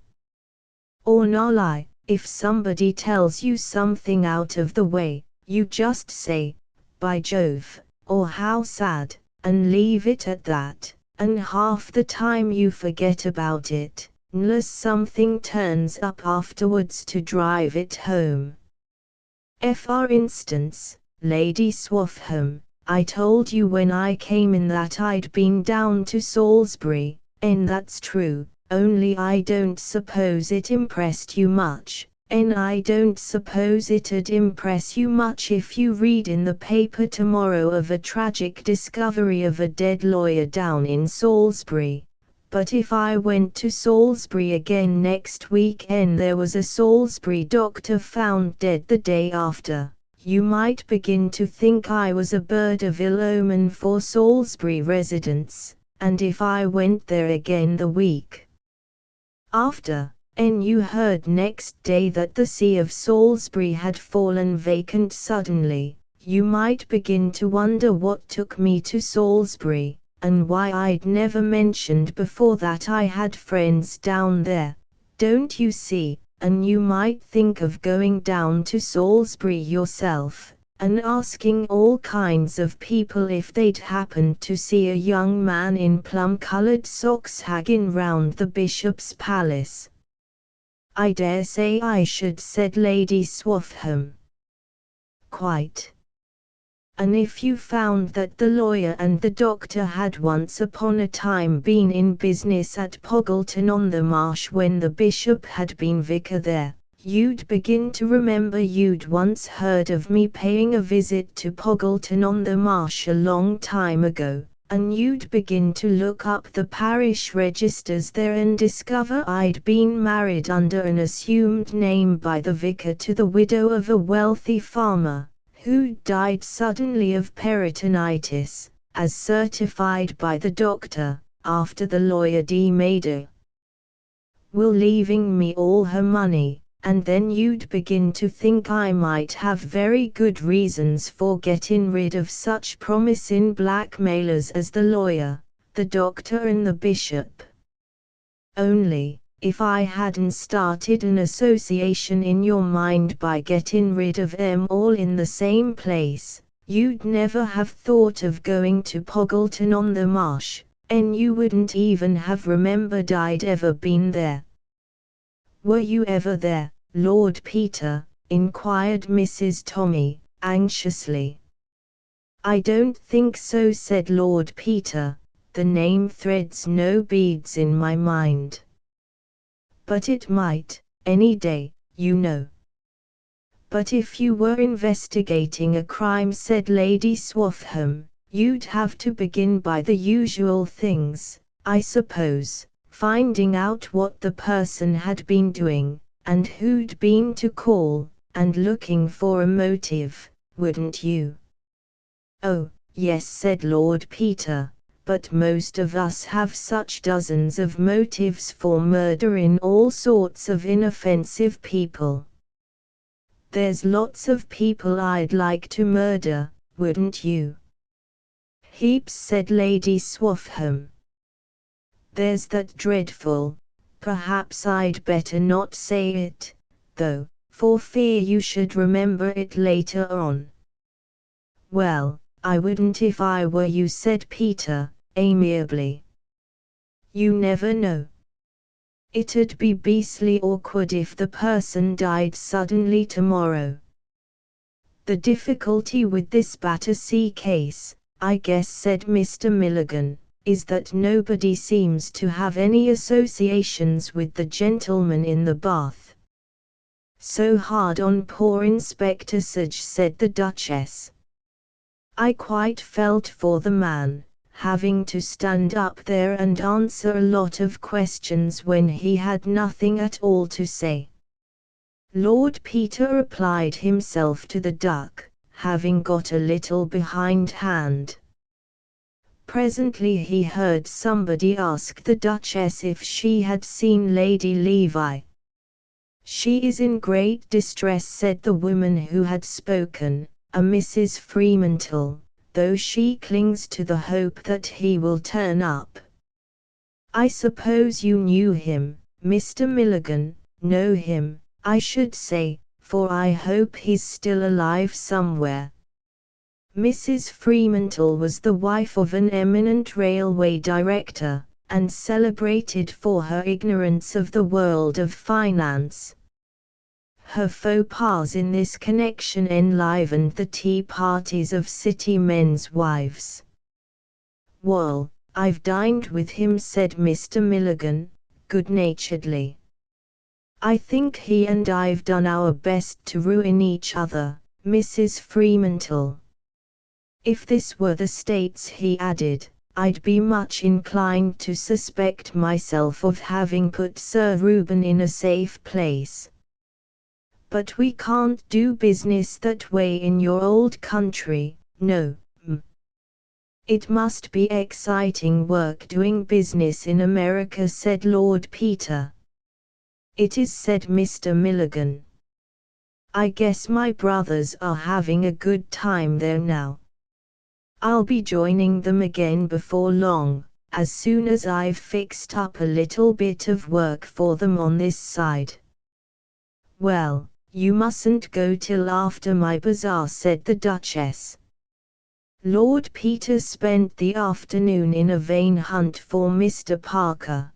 Or nolly, if somebody tells you something out of the way, you just say, by Jove, or how sad, and leave it at that, and half the time you forget about it, unless something turns up afterwards to drive it home. For instance, Lady Swaffham, I told you when I came in that I'd been down to Salisbury, and that's true, only I don't suppose it impressed you much, and I don't suppose it'd impress you much if you read in the paper tomorrow of a tragic discovery of a dead lawyer down in Salisbury. But if I went to Salisbury again next week and there was a Salisbury doctor found dead the day after, you might begin to think I was a bird of ill omen for Salisbury residents, and if I went there again the week after, and you heard next day that the See of Salisbury had fallen vacant suddenly, you might begin to wonder what took me to Salisbury, and why I'd never mentioned before that I had friends down there, don't you see, and you might think of going down to Salisbury yourself, and asking all kinds of people if they'd happened to see a young man in plum-coloured socks hanging round the Bishop's palace. I dare say I should, said Lady Swaffham. Quite. And if you found that the lawyer and the doctor had once upon a time been in business at Poggleton-on-the-Marsh when the bishop had been vicar there, you'd begin to remember you'd once heard of me paying a visit to Poggleton-on-the-Marsh a long time ago, and you'd begin to look up the parish registers there and discover I'd been married under an assumed name by the vicar to the widow of a wealthy farmer, who died suddenly of peritonitis, as certified by the doctor, after the lawyer made a will leaving me all her money, and then you'd begin to think I might have very good reasons for getting rid of such promising blackmailers as the lawyer, the doctor and the bishop. Only, if I hadn't started an association in your mind by getting rid of them all in the same place, you'd never have thought of going to Poggleton-on-the-Marsh, and you wouldn't even have remembered I'd ever been there. Were you ever there, Lord Peter? Inquired Mrs. Tommy, anxiously. I don't think so, said Lord Peter, the name threads no beads in my mind. But it might, any day, you know. But if you were investigating a crime, said Lady Swaffham, you'd have to begin by the usual things, I suppose, finding out what the person had been doing, and who'd been to call, and looking for a motive, wouldn't you? Oh, yes, said Lord Peter. But most of us have such dozens of motives for murdering all sorts of inoffensive people. There's lots of people I'd like to murder, wouldn't you? Heaps, said Lady Swaffham. There's that dreadful, perhaps I'd better not say it, though, for fear you should remember it later on. Well, I wouldn't if I were you, said Peter, amiably. You never know. It'd be beastly awkward if the person died suddenly tomorrow. The difficulty with this Battersea case, I guess, said Mr. Milligan, is that nobody seems to have any associations with the gentleman in the bath. So hard on poor Inspector Sage, said the Duchess. I quite felt for the man, having to stand up there and answer a lot of questions when he had nothing at all to say. Lord Peter applied himself to the duck, having got a little behindhand. Presently he heard somebody ask the Duchess if she had seen Lady Levi. She is in great distress, said the woman who had spoken, a Mrs. Fremantle, though she clings to the hope that he will turn up. I suppose you knew him, Mr. Milligan. Know him, I should say, for I hope he's still alive somewhere. Mrs. Fremantle was the wife of an eminent railway director, and celebrated for her ignorance of the world of finance. Her faux pas in this connection enlivened the tea parties of city men's wives. "Well, I've dined with him," said Mr. Milligan, good-naturedly. "I think he and I've done our best to ruin each other, Mrs. Fremantle. If this were the States," he added, "I'd be much inclined to suspect myself of having put Sir Reuben in a safe place. But we can't do business that way in your old country, no. It must be exciting work doing business in America," said Lord Peter. "It is," said Mr. Milligan. "I guess my brothers are having a good time there now. I'll be joining them again before long, as soon as I've fixed up a little bit of work for them on this side." "Well, you mustn't go till after my bazaar," said the Duchess. Lord Peter spent the afternoon in a vain hunt for Mr. Parker.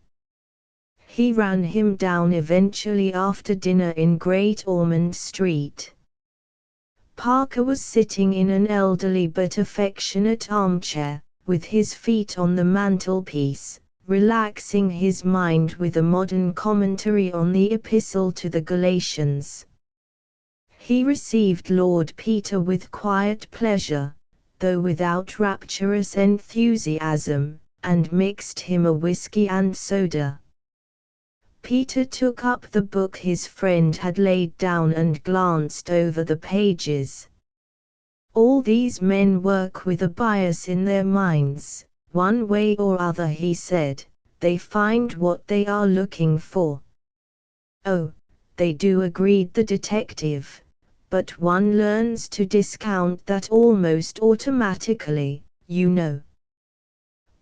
He ran him down eventually after dinner in Great Ormond Street. Parker was sitting in an elderly but affectionate armchair, with his feet on the mantelpiece, relaxing his mind with a modern commentary on the Epistle to the Galatians. He received Lord Peter with quiet pleasure, though without rapturous enthusiasm, and mixed him a whisky and soda. Peter took up the book his friend had laid down and glanced over the pages. "All these men work with a bias in their minds, one way or other," he said. "They find what they are looking for." "Oh, they do," agreed the detective, "but one learns to discount that almost automatically, you know.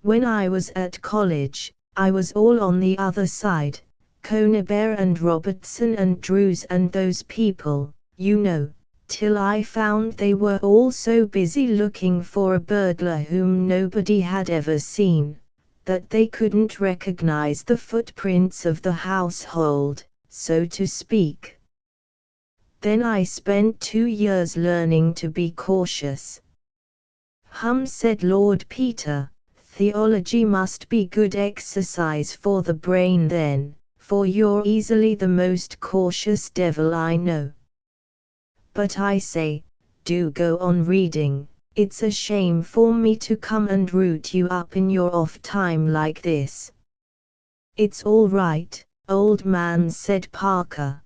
When I was at college, I was all on the other side. Conybeare and Robertson and Drews and those people, you know, till I found they were all so busy looking for a burglar whom nobody had ever seen, that they couldn't recognize the footprints of the household, so to speak. Then I spent 2 years learning to be cautious." Said Lord Peter, "theology must be good exercise for the brain then, for you're easily the most cautious devil I know. But I say, do go on reading. It's a shame for me to come and root you up in your off time like this." "It's all right, old man," said Parker.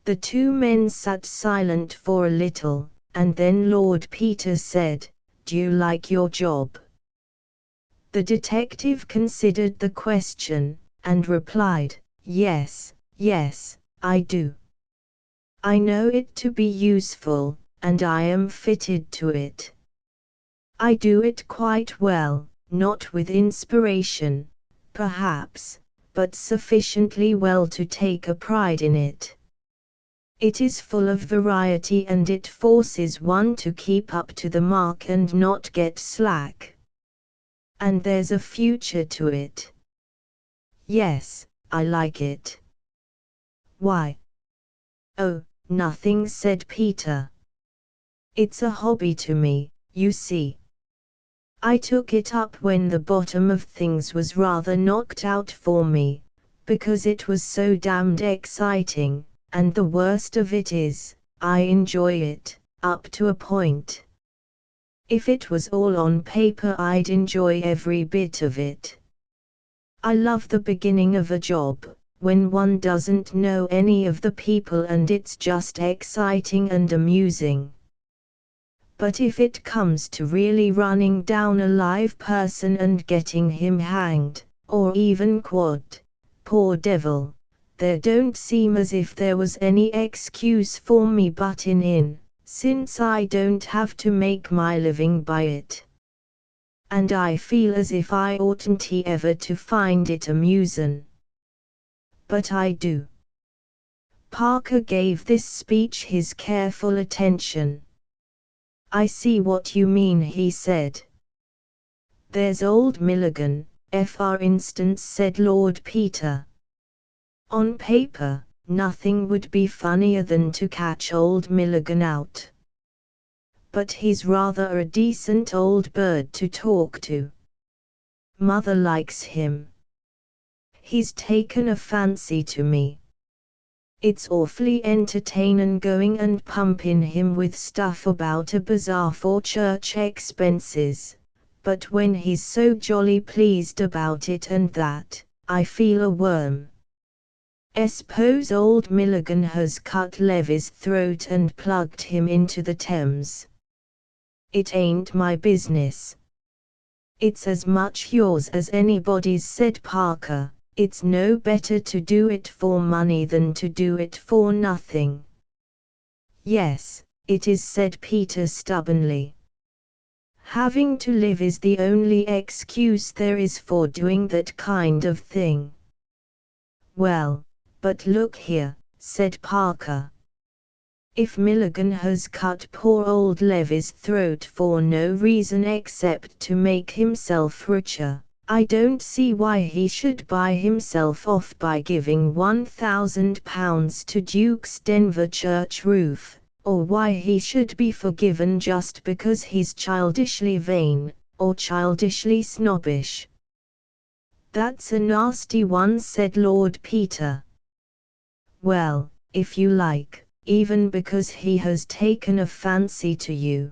The two men sat silent for a little, and then Lord Peter said, "Do you like your job?" The detective considered the question, and replied, "Yes, I do. I know it to be useful, and I am fitted to it. I do it quite well, not with inspiration, perhaps, but sufficiently well to take a pride in it. It is full of variety and it forces one to keep up to the mark and not get slack. And there's a future to it. Yes, I like it." "Why?" "Oh, nothing," said Peter. "It's a hobby to me, you see. I took it up when the bottom of things was rather knocked out for me, because it was so damned exciting, and the worst of it is, I enjoy it, up to a point. If it was all on paper I'd enjoy every bit of it. I love the beginning of a job, when one doesn't know any of the people and it's just exciting and amusing. But if it comes to really running down a live person and getting him hanged, or even quartered, poor devil, there don't seem as if there was any excuse for me butting in, since I don't have to make my living by it. And I feel as if I oughtn't ever to find it amusin'. But I do." Parker gave this speech his careful attention. I see what you mean, he said. There's old Milligan, for instance, said Lord Peter. On paper, nothing would be funnier than to catch old Milligan out. But he's rather a decent old bird to talk to. Mother likes him. He's taken a fancy to me. It's awfully entertainin' going and pumpin' him with stuff about a bazaar for church expenses, but when he's so jolly pleased about it and that, I feel a worm. Suppose old Milligan has cut Levy's throat and plugged him into the Thames. It ain't my business. It's as much yours as anybody's, said Parker. It's no better to do it for money than to do it for nothing. Yes, it is, said Peter stubbornly. Having to live is the only excuse there is for doing that kind of thing. Well, but look here, said Parker. If Milligan has cut poor old Levy's throat for no reason except to make himself richer, I don't see why he should buy himself off by giving £1,000 to Duke's Denver church roof, or why he should be forgiven just because he's childishly vain, or childishly snobbish. That's a nasty one, said Lord Peter. Well, if you like, even because he has taken a fancy to you.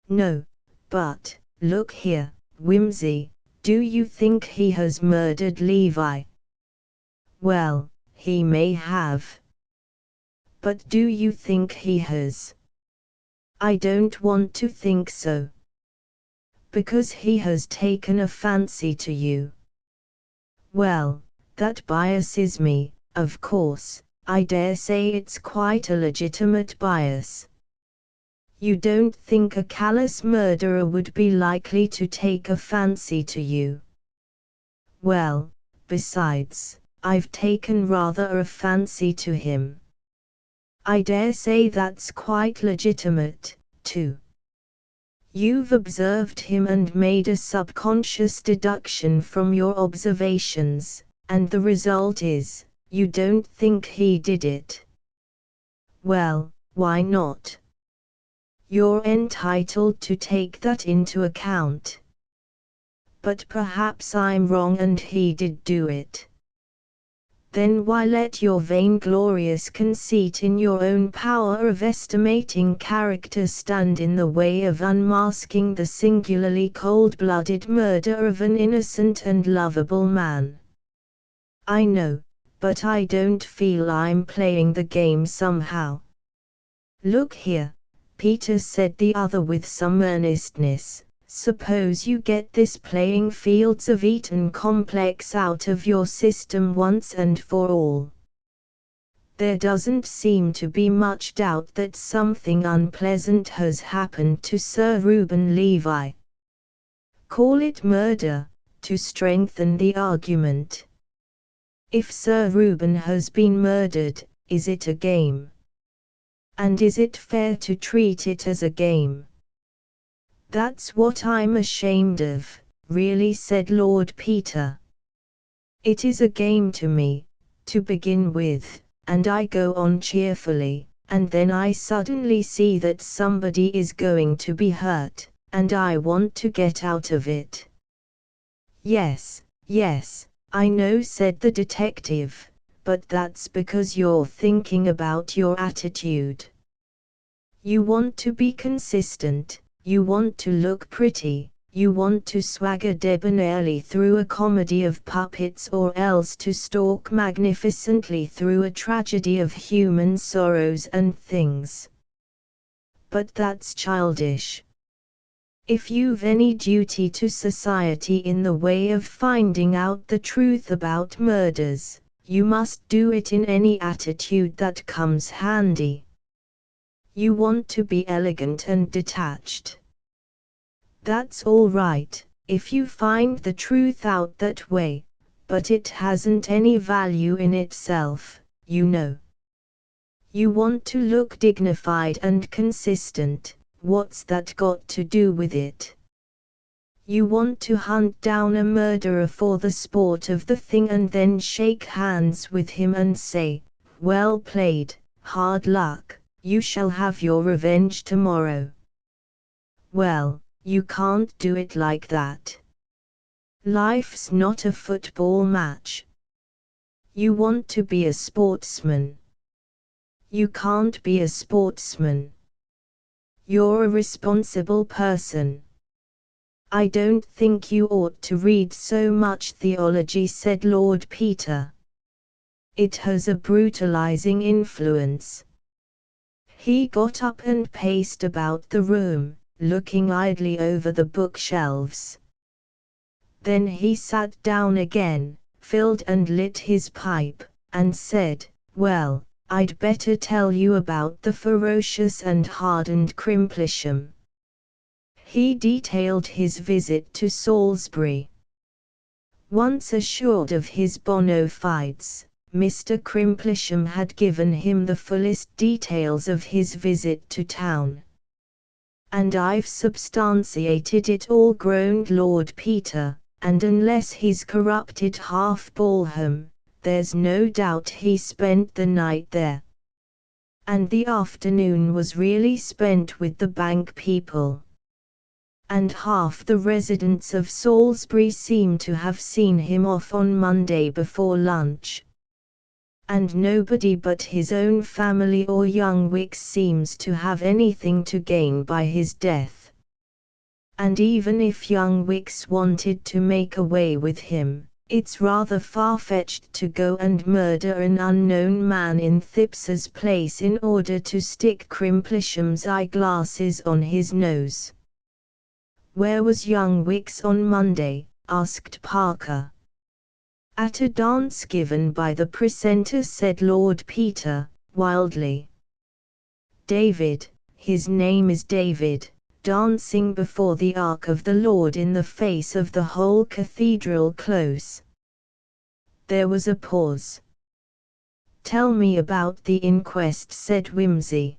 No, but, look here, Wimsey, do you think he has murdered Levi? Well, he may have. But do you think he has? I don't want to think so. Because he has taken a fancy to you. Well, that biases me, of course. I dare say it's quite a legitimate bias. You don't think a callous murderer would be likely to take a fancy to you? Well, besides, I've taken rather a fancy to him. I dare say that's quite legitimate, too. You've observed him and made a subconscious deduction from your observations, and the result is, you don't think he did it. Well, why not? You're entitled to take that into account. But perhaps I'm wrong and he did do it. Then why let your vainglorious conceit in your own power of estimating character stand in the way of unmasking the singularly cold-blooded murder of an innocent and lovable man? I know, but I don't feel I'm playing the game somehow. Look here, Peter, said the other with some earnestness, suppose you get this playing fields of Eton complex out of your system once and for all. There doesn't seem to be much doubt that something unpleasant has happened to Sir Reuben Levi. Call it murder, to strengthen the argument. If Sir Reuben has been murdered, is it a game? And is it fair to treat it as a game? That's what I'm ashamed of, really, said Lord Peter. It is a game to me, to begin with, and I go on cheerfully, and then I suddenly see that somebody is going to be hurt, and I want to get out of it. Yes, yes, I know, said the detective, but that's because you're thinking about your attitude. You want to be consistent, you want to look pretty, you want to swagger debonairly through a comedy of puppets, or else to stalk magnificently through a tragedy of human sorrows and things. But that's childish. If you've any duty to society in the way of finding out the truth about murders, you must do it in any attitude that comes handy. You want to be elegant and detached. That's all right, if you find the truth out that way, but it hasn't any value in itself, you know. You want to look dignified and consistent, What's that got to do with it? You want to hunt down a murderer for the sport of the thing and then shake hands with him and say, "Well played, hard luck, you shall have your revenge tomorrow." Well, you can't do it like that. Life's not a football match. You want to be a sportsman. You can't be a sportsman. You're a responsible person. "I don't think you ought to read so much theology," said Lord Peter. "It has a brutalizing influence." He got up and paced about the room, looking idly over the bookshelves. Then he sat down again, filled and lit his pipe, and said, "Well, I'd better tell you about the ferocious and hardened Crimplisham." He detailed his visit to Salisbury. Once assured of his bona fides, Mr. Crimplisham had given him the fullest details of his visit to town. "And I've substantiated it all," groaned Lord Peter, "and unless he's corrupted half Balham, there's no doubt he spent the night there. And the afternoon was really spent with the bank people. And half the residents of Salisbury seem to have seen him off on Monday before lunch. And nobody but his own family or young Wicks seems to have anything to gain by his death. And even if young Wicks wanted to make away with him, it's rather far-fetched to go and murder an unknown man in Thipps's place in order to stick Crimplisham's eyeglasses on his nose." "Where was young Wicks on Monday?" asked Parker. "At a dance given by the precentor," said Lord Peter, wildly. "David, his name is David, dancing before the Ark of the Lord in the face of the whole cathedral close." There was a pause. "Tell me about the inquest," said Wimsey.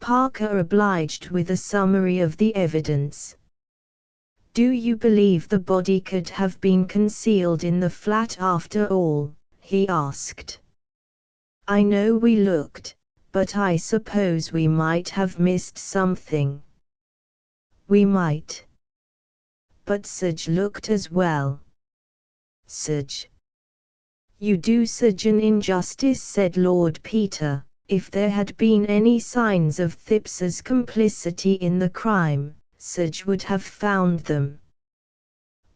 Parker obliged with a summary of the evidence. "Do you believe the body could have been concealed in the flat after all?" he asked. "I know we looked, but I suppose we might have missed something." "We might. But Sage looked as well." "Sage? You do Sage an injustice," said Lord Peter. "If there had been any signs of Thipps's complicity in the crime, Sage would have found them."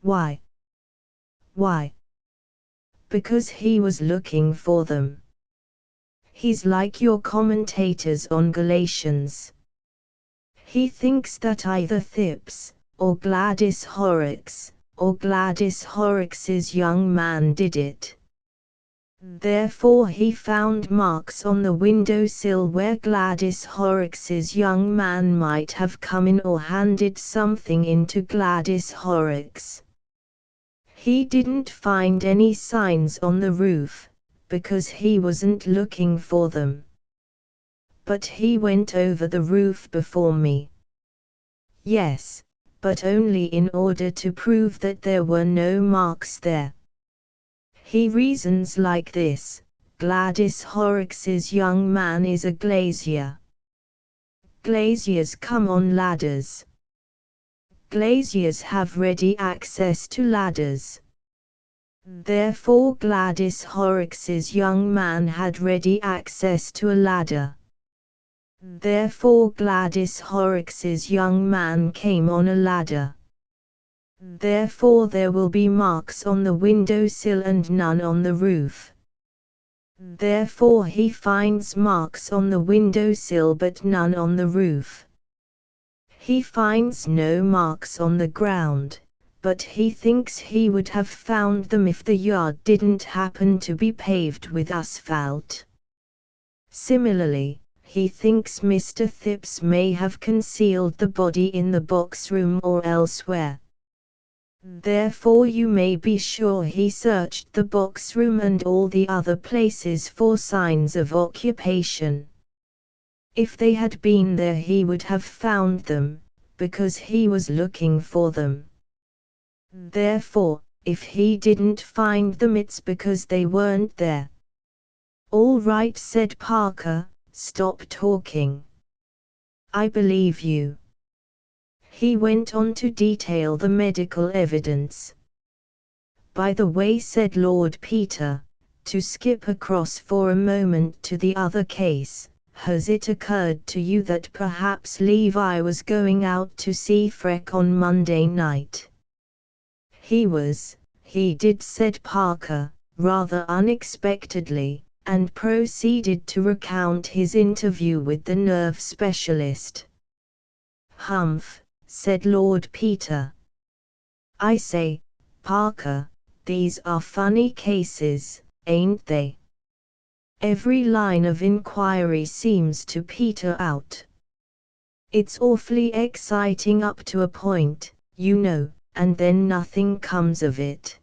"Why?" "Why? Because he was looking for them. He's like your commentators on Galatians. He thinks that either Thipps, or Gladys Horrocks, or Gladys Horrocks's young man did it. Therefore he found marks on the windowsill where Gladys Horrocks's young man might have come in or handed something in to Gladys Horrocks. He didn't find any signs on the roof, because he wasn't looking for them. But he went over the roof before me." "Yes, but only in order to prove that there were no marks there. He reasons like this: Gladys Horrocks's young man is a glazier. Glaziers come on ladders. Glaziers have ready access to ladders. Therefore Gladys Horrocks's young man had ready access to a ladder. Therefore Gladys Horrocks's young man came on a ladder. Therefore there will be marks on the windowsill and none on the roof. Therefore he finds marks on the windowsill but none on the roof. He finds no marks on the ground, but he thinks he would have found them if the yard didn't happen to be paved with asphalt. Similarly, he thinks Mr. Thipps may have concealed the body in the box room or elsewhere. Therefore you may be sure he searched the box room and all the other places for signs of occupation. If they had been there he would have found them, because he was looking for them. Therefore, if he didn't find them it's because they weren't there. All right, said Parker, stop talking. I believe you. He went on to detail the medical evidence. By the way, said Lord Peter, to skip across for a moment to the other case, has it occurred to you that perhaps Levi was going out to see Freck on Monday night? He did, said Parker, rather unexpectedly, and proceeded to recount his interview with the nerve specialist. Humph, said Lord Peter. I say, Parker, these are funny cases, ain't they? Every line of inquiry seems to peter out. It's awfully exciting up to a point, you know, and then nothing comes of it.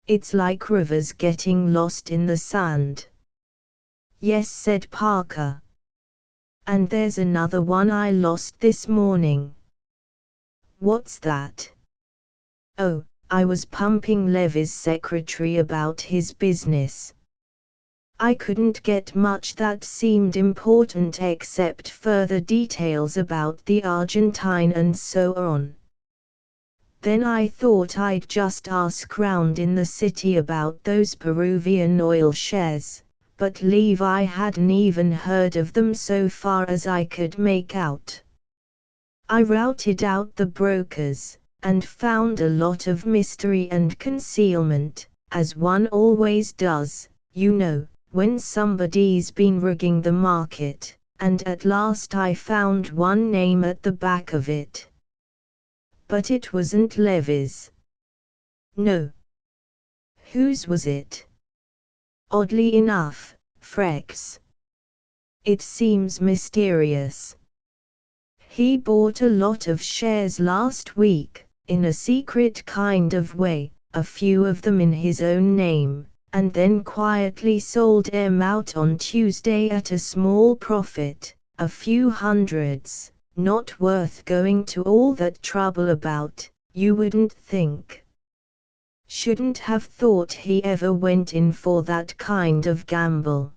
It's like rivers getting lost in the sand. Yes, said Parker. And there's another one I lost this morning. What's that? Oh, I was pumping Levy's secretary about his business. I couldn't get much that seemed important except further details about the Argentine and so on. Then I thought I'd just ask round in the city about those Peruvian oil shares, but Levi hadn't even heard of them so far as I could make out. I routed out the brokers, and found a lot of mystery and concealment, as one always does, you know, when somebody's been rigging the market, and at last I found one name at the back of it. But it wasn't Levy's. No. Whose was it? Oddly enough, Freck's. It seems mysterious. He bought a lot of shares last week, in a secret kind of way, a few of them in his own name, and then quietly sold 'em out on Tuesday at a small profit, a few hundreds, not worth going to all that trouble about, you wouldn't think. Shouldn't have thought he ever went in for that kind of gamble.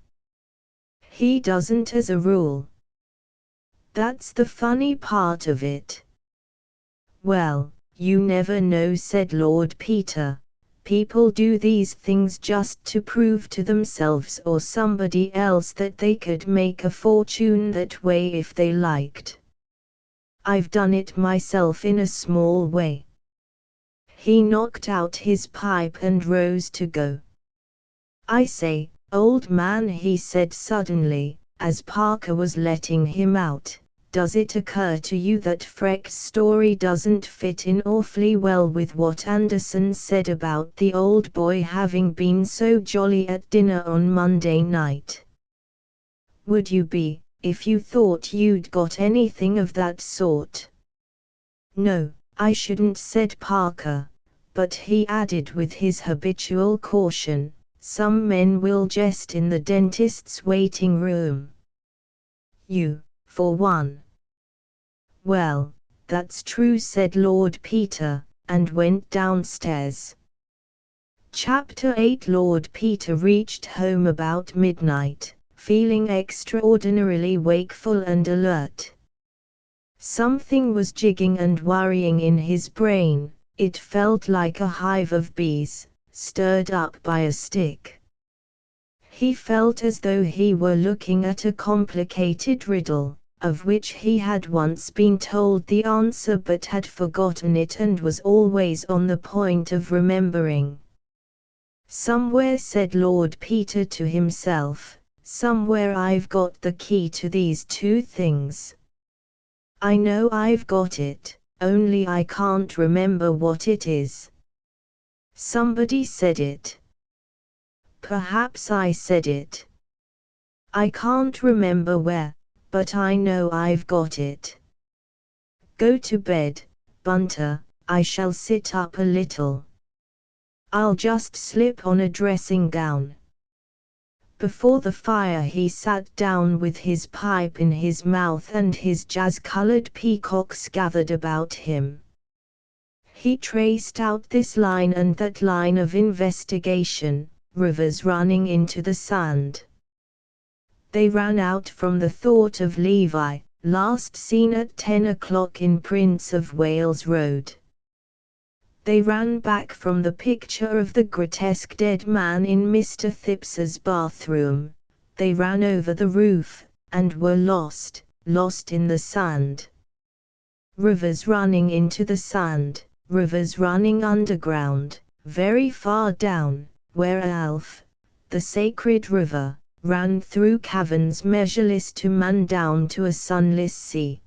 He doesn't as a rule. That's the funny part of it. Well, you never know, said Lord Peter. People do these things just to prove to themselves or somebody else that they could make a fortune that way if they liked. I've done it myself in a small way. He knocked out his pipe and rose to go. I say, old man, he said suddenly, as Parker was letting him out, does it occur to you that Freck's story doesn't fit in awfully well with what Anderson said about the old boy having been so jolly at dinner on Monday night? Would you be, if you thought you'd got anything of that sort? No, I shouldn't, said Parker, but he added with his habitual caution, some men will jest in the dentist's waiting room. You, for one. Well, that's true, said Lord Peter, and went downstairs. Chapter 8. Lord Peter reached home about midnight, feeling extraordinarily wakeful and alert. Something was jigging and worrying in his brain. It felt like a hive of bees, stirred up by a stick. He felt as though he were looking at a complicated riddle, of which he had once been told the answer but had forgotten it and was always on the point of remembering. Somewhere, said Lord Peter to himself, somewhere I've got the key to these two things. I know I've got it, only I can't remember what it is. Somebody said it. Perhaps I said it. I can't remember where, but I know I've got it. Go to bed, Bunter, I shall sit up a little. I'll just slip on a dressing gown. Before the fire he sat down with his pipe in his mouth and his jazz-colored peacocks gathered about him. He traced out this line and that line of investigation, rivers running into the sand. They ran out from the thought of Levi, last seen at 10 o'clock in Prince of Wales Road. They ran back from the picture of the grotesque dead man in Mr. Thipps's bathroom. They ran over the roof, and were lost in the sand. Rivers running into the sand, rivers running underground, very far down, where Alf, the sacred river, ran through caverns measureless to man down to a sunless sea.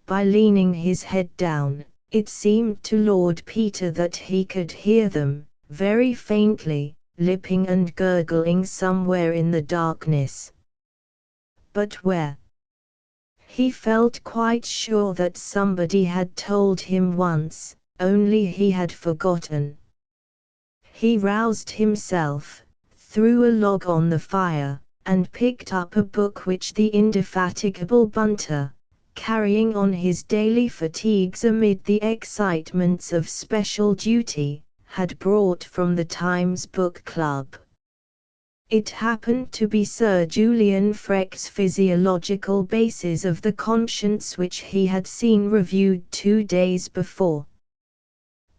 By leaning his head down, it seemed to Lord Peter that he could hear them, very faintly, lipping and gurgling somewhere in the darkness. But where? He felt quite sure that somebody had told him once, only he had forgotten. He roused himself, threw a log on the fire, and picked up a book which the indefatigable Bunter, carrying on his daily fatigues amid the excitements of special duty, had brought from the Times Book Club. It happened to be Sir Julian Freke's Physiological Bases of the Conscience, which he had seen reviewed 2 days before.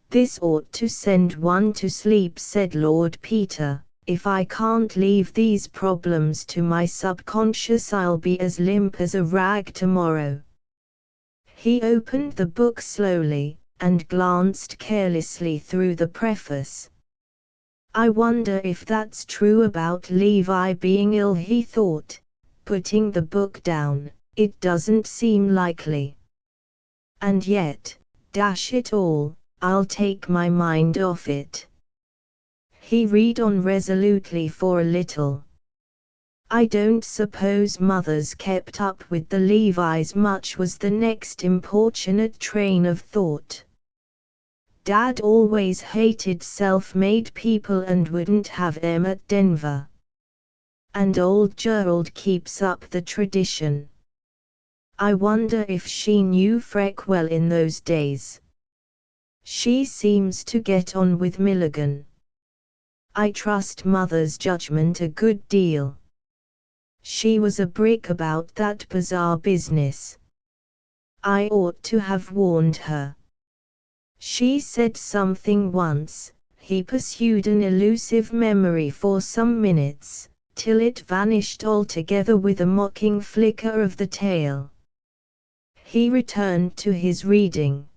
"This ought to send one to sleep," said Lord Peter. "If I can't leave these problems to my subconscious, I'll be as limp as a rag tomorrow." He opened the book slowly, and glanced carelessly through the preface. "I wonder if that's true about Levi being ill," he thought, putting the book down. "It doesn't seem likely. And yet, dash it all, I'll take my mind off it." He read on resolutely for a little. "I don't suppose Mother's kept up with the Levis much," was the next importunate train of thought. "Dad always hated self-made people and wouldn't have them at Denver. And old Gerald keeps up the tradition. I wonder if she knew Freke well in those days. She seems to get on with Milligan. I trust Mother's judgment a good deal. She was a brick about that bizarre business. I ought to have warned her. She said something once." He pursued an elusive memory for some minutes, till it vanished altogether with a mocking flicker of the tail. He returned to his reading.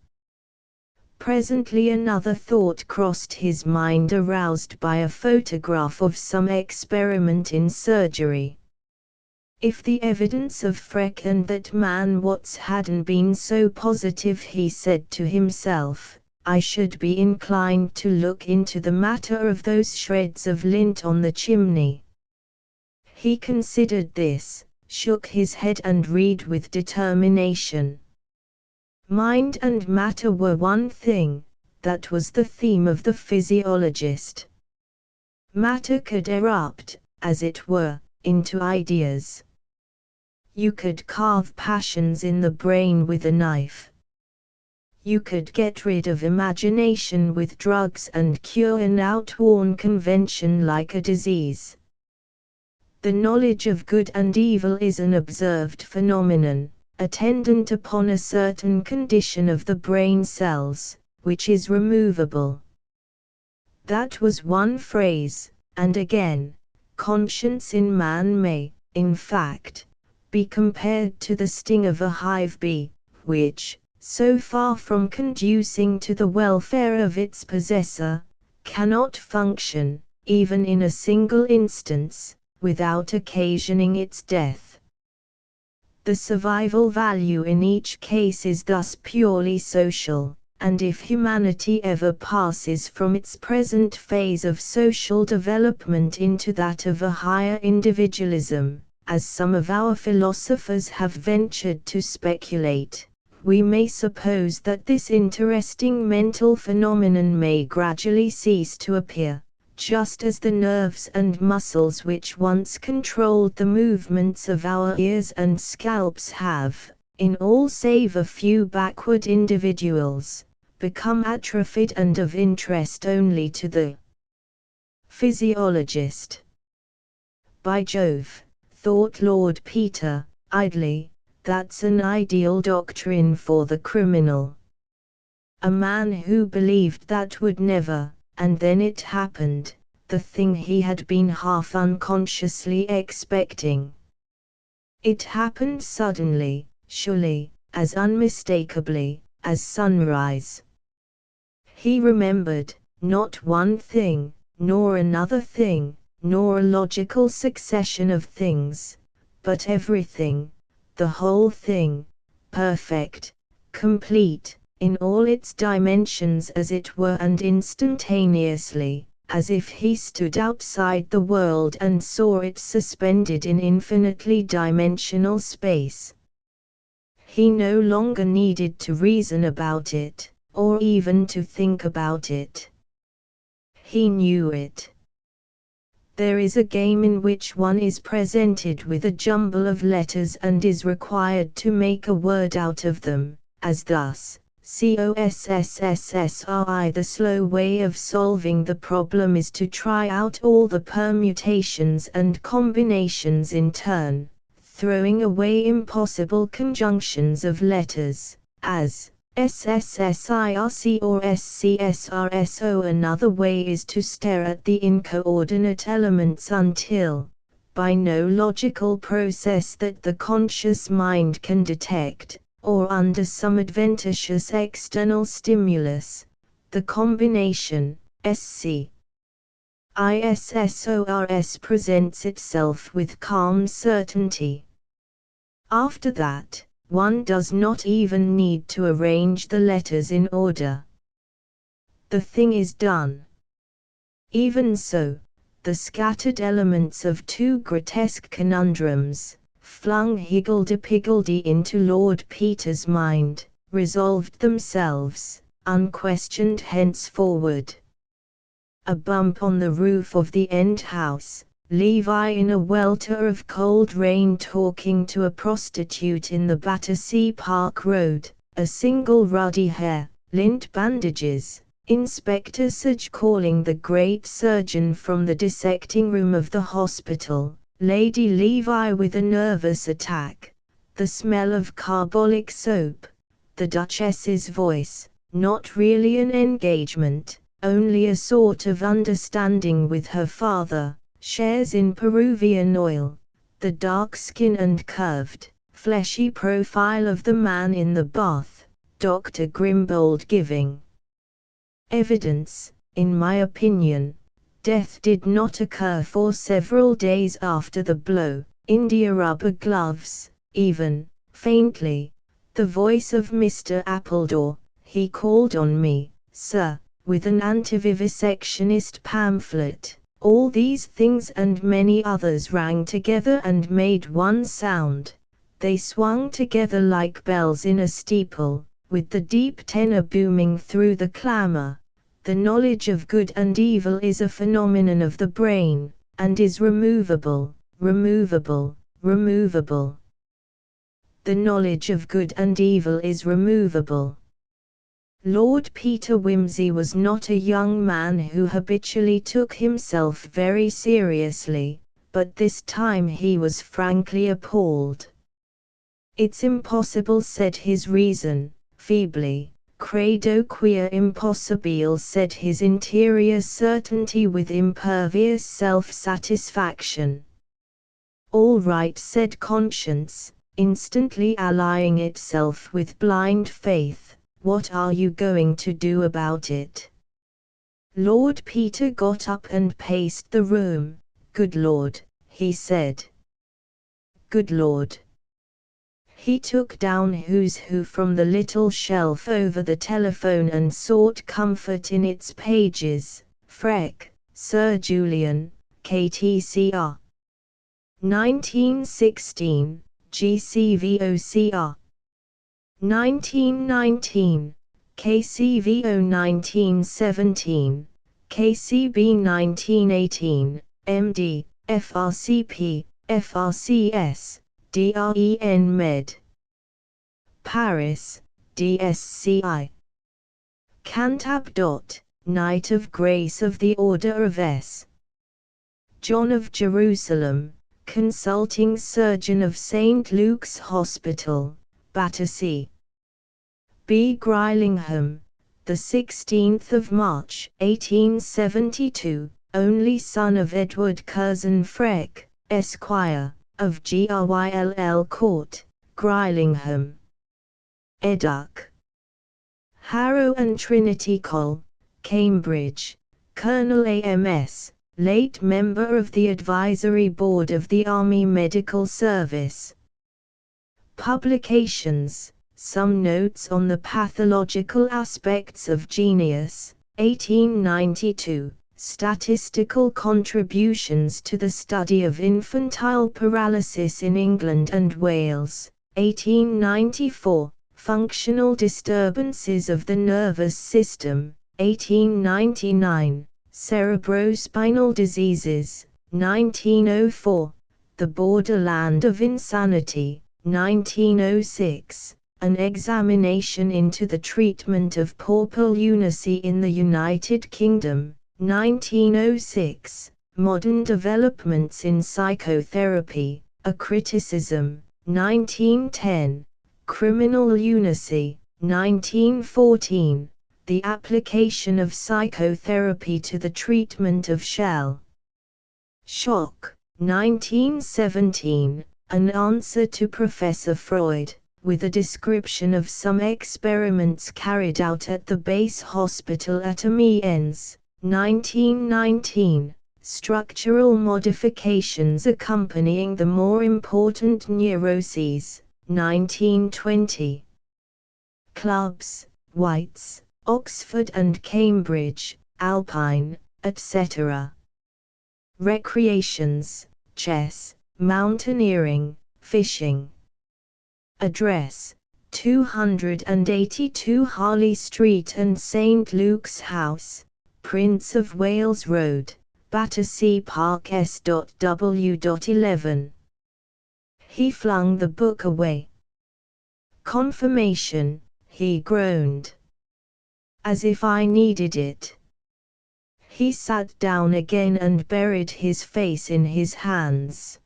Presently another thought crossed his mind, aroused by a photograph of some experiment in surgery. If the evidence of Freke and that man Watts hadn't been so positive, he said to himself, I should be inclined to look into the matter of those shreds of lint on the chimney. He considered this, shook his head and read with determination. Mind and matter were one thing, that was the theme of the physiologist. Matter could erupt, as it were, into ideas. You could carve passions in the brain with a knife. You could get rid of imagination with drugs and cure an outworn convention like a disease. The knowledge of good and evil is an observed phenomenon, attendant upon a certain condition of the brain cells, which is removable. That was one phrase, and again, conscience in man may, in fact, be compared to the sting of a hive bee, which, so far from conducing to the welfare of its possessor, cannot function, even in a single instance, without occasioning its death. The survival value in each case is thus purely social, and if humanity ever passes from its present phase of social development into that of a higher individualism, as some of our philosophers have ventured to speculate, we may suppose that this interesting mental phenomenon may gradually cease to appear, just as the nerves and muscles which once controlled the movements of our ears and scalps have, in all save a few backward individuals, become atrophied and of interest only to the physiologist. By Jove, thought Lord Peter, idly, that's an ideal doctrine for the criminal. A man who believed that would never, and then it happened, the thing he had been half unconsciously expecting. It happened suddenly, surely, as unmistakably, as sunrise. He remembered, not one thing, nor another thing, nor a logical succession of things, but everything, the whole thing, perfect, complete, in all its dimensions as it were, and instantaneously, as if he stood outside the world and saw it suspended in infinitely dimensional space. He no longer needed to reason about it, or even to think about it. He knew it. There is a game in which one is presented with a jumble of letters and is required to make a word out of them, as thus. COSSSSRI. The slow way of solving the problem is to try out all the permutations and combinations in turn, throwing away impossible conjunctions of letters, as SSSIRC or SCSRSO. Another way is to stare at the incoordinate elements until, by no logical process that the conscious mind can detect, or under some adventitious external stimulus, the combination SCISSORS presents itself with calm certainty. After that, one does not even need to arrange the letters in order. The thing is done. Even so, the scattered elements of two grotesque conundrums, flung higgledy-piggledy into Lord Peter's mind, resolved themselves, unquestioned henceforward. A bump on the roof of the end house, Levi in a welter of cold rain talking to a prostitute in the Battersea Park Road, a single ruddy hair, lint bandages, Inspector Sage calling the great surgeon from the dissecting room of the hospital, Lady Levi with a nervous attack, the smell of carbolic soap, the Duchess's voice, not really an engagement, only a sort of understanding with her father, shares in Peruvian oil, the dark skin and curved, fleshy profile of the man in the bath, Dr. Grimbold giving evidence. In my opinion, death did not occur for several days after the blow. India rubber gloves, even, faintly, the voice of Mr. Appledore. He called on me, sir, with an anti-vivisectionist pamphlet. All these things and many others rang together and made one sound. They swung together like bells in a steeple, with the deep tenor booming through the clamor. The knowledge of good and evil is a phenomenon of the brain, and is removable, removable, removable. The knowledge of good and evil is removable. Lord Peter Wimsey was not a young man who habitually took himself very seriously, but this time he was frankly appalled. It's impossible, said his reason, feebly. Credo quia impossibile, said his interior certainty with impervious self-satisfaction. All right, said conscience, instantly allying itself with blind faith. What are you going to do about it? Lord Peter got up and paced the room. Good Lord, he said. Good Lord. He took down Who's Who from the little shelf over the telephone and sought comfort in its pages. Freck, Sir Julian, KTCR. 1916, GCVOCR. 1919, KCVO 1917, KCB 1918, MD, FRCP, FRCS, DREN Med. Paris, DSCI. Cantab. Knight of Grace of the Order of S. John of Jerusalem, Consulting Surgeon of St. Luke's Hospital, Battersea. B. Grillingham, the 16th of March, 1872, only son of Edward Curzon Freck, Esquire, of Grylll Court, Grillingham. Educ. Harrow and Trinity Col, Cambridge, Colonel AMS, late member of the Advisory Board of the Army Medical Service. Publications: Some Notes on the Pathological Aspects of Genius, 1892, Statistical Contributions to the Study of Infantile Paralysis in England and Wales, 1894, Functional Disturbances of the Nervous System, 1899, Cerebrospinal Diseases, 1904, The Borderland of Insanity, 1906, An Examination into the Treatment of Portal Lunacy in the United Kingdom, 1906, Modern Developments in Psychotherapy, A Criticism, 1910, Criminal Lunacy, 1914, The Application of Psychotherapy to the Treatment of Shell Shock, 1917, An Answer to Professor Freud, with a description of some experiments carried out at the base hospital at Amiens, 1919, Structural Modifications Accompanying the More Important Neuroses, 1920. Clubs, Whites, Oxford and Cambridge, Alpine, etc. Recreations, chess, mountaineering, fishing. Address: 282 Harley Street and St. Luke's House, Prince of Wales Road, Battersea Park S.W.11. He flung the book away. Confirmation, he groaned. As if I needed it. He sat down again and buried his face in his hands.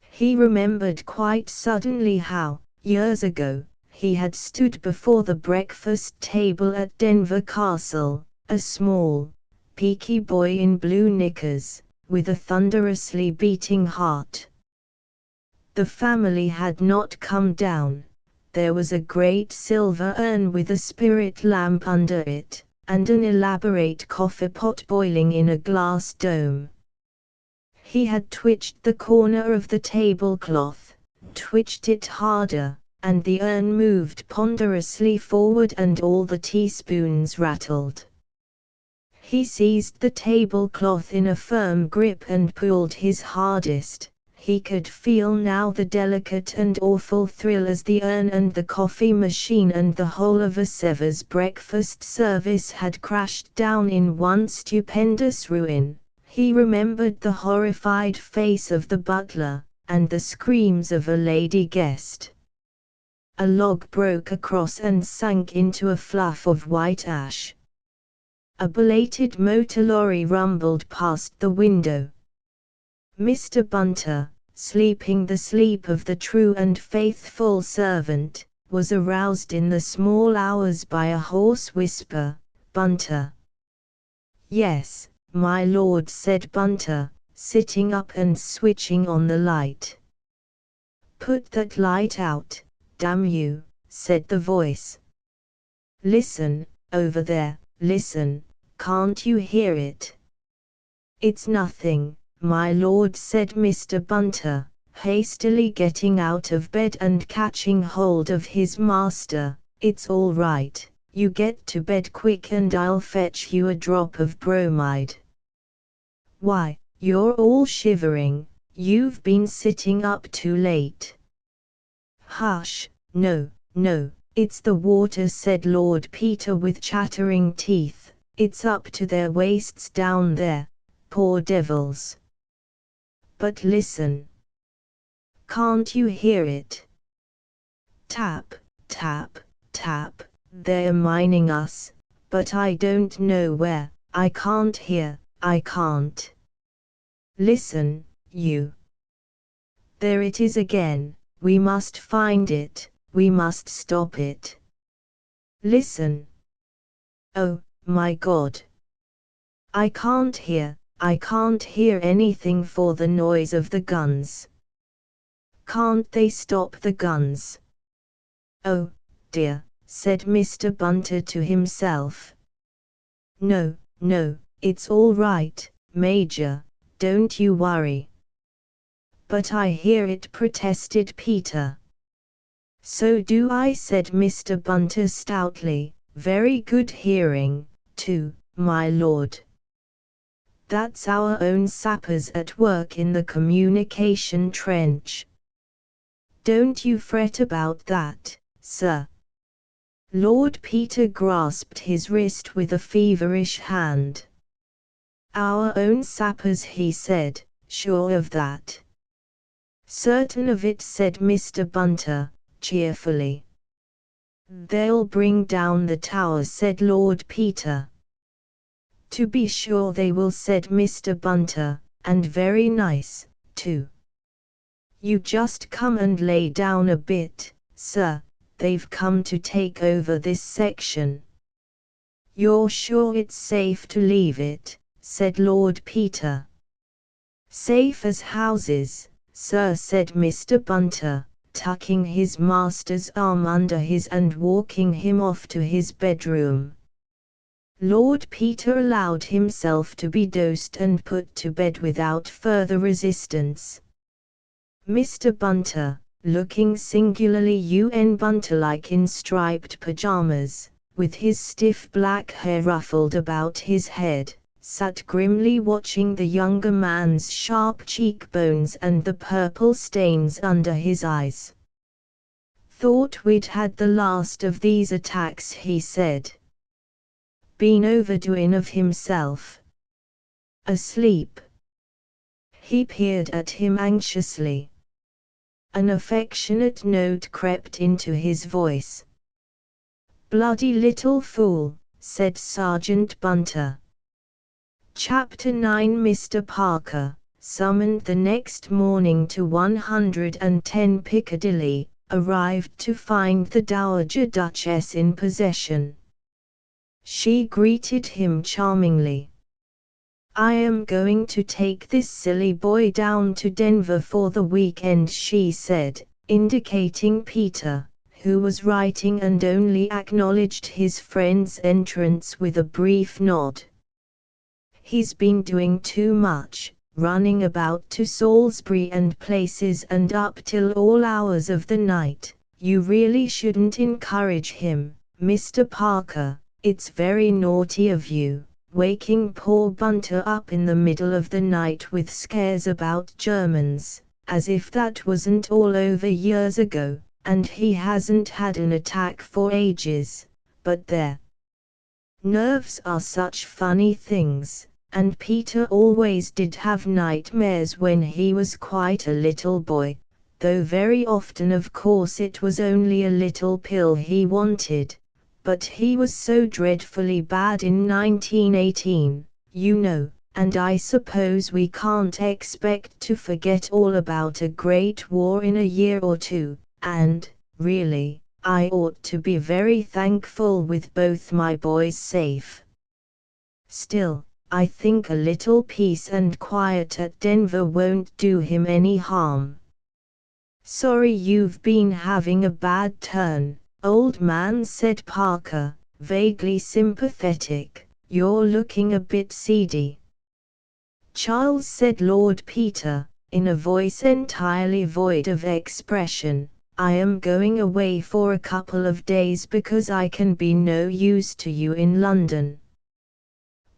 He remembered quite suddenly how, years ago, he had stood before the breakfast table at Denver Castle, a small, peaky boy in blue knickers, with a thunderously beating heart. The family had not come down. There was a great silver urn with a spirit lamp under it, and an elaborate coffee pot boiling in a glass dome. He had twitched the corner of the tablecloth, twitched it harder, and the urn moved ponderously forward and all the teaspoons rattled. He seized the tablecloth in a firm grip and pulled his hardest. He could feel now the delicate and awful thrill as the urn and the coffee machine and the whole of a Severs breakfast service had crashed down in one stupendous ruin. He remembered the horrified face of the butler, and the screams of a lady guest. A log broke across and sank into a fluff of white ash. A belated motor lorry rumbled past the window. Mr. Bunter, sleeping the sleep of the true and faithful servant, was aroused in the small hours by a hoarse whisper, "Bunter." "Yes, my lord," said Bunter, sitting up and switching on the light. "Put that light out, damn you," said the voice. "Listen, over there, listen, can't you hear it?" "It's nothing, my lord," said Mr. Bunter, hastily getting out of bed and catching hold of his master. "It's all right, you get to bed quick and I'll fetch you a drop of bromide." "Why, you're all shivering, you've been sitting up too late." "Hush, no, no, it's the water," said Lord Peter with chattering teeth. It's up to their waists down there, poor devils. But listen. Can't you hear it? Tap, tap, tap, they're mining us, but I don't know where, I can't hear, I can't. Listen, you. There it is again, we must find it, we must stop it. Listen. Oh, my God. I can't hear anything for the noise of the guns. Can't they stop the guns? Oh, dear, said Mr. Bunter to himself. No, no, it's all right, Major, don't you worry. But I hear it, protested Peter. So do I, said Mr. Bunter stoutly, very good hearing, too, my lord. That's our own sappers at work in the communication trench. Don't you fret about that, sir. Lord Peter grasped his wrist with a feverish hand. Our own sappers, he said, sure of that. Certain of it, said Mr. Bunter, cheerfully. They'll bring down the tower, said Lord Peter. To be sure they will, said Mr. Bunter, and very nice, too. You just come and lay down a bit, sir, they've come to take over this section. You're sure it's safe to leave it, said Lord Peter. Safe as houses, sir, said Mr. Bunter, tucking his master's arm under his and walking him off to his bedroom. Lord Peter allowed himself to be dosed and put to bed without further resistance. Mr. Bunter, looking singularly UN Bunter-like in striped pajamas, with his stiff black hair ruffled about his head, sat grimly watching the younger man's sharp cheekbones and the purple stains under his eyes. Thought we'd had the last of these attacks, he said. Been overdoing of himself. Asleep. He peered at him anxiously. An affectionate note crept into his voice. Bloody little fool, said Sergeant Bunter. Chapter 9. Mr. Parker, summoned the next morning to 110 Piccadilly, arrived to find the Dowager Duchess in possession. She greeted him charmingly. I am going to take this silly boy down to Denver for the weekend, she said, indicating Peter, who was writing and only acknowledged his friend's entrance with a brief nod. He's been doing too much, running about to Salisbury and places and up till all hours of the night. You really shouldn't encourage him, Mr. Parker, it's very naughty of you. Waking poor Bunter up in the middle of the night with scares about Germans, as if that wasn't all over years ago, and he hasn't had an attack for ages, but there. Nerves are such funny things, and Peter always did have nightmares when he was quite a little boy, though very often of course it was only a little pill he wanted. But he was so dreadfully bad in 1918, you know, and I suppose we can't expect to forget all about a great war in a year or two, and, really, I ought to be very thankful with both my boys safe. Still, I think a little peace and quiet at Denver won't do him any harm. Sorry you've been having a bad turn, old man, said Parker, vaguely sympathetic. You're looking a bit seedy. Charles, said Lord Peter, in a voice entirely void of expression, I am going away for a couple of days because I can be no use to you in London.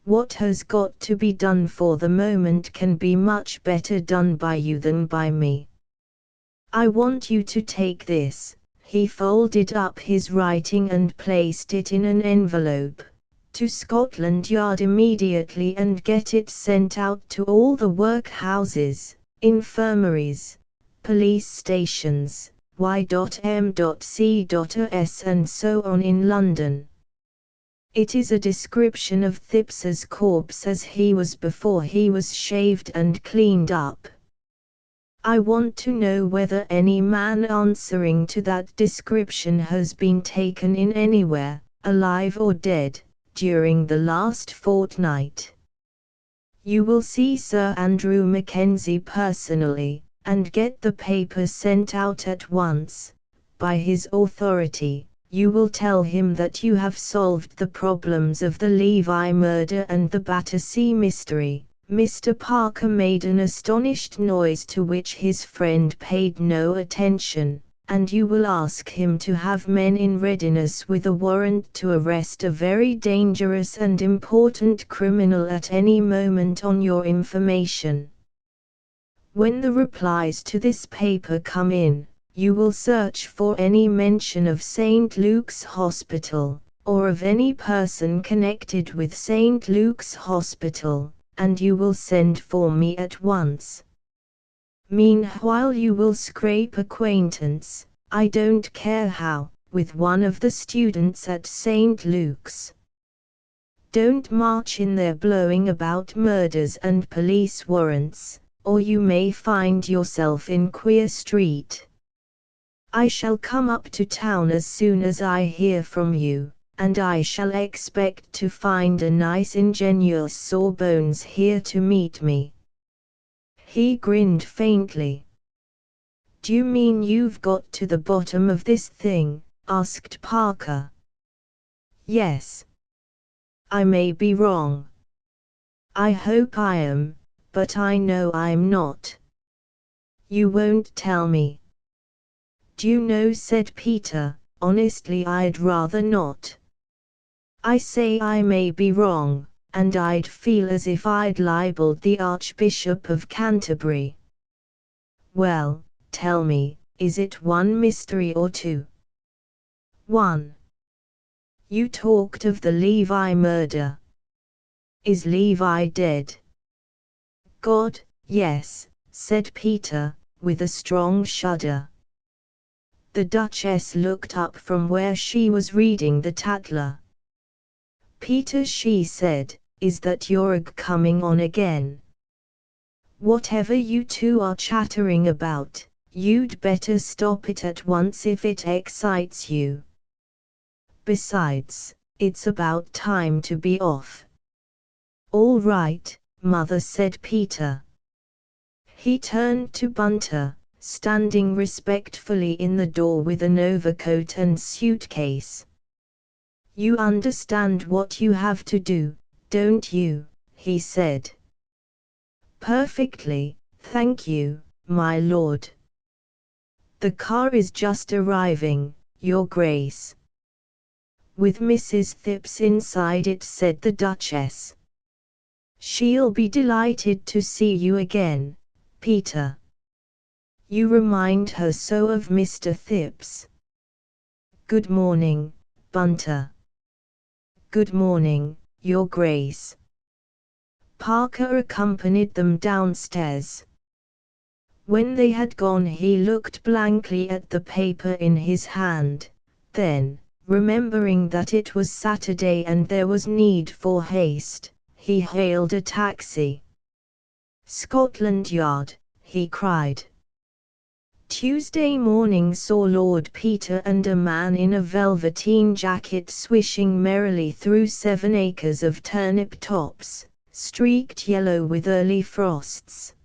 What has got to be done for the moment can be much better done by you than by me. I want you to take this. He folded up his writing and placed it in an envelope. to Scotland Yard immediately and get it sent out to all the workhouses, infirmaries, police stations, y.m.c.os and so on in London. It is a description of Thipps's corpse as he was before he was shaved and cleaned up. I want to know whether any man answering to that description has been taken in anywhere, alive or dead, during the last fortnight. You will see Sir Andrew Mackenzie personally, and get the paper sent out at once. By his authority, you will tell him that you have solved the problems of the Levi murder and the Battersea mystery. Mr. Parker made an astonished noise to which his friend paid no attention, and you will ask him to have men in readiness with a warrant to arrest a very dangerous and important criminal at any moment on your information. When the replies to this paper come in, you will search for any mention of St. Luke's Hospital, or of any person connected with St. Luke's Hospital, and you will send for me at once. Meanwhile you will scrape acquaintance, I don't care how, with one of the students at St. Luke's. Don't march in there blowing about murders and police warrants, or you may find yourself in Queer Street. I shall come up to town as soon as I hear from you, and I shall expect to find a nice ingenious Sawbones here to meet me. He grinned faintly. Do you mean you've got to the bottom of this thing? Asked Parker. Yes. I may be wrong. I hope I am, but I know I'm not. You won't tell me. Do you know, said Peter, honestly I'd rather not. I say I may be wrong, and I'd feel as if I'd libeled the Archbishop of Canterbury. Well, tell me, is it one mystery or two? One. You talked of the Levi murder. Is Levi dead? God, yes, said Peter, with a strong shudder. The Duchess looked up from where she was reading the Tatler. Peter, she said, is that you're coming on again? Whatever you two are chattering about, you'd better stop it at once if it excites you. Besides, it's about time to be off. All right, Mother, said Peter. He turned to Bunter, standing respectfully in the door with an overcoat and suitcase. You understand what you have to do, don't you? He said. Perfectly, thank you, my lord. The car is just arriving, Your Grace. With Mrs. Thipps inside it, said the Duchess. She'll be delighted to see you again, Peter. You remind her so of Mr. Thipps. Good morning, Bunter. Good morning, Your Grace. Parker accompanied them downstairs. When they had gone, he looked blankly at the paper in his hand, then, remembering that it was Saturday and there was need for haste, he hailed a taxi. Scotland Yard, he cried. Tuesday morning saw Lord Peter and a man in a velveteen jacket swishing merrily through 7 acres of turnip tops, streaked yellow with early frosts.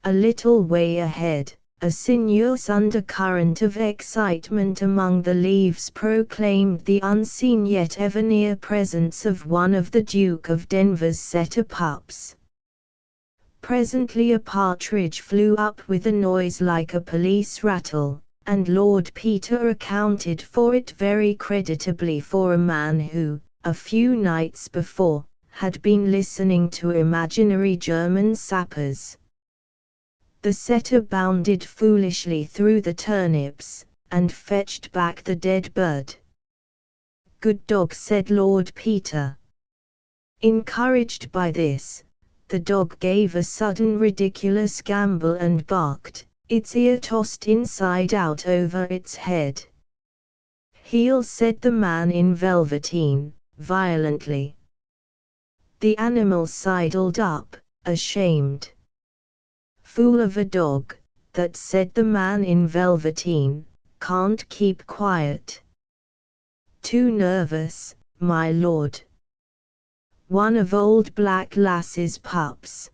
A little way ahead, a sinuous undercurrent of excitement among the leaves proclaimed the unseen yet ever near presence of one of the Duke of Denver's setter pups. Presently a partridge flew up with a noise like a police rattle, and Lord Peter accounted for it very creditably for a man who, a few nights before, had been listening to imaginary German sappers. The setter bounded foolishly through the turnips, and fetched back the dead bird. good dog, said Lord Peter. Encouraged by this, the dog gave a sudden ridiculous gambol and barked, its ear tossed inside out over its head. Heel, said the man in velveteen, violently. The animal sidled up, ashamed. Fool of a dog, that, said the man in velveteen, can't keep quiet. Too nervous, my lord. One of old Black Lass's pups.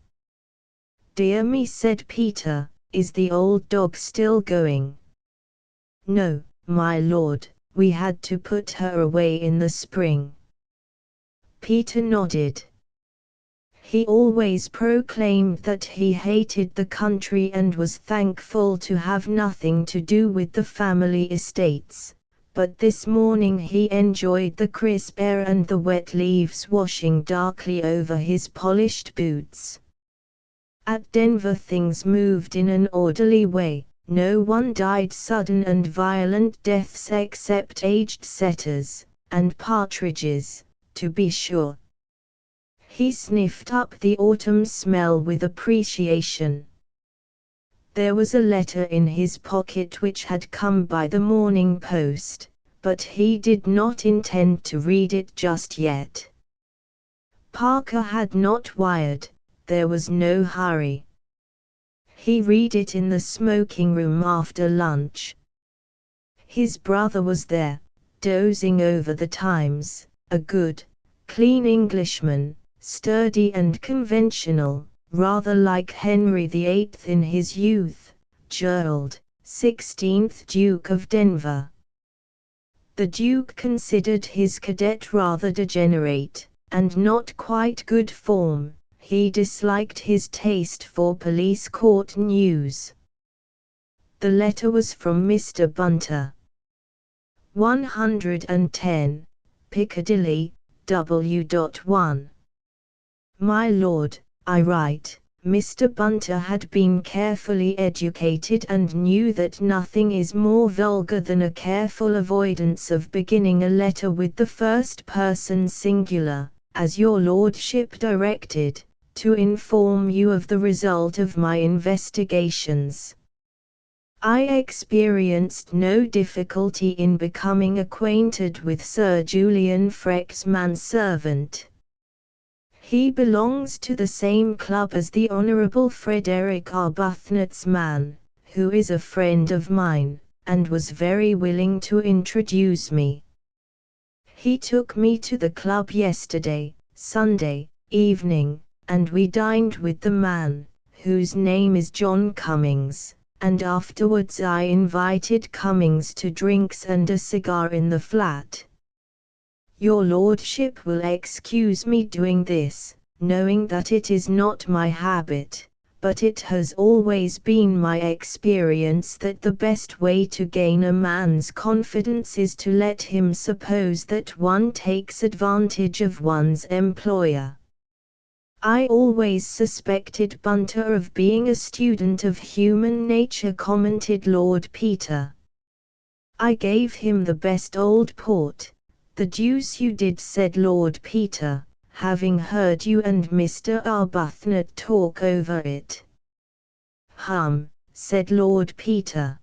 Dear me, said Peter, is the old dog still going? No, my lord, we had to put her away in the spring. Peter nodded. He always proclaimed that he hated the country and was thankful to have nothing to do with the family estates, but this morning he enjoyed the crisp air and the wet leaves washing darkly over his polished boots. At Denver things moved in an orderly way. No one died sudden and violent deaths except aged setters and partridges, to be sure. He sniffed up the autumn smell with appreciation. There was a letter in his pocket which had come by the morning post, but he did not intend to read it just yet. Parker had not wired, there was no hurry. He read it in the smoking room after lunch. His brother was there, dozing over the Times, a good, clean Englishman, sturdy and conventional, rather like Henry VIII in his youth, Gerald, 16th Duke of Denver. The Duke considered his cadet rather degenerate, and not quite good form. He disliked his taste for police court news. The letter was from Mr. Bunter. 110, Piccadilly, W.1. My lord, I write, Mr. Bunter had been carefully educated and knew that nothing is more vulgar than a careful avoidance of beginning a letter with the first person singular, as your lordship directed, to inform you of the result of my investigations. I experienced no difficulty in becoming acquainted with Sir Julian Freke's manservant. He belongs to the same club as the Honourable Frederick Arbuthnot's man, who is a friend of mine, and was very willing to introduce me. He took me to the club yesterday, Sunday, evening, and we dined with the man, whose name is John Cummings, and afterwards I invited Cummings to drinks and a cigar in the flat. Your lordship will excuse me doing this, knowing that it is not my habit, but it has always been my experience that the best way to gain a man's confidence is to let him suppose that one takes advantage of one's employer. I always suspected Bunter of being a student of human nature, commented Lord Peter. I gave him the best old port. The deuce you did, said Lord Peter, having heard you and Mr. Arbuthnot talk over it. Said Lord Peter.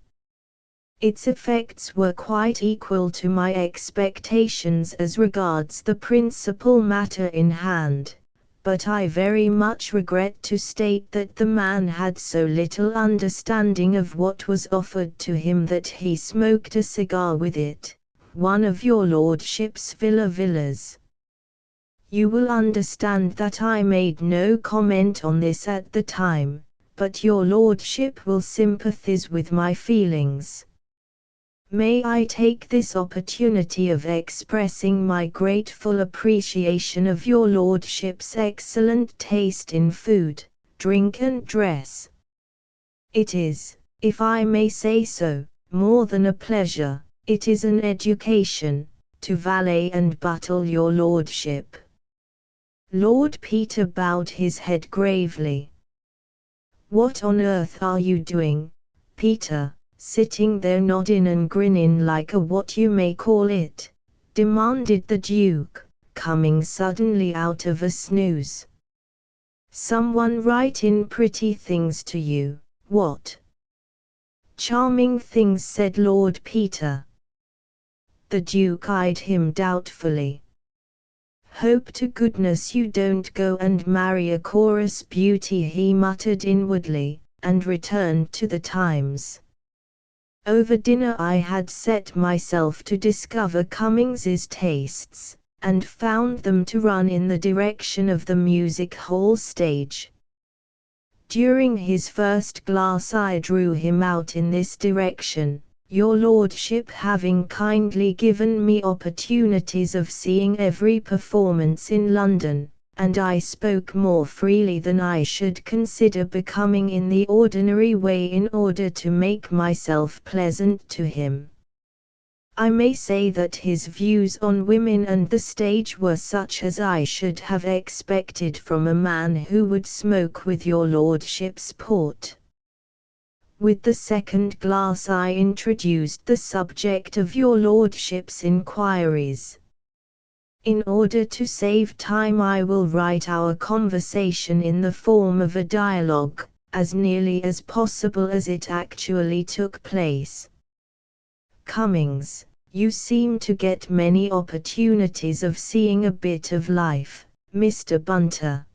Its effects were quite equal to my expectations as regards the principal matter in hand, but I very much regret to state that the man had so little understanding of what was offered to him that he smoked a cigar with it. One of your lordship's villas. You will understand that I made no comment on this at the time, but your lordship will sympathize with my feelings. May I take this opportunity of expressing my grateful appreciation of your lordship's excellent taste in food, drink and dress. It is, if I may say so, more than a pleasure. It is an education, to valet and buttle your lordship. Lord Peter bowed his head gravely. What on earth are you doing, Peter, sitting there nodding and grinning like a what you may call it, demanded the Duke, coming suddenly out of a snooze. Someone write in pretty things to you, what? Charming things, said Lord Peter. The Duke eyed him doubtfully. Hope to goodness you don't go and marry a chorus beauty, he muttered inwardly, and returned to the Times. Over dinner I had set myself to discover Cummings's tastes, and found them to run in the direction of the music-hall stage. During his first glass I drew him out in this direction, your lordship having kindly given me opportunities of seeing every performance in London, and I spoke more freely than I should consider becoming in the ordinary way in order to make myself pleasant to him. I may say that his views on women and the stage were such as I should have expected from a man who would smoke with your lordship's port. With the second glass I introduced the subject of your lordship's inquiries. In order to save time I will write our conversation in the form of a dialogue, as nearly as possible as it actually took place. Cummings, you seem to get many opportunities of seeing a bit of life, Mr. Bunter.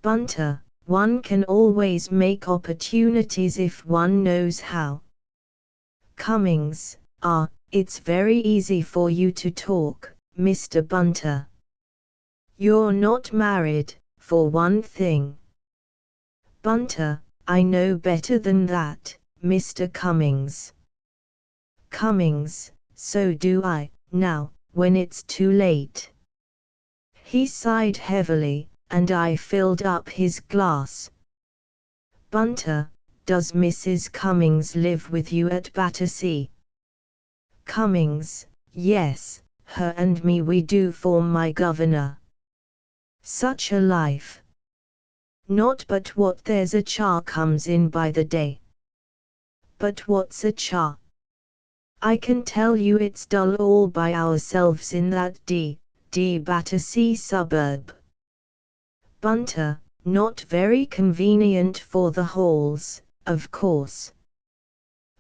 Bunter, one can always make opportunities if one knows how. Cummings, it's very easy for you to talk, Mr. Bunter. You're not married, for one thing. Bunter, I know better than that, Mr. Cummings. Cummings, so do I, now, when it's too late. He sighed heavily, and I filled up his glass. Bunter, does Mrs. Cummings live with you at Battersea? Cummings, yes, her and me we do form my governor. Such a life. Not but what there's a char comes in by the day. But what's a char? I can tell you it's dull all by ourselves in that D. Battersea suburb. Bunter, not very convenient for the halls, of course.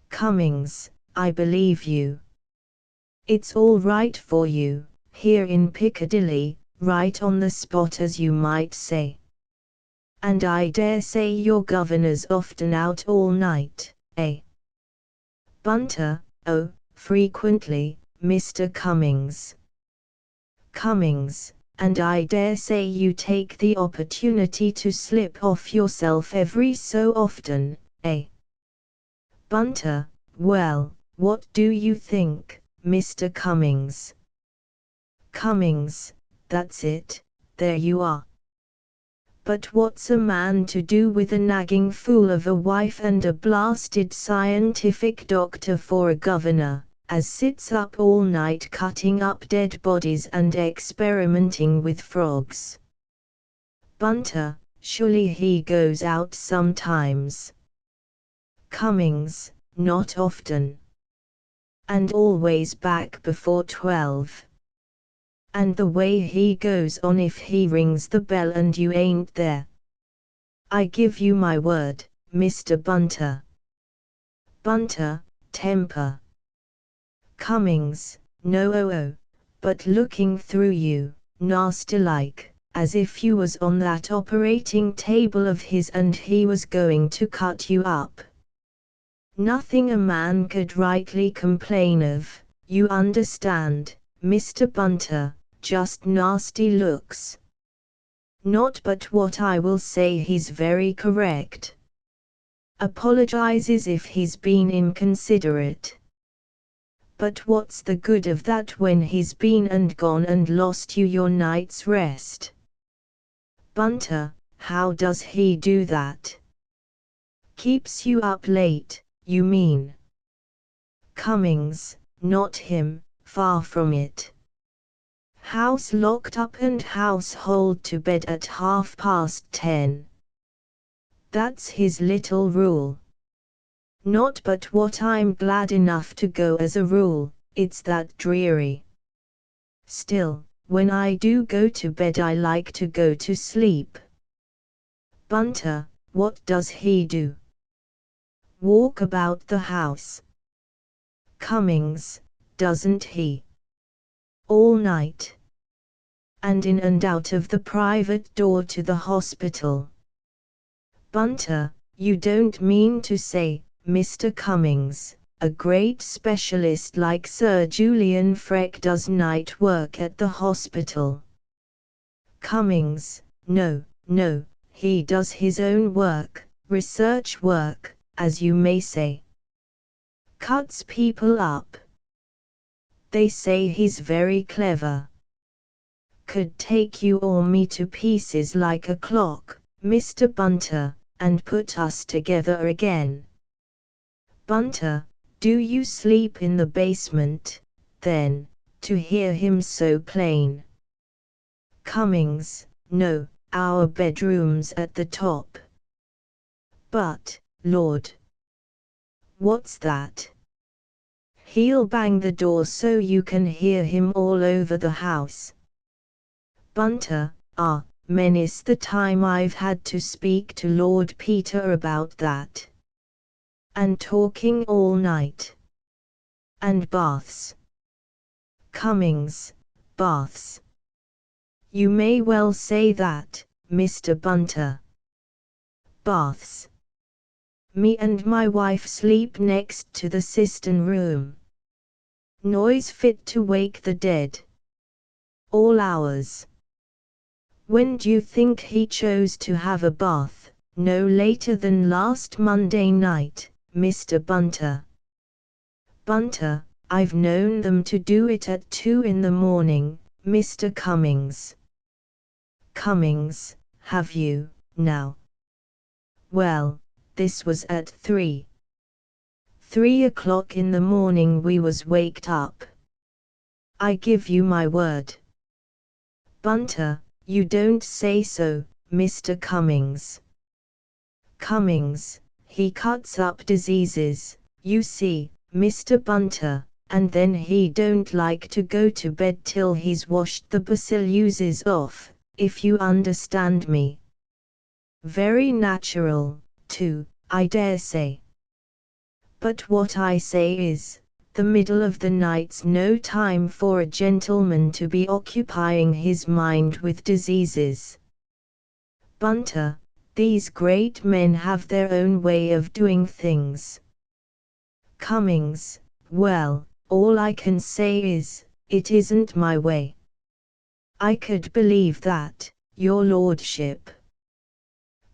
Cummings, I believe you. It's all right for you, here in Piccadilly, right on the spot as you might say. And I dare say your governor's often out all night, eh? Bunter, oh, frequently, Mr. Cummings. Cummings, and I dare say you take the opportunity to slip off yourself every so often, eh? Bunter, well, what do you think, Mr. Cummings? Cummings, that's it, there you are. But what's a man to do with a nagging fool of a wife and a blasted scientific doctor for a governor, as sits up all night cutting up dead bodies and experimenting with frogs? Bunter, surely he goes out sometimes. Cummings, not often. And always back before 12. And the way he goes on if he rings the bell and you ain't there. I give you my word, Mr. Bunter. Bunter, temper. Cummings, no, but looking through you, nasty-like, as if you was on that operating table of his and he was going to cut you up. Nothing a man could rightly complain of, you understand, Mr. Bunter, just nasty looks. Not but what I will say he's very correct. Apologizes if he's been inconsiderate. But what's the good of that when he's been and gone and lost you your night's rest? Bunter, how does he do that? Keeps you up late, you mean? Cummings, not him, far from it. House locked up and household to bed at 10:30. That's his little rule. Not but what I'm glad enough to go as a rule, it's that dreary. Still, when I do go to bed I like to go to sleep. Bunter, what does he do? Walk about the house. Cummings, doesn't he? All night. And in and out of the private door to the hospital. Bunter, you don't mean to say, Mr. Cummings, a great specialist like Sir Julian Freke does night work at the hospital? Cummings, no, he does his own work, research work, as you may say. Cuts people up. They say he's very clever. Could take you or me to pieces like a clock, Mr. Bunter, and put us together again. Bunter, do you sleep in the basement, then, to hear him so plain? Cummings, no, our bedroom's at the top. But, Lord! What's that? He'll bang the door so you can hear him all over the house. Bunter, many's the time I've had to speak to Lord Peter about that. And talking all night. And baths. Cummings, baths. You may well say that, Mr. Bunter. Baths. Me and my wife sleep next to the cistern room. Noise fit to wake the dead. All hours. When d'you think he chose to have a bath? No later than last Monday night, Mr. Bunter. Bunter, I've known them to do it at 2 in the morning, Mr. Cummings. Cummings, have you, now? Well, this was at 3. 3 o'clock in the morning we was waked up. I give you my word. Bunter, you don't say so, Mr. Cummings. Cummings, he cuts up diseases, you see, Mr. Bunter, and then he don't like to go to bed till he's washed the bacillus off, if you understand me. Very natural, too, I dare say. But what I say is, the middle of the night's no time for a gentleman to be occupying his mind with diseases. Bunter, these great men have their own way of doing things. Cummings, well, all I can say is, it isn't my way. I could believe that, your lordship.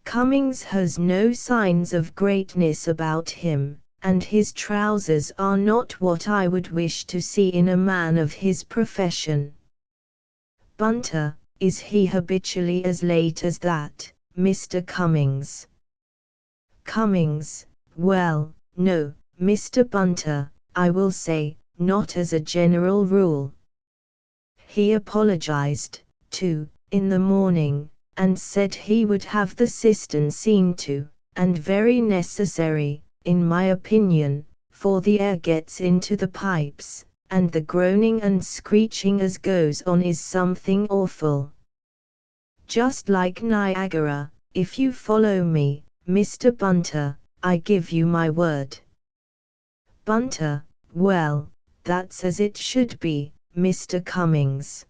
Cummings has no signs of greatness about him, and his trousers are not what I would wish to see in a man of his profession. Bunter, is he habitually as late as that, Mr. Cummings? Cummings, well, no, Mr. Bunter, I will say, not as a general rule. He apologized, too, in the morning, and said he would have the cistern seen to, and very necessary, in my opinion, for the air gets into the pipes, and the groaning and screeching as goes on is something awful. Just like Niagara, if you follow me, Mr. Bunter, I give you my word. Bunter, well, that's as it should be, Mr. Cummings.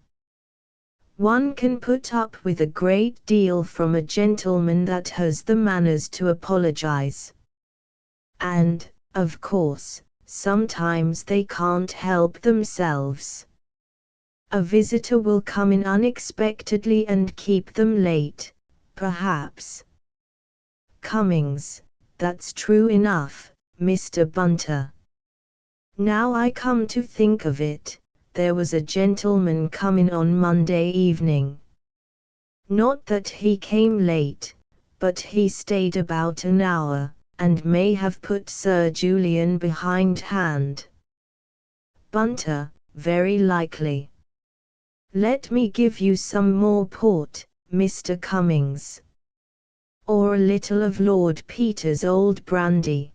One can put up with a great deal from a gentleman that has the manners to apologize. And, of course, sometimes they can't help themselves. A visitor will come in unexpectedly and keep them late, perhaps. Cummings, that's true enough, Mr. Bunter. Now I come to think of it, there was a gentleman coming on Monday evening. Not that he came late, but he stayed about an hour, and may have put Sir Julian behindhand. Bunter, very likely. Let me give you some more port, Mr. Cummings. Or a little of Lord Peter's old brandy.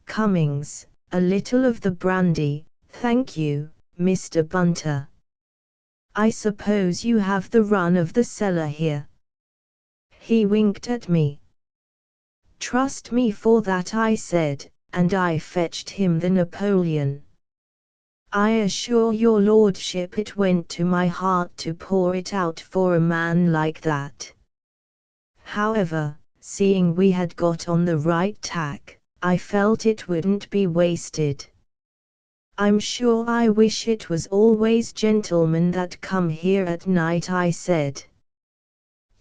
Cummings, a little of the brandy, thank you, Mr. Bunter. I suppose you have the run of the cellar here. He winked at me. Trust me for that, I said, and I fetched him the Napoleon. I assure your lordship it went to my heart to pour it out for a man like that. However, seeing we had got on the right tack, I felt it wouldn't be wasted. I'm sure I wish it was always gentlemen that come here at night, I said.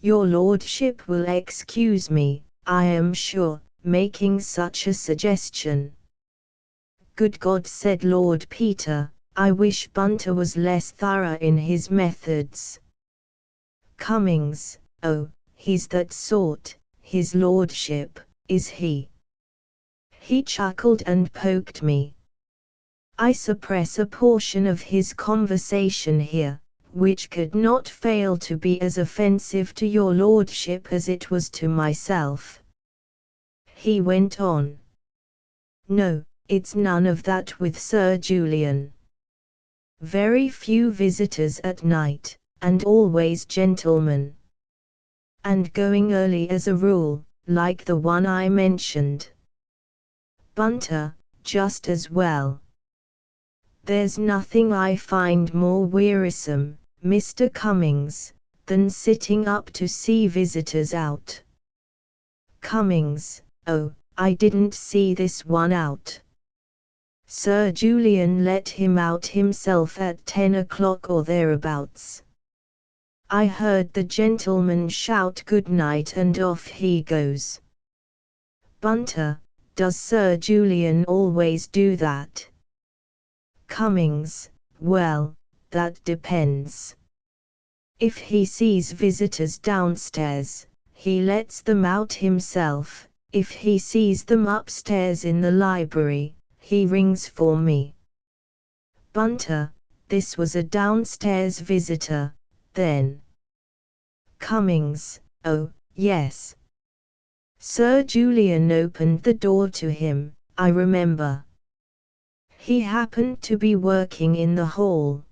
Your lordship will excuse me, I am sure, making such a suggestion. Good God, said Lord Peter, I wish Bunter was less thorough in his methods. Cummings, oh, he's that sort, his lordship, is he? He chuckled and poked me. I suppress a portion of his conversation here, which could not fail to be as offensive to your lordship as it was to myself. He went on. No, it's none of that with Sir Julian. Very few visitors at night, and always gentlemen. And going early as a rule, like the one I mentioned. Bunter, just as well. There's nothing I find more wearisome, Mr. Cummings, than sitting up to see visitors out. Cummings, oh, I didn't see this one out. Sir Julian let him out himself at 10 o'clock or thereabouts. I heard the gentleman shout good night and off he goes. Bunter, does Sir Julian always do that? Cummings, well, that depends. If he sees visitors downstairs, he lets them out himself. If he sees them upstairs in the library, he rings for me. Bunter, this was a downstairs visitor, then. Cummings, oh, yes. Sir Julian opened the door to him, I remember. He happened to be working in the hall.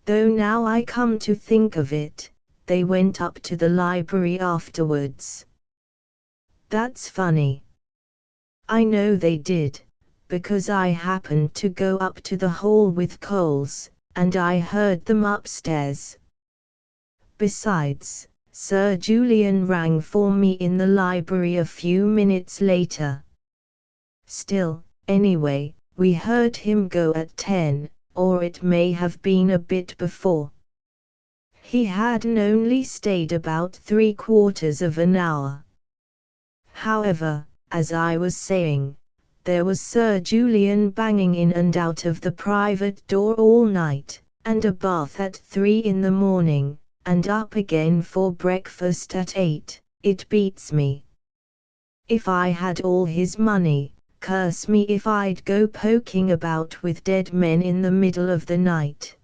Though now I come to think of it, they went up to the library afterwards. That's funny. I know they did, because I happened to go up to the hall with Coles, and I heard them upstairs. Besides, Sir Julian rang for me in the library a few minutes later. Still, anyway, we heard him go at 10, or it may have been a bit before. He hadn't only stayed about 3/4 of an hour. However, as I was saying, there was Sir Julian banging in and out of the private door all night, and a bath at 3 in the morning, and up again for breakfast at 8, it beats me. If I had all his money, curse me if I'd go poking about with dead men in the middle of the night.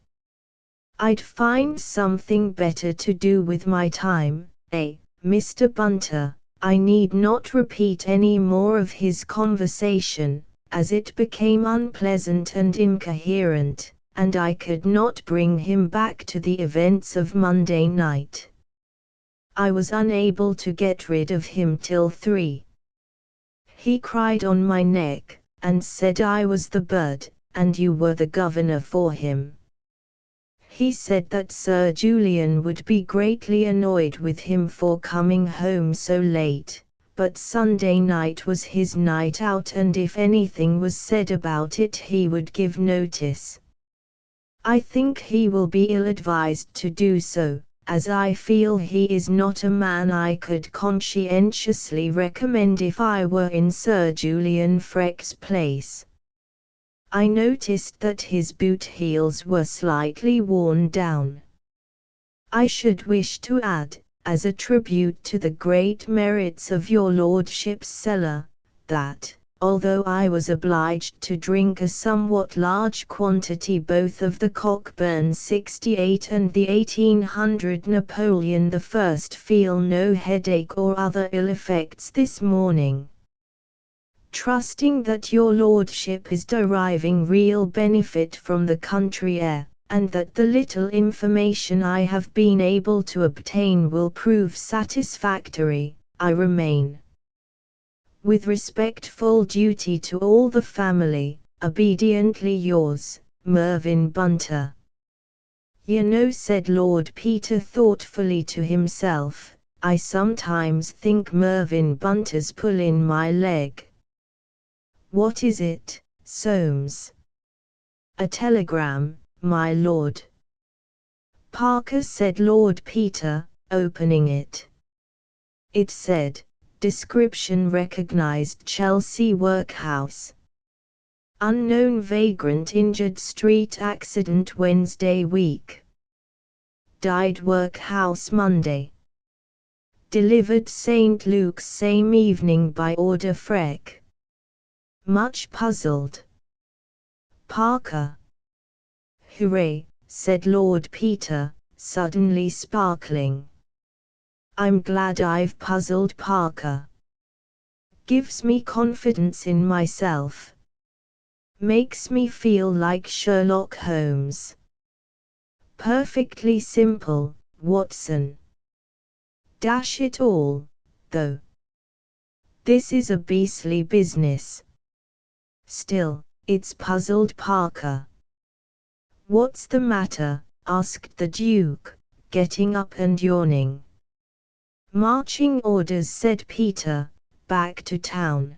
I'd find something better to do with my time, Mr. Bunter. I need not repeat any more of his conversation, as it became unpleasant and incoherent, and I could not bring him back to the events of Monday night. I was unable to get rid of him till 3. He cried on my neck, and said I was the bird, and you were the governor for him. He said that Sir Julian would be greatly annoyed with him for coming home so late, but Sunday night was his night out, and if anything was said about it he would give notice. I think he will be ill-advised to do so, as I feel he is not a man I could conscientiously recommend if I were in Sir Julian Freke's place. I noticed that his boot heels were slightly worn down. I should wish to add, as a tribute to the great merits of your lordship's cellar, that, although I was obliged to drink a somewhat large quantity both of the Cockburn 68 and the 1800 Napoleon I, feel no headache or other ill effects this morning. Trusting that your lordship is deriving real benefit from the country air, and that the little information I have been able to obtain will prove satisfactory, I remain, with respectful duty to all the family, obediently yours, Mervyn Bunter. You know, said Lord Peter thoughtfully to himself, I sometimes think Mervyn Bunter's pulling my leg. What is it, Soames? A telegram, my lord. Parker, said Lord Peter, opening it. It said, description recognized, Chelsea workhouse. Unknown vagrant injured, street accident Wednesday week. Died workhouse Monday. Delivered St. Luke's same evening by order Freck. Much puzzled. Parker. Hooray, said Lord Peter, suddenly sparkling. I'm glad I've puzzled Parker. Gives me confidence in myself. Makes me feel like Sherlock Holmes. Perfectly simple, Watson. Dash it all, though. This is a beastly business. Still, it's puzzled Parker. What's the matter? Asked the Duke, getting up and yawning. Marching orders, said Peter, back to town.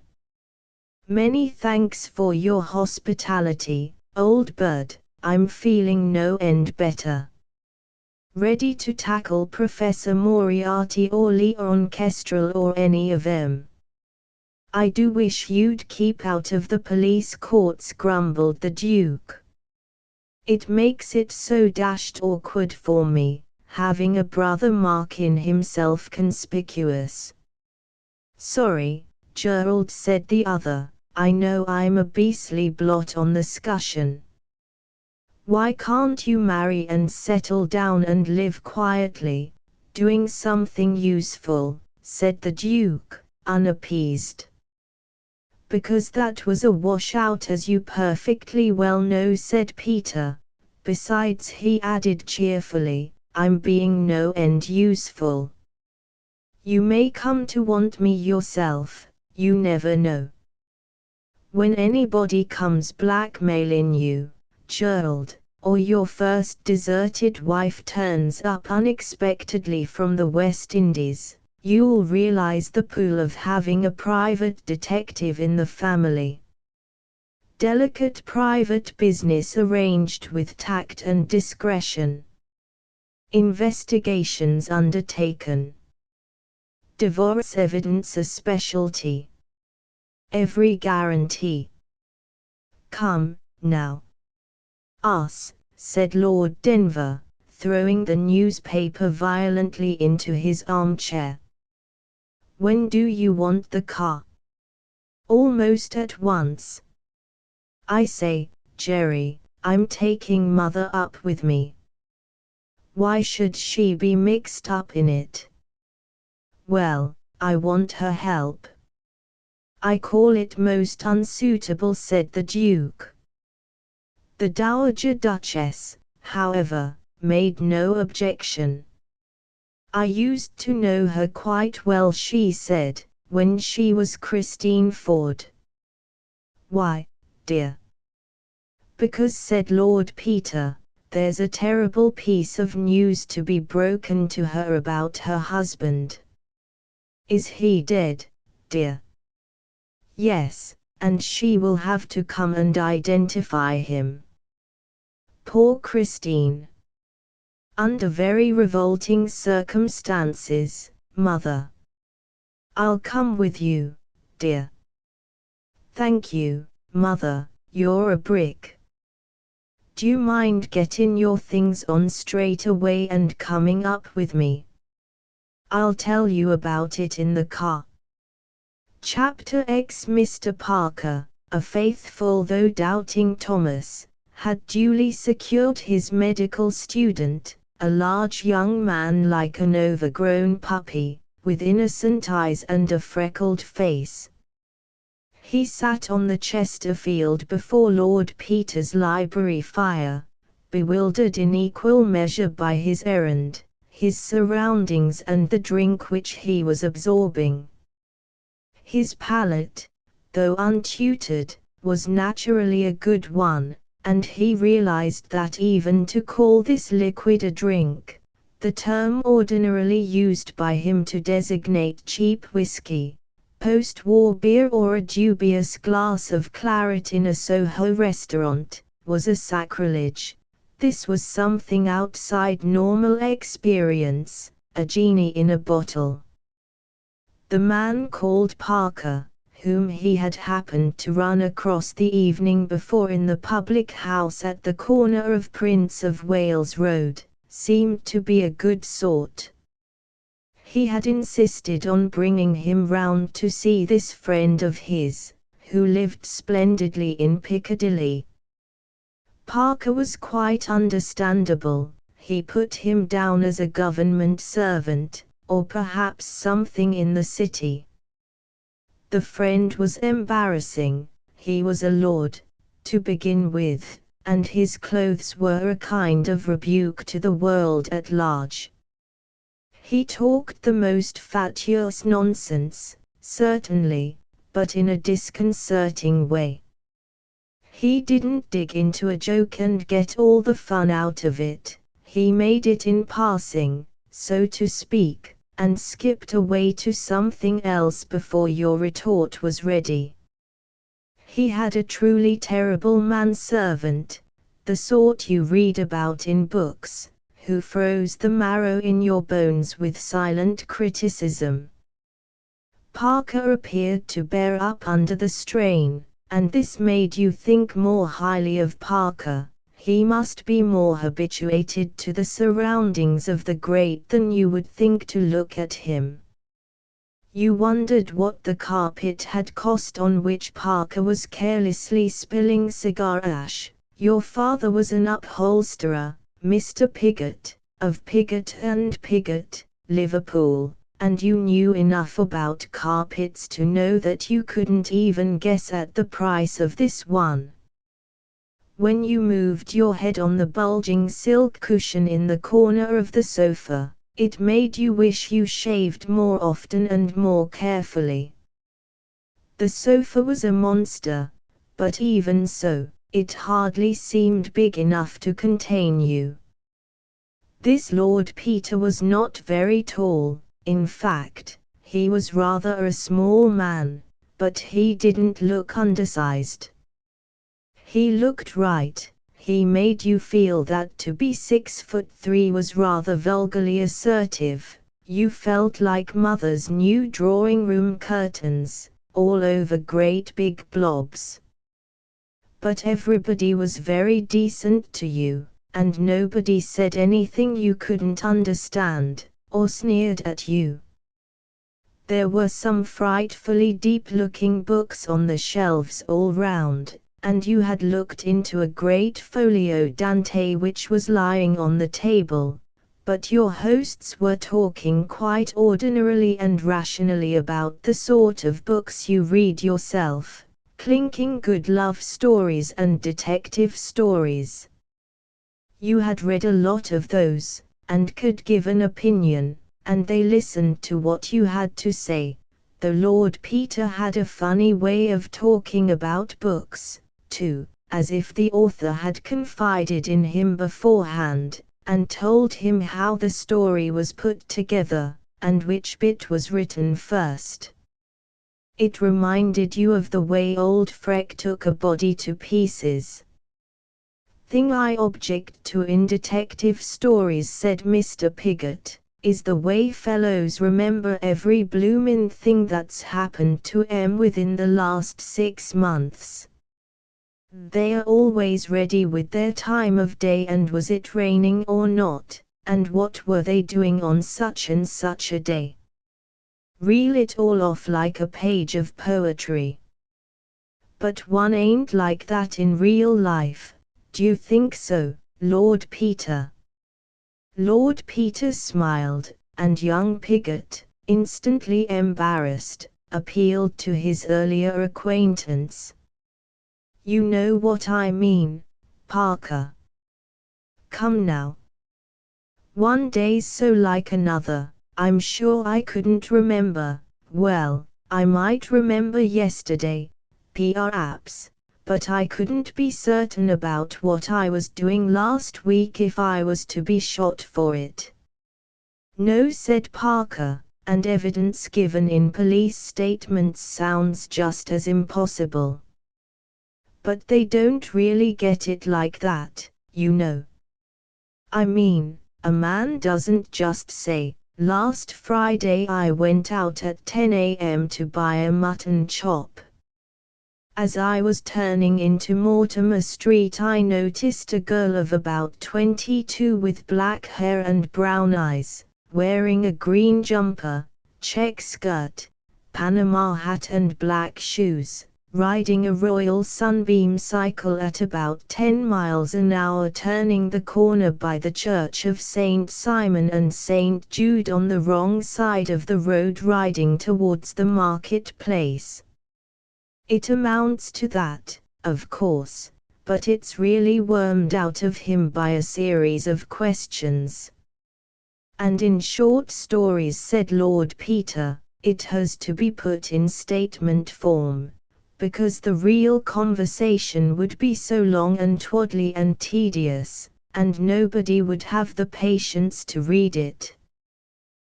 Many thanks for your hospitality, old bird, I'm feeling no end better. Ready to tackle Professor Moriarty or Leon Kestrel or any of 'em. I do wish you'd keep out of the police courts, grumbled the Duke. It makes it so dashed awkward for me, having a brother making himself conspicuous. Sorry, Gerald, said the other, I know I'm a beastly blot on the scutcheon. Why can't you marry and settle down and live quietly, doing something useful, said the Duke, unappeased. Because that was a washout, as you perfectly well know, said Peter. Besides, he added cheerfully, I'm being no end useful. You may come to want me yourself, you never know. When anybody comes blackmailing you, Gerald, or your first deserted wife turns up unexpectedly from the West Indies, you'll realize the pull of having a private detective in the family. Delicate private business arranged with tact and discretion. Investigations undertaken. Divorce evidence a specialty. Every guarantee. Come, now. Us, said Lord Denver, throwing the newspaper violently into his armchair. When do you want the car? Almost at once. I say, Jerry, I'm taking Mother up with me. Why should she be mixed up in it? Well, I want her help. I call it most unsuitable, said the Duke. The Dowager Duchess, however, made no objection. I used to know her quite well, she said, when she was Christine Ford. Why, dear? Because, said Lord Peter, there's a terrible piece of news to be broken to her about her husband. Is he dead, dear? Yes, and she will have to come and identify him. Poor Christine. Under very revolting circumstances, Mother. I'll come with you, dear. Thank you, Mother, you're a brick. Do you mind getting your things on straight away and coming up with me? I'll tell you about it in the car. Chapter X. Mr. Parker, a faithful though doubting Thomas, had duly secured his medical student, a large young man like an overgrown puppy, with innocent eyes and a freckled face. He sat on the Chesterfield before Lord Peter's library fire, bewildered in equal measure by his errand, his surroundings and the drink which he was absorbing. His palate, though untutored, was naturally a good one, and he realized that even to call this liquid a drink, the term ordinarily used by him to designate cheap whiskey, post-war beer or a dubious glass of claret in a Soho restaurant, was a sacrilege. This was something outside normal experience, a genie in a bottle. The man called Parker, whom he had happened to run across the evening before in the public house at the corner of Prince of Wales Road, seemed to be a good sort. He had insisted on bringing him round to see this friend of his, who lived splendidly in Piccadilly. Parker was quite understandable. He put him down as a government servant, or perhaps something in the city. The friend was embarrassing. He was a lord, to begin with, and his clothes were a kind of rebuke to the world at large. He talked the most fatuous nonsense, certainly, but in a disconcerting way. He didn't dig into a joke and get all the fun out of it. He made it in passing, so to speak, and skipped away to something else before your retort was ready. He had a truly terrible manservant, the sort you read about in books, who froze the marrow in your bones with silent criticism. Parker appeared to bear up under the strain, and this made you think more highly of Parker. He must be more habituated to the surroundings of the great than you would think to look at him. You wondered what the carpet had cost on which Parker was carelessly spilling cigar ash. Your father was an upholsterer, Mr. Piggott, of Piggott and Piggott, Liverpool, and you knew enough about carpets to know that you couldn't even guess at the price of this one. When you moved your head on the bulging silk cushion in the corner of the sofa, it made you wish you shaved more often and more carefully. The sofa was a monster, but even so, it hardly seemed big enough to contain you. This Lord Peter was not very tall. In fact, he was rather a small man, but he didn't look undersized. He looked right. He made you feel that to be 6'3" was rather vulgarly assertive. You felt like mother's new drawing room curtains, all over great big blobs. But everybody was very decent to you, and nobody said anything you couldn't understand, or sneered at you. There were some frightfully deep-looking books on the shelves all round, and you had looked into a great folio Dante which was lying on the table, but your hosts were talking quite ordinarily and rationally about the sort of books you read yourself, clinking good love stories and detective stories. You had read a lot of those, and could give an opinion, and they listened to what you had to say. The Lord Peter had a funny way of talking about books, too, as if the author had confided in him beforehand, and told him how the story was put together, and which bit was written first. It reminded you of the way old Freck took a body to pieces. "Thing I object to in detective stories," said Mr. Piggott, "is the way fellows remember every bloomin' thing that's happened to 'em within the last 6 months. They are always ready with their time of day and was it raining or not, and what were they doing on such and such a day. Reel it all off like a page of poetry. But one ain't like that in real life, do you think so, Lord Peter?" Lord Peter smiled, and young Piggott, instantly embarrassed, appealed to his earlier acquaintance. "You know what I mean, Parker. Come now. One day's so like another, I'm sure I couldn't remember. Well, I might remember yesterday, perhaps, but I couldn't be certain about what I was doing last week if I was to be shot for it. No, said Parker, and evidence given in police statements sounds just as impossible. But they don't really get it like that, you know. I mean, a man doesn't just say, last Friday I went out at 10 a.m. to buy a mutton chop. As I was turning into Mortimer Street I noticed a girl of about 22 with black hair and brown eyes, wearing a green jumper, check skirt, Panama hat and black shoes, riding a Royal Sunbeam cycle at about 10 miles an hour, turning the corner by the Church of St. Simon and St. Jude on the wrong side of the road, riding towards the marketplace. It amounts to that, of course, but it's really wormed out of him by a series of questions. And in short stories, said Lord Peter, it has to be put in statement form, because the real conversation would be so long and twaddly and tedious, and nobody would have the patience to read it.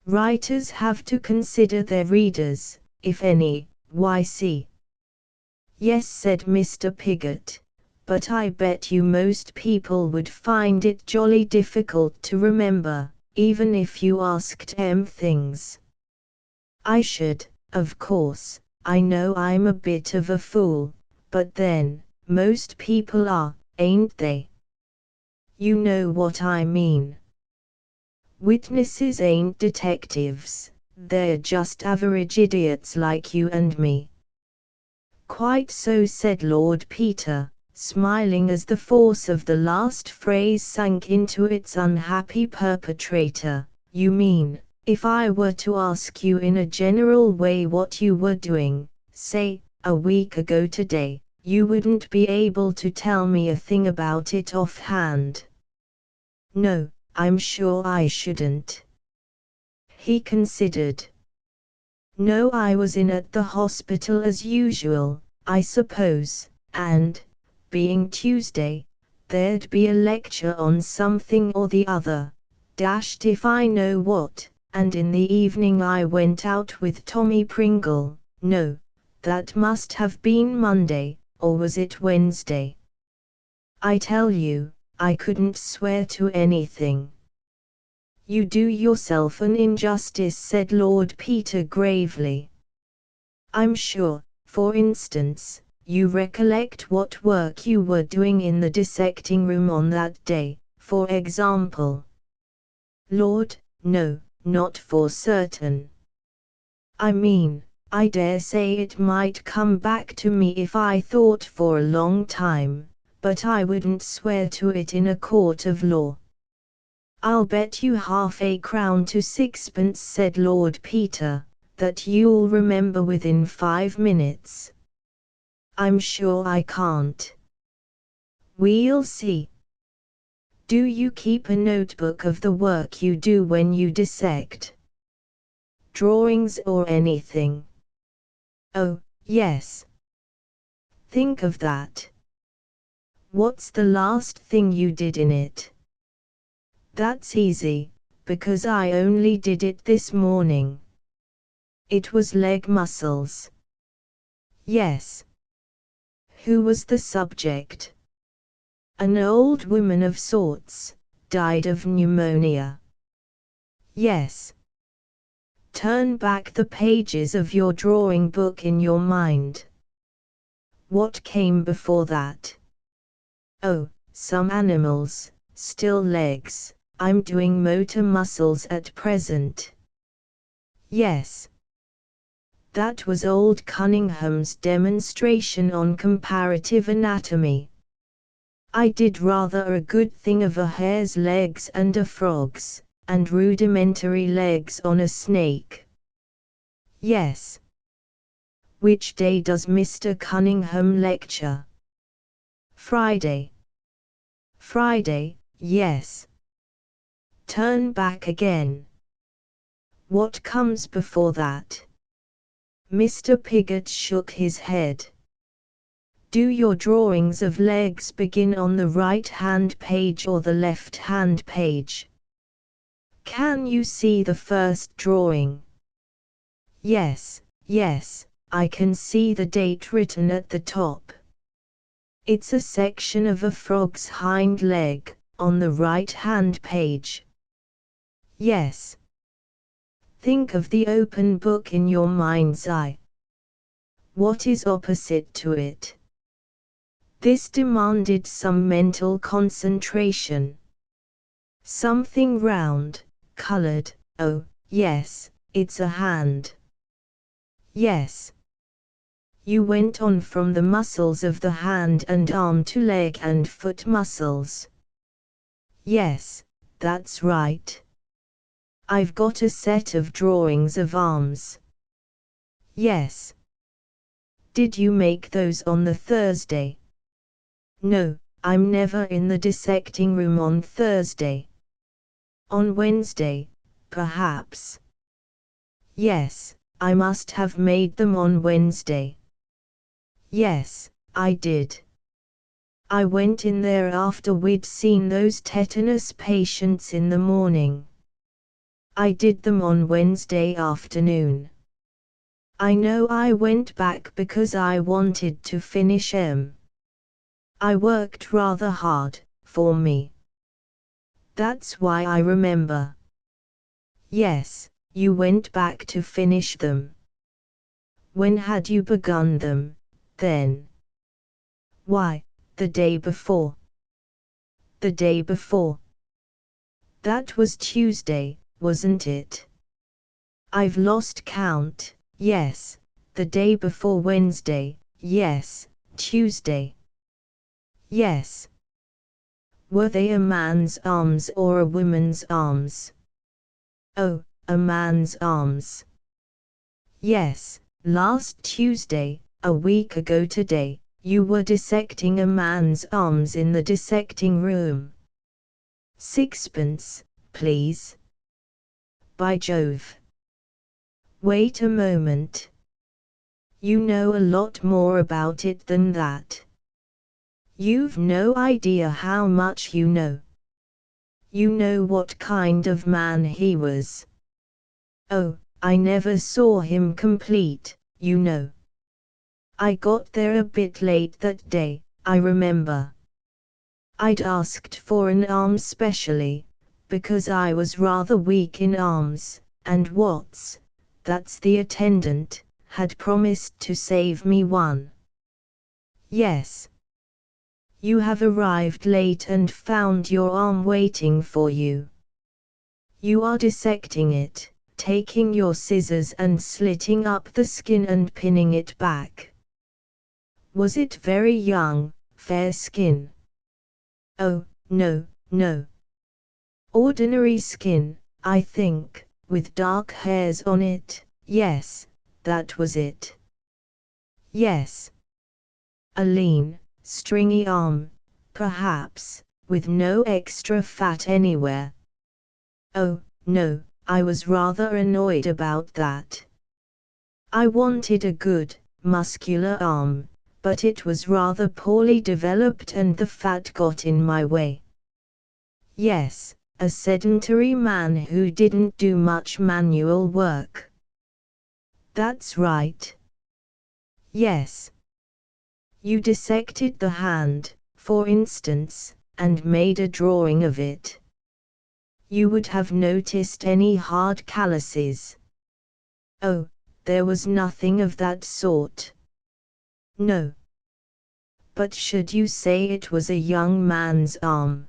Writers have to consider their readers, if any, see. Yes, said Mr. Piggott, but I bet you most people would find it jolly difficult to remember, even if you asked them things. I should, of course. I know I'm a bit of a fool, but then, most people are, ain't they? You know what I mean. Witnesses ain't detectives, they're just average idiots like you and me. Quite so, said Lord Peter, smiling as the force of the last phrase sank into its unhappy perpetrator. You mean, if I were to ask you in a general way what you were doing, say, a week ago today, you wouldn't be able to tell me a thing about it offhand? No, I'm sure I shouldn't. He considered. No, I was in at the hospital as usual, I suppose, and, being Tuesday, there'd be a lecture on something or the other, dashed if I know what, and in the evening I went out with Tommy Pringle. No, that must have been Monday, or was it Wednesday? I tell you, I couldn't swear to anything. You do yourself an injustice, said Lord Peter gravely. I'm sure, for instance, you recollect what work you were doing in the dissecting room on that day, for example? Lord, no, not for certain. I mean, I dare say it might come back to me if I thought for a long time, but I wouldn't swear to it in a court of law. I'll bet you half a crown to sixpence, said Lord Peter, that you'll remember within 5 minutes. I'm sure I can't. We'll see. Do you keep a notebook of the work you do when you dissect? Drawings or anything? Oh, yes. Think of that. What's the last thing you did in it? That's easy, because I only did it this morning. It was leg muscles. Yes. Who was the subject? An old woman of sorts, died of pneumonia. Yes. Turn back the pages of your drawing book in your mind. What came before that? Oh, some animals, still legs. I'm doing motor muscles at present. Yes. That was old Cunningham's demonstration on comparative anatomy. I did rather a good thing of a hare's legs and a frog's, and rudimentary legs on a snake. Yes. Which day does Mr. Cunningham lecture? Friday. Friday, yes. Turn back again. What comes before that? Mr. Piggott shook his head. Do your drawings of legs begin on the right-hand page or the left-hand page? Can you see the first drawing? Yes, yes, I can see the date written at the top. It's a section of a frog's hind leg, on the right-hand page. Yes. Think of the open book in your mind's eye. What is opposite to it? This demanded some mental concentration. Something round, colored, oh, yes, it's a hand. Yes. You went on from the muscles of the hand and arm to leg and foot muscles. Yes, that's right. I've got a set of drawings of arms. Yes. Did you make those on the Thursday? No, I'm never in the dissecting room on Thursday. On Wednesday, perhaps. Yes, I must have made them on Wednesday. Yes, I did. I went in there after we'd seen those tetanus patients in the morning. I did them on Wednesday afternoon. I know I went back because I wanted to finish M. I worked rather hard, for me. That's why I remember. Yes, you went back to finish them. When had you begun them, then? Why, the day before. The day before. That was Tuesday, wasn't it? I've lost count. Yes, the day before Wednesday, yes, Tuesday. Yes. Were they a man's arms or a woman's arms? Oh, a man's arms. Yes, last Tuesday, a week ago today, you were dissecting a man's arms in the dissecting room. Sixpence, please. By Jove. Wait a moment. You know a lot more about it than that. You've no idea how much you know. You know what kind of man he was. Oh, I never saw him complete, you know. I got there a bit late that day, I remember. I'd asked for an arm specially, because I was rather weak in arms, and that's the attendant, had promised to save me one. Yes. You have arrived late and found your arm waiting for you. You are dissecting it, taking your scissors and slitting up the skin and pinning it back. Was it very young, fair skin? Oh, no, no. Ordinary skin, I think, with dark hairs on it, yes, that was it. Yes. A lean, stringy arm, perhaps, with no extra fat anywhere. Oh, no, I was rather annoyed about that. I wanted a good, muscular arm, but it was rather poorly developed and the fat got in my way. Yes, a sedentary man who didn't do much manual work. That's right. Yes. You dissected the hand, for instance, and made a drawing of it. You would have noticed any hard calluses. Oh, there was nothing of that sort. No. But should you say it was a young man's arm?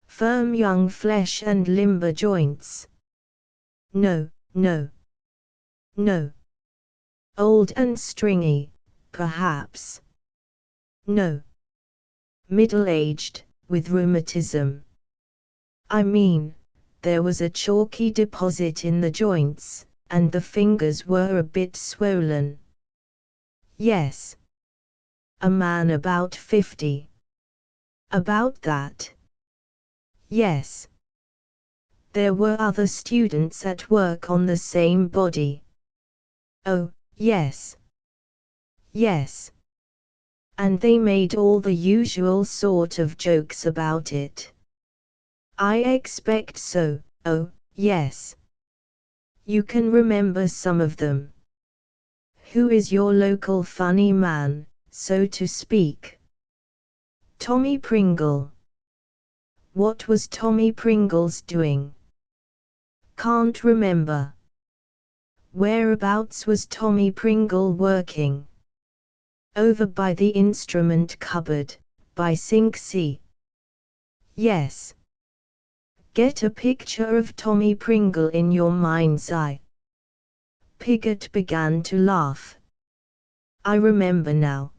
Firm young flesh and limber joints? No, no. No. Old and stringy, perhaps? No. Middle-aged, with rheumatism. I mean, there was a chalky deposit in the joints, and the fingers were a bit swollen. Yes. A man about 50. About that. Yes. There were other students at work on the same body. Oh, yes. Yes. And they made all the usual sort of jokes about it. I expect so. Oh, yes. You can remember some of them. Who is your local funny man, so to speak? Tommy Pringle. What was Tommy Pringle's doing? Can't remember. Whereabouts was Tommy Pringle working? Over by the instrument cupboard, by Sink C. Yes. Get a picture of Tommy Pringle in your mind's eye. Pigott began to laugh. I remember now.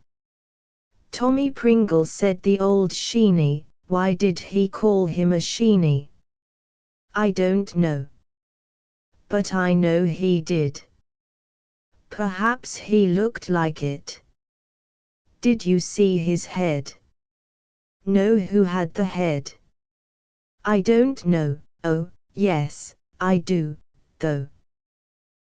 Tommy Pringle, said the old sheeny. Why did he call him a sheeny? I don't know. But I know he did. Perhaps he looked like it. Did you see his head? No, who had the head? I don't know. Oh, yes, I do, though.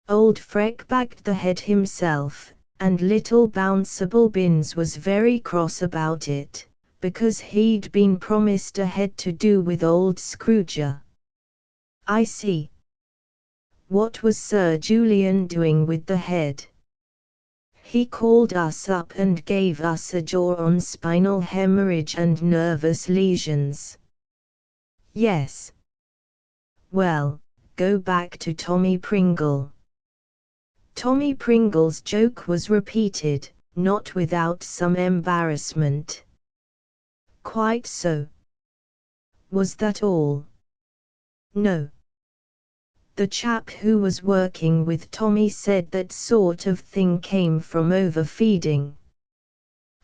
Old Freck backed the head himself, and little Bounceable Bins was very cross about it, because he'd been promised a head to do with old Scrooger. I see. What was Sir Julian doing with the head? He called us up and gave us a jaw on spinal hemorrhage and nervous lesions. Yes. Well, go back to Tommy Pringle. Tommy Pringle's joke was repeated, not without some embarrassment. Quite so. Was that all? No. The chap who was working with Tommy said that sort of thing came from overfeeding.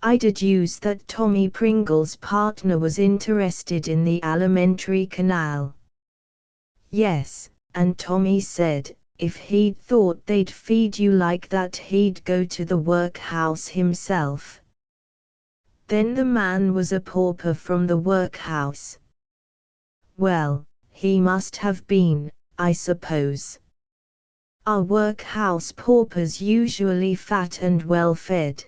I deduced that Tommy Pringle's partner was interested in the alimentary canal. Yes, and Tommy said, if he'd thought they'd feed you like that, he'd go to the workhouse himself. Then the man was a pauper from the workhouse. Well, he must have been, I suppose. Are workhouse paupers usually fat and well fed?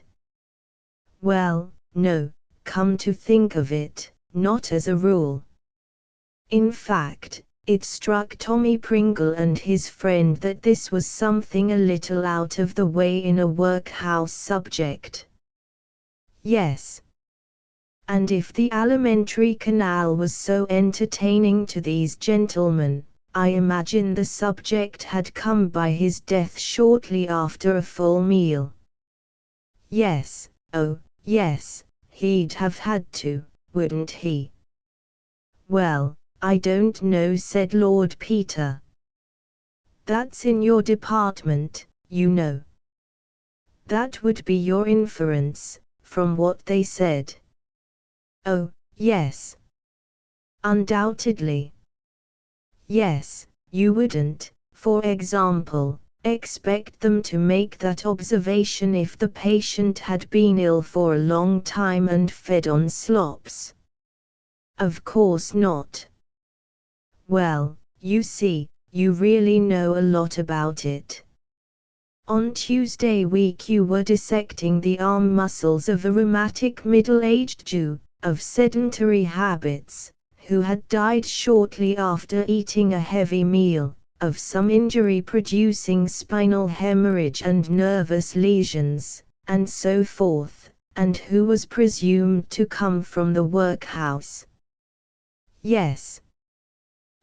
Well, no, come to think of it, not as a rule. In fact, it struck Tommy Pringle and his friend that this was something a little out of the way in a workhouse subject. Yes. And if the alimentary canal was so entertaining to these gentlemen, I imagine the subject had come by his death shortly after a full meal. Yes, oh, yes, he'd have had to, wouldn't he? Well, I don't know, said Lord Peter. That's in your department, you know. That would be your inference, from what they said. Oh, yes. Undoubtedly. Yes, you wouldn't, for example, expect them to make that observation if the patient had been ill for a long time and fed on slops. Of course not. Well, you see, you really know a lot about it. On Tuesday week you were dissecting the arm muscles of a rheumatic middle-aged Jew, of sedentary habits, who had died shortly after eating a heavy meal, of some injury producing spinal hemorrhage and nervous lesions, and so forth, and who was presumed to come from the workhouse. Yes.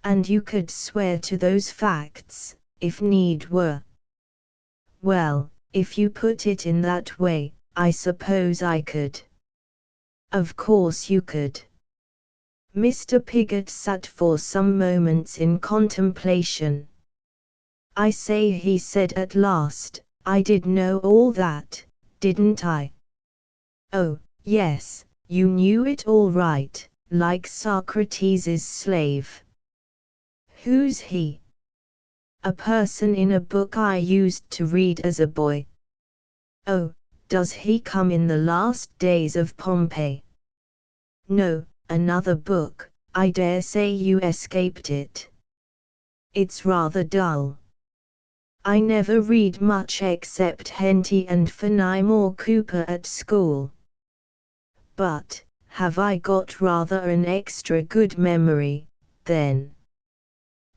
And you could swear to those facts, if need were. Well, if you put it in that way, I suppose I could. Of course you could. Mr. Pigott sat for some moments in contemplation. I say, he said at last, I did know all that, didn't I? Oh, yes, you knew it all right, like Socrates' slave. Who's he? A person in a book I used to read as a boy. Oh, does he come in the last days of Pompeii? No, another book, I dare say you escaped it. It's rather dull. I never read much except Henty and Fenimore Cooper at school. But, have I got rather an extra good memory, then?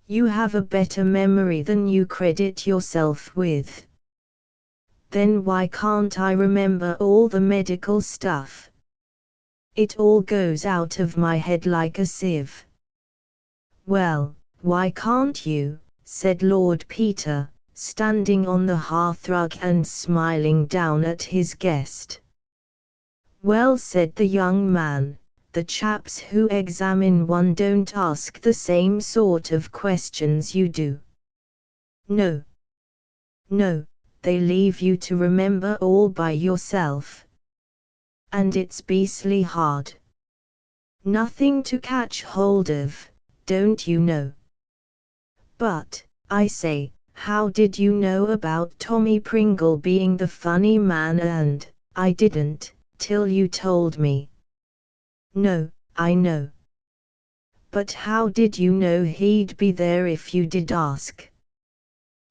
You have a better memory than you credit yourself with. Then why can't I remember all the medical stuff? It all goes out of my head like a sieve. Well, why can't you? Said Lord Peter, standing on the hearthrug and smiling down at his guest. Well, said the young man, the chaps who examine one don't ask the same sort of questions you do. No. No, they leave you to remember all by yourself. And it's beastly hard. Nothing to catch hold of, don't you know? But, I say, how did you know about Tommy Pringle being the funny man? And I didn't, till you told me. No, I know. But how did you know he'd be there if you did ask?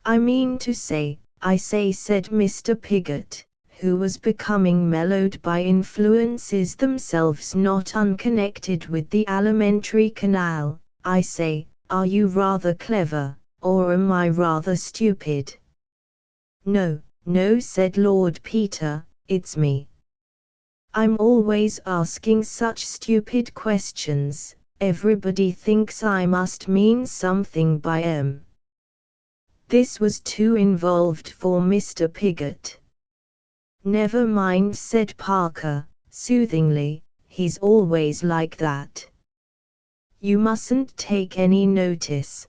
I mean to say, I say, said Mr. Piggott, who was becoming mellowed by influences themselves not unconnected with the alimentary canal, I say, are you rather clever, or am I rather stupid? No, no, said Lord Peter, it's me. I'm always asking such stupid questions, everybody thinks I must mean something by 'em. This was too involved for Mr. Piggott. Never mind, said Parker, soothingly, he's always like that. You mustn't take any notice.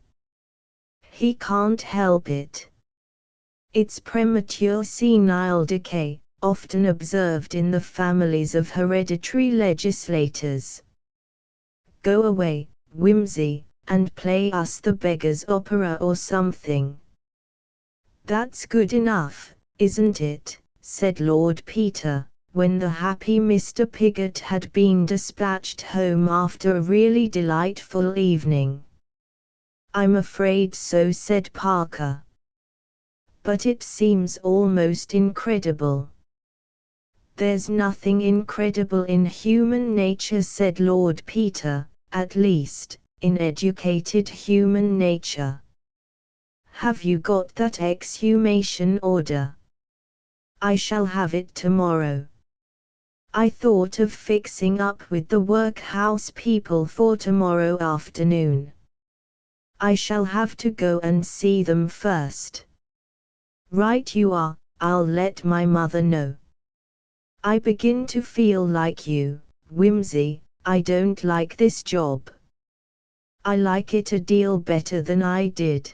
He can't help it. It's premature senile decay, often observed in the families of hereditary legislators. Go away, Wimsey, and play us the Beggar's Opera or something. That's good enough, isn't it? Said Lord Peter, when the happy Mr. Piggott had been dispatched home after a really delightful evening. I'm afraid so, said Parker. But it seems almost incredible. There's nothing incredible in human nature, said Lord Peter, at least, in educated human nature. Have you got that exhumation order? I shall have it tomorrow. I thought of fixing up with the workhouse people for tomorrow afternoon. I shall have to go and see them first. Right you are, I'll let my mother know. I begin to feel like you, Wimsey, I don't like this job. I like it a deal better than I did.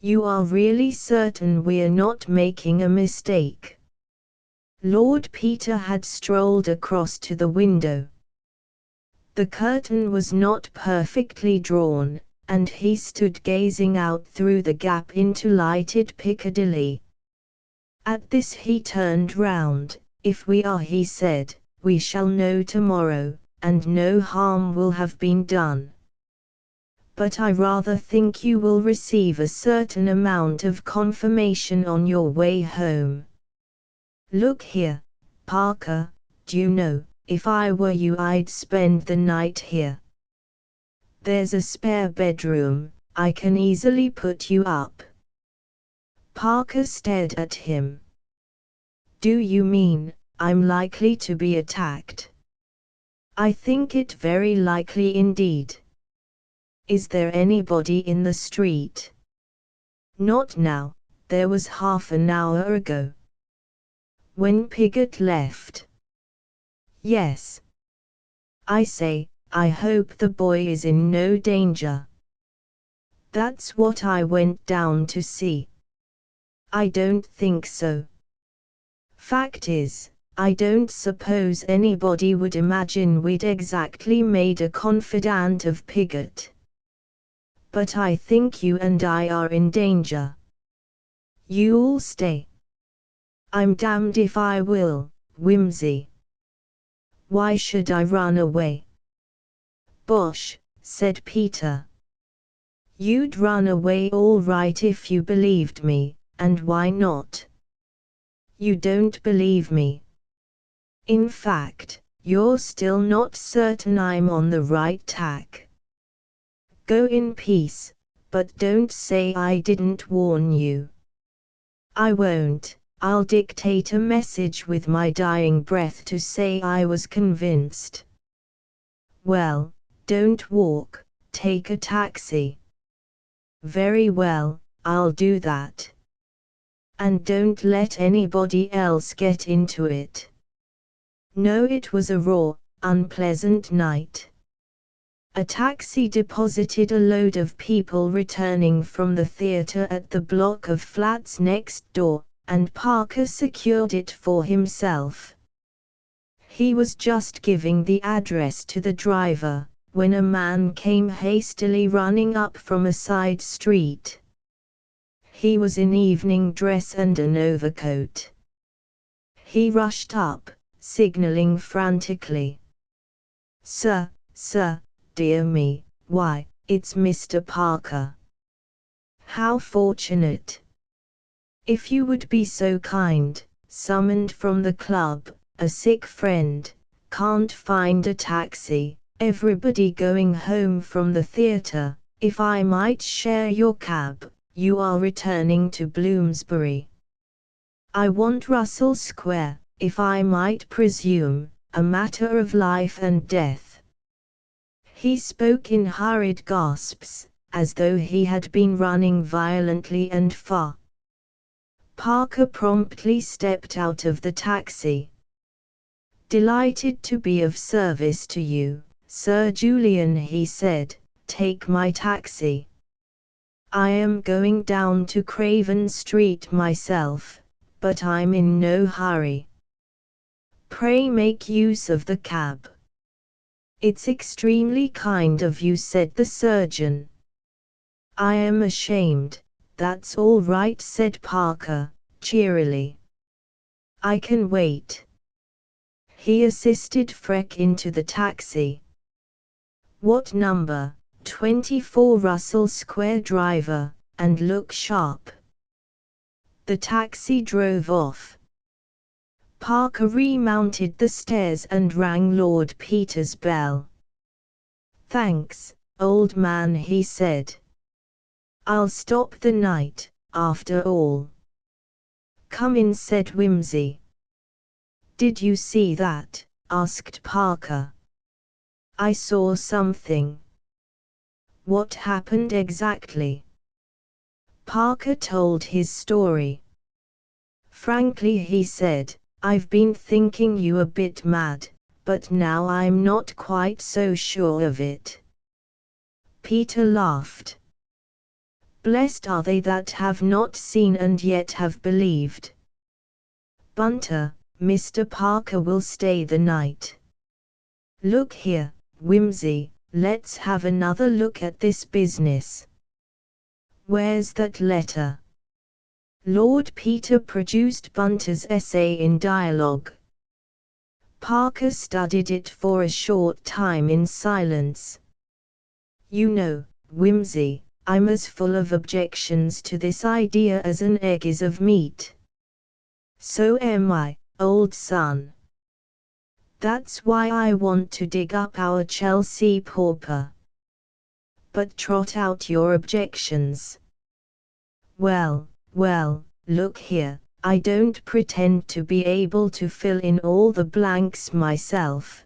You are really certain we're not making a mistake? Lord Peter had strolled across to the window. The curtain was not perfectly drawn, and he stood gazing out through the gap into lighted Piccadilly. At this he turned round. If we are, he said, we shall know tomorrow, and no harm will have been done. But I rather think you will receive a certain amount of confirmation on your way home. Look here, Parker, do you know, if I were you I'd spend the night here. There's a spare bedroom, I can easily put you up. Parker stared at him. Do you mean, I'm likely to be attacked? I think it very likely indeed. Is there anybody in the street? Not now, there was half an hour ago. When Piggott left? Yes. I say, I hope the boy is in no danger. That's what I went down to see. I don't think so. Fact is, I don't suppose anybody would imagine we'd exactly made a confidant of Piggott. But I think you and I are in danger. You'll stay. I'm damned if I will, Wimsey. Why should I run away? "Bosh," said Peter. "You'd run away all right if you believed me, and why not? You don't believe me. In fact, you're still not certain I'm on the right tack. Go in peace, but don't say I didn't warn you." "I won't. I'll dictate a message with my dying breath to say I was convinced." "Well, don't walk, take a taxi." "Very well, I'll do that. And don't let anybody else get into it." No, it was a raw, unpleasant night. A taxi deposited a load of people returning from the theater at the block of flats next door, and Parker secured it for himself. He was just giving the address to the driver, when a man came hastily running up from a side street. He was in evening dress and an overcoat. He rushed up, signaling frantically. "Sir, sir, dear me, why, it's Mr. Parker. How fortunate. If you would be so kind, summoned from the club, a sick friend, can't find a taxi, everybody going home from the theater, if I might share your cab, you are returning to Bloomsbury. I want Russell Square, if I might presume, a matter of life and death." He spoke in hurried gasps, as though he had been running violently and far. Parker promptly stepped out of the taxi. "Delighted to be of service to you, Sir Julian," he said. "Take my taxi. I am going down to Craven Street myself, but I'm in no hurry." "Pray make use of the cab." "It's extremely kind of you," said the surgeon. "I am ashamed." "That's all right," said Parker, cheerily. "I can wait." He assisted Freck into the taxi. "What number?" 24 Russell Square, driver, and look sharp." The taxi drove off. Parker remounted the stairs and rang Lord Peter's bell. "Thanks, old man," he said. "I'll stop the night, after all." "Come in," said Wimsey. "Did you see that?" asked Parker. "I saw something." "What happened exactly?" Parker told his story. "Frankly," he said, "I've been thinking you a bit mad, but now I'm not quite so sure of it." Peter laughed. "Blessed are they that have not seen and yet have believed." "Bunter, Mr. Parker will stay the night." "Look here, Wimsey, let's have another look at this business. Where's that letter?" Lord Peter produced Bunter's essay in dialogue. Parker studied it for a short time in silence. "You know, Wimsey, I'm as full of objections to this idea as an egg is of meat." "So am I, old son. That's why I want to dig up our Chelsea pauper." "But trot out your objections." Well, look here, I don't pretend to be able to fill in all the blanks myself.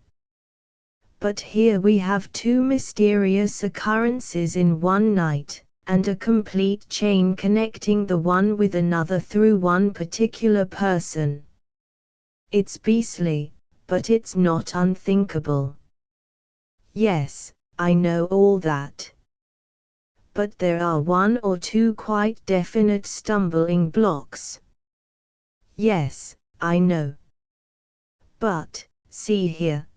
But here we have two mysterious occurrences in one night, and a complete chain connecting the one with another through one particular person. It's beastly, but it's not unthinkable." "Yes, I know all that. But there are one or two quite definite stumbling blocks." "Yes, I know. But, see here.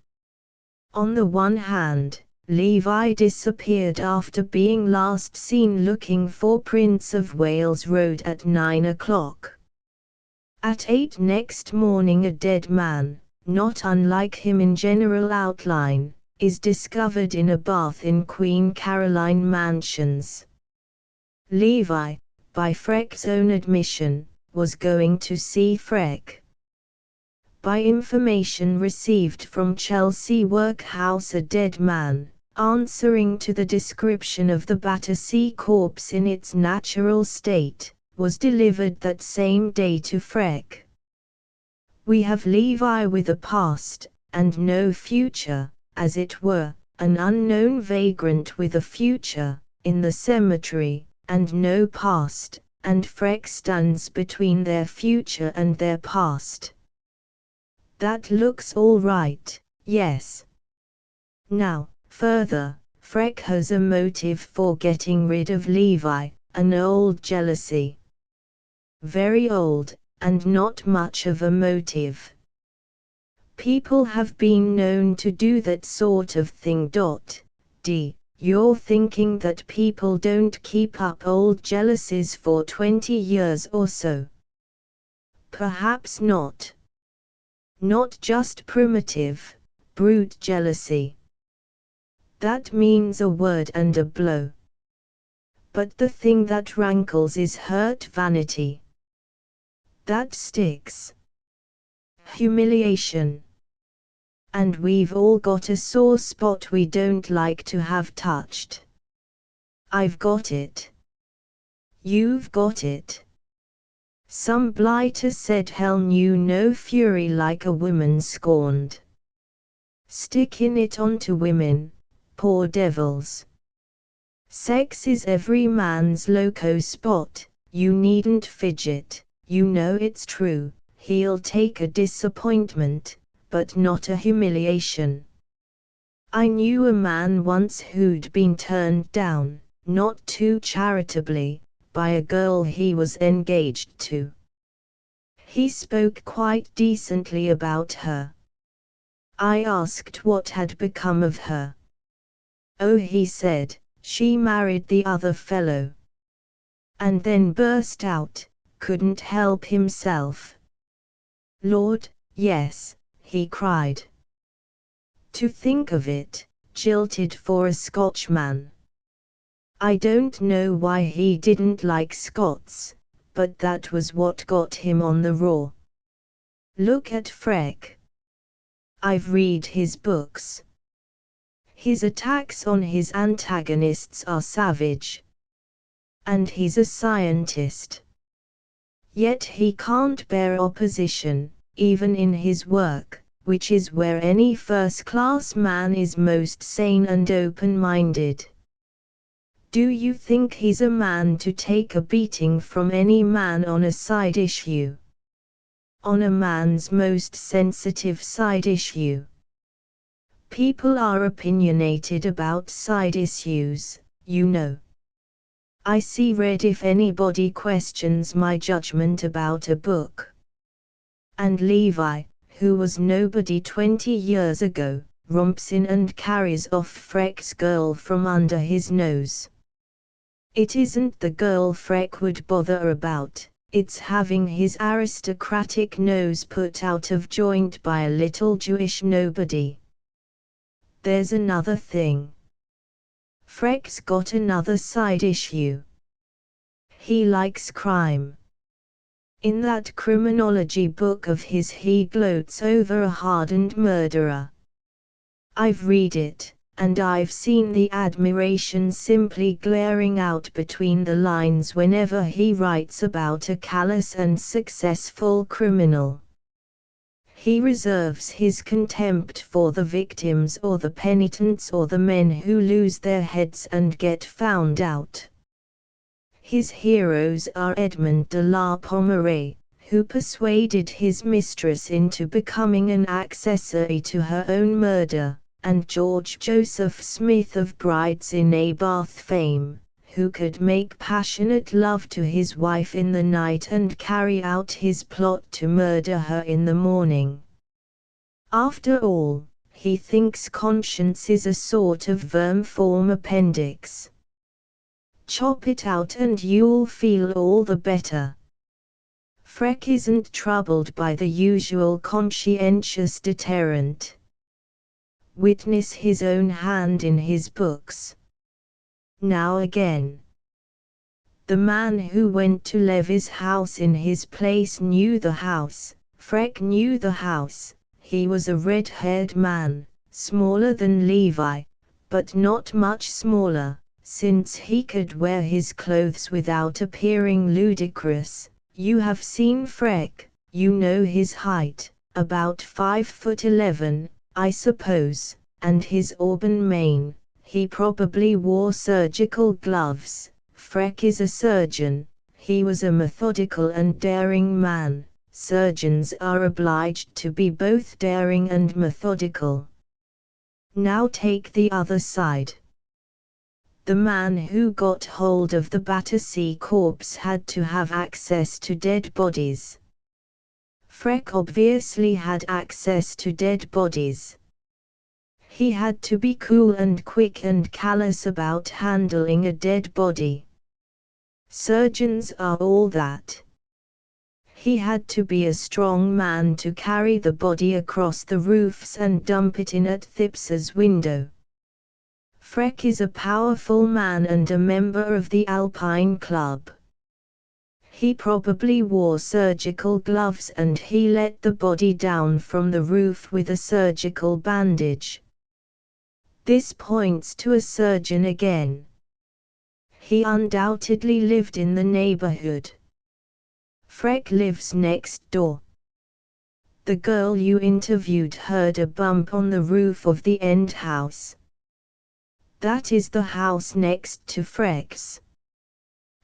On the one hand, Levi disappeared after being last seen looking for Prince of Wales Road at 9 o'clock. At 8 next morning a dead man, not unlike him in general outline, is discovered in a bath in Queen Caroline Mansions. Levi, by Freck's own admission, was going to see Freck. By information received from Chelsea Workhouse, a dead man, answering to the description of the Battersea corpse in its natural state, was delivered that same day to Freck. We have Levi with a past, and no future, as it were, an unknown vagrant with a future, in the cemetery, and no past, and Freck stands between their future and their past. That looks all right, yes. Now, further, Freck has a motive for getting rid of Levi, an old jealousy. Very old, and not much of a motive. People have been known to do that sort of thing. You're thinking that people don't keep up old jealousies for 20 years or so? Perhaps not. Not just primitive, brute jealousy. That means a word and a blow. But the thing that rankles is hurt vanity. That sticks. Humiliation. And we've all got a sore spot we don't like to have touched. I've got it. You've got it. Some blighter said hell knew no fury like a woman scorned. Sticking it onto women, poor devils. Sex is every man's loco spot, you needn't fidget, you know it's true, he'll take a disappointment, but not a humiliation. I knew a man once who'd been turned down, not too charitably, by a girl he was engaged to. He spoke quite decently about her. I asked what had become of her. Oh, he said, she married the other fellow. And then burst out, couldn't help himself. Lord, yes, he cried. To think of it, jilted for a Scotchman. I don't know why he didn't like Scots, but that was what got him on the raw. Look at Freck. I've read his books. His attacks on his antagonists are savage. And he's a scientist. Yet he can't bear opposition, even in his work, which is where any first-class man is most sane and open-minded. Do you think he's a man to take a beating from any man on a side issue? On a man's most sensitive side issue? People are opinionated about side issues, you know. I see red if anybody questions my judgment about a book. And Levi, who was nobody 20 years ago, romps in and carries off Freck's girl from under his nose. It isn't the girl Freck would bother about, it's having his aristocratic nose put out of joint by a little Jewish nobody. There's another thing. Freck's got another side issue. He likes crime. In that criminology book of his he gloats over a hardened murderer. I've read it, and I've seen the admiration simply glaring out between the lines whenever he writes about a callous and successful criminal. He reserves his contempt for the victims or the penitents or the men who lose their heads and get found out. His heroes are Edmond de la Pommeraye, who persuaded his mistress into becoming an accessory to her own murder, and George Joseph Smith of Brides in a Bath fame, who could make passionate love to his wife in the night and carry out his plot to murder her in the morning. After all, he thinks conscience is a sort of vermiform appendix. Chop it out and you'll feel all the better. Freck isn't troubled by the usual conscientious deterrent. witness his own hand in his books. Now again, the man who went to Levy's house in his place knew the house. Freck knew the house. He was a red-haired man, smaller than Levi, but not much smaller, since he could wear his clothes without appearing ludicrous. You have seen Freck, you know his height, about 5'11", I suppose, and his auburn mane. He probably wore surgical gloves. Freck is a surgeon. He was a methodical and daring man. Surgeons are obliged to be both daring and methodical. Now take the other side. The man who got hold of the Battersea corpse had to have access to dead bodies. Freck obviously had access to dead bodies. He had to be cool and quick and callous about handling a dead body. Surgeons are all that. He had to be a strong man to carry the body across the roofs and dump it in at Thips's window. Freck is a powerful man and a member of the Alpine Club. He probably wore surgical gloves and he let the body down from the roof with a surgical bandage. This points to a surgeon again. He undoubtedly lived in the neighborhood. Freck lives next door. The girl you interviewed heard a bump on the roof of the end house. That is the house next to Freck's.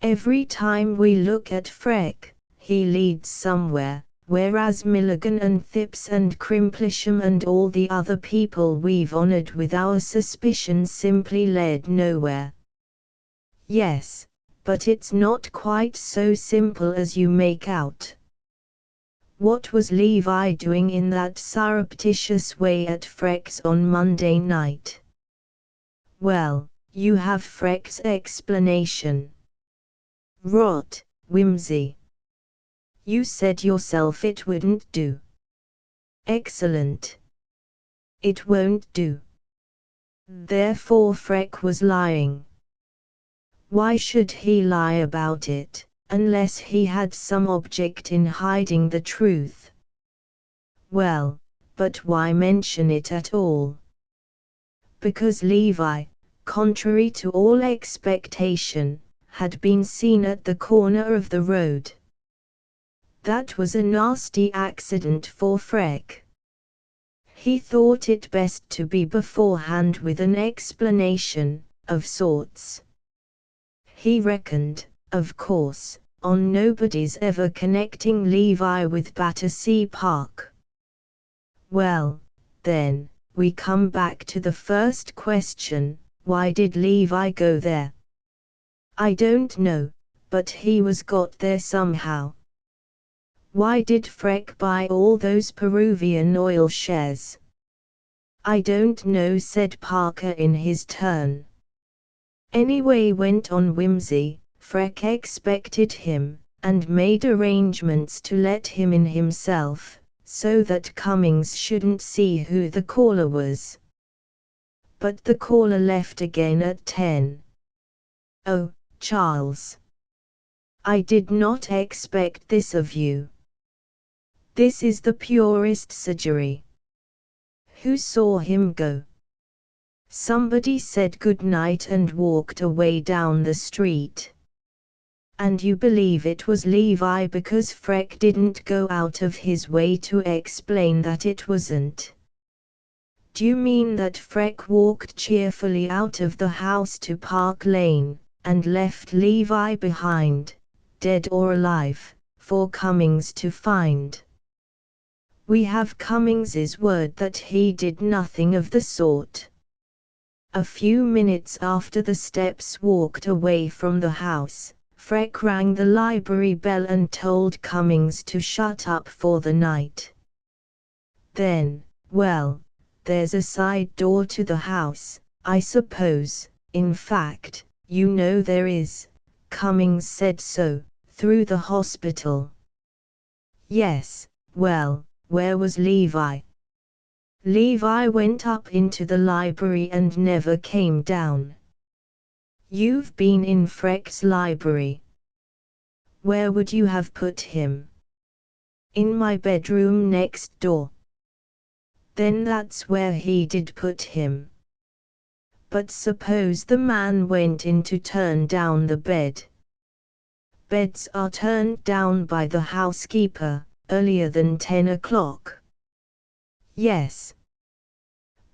Every time we look at Freck, he leads somewhere, whereas Milligan and Thips and Crimplisham and all the other people we've honored with our suspicion simply led nowhere. Yes, but it's not quite so simple as you make out. What was Levi doing in that surreptitious way at Freck's on Monday night? Well, you have Freck's explanation. Rot, Wimsey. You said yourself it wouldn't do. Excellent. It won't do. Therefore Freck was lying. Why should he lie about it, unless he had some object in hiding the truth? Well, but why mention it at all? Because Levi, contrary to all expectation, had been seen at the corner of the road. That was a nasty accident for Freck. He thought it best to be beforehand with an explanation, of sorts. He reckoned, of course, on nobody's ever connecting Levi with Battersea Park. Well, then, we come back to the first question, why did Levi go there? I don't know, but he was got there somehow. Why did Freck buy all those Peruvian oil shares? I don't know, said Parker in his turn. Anyway, went on Wimsey, Freck expected him, and made arrangements to let him in himself, so that Cummings shouldn't see who the caller was. But the caller left again at 10. Oh, Charles. I did not expect this of you. This is the purest surgery. Who saw him go? Somebody said good night and walked away down the street. And you believe it was Levi because Freck didn't go out of his way to explain that it wasn't? Do you mean that Freck walked cheerfully out of the house to Park Lane, and left Levi behind, dead or alive, for Cummings to find? We have Cummings's word that he did nothing of the sort. A few minutes after the steps walked away from the house, Freck rang the library bell and told Cummings to shut up for the night. Then, well, there's a side door to the house, I suppose. In fact, you know there is. Cummings said so, through the hospital. Yes, well, where was Levi? Levi went up into the library and never came down. You've been in Freck's library. Where would you have put him? In my bedroom next door. Then that's where he did put him. But suppose the man went in to turn down the bed. Beds are turned down by the housekeeper, earlier than 10 o'clock. Yes.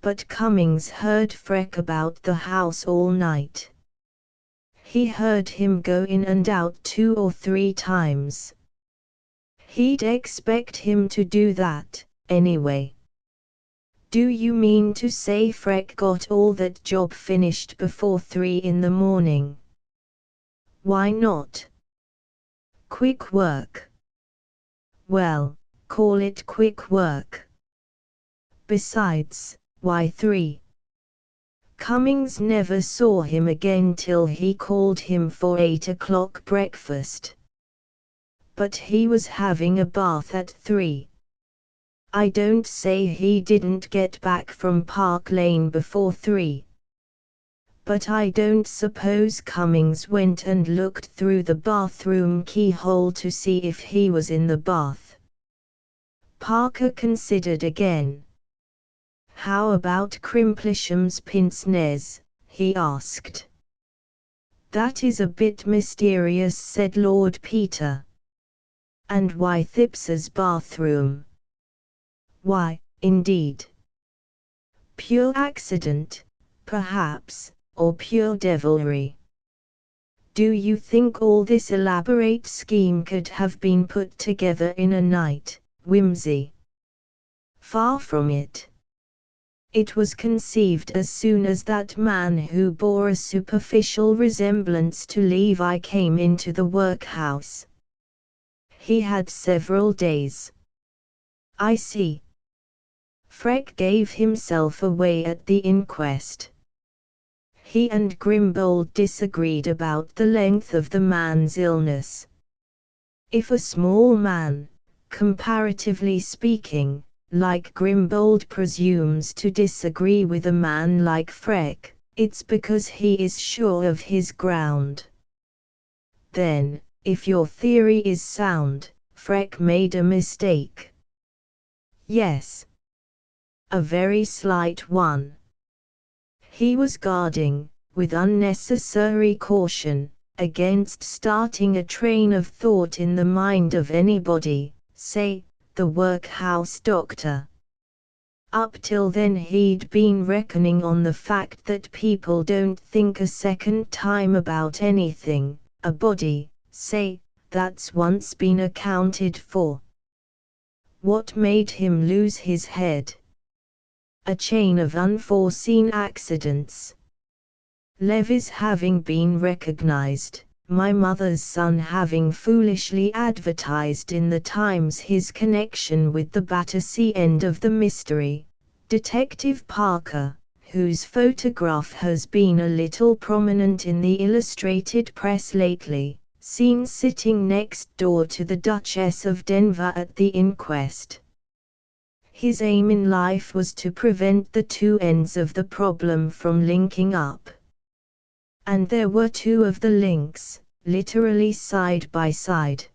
But Cummings heard Freck about the house all night. He heard him go in and out 2 or 3 times. He'd expect him to do that, anyway. Do you mean to say Freck got all that job finished before 3 in the morning? Why not? Quick work. Well, call it quick work. Besides, why 3? Cummings never saw him again till he called him for 8 o'clock breakfast. But he was having a bath at 3. I don't say he didn't get back from Park Lane before 3. But I don't suppose Cummings went and looked through the bathroom keyhole to see if he was in the bath. Parker considered again. How about Crimplesham's pince nez? He asked. That is a bit mysterious, said Lord Peter. And why Thips's bathroom? Why, indeed. Pure accident, perhaps, or pure devilry. Do you think all this elaborate scheme could have been put together in a night, Wimsey? Far from it. It was conceived as soon as that man who bore a superficial resemblance to Levi came into the workhouse. He had several days. I see. Freck gave himself away at the inquest. He and Grimbold disagreed about the length of the man's illness. If a small man, comparatively speaking, like Grimbold presumes to disagree with a man like Freck, it's because he is sure of his ground. Then, if your theory is sound, Freck made a mistake. Yes. A very slight one. He was guarding, with unnecessary caution, against starting a train of thought in the mind of anybody, say, the workhouse doctor. Up till then he'd been reckoning on the fact that people don't think a second time about anything, a body, say, that's once been accounted for. What made him lose his head? A chain of unforeseen accidents. Levy's having been recognized, my mother's son having foolishly advertised in the Times his connection with the Battersea end of the mystery, Detective Parker, whose photograph has been a little prominent in the illustrated press lately, seen sitting next door to the Duchess of Denver at the inquest. His aim in life was to prevent the two ends of the problem from linking up. And there were 2 of the links, literally side by side.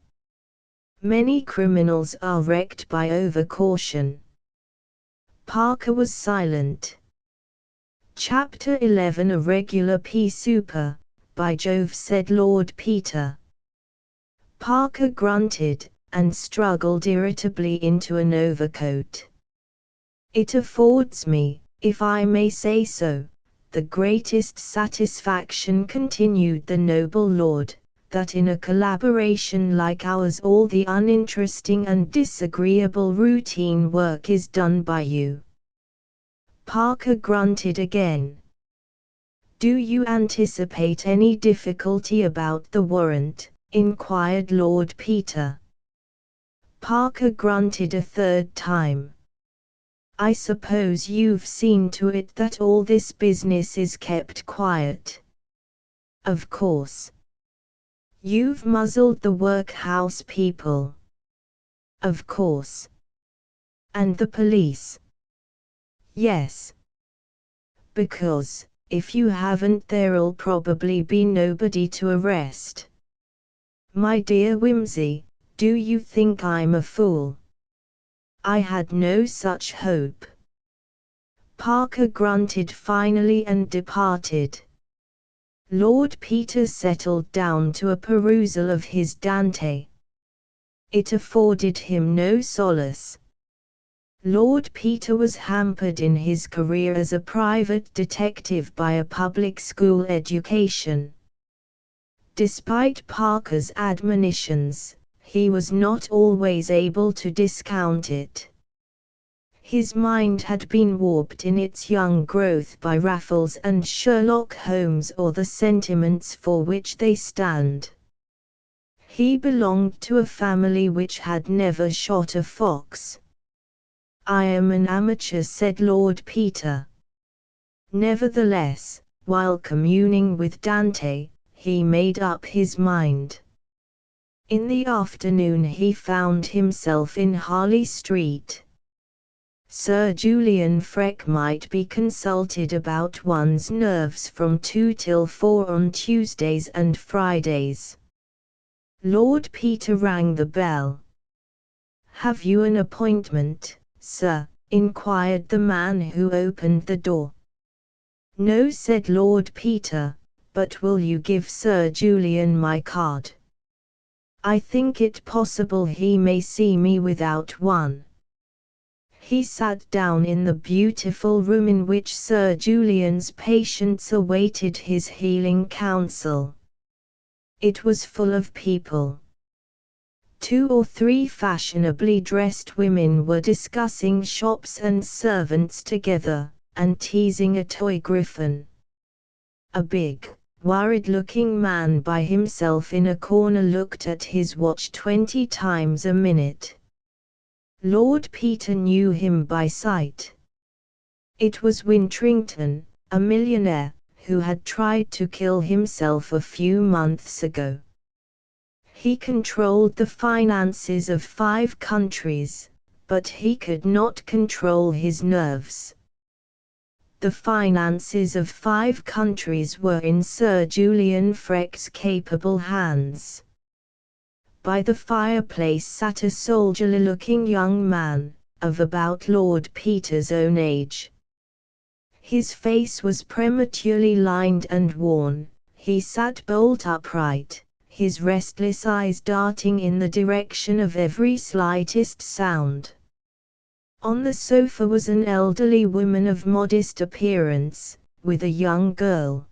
Many criminals are wrecked by overcaution. Parker was silent. Chapter 11 A regular pea souper, by Jove, said Lord Peter. Parker grunted, and struggled irritably into an overcoat. It affords me, if I may say so, the greatest satisfaction, continued the noble lord, that in a collaboration like ours all the uninteresting and disagreeable routine work is done by you. Parker grunted again. Do you anticipate any difficulty about the warrant? Inquired Lord Peter. Parker grunted a third time. I suppose you've seen to it that all this business is kept quiet. Of course. You've muzzled the workhouse people. Of course. And the police. Yes. Because, if you haven't, there'll probably be nobody to arrest. My dear Wimsey, do you think I'm a fool? I had no such hope. Parker grunted finally and departed. Lord Peter settled down to a perusal of his Dante. It afforded him no solace. Lord Peter was hampered in his career as a private detective by a public school education. Despite Parker's admonitions, he was not always able to discount it. His mind had been warped in its young growth by Raffles and Sherlock Holmes, or the sentiments for which they stand. He belonged to a family which had never shot a fox. "I am an amateur," said Lord Peter. Nevertheless, while communing with Dante, he made up his mind. In the afternoon he found himself in Harley Street. Sir Julian Freke might be consulted about one's nerves from 2 till 4 on Tuesdays and Fridays. Lord Peter rang the bell. "Have you an appointment, sir?" inquired the man who opened the door. "No," said Lord Peter, "but will you give Sir Julian my card? I think it possible he may see me without one." He sat down in the beautiful room in which Sir Julian's patients awaited his healing counsel. It was full of people. 2 or 3 fashionably dressed women were discussing shops and servants together, and teasing a toy griffin. A big, worried-looking man by himself in a corner looked at his watch 20 times a minute. Lord Peter knew him by sight. It was Wintrington, a millionaire, who had tried to kill himself a few months ago. He controlled the finances of 5 countries, but he could not control his nerves. The finances of 5 countries were in Sir Julian Freke's capable hands. By the fireplace sat a soldierly-looking young man, of about Lord Peter's own age. His face was prematurely lined and worn. He sat bolt upright, his restless eyes darting in the direction of every slightest sound. On the sofa was an elderly woman of modest appearance, with a young girl.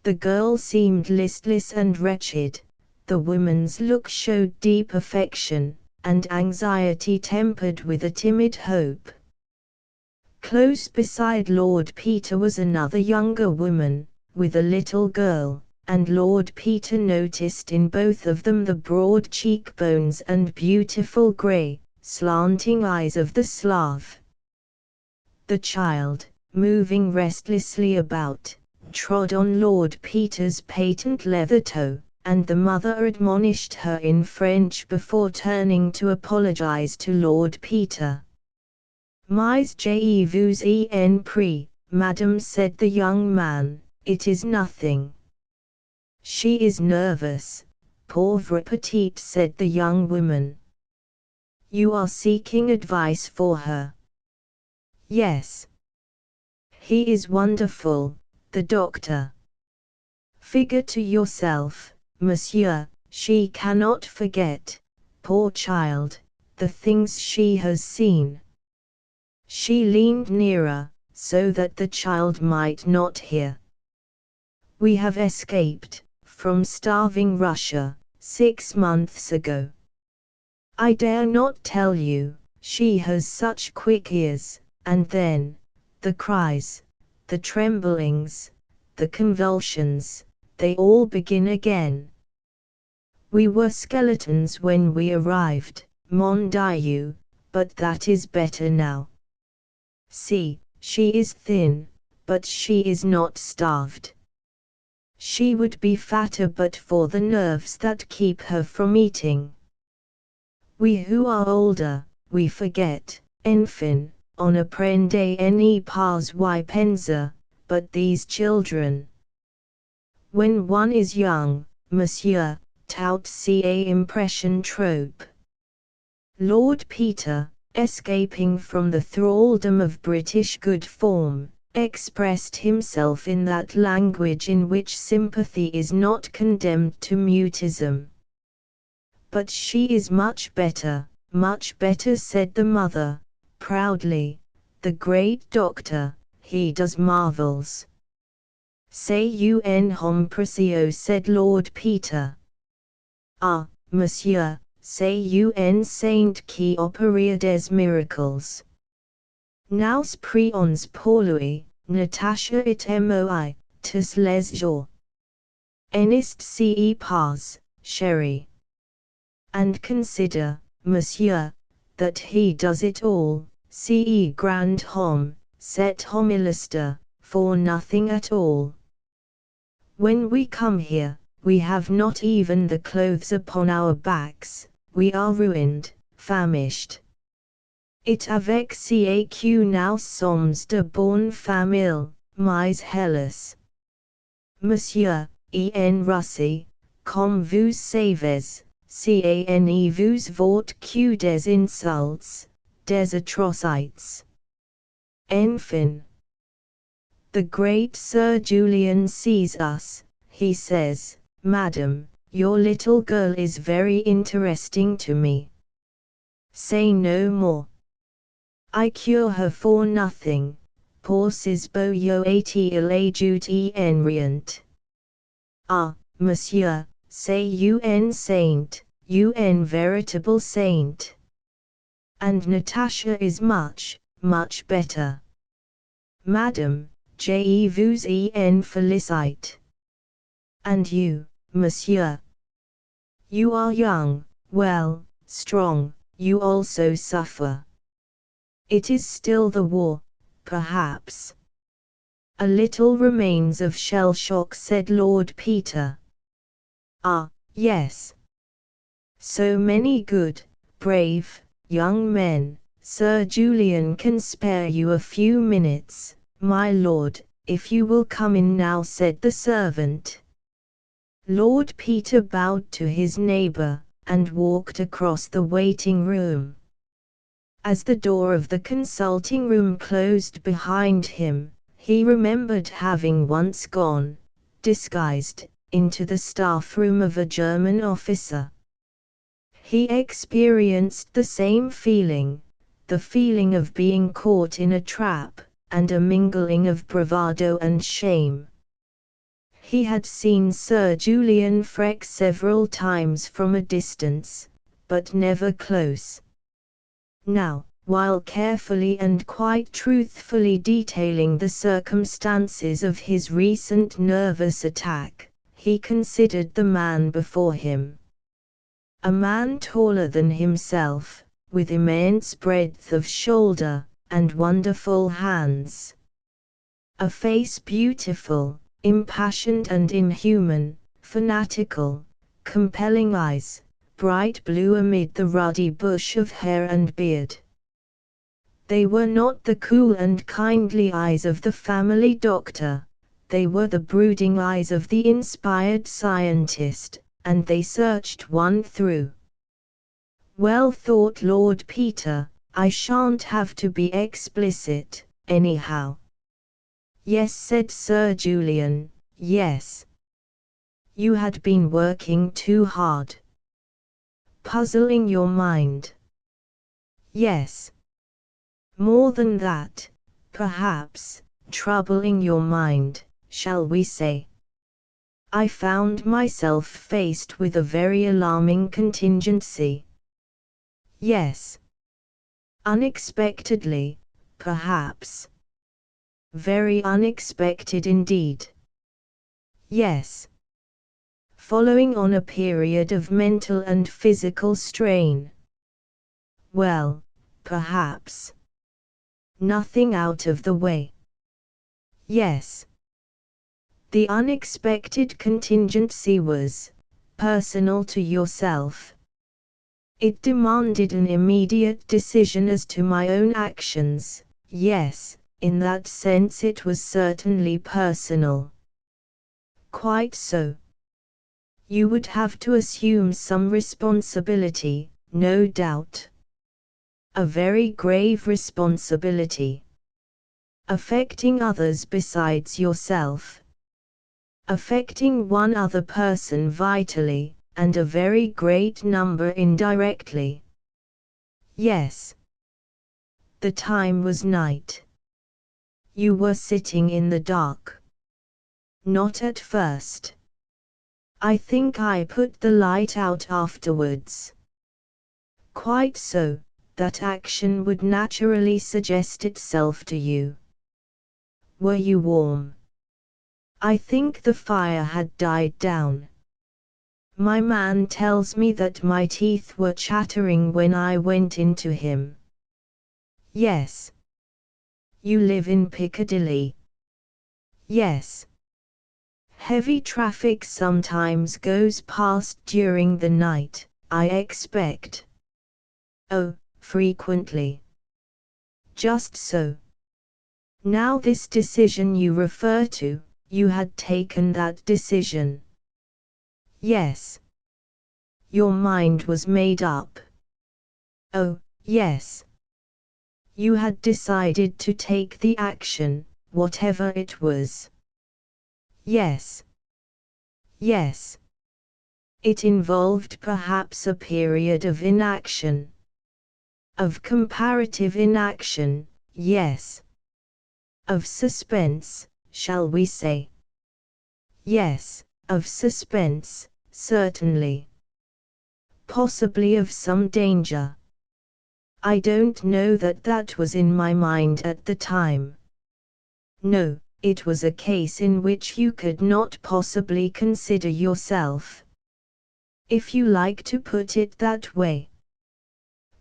The girl seemed listless and wretched. The woman's look showed deep affection, and anxiety tempered with a timid hope. Close beside Lord Peter was another younger woman, with a little girl, and Lord Peter noticed in both of them the broad cheekbones and beautiful grey, slanting eyes of the Slav. The child, moving restlessly about, trod on Lord Peter's patent leather toe, and the mother admonished her in French before turning to apologize to Lord Peter. "Mais je vous en prie, madame," said the young man, "it is nothing." "She is nervous, pauvre petite," said the young woman. "You are seeking advice for her?" "Yes." "He is wonderful, the doctor." "Figure to yourself, monsieur, she cannot forget, poor child, the things she has seen." She leaned nearer, so that the child might not hear. "We have escaped from starving Russia 6 months ago. I dare not tell you, she has such quick ears, and then, the cries, the tremblings, the convulsions, they all begin again. We were skeletons when we arrived, mon Dieu, but that is better now. See, she is thin, but she is not starved. She would be fatter but for the nerves that keep her from eating. We who are older, we forget, enfin, on apprende ne pas y penser, but these children. When one is young, monsieur, tout ca impression trop. Lord Peter, escaping from the thraldom of British good form, expressed himself in that language in which sympathy is not condemned to mutism. But she is much better, said the mother, proudly. The great doctor, he does marvels. C'est un homme précieux, said Lord Peter. Ah, monsieur, c'est un saint qui opère des miracles. Nous prions pour lui, Natasha et moi, tous les jours. N'est-ce pas, chérie? And consider, monsieur, that he does it all, ce grand homme, cet homme illustre, for nothing at all. When we come here, we have not even the clothes upon our backs, we are ruined, famished. Et avec ce que nous sommes de bonne famille, mais hélas. Monsieur, en Russie, comme vous savez, cane vous vort que des insultes, des atrocités. Enfin. The great Sir Julian sees us, he says, Madam, your little girl is very interesting to me. Say no more. I cure her for nothing, pour ces beaux yeux il ajoute en riant. Ah, monsieur, c'est un saint, un veritable saint. And Natasha is much better. Madam, je vous en félicite. And you, monsieur? You are young, well, strong, you also suffer. It is still the war, perhaps. A little remains of shell shock, said Lord Peter. Ah, yes. So many good, brave, young men. Sir Julian can spare you a few minutes, my lord, if you will come in now, said the servant. Lord Peter bowed to his neighbour, and walked across the waiting room. As the door of the consulting room closed behind him, he remembered having once gone, disguised, into the staff room of a German officer. He experienced the same feeling, the feeling of being caught in a trap, and a mingling of bravado and shame. He had seen Sir Julian Freck several times from a distance, but never close. Now, while carefully and quite truthfully detailing the circumstances of his recent nervous attack, he considered the man before him. A man taller than himself, with immense breadth of shoulder, and wonderful hands. A face beautiful, impassioned and inhuman, fanatical, compelling eyes, bright blue amid the ruddy bush of hair and beard. They were not the cool and kindly eyes of the family doctor, they were the brooding eyes of the inspired scientist, and they searched one through. Well, thought Lord Peter, I shan't have to be explicit, anyhow. Yes, said Sir Julian, yes. You had been working too hard. Puzzling your mind. Yes. More than that, perhaps, troubling your mind, shall we say. I found myself faced with a very alarming contingency. Yes. Unexpectedly, perhaps. Very unexpected indeed. Yes. Following on a period of mental and physical strain. Well, perhaps. Nothing out of the way. Yes. The unexpected contingency was personal to yourself. It demanded an immediate decision as to my own actions, Yes, in that sense it was certainly personal. Quite so. You would have to assume some responsibility, no doubt. A very grave responsibility. Affecting others besides yourself. Affecting one other person vitally, and a very great number indirectly. Yes. The time was night. You were sitting in the dark. Not at first. I think I put the light out afterwards. Quite so, that action would naturally suggest itself to you. Were you warm? I think the fire had died down. My man tells me that my teeth were chattering when I went into him. Yes. You live in Piccadilly? Yes. Heavy traffic sometimes goes past during the night, I expect. Oh, frequently. Just so. Now this decision you refer to, you had taken that decision. Yes. Your mind was made up. Oh, yes. You had decided to take the action, whatever it was. Yes. Yes. It involved perhaps a period of inaction. Of comparative inaction, yes. Of suspense, shall we say? Yes, of suspense, certainly. Possibly of some danger. I don't know that that was in my mind at the time. No, it was a case in which you could not possibly consider yourself. If you like to put it that way.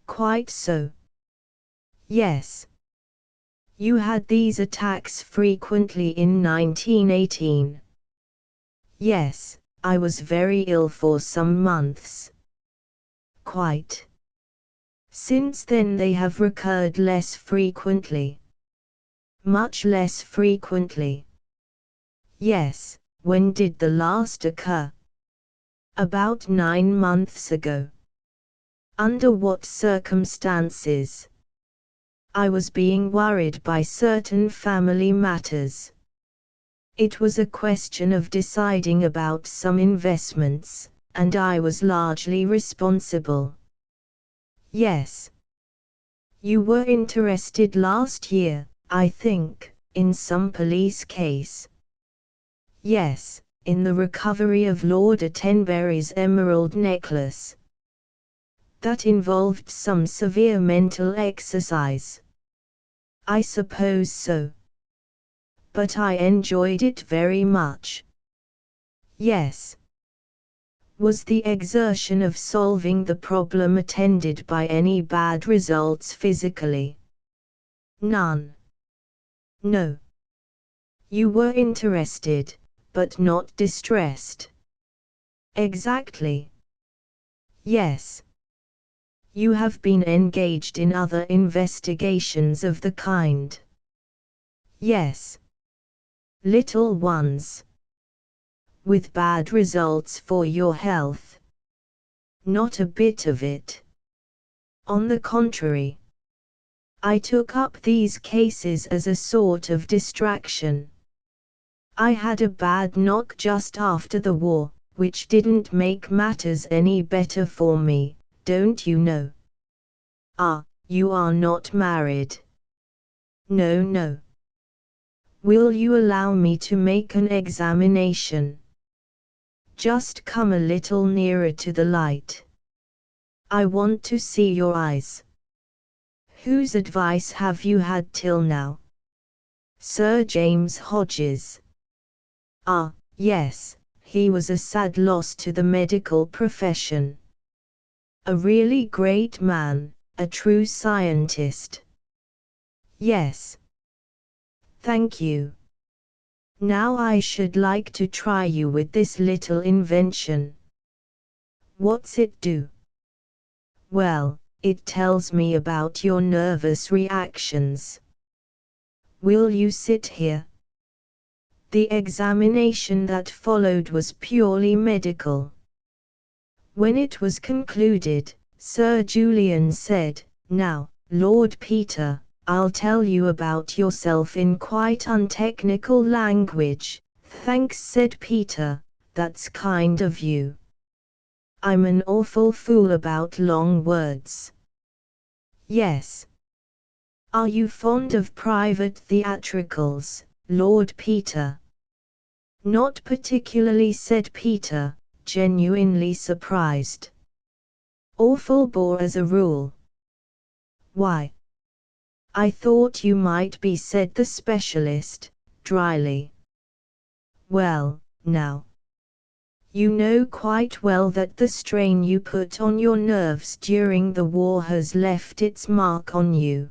Quite so. Yes. You had these attacks frequently in 1918. Yes, I was very ill for some months. Quite. Since then they have recurred less frequently. Much less frequently. Yes, when did the last occur? About 9 months ago. Under what circumstances? I was being worried by certain family matters. It was a question of deciding about some investments, and I was largely responsible. Yes. You were interested last year, I think, in some police case. Yes, in the recovery of Lord Attenbury's emerald necklace. That involved some severe mental exercise. I suppose so. But I enjoyed it very much. Yes. Was the exertion of solving the problem attended by any bad results physically? None. No. You were interested, but not distressed. Exactly. Yes. You have been engaged in other investigations of the kind. Yes. Little ones. With bad results for your health. Not a bit of it. On the contrary. I took up these cases as a sort of distraction. I had a bad knock just after the war, which didn't make matters any better for me, don't you know? Ah, you are not married. No, no. Will you allow me to make an examination? Just come a little nearer to the light. I want to see your eyes. Whose advice have you had till now? Sir James Hodges. Ah, yes, he was a sad loss to the medical profession. A really great man, a true scientist. Yes. Thank you. Now I should like to try you with this little invention. What's it do? Well, it tells me about your nervous reactions. Will you sit here? The examination that followed was purely medical. When it was concluded, Sir Julian said, "Now, Lord Peter, I'll tell you about yourself in quite untechnical language." "Thanks," said Peter, "that's kind of you. I'm an awful fool about long words." "Yes. Are you fond of private theatricals, Lord Peter?" "Not particularly," said Peter, genuinely surprised. "Awful bore as a rule." "Why?" "I thought you might be," said the specialist, dryly. "Well, now. You know quite well that the strain you put on your nerves during the war has left its mark on you.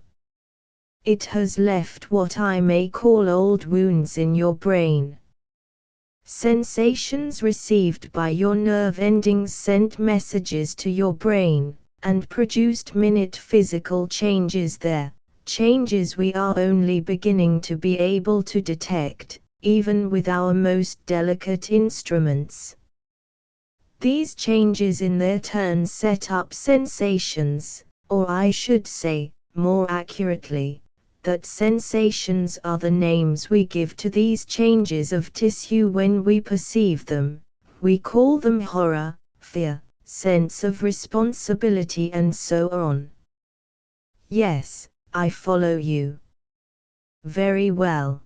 It has left what I may call old wounds in your brain. Sensations received by your nerve endings sent messages to your brain, and produced minute physical changes there, changes we are only beginning to be able to detect, even with our most delicate instruments. These changes in their turn set up sensations, or I should say, more accurately, that sensations are the names we give to these changes of tissue when we perceive them. We call them horror, fear, sense of responsibility, and so on." "Yes, I follow you. Very well.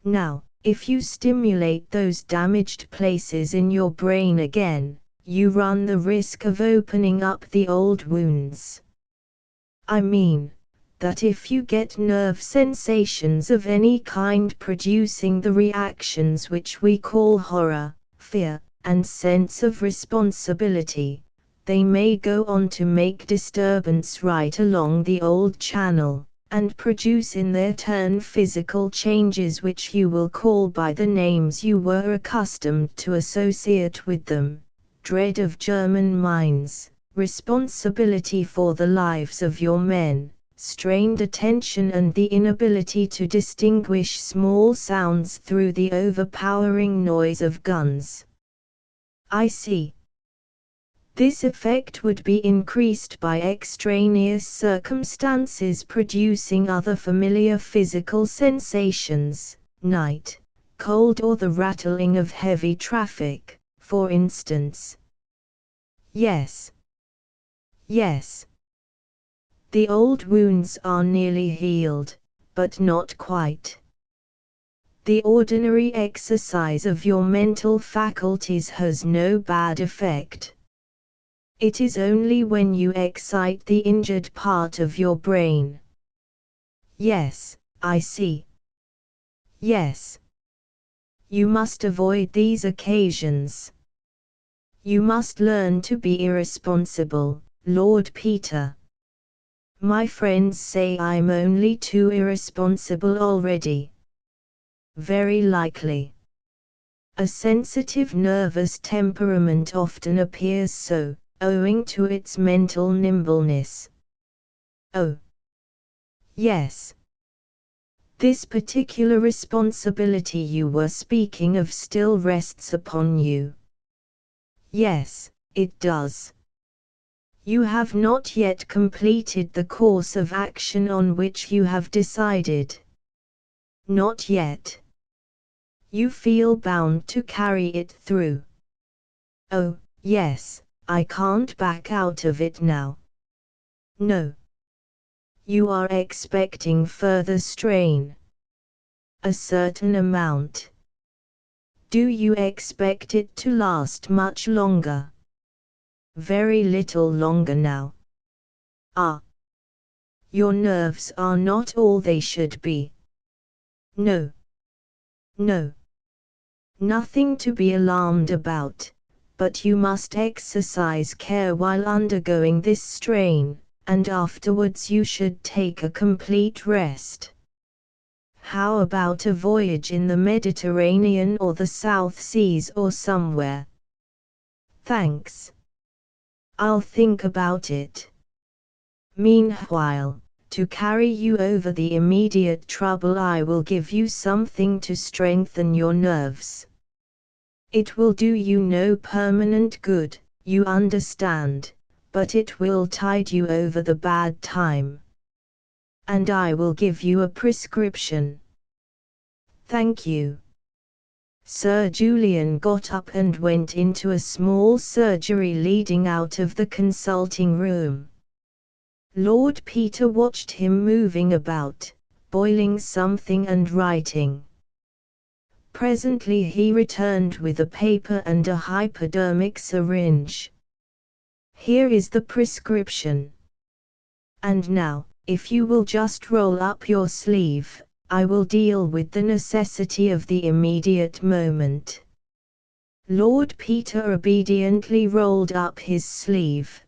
Now, if you stimulate those damaged places in your brain again, you run the risk of opening up the old wounds. I mean, that if you get nerve sensations of any kind producing the reactions which we call horror, fear, and sense of responsibility, they may go on to make disturbance right along the old channel, and produce in their turn physical changes which you will call by the names you were accustomed to associate with them: dread of German mines, responsibility for the lives of your men, strained attention, and the inability to distinguish small sounds through the overpowering noise of guns." "I see. This effect would be increased by extraneous circumstances producing other familiar physical sensations, night, cold, or the rattling of heavy traffic, for instance." "Yes. Yes. The old wounds are nearly healed, but not quite. The ordinary exercise of your mental faculties has no bad effect. It is only when you excite the injured part of your brain." "Yes, I see. Yes. You must avoid these occasions. You must learn to be irresponsible, Lord Peter." "My friends say I'm only too irresponsible already." "Very likely. A sensitive nervous temperament often appears so, owing to its mental nimbleness." "Oh. Yes. This particular responsibility you were speaking of still rests upon you." "Yes, it does. You have not yet completed the course of action on which you have decided." "Not yet." "You feel bound to carry it through." "Oh, yes, I can't back out of it now." "No. You are expecting further strain." "A certain amount." "Do you expect it to last much longer?" "Very little longer now." "Ah. Your nerves are not all they should be." "No. No. Nothing to be alarmed about, but you must exercise care while undergoing this strain, and afterwards you should take a complete rest." "How about a voyage in the Mediterranean or the South Seas or somewhere?" "Thanks. I'll think about it. Meanwhile, to carry you over the immediate trouble. I will give you something to strengthen your nerves. It will do you no permanent good, you understand, but it will tide you over the bad time. And I will give you a prescription. Thank you. Sir Julian got up and went into a small surgery leading out of the consulting room. Lord Peter watched him moving about, boiling something and writing. Presently he returned with a paper and a hypodermic syringe. Here is the prescription. And now, if you will just roll up your sleeve, I will deal with the necessity of the immediate moment. Lord Peter obediently rolled up his sleeve.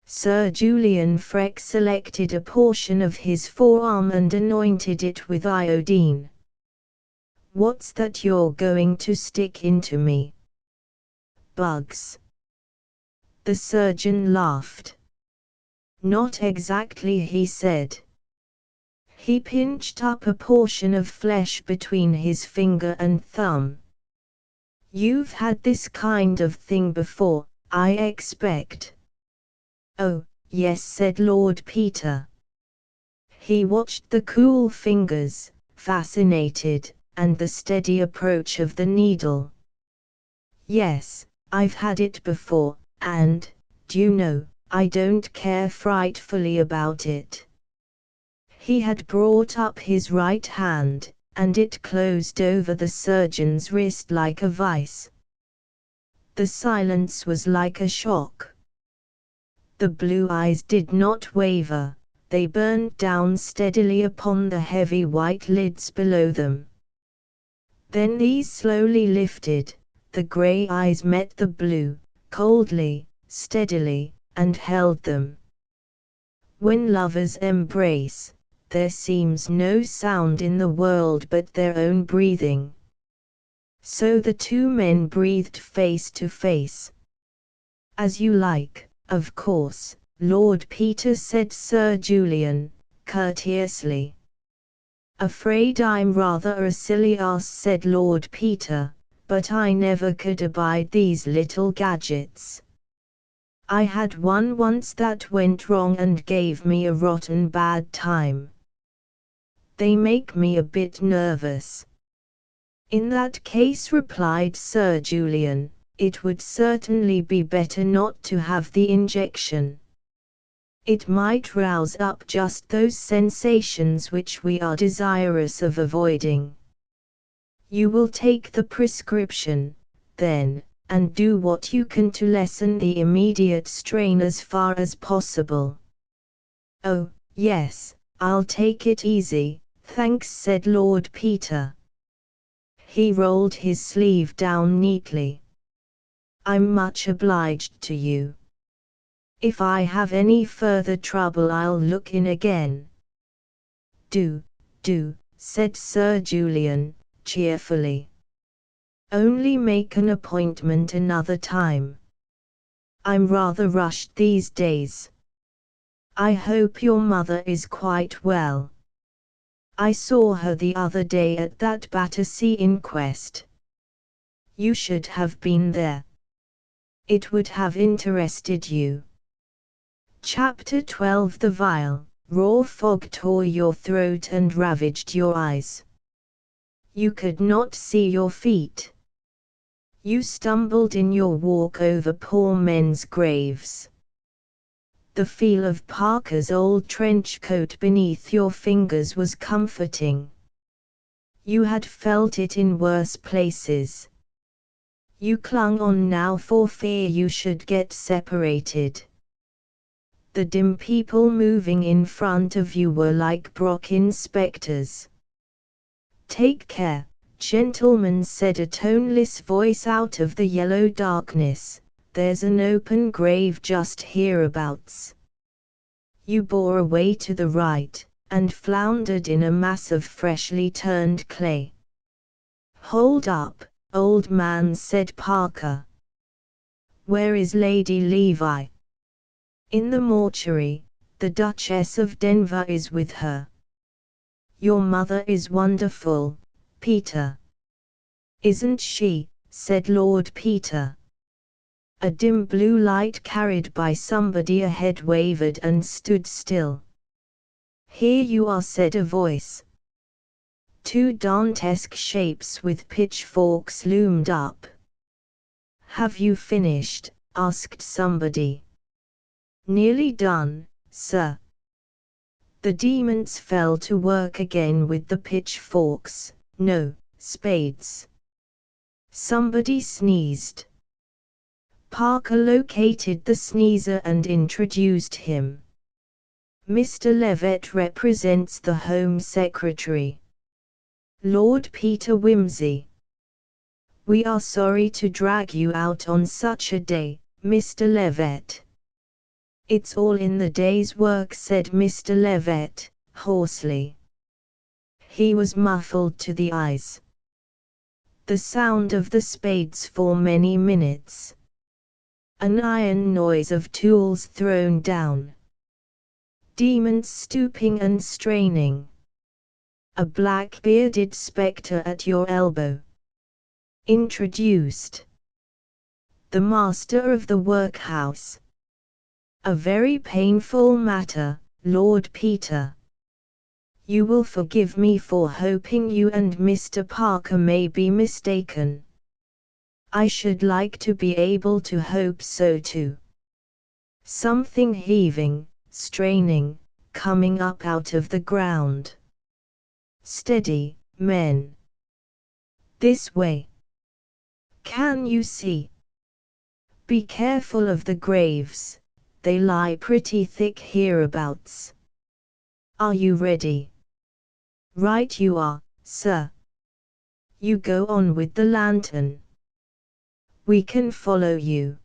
Sir Julian Freck selected a portion of his forearm and anointed it with iodine. What's that you're going to stick into me? Bugs. The surgeon laughed. Not exactly, he said. He pinched up a portion of flesh between his finger and thumb. You've had this kind of thing before, I expect. Oh, yes, said Lord Peter. He watched the cool fingers, fascinated, and the steady approach of the needle. Yes, I've had it before, and, do you know, I don't care frightfully about it. He had brought up his right hand, and it closed over the surgeon's wrist like a vice. The silence was like a shock. The blue eyes did not waver, they burned down steadily upon the heavy white lids below them. Then these slowly lifted, the grey eyes met the blue, coldly, steadily, and held them. When lovers embrace, there seems no sound in the world but their own breathing. So the two men breathed face to face. As you like, of course, Lord Peter, said Sir Julian, courteously. Afraid I'm rather a silly ass, said Lord Peter, but I never could abide these little gadgets. I had one once that went wrong and gave me a rotten bad time. They make me a bit nervous. In that case, replied Sir Julian, it would certainly be better not to have the injection. It might rouse up just those sensations which we are desirous of avoiding. You will take the prescription, then, and do what you can to lessen the immediate strain as far as possible. Oh, yes, I'll take it easy, thanks, said Lord Peter. He rolled his sleeve down neatly. I'm much obliged to you. If I have any further trouble I'll look in again. Do, said Sir Julian, cheerfully. Only make an appointment another time. I'm rather rushed these days. I hope your mother is quite well. I saw her the other day at that Battersea inquest. You should have been there. It would have interested you. Chapter 12. The vile, raw fog tore your throat and ravaged your eyes. You could not see your feet. You stumbled in your walk over poor men's graves. The feel of Parker's old trench coat beneath your fingers was comforting. You had felt it in worse places. You clung on now for fear you should get separated. The dim people moving in front of you were like Brock inspectors. Take care, gentlemen, said a toneless voice out of the yellow darkness, there's an open grave just hereabouts. You bore away to the right, and floundered in a mass of freshly turned clay. Hold up, old man, said Parker. Where is Lady Levi? In the mortuary, The Duchess of Denver is with her. Your mother is wonderful, Peter. Isn't she? Said Lord Peter. A dim blue light carried by somebody ahead wavered and stood still. Here you are, said a voice. Two Dantesque shapes with pitchforks loomed up. Have you finished? Asked somebody. Nearly done, sir. The demons fell to work again with the pitchforks, no, spades. Somebody sneezed. Parker located the sneezer and introduced him. Mr. Levet represents the Home Secretary. Lord Peter Wimsey. We are sorry to drag you out on such a day, Mr. Levet. It's all in the day's work, said Mr. Levet, hoarsely. He was muffled to the eyes. The sound of the spades for many minutes. An iron noise of tools thrown down. Demons stooping and straining. A black-bearded spectre at your elbow. Introduced. The master of the workhouse. A very painful matter, Lord Peter. You will forgive me for hoping you and Mr. Parker may be mistaken. I should like to be able to hope so too. Something heaving, straining, coming up out of the ground. Steady, men. This way. Can you see? Be careful of the graves, they lie pretty thick hereabouts. Are you ready? Right you are, sir. You go on with the lantern. We can follow you.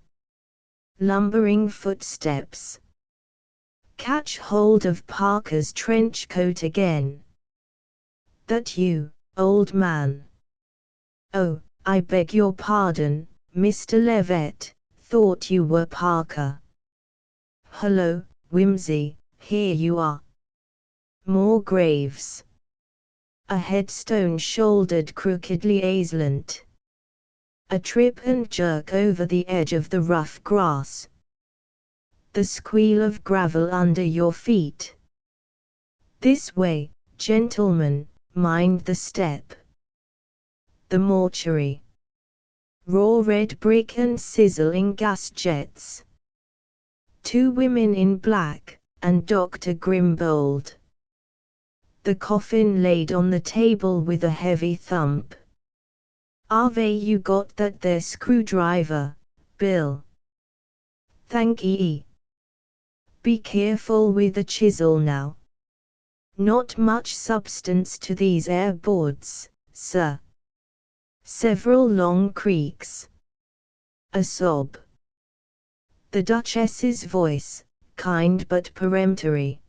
Lumbering footsteps. Catch hold of Parker's trench coat again. That you, old man? Oh, I beg your pardon, Mr. Levet, thought you were Parker. Hello, Wimsey, here you are. More graves. A headstone shouldered crookedly aslant. A trip and jerk over the edge of the rough grass. The squeal of gravel under your feet. This way, gentlemen, mind the step. The mortuary. Raw red brick and sizzling gas jets. Two women in black, and Dr. Grimbold. The coffin laid on the table with a heavy thump. Ave you got that there screwdriver, Bill? Thank ye. Be careful with the chisel now. Not much substance to these air boards, sir. Several long creaks. A sob. The Duchess's voice, kind but peremptory.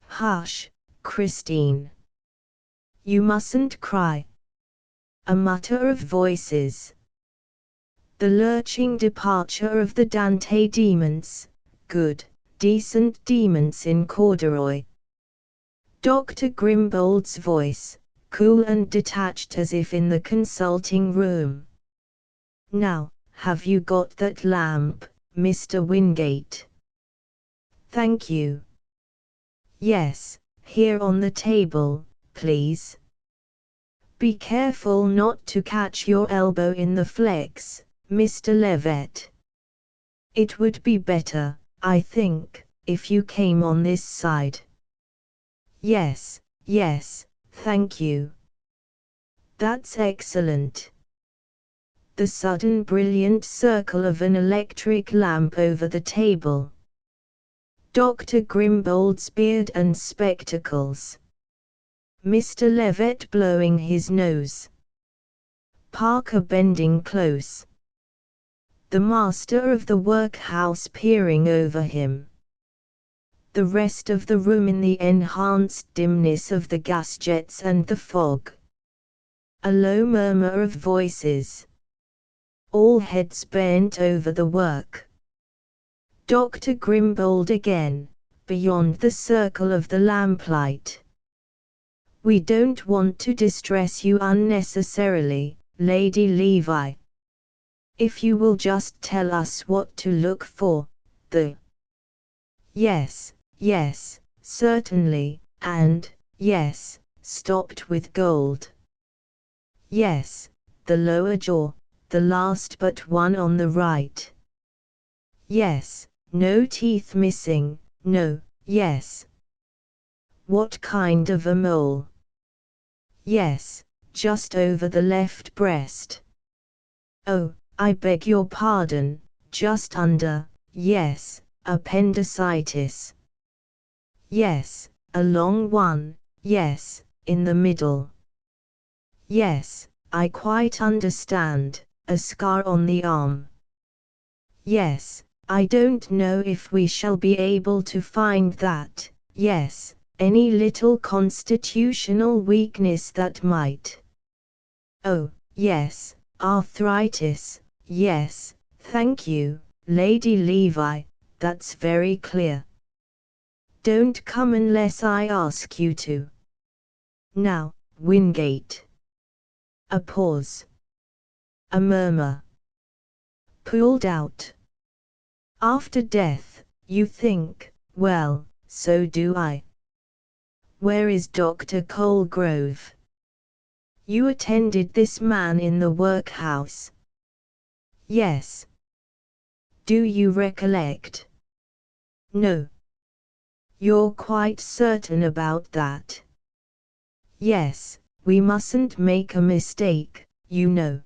Hush, Christine. You mustn't cry. A mutter of voices. The lurching departure of the Dante demons, good, decent demons in corduroy. Dr. Grimbold's voice, cool and detached as if in the consulting room. Now, have you got that lamp, Mr. Wingate? Thank you. Yes, here on the table, please. Be careful not to catch your elbow in the flex, Mr. Levet. It would be better, I think, if you came on this side. Yes, yes, thank you. That's excellent. The sudden brilliant circle of an electric lamp over the table. Dr. Grimbold's beard and spectacles. Mr. Levet blowing his nose. Parker bending close. The master of the workhouse peering over him. The rest of the room in the enhanced dimness of the gas jets and the fog. A low murmur of voices. All heads bent over the work. Dr. Grimbold again, beyond the circle of the lamplight. We don't want to distress you unnecessarily, Lady Levi. If you will just tell us what to look for, the... Yes, yes, certainly, and, yes, stopped with gold. Yes, the lower jaw, the last but one on the right. Yes, no teeth missing, no, yes. What kind of a mole? Yes, just over the left breast. Oh, I beg your pardon, just under, yes, appendicitis. Yes, a long one, yes, in the middle. Yes, I quite understand, a scar on the arm. Yes, I don't know if we shall be able to find that, yes, any little constitutional weakness that might. Oh, yes, arthritis, yes, thank you, Lady Levi, that's very clear. Don't come unless I ask you to. Now, Wingate. A pause. A murmur. Pulled out. After death, you think, well, so do I. Where is Dr. Colegrove? You attended this man in the workhouse. Yes. Do you recollect? No. You're quite certain about that? Yes, we mustn't make a mistake, you know.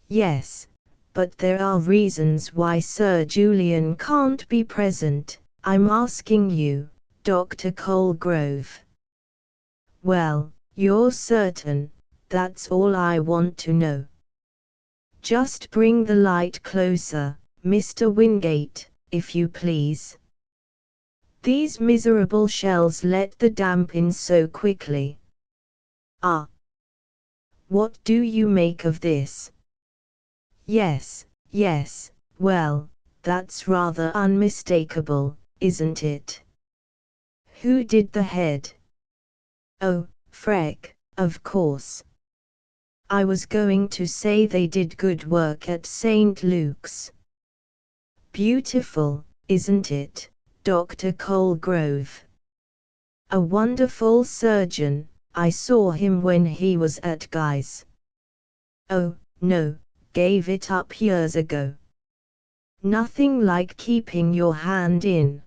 Yes, but there are reasons why Sir Julian can't be present. I'm asking you, Dr. Colegrove. Well, you're certain, that's all I want to know. Just bring the light closer, Mr. Wingate, if you please. These miserable shells let the damp in so quickly. Ah! What do you make of this? Yes, yes, well, that's rather unmistakable, isn't it? Who did the head? Oh, Freck, of course. I was going to say they did good work at St. Luke's. Beautiful, isn't it, Dr. Colegrove? A wonderful surgeon. I saw him when he was at Guy's. Oh, no, gave it up years ago. Nothing like keeping your hand in.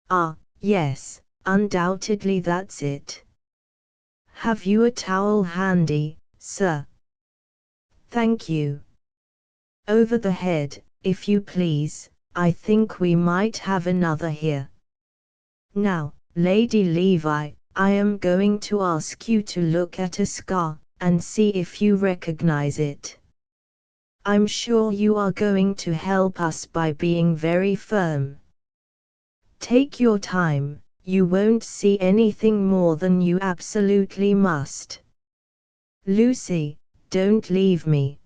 Ah, yes, undoubtedly that's it. Have you a towel handy, sir? Thank you. Over the head, if you please, I think we might have another here. Now, Lady Levi, I am going to ask you to look at a scar, and see if you recognize it. I'm sure you are going to help us by being very firm. Take your time, you won't see anything more than you absolutely must. Lucy, don't leave me.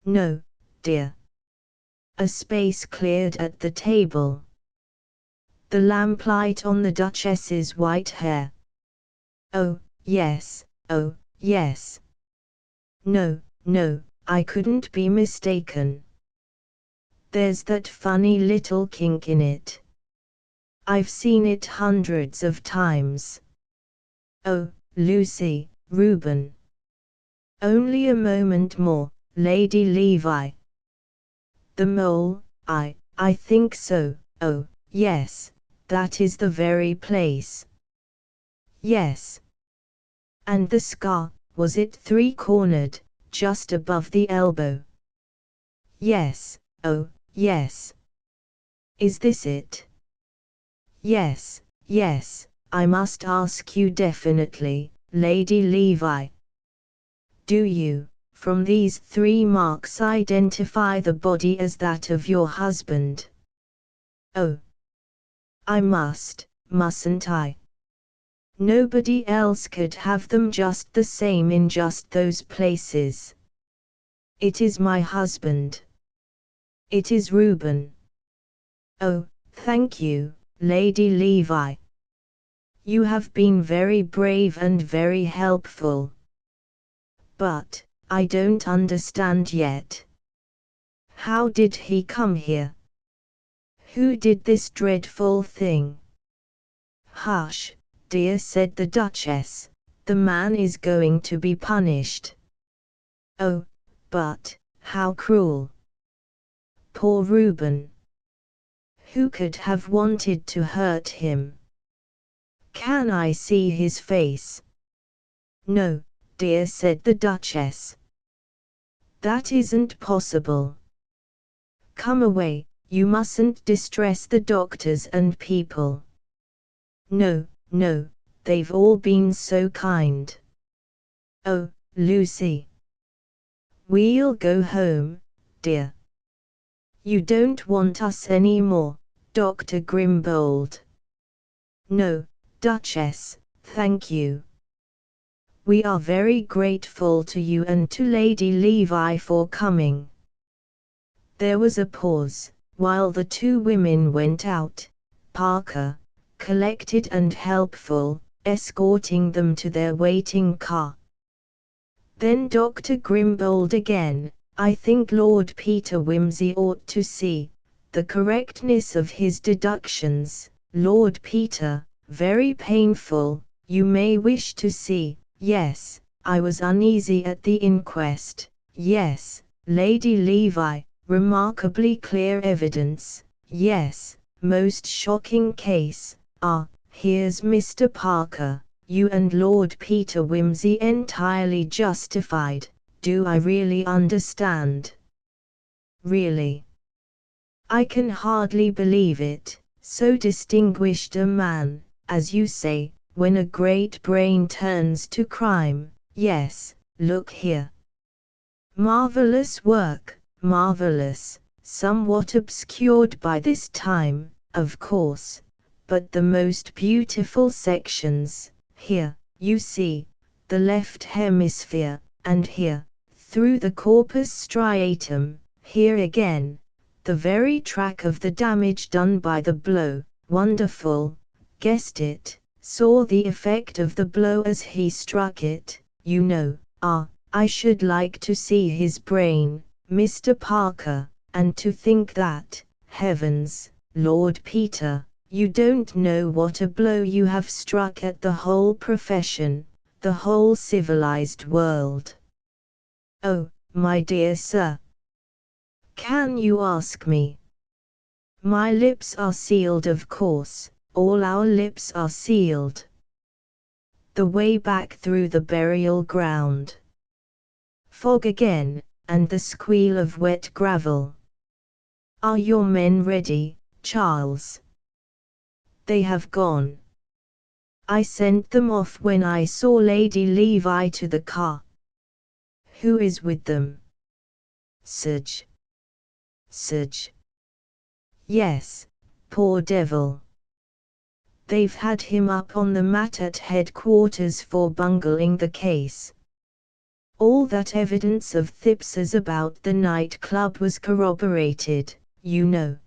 No, dear. A space cleared at the table. The lamplight on the Duchess's white hair. Oh, yes, oh, yes. No, no, I couldn't be mistaken. There's that funny little kink in it. I've seen it hundreds of times. Oh, Lucy, Reuben. Only a moment more, Lady Levi. The mole, I think so, oh, yes, that is the very place. Yes. And the scar, was it three-cornered, just above the elbow? Yes, oh, yes. Is this it? Yes, yes, I must ask you definitely, Lady Levi. Do you, from these 3 marks, identify the body as that of your husband? Oh. I mustn't I? Nobody else could have them just the same in just those places. It is my husband. It is Reuben. Oh, thank you, Lady Levi. You have been very brave and very helpful. But, I don't understand yet. How did he come here? Who did this dreadful thing? Hush, dear, said the Duchess. The man is going to be punished. Oh, but, how cruel. Poor Reuben. Who could have wanted to hurt him? Can I see his face? No, dear, said the Duchess. That isn't possible. Come away, you mustn't distress the doctors and people. No, no, they've all been so kind. Oh, Lucy. We'll go home, dear. You don't want us any more, Dr. Grimbold. No, Duchess, thank you. We are very grateful to you and to Lady Levi for coming. There was a pause, while the two women went out, Parker, collected and helpful, escorting them to their waiting car. Then Dr. Grimbold again. I think Lord Peter Wimsey ought to see the correctness of his deductions. Lord Peter, very painful, you may wish to see. Yes, I was uneasy at the inquest. Yes, Lady Levi, remarkably clear evidence. Yes, most shocking case. Ah, here's Mr. Parker. You and Lord Peter Wimsey entirely justified. Do I really understand? Really? I can hardly believe it. So distinguished a man, as you say, when a great brain turns to crime. Yes, look here. Marvelous work, marvelous, somewhat obscured by this time, of course, but the most beautiful sections. Here, you see, the left hemisphere, and here, through the corpus striatum, here again, the very track of the damage done by the blow. Wonderful, guessed it, saw the effect of the blow as he struck it, you know. Ah, I should like to see his brain, Mr. Parker, and to think that, heavens, Lord Peter, you don't know what a blow you have struck at the whole profession, the whole civilized world. Oh, my dear sir. Can you ask me? My lips are sealed, of course, all our lips are sealed. The way back through the burial ground. Fog again, and the squeal of wet gravel. Are your men ready, Charles? They have gone. I sent them off when I saw Lady Levi to the car. Who is with them? Serge. Serge. Yes, poor devil. They've had him up on the mat at headquarters for bungling the case. All that evidence of Thips's about the nightclub was corroborated, you know.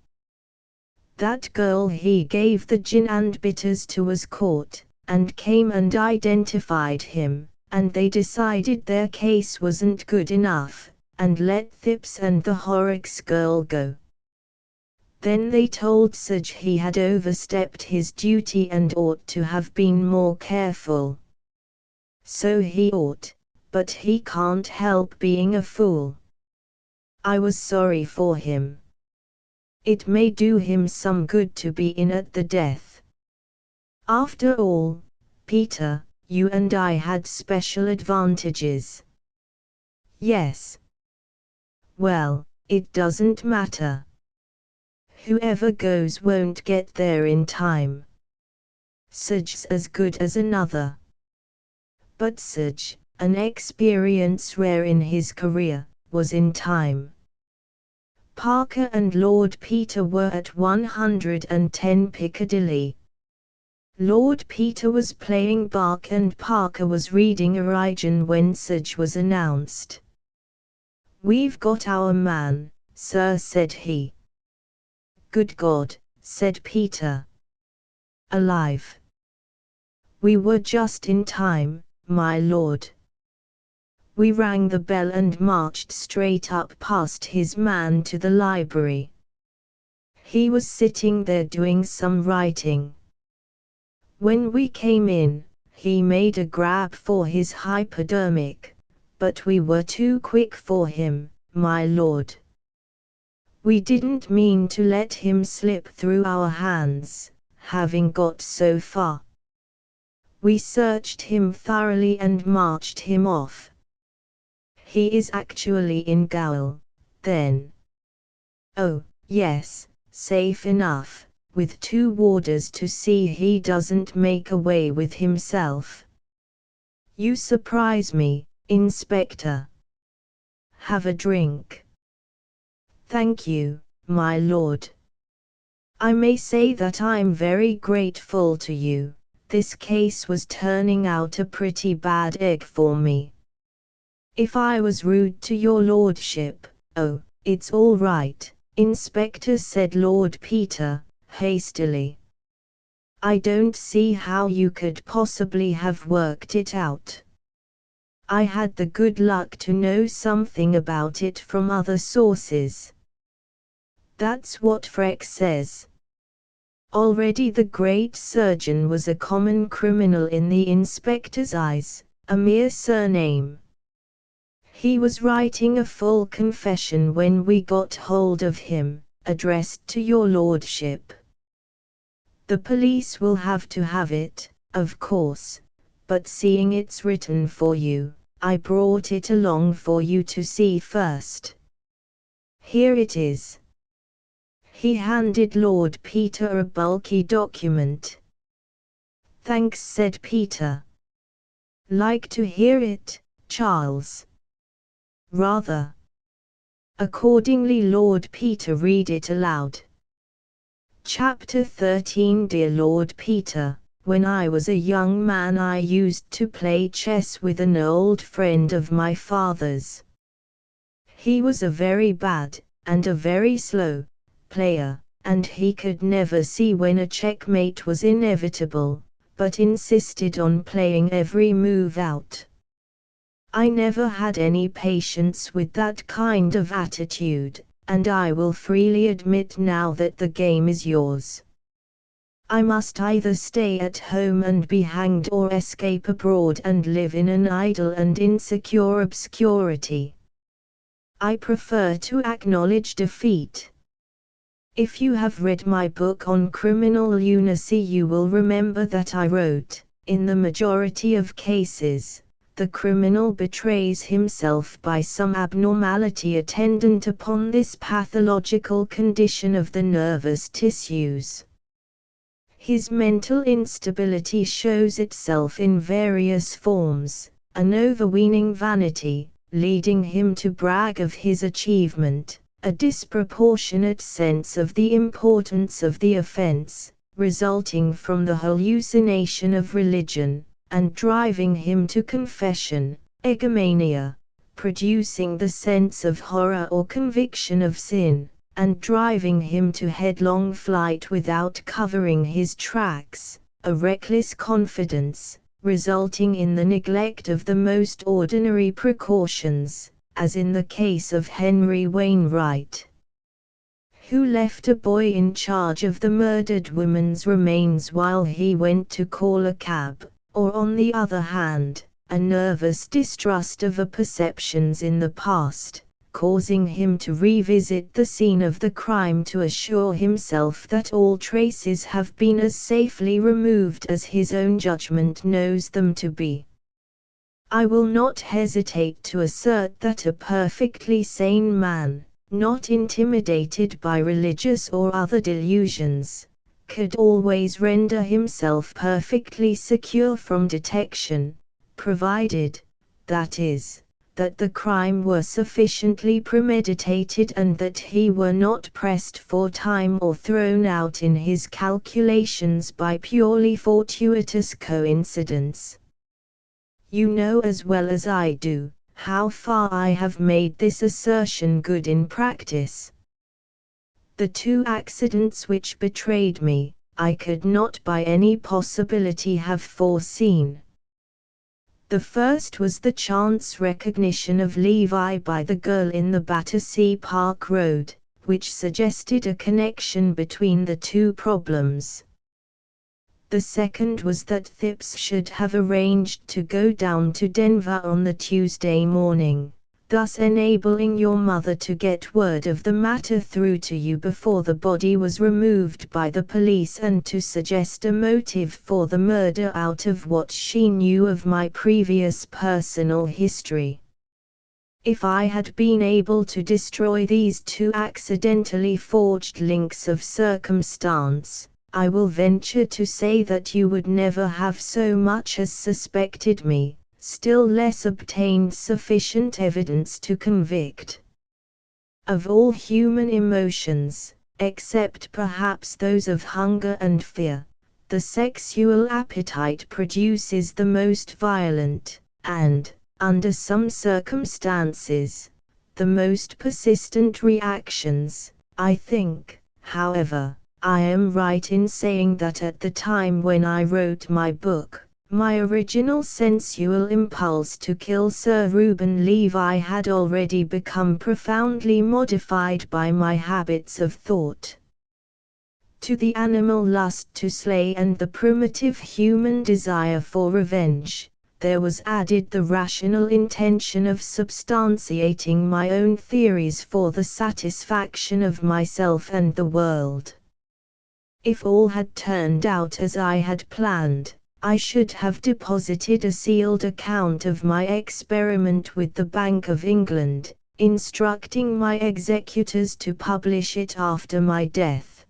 That girl he gave the gin and bitters to was caught, and came and identified him, and they decided their case wasn't good enough, and let Thips and the Horrocks girl go. Then they told Serge he had overstepped his duty and ought to have been more careful. So he ought, but he can't help being a fool. I was sorry for him. It may do him some good to be in at the death. After all, Peter, you and I had special advantages. Yes. Well, it doesn't matter. Whoever goes won't get there in time. Serge's as good as another. But Serge, an experience rare in his career, was in time. Parker and Lord Peter were at 110 Piccadilly. Lord Peter was playing Bach and Parker was reading Origen when Serge was announced. "We've got our man, sir," said he. "Good God," said Peter. alive. We were just in time, my lord. We rang the bell and marched straight up past his man to the library. He was sitting there doing some writing. When we came in, he made a grab for his hypodermic, but we were too quick for him, my lord. We didn't mean to let him slip through our hands, having got so far. We searched him thoroughly and marched him off. He is actually in gaol, then. Oh, yes, safe enough, with 2 warders to see he doesn't make away with himself. You surprise me, Inspector. Have a drink. Thank you, my lord. I may say that I'm very grateful to you. This case was turning out a pretty bad egg for me. If I was rude to your lordship, oh, it's all right, Inspector, said Lord Peter, hastily. I don't see how you could possibly have worked it out. I had the good luck to know something about it from other sources. That's what Freck says. Already the great surgeon was a common criminal in the inspector's eyes, a mere surname. He was writing a full confession when we got hold of him, addressed to your lordship. The police will have to have it, of course, but seeing it's written for you, I brought it along for you to see first. Here it is. He handed Lord Peter a bulky document. Thanks, said Peter. Like to hear it, Charles? Rather. Accordingly Lord Peter read it aloud. Chapter 13. Dear Lord Peter, when I was a young man I used to play chess with an old friend of my father's. He was a very bad, and a very slow, player, and he could never see when a checkmate was inevitable, but insisted on playing every move out. I never had any patience with that kind of attitude, and I will freely admit now that the game is yours. I must either stay at home and be hanged or escape abroad and live in an idle and insecure obscurity. I prefer to acknowledge defeat. If you have read my book on criminal lunacy you will remember that I wrote, in the majority of cases, the criminal betrays himself by some abnormality attendant upon this pathological condition of the nervous tissues. His mental instability shows itself in various forms, an overweening vanity, leading him to brag of his achievement, a disproportionate sense of the importance of the offense, resulting from the hallucination of religion, and driving him to confession, egomania, producing the sense of horror or conviction of sin, and driving him to headlong flight without covering his tracks, a reckless confidence, resulting in the neglect of the most ordinary precautions, as in the case of Henry Wainwright, who left a boy in charge of the murdered woman's remains while he went to call a cab, or on the other hand, a nervous distrust of perceptions in the past, causing him to revisit the scene of the crime to assure himself that all traces have been as safely removed as his own judgment knows them to be. I will not hesitate to assert that a perfectly sane man, not intimidated by religious or other delusions, could always render himself perfectly secure from detection, provided, that is, that the crime were sufficiently premeditated and that he were not pressed for time or thrown out in his calculations by purely fortuitous coincidence. You know as well as I do, how far I have made this assertion good in practice. The 2 accidents which betrayed me, I could not by any possibility have foreseen. The first was the chance recognition of Levi by the girl in the Battersea Park Road, which suggested a connection between the two problems. The second was that Phipps should have arranged to go down to Denver on the Tuesday morning, thus enabling your mother to get word of the matter through to you before the body was removed by the police, and to suggest a motive for the murder out of what she knew of my previous personal history. If I had been able to destroy these two accidentally forged links of circumstance, I will venture to say that you would never have so much as suspected me, still less obtained sufficient evidence to convict. Of all human emotions, except perhaps those of hunger and fear, the sexual appetite produces the most violent, and, under some circumstances, the most persistent reactions. I think, however, I am right in saying that at the time when I wrote my book, my original sensual impulse to kill Sir Reuben Levi had already become profoundly modified by my habits of thought. To the animal lust to slay and the primitive human desire for revenge, there was added the rational intention of substantiating my own theories for the satisfaction of myself and the world. If all had turned out as I had planned, I should have deposited a sealed account of my experiment with the Bank of England, instructing my executors to publish it after my death.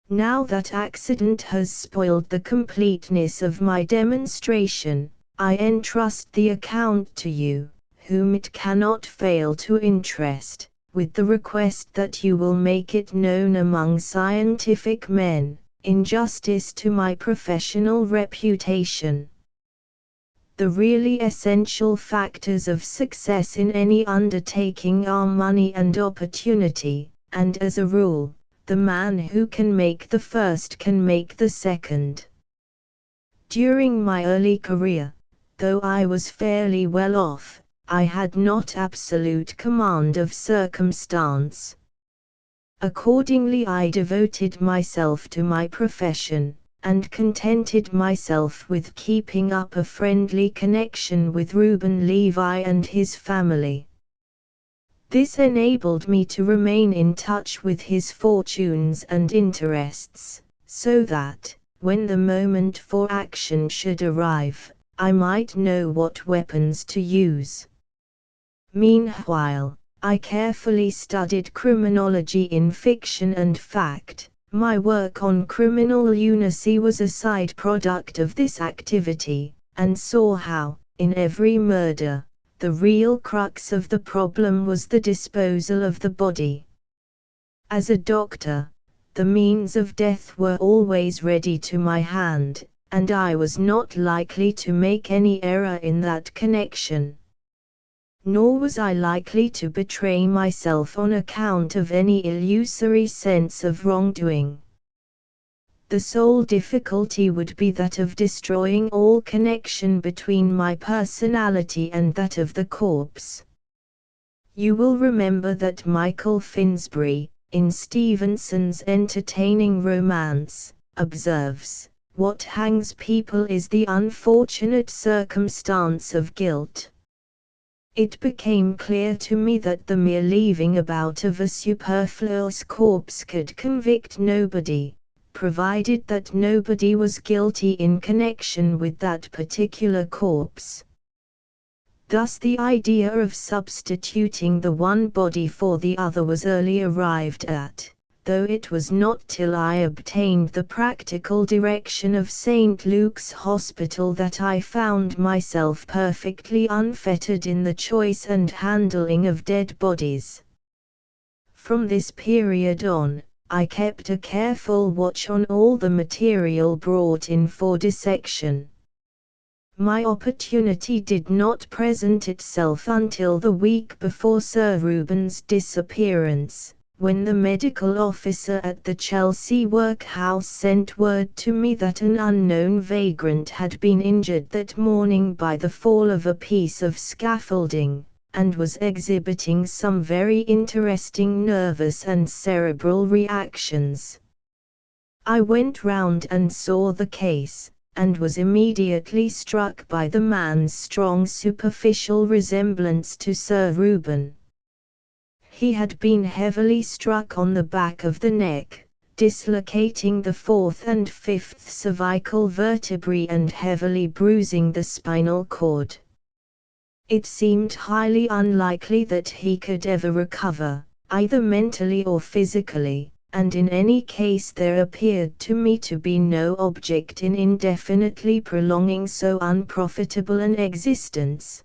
Now that accident has spoiled the completeness of my demonstration, I entrust the account to you, whom it cannot fail to interest, with the request that you will make it known among scientific men, in justice to my professional reputation. The really essential factors of success in any undertaking are money and opportunity, and as a rule, the man who can make the first can make the second. During my early career, though I was fairly well off, I had not absolute command of circumstance. Accordingly I devoted myself to my profession, and contented myself with keeping up a friendly connection with Reuben Levi and his family. This enabled me to remain in touch with his fortunes and interests, so that, when the moment for action should arrive, I might know what weapons to use. Meanwhile, I carefully studied criminology in fiction and fact. My work on criminal lunacy was a side product of this activity, and saw how, in every murder, the real crux of the problem was the disposal of the body. As a doctor, the means of death were always ready to my hand, and I was not likely to make any error in that connection. Nor was I likely to betray myself on account of any illusory sense of wrongdoing. The sole difficulty would be that of destroying all connection between my personality and that of the corpse. You will remember that Michael Finsbury, in Stevenson's entertaining romance, observes, "What hangs people is the unfortunate circumstance of guilt." It became clear to me that the mere leaving about of a superfluous corpse could convict nobody, provided that nobody was guilty in connection with that particular corpse. Thus the idea of substituting the one body for the other was early arrived at, though it was not till I obtained the practical direction of St. Luke's Hospital that I found myself perfectly unfettered in the choice and handling of dead bodies. From this period on, I kept a careful watch on all the material brought in for dissection. My opportunity did not present itself until the week before Sir Reuben's disappearance, when the medical officer at the Chelsea workhouse sent word to me that an unknown vagrant had been injured that morning by the fall of a piece of scaffolding, and was exhibiting some very interesting nervous and cerebral reactions. I went round and saw the case, and was immediately struck by the man's strong superficial resemblance to Sir Reuben. He had been heavily struck on the back of the neck, dislocating the fourth and fifth cervical vertebrae and heavily bruising the spinal cord. It seemed highly unlikely that he could ever recover, either mentally or physically, and in any case there appeared to me to be no object in indefinitely prolonging so unprofitable an existence.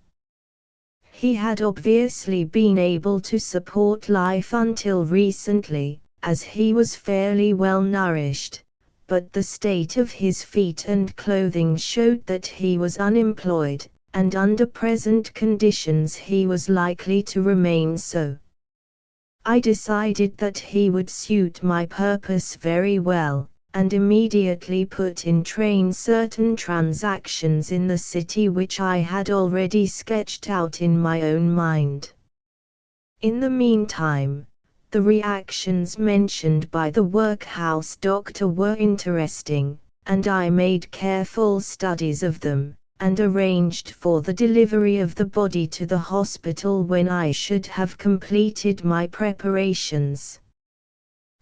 He had obviously been able to support life until recently, as he was fairly well nourished, but the state of his feet and clothing showed that he was unemployed, and under present conditions he was likely to remain so. I decided that he would suit my purpose very well, and immediately put in train certain transactions in the city which I had already sketched out in my own mind. In the meantime, the reactions mentioned by the workhouse doctor were interesting, and I made careful studies of them, and arranged for the delivery of the body to the hospital when I should have completed my preparations.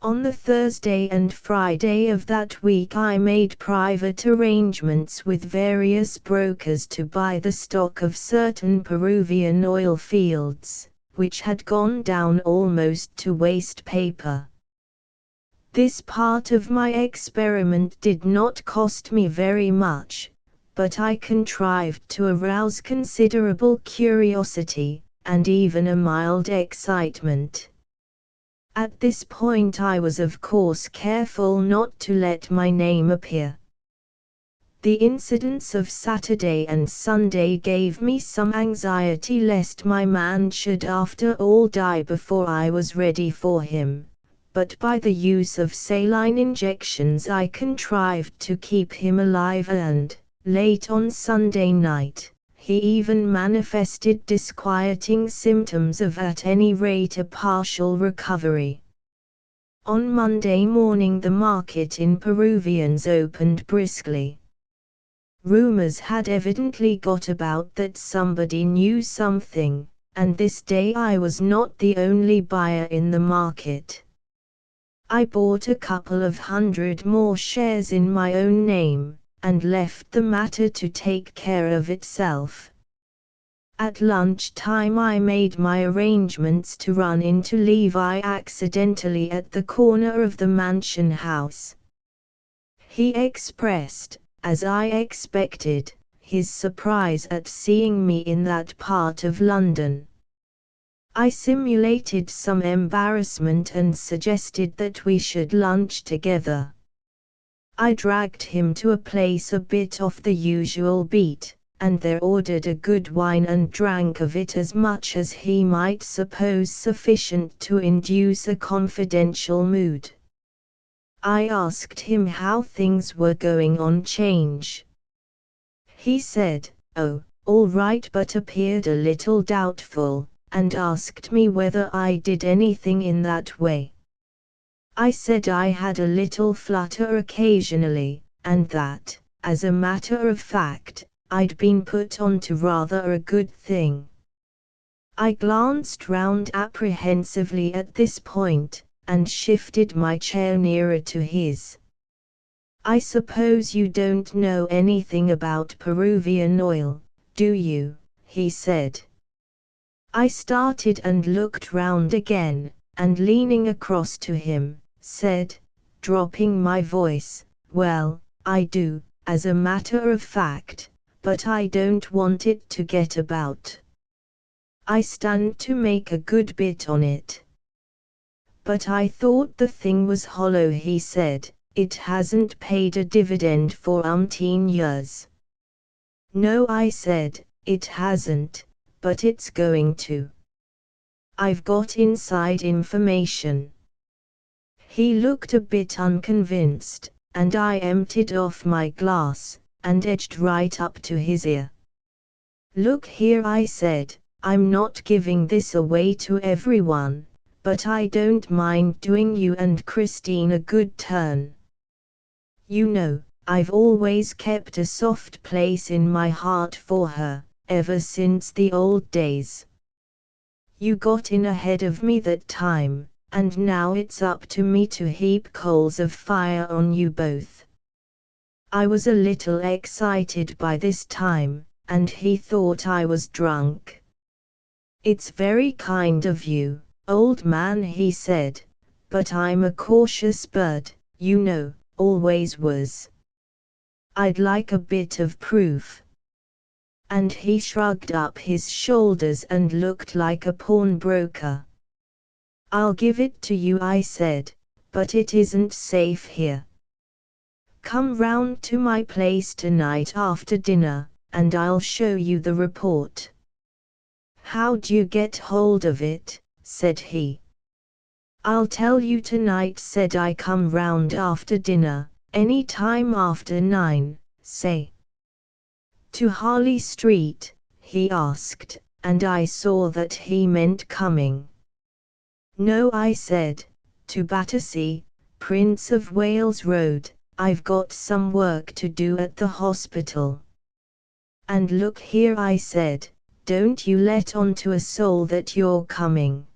On the Thursday and Friday of that week I made private arrangements with various brokers to buy the stock of certain Peruvian oil fields, which had gone down almost to waste paper. This part of my experiment did not cost me very much, but I contrived to arouse considerable curiosity, and even a mild excitement. At this point I was of course careful not to let my name appear. The incidents of Saturday and Sunday gave me some anxiety lest my man should after all die before I was ready for him, but by the use of saline injections I contrived to keep him alive and, late on Sunday night, he even manifested disquieting symptoms of at any rate a partial recovery. On Monday morning the market in Peruvians opened briskly. Rumors had evidently got about that somebody knew something, and this day I was not the only buyer in the market. I bought a couple of hundred more shares in my own name, and left the matter to take care of itself. At lunch-time I made my arrangements to run into Levi accidentally at the corner of the mansion house. He expressed, as I expected, his surprise at seeing me in that part of London. I simulated some embarrassment and suggested that we should lunch together. I dragged him to a place a bit off the usual beat, and there ordered a good wine and drank of it as much as he might suppose sufficient to induce a confidential mood. I asked him how things were going on 'Change. He said, "Oh, all right," but appeared a little doubtful, and asked me whether I did anything in that way. I said I had a little flutter occasionally, and that, as a matter of fact, I'd been put on to rather a good thing. I glanced round apprehensively at this point, and shifted my chair nearer to his. "I suppose you don't know anything about Peruvian oil, do you?" he said. I started and looked round again, and leaning across to him, said, dropping my voice, "Well, I do, as a matter of fact, but I don't want it to get about. I stand to make a good bit on it." "But I thought the thing was hollow," he said. "It hasn't paid a dividend for umpteen years." "No," I said, "it hasn't, but it's going to. I've got inside information." He looked a bit unconvinced, and I emptied off my glass, and edged right up to his ear. "Look here," I said, "I'm not giving this away to everyone, but I don't mind doing you and Christine a good turn. You know, I've always kept a soft place in my heart for her, ever since the old days. You got in ahead of me that time, and now it's up to me to heap coals of fire on you both." I was a little excited by this time, and he thought I was drunk. "It's very kind of you, old man," he said, "but I'm a cautious bird, you know, always was. I'd like a bit of proof." And he shrugged up his shoulders and looked like a pawnbroker. "I'll give it to you," I said, "but it isn't safe here. Come round to my place tonight after dinner, and I'll show you the report." "How'd you get hold of it?" said he. "I'll tell you tonight," said I. "Come round after dinner, any time after 9, say." "To Harley Street?" he asked, and I saw that he meant coming. "No," I said, "to Battersea, Prince of Wales Road. I've got some work to do at the hospital." "And look here," I said, "don't you let on to a soul that you're coming.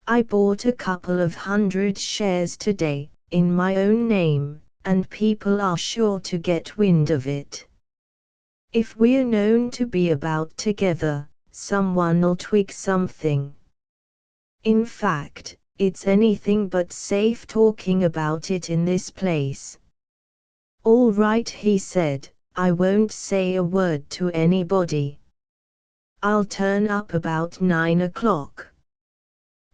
I bought a couple of 100 shares today, in my own name, and people are sure to get wind of it. If we're known to be about together, someone'll twig something. In fact, it's anything but safe talking about it in this place." "All right," he said, "I won't say a word to anybody. I'll turn up about 9 o'clock.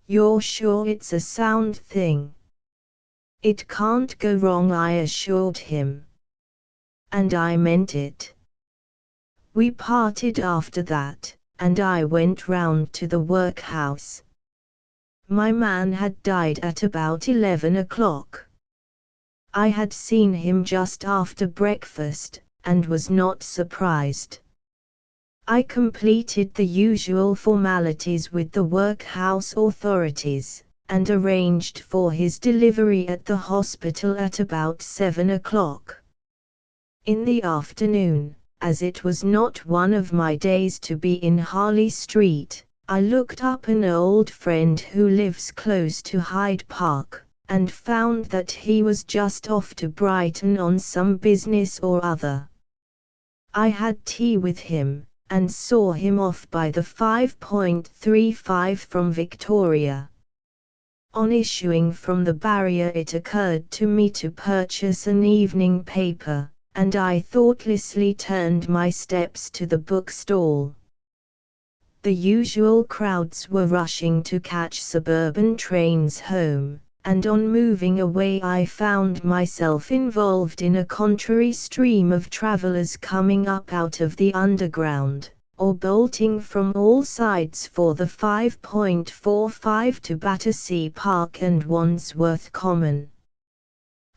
You're sure it's a sound thing?" "It can't go wrong," I assured him. And I meant it. We parted after that, and I went round to the workhouse. My man had died at about 11 o'clock. I had seen him just after breakfast, and was not surprised. I completed the usual formalities with the workhouse authorities, and arranged for his delivery at the hospital at about 7 o'clock. In the afternoon, as it was not one of my days to be in Harley Street, I looked up an old friend who lives close to Hyde Park, and found that he was just off to Brighton on some business or other. I had tea with him, and saw him off by the 5.35 from Victoria. On issuing from the barrier it occurred to me to purchase an evening paper, and I thoughtlessly turned my steps to the bookstall. The usual crowds were rushing to catch suburban trains home, and on moving away I found myself involved in a contrary stream of travelers coming up out of the underground, or bolting from all sides for the 5.45 to Battersea Park and Wandsworth Common.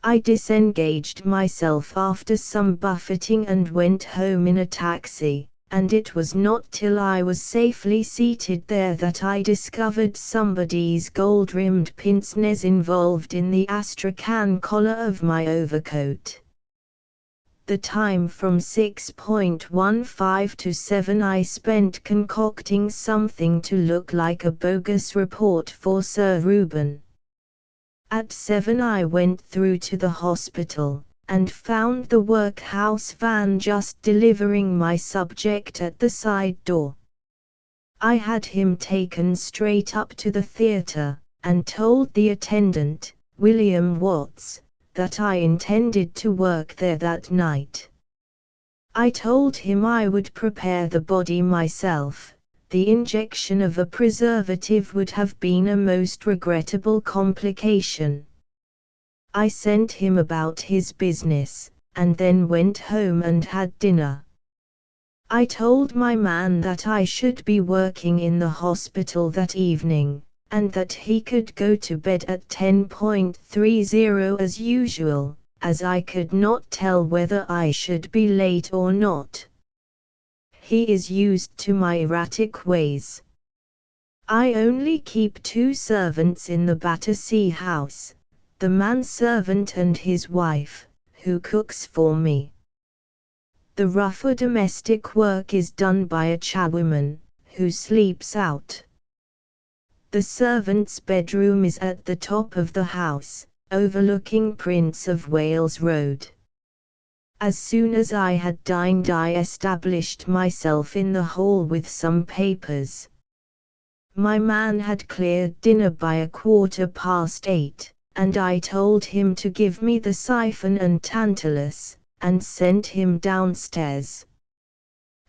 I disengaged myself after some buffeting and went home in a taxi, and it was not till I was safely seated there that I discovered somebody's gold-rimmed pince-nez involved in the astrakhan collar of my overcoat. The time from 6.15 to 7 I spent concocting something to look like a bogus report for Sir Reuben. At 7 I went through to the hospital, and found the workhouse van just delivering my subject at the side door. I had him taken straight up to the theatre, and told the attendant, William Watts, that I intended to work there that night. I told him I would prepare the body myself. The injection of a preservative would have been a most regrettable complication. I sent him about his business, and then went home and had dinner. I told my man that I should be working in the hospital that evening, and that he could go to bed at 10:30 as usual, as I could not tell whether I should be late or not. He is used to my erratic ways. I only keep 2 servants in the Battersea house, the manservant and his wife, who cooks for me. The rougher domestic work is done by a charwoman, who sleeps out. The servants' bedroom is at the top of the house, overlooking Prince of Wales Road. As soon as I had dined, I established myself in the hall with some papers. My man had cleared dinner by 8:15, and I told him to give me the siphon and tantalus, and sent him downstairs.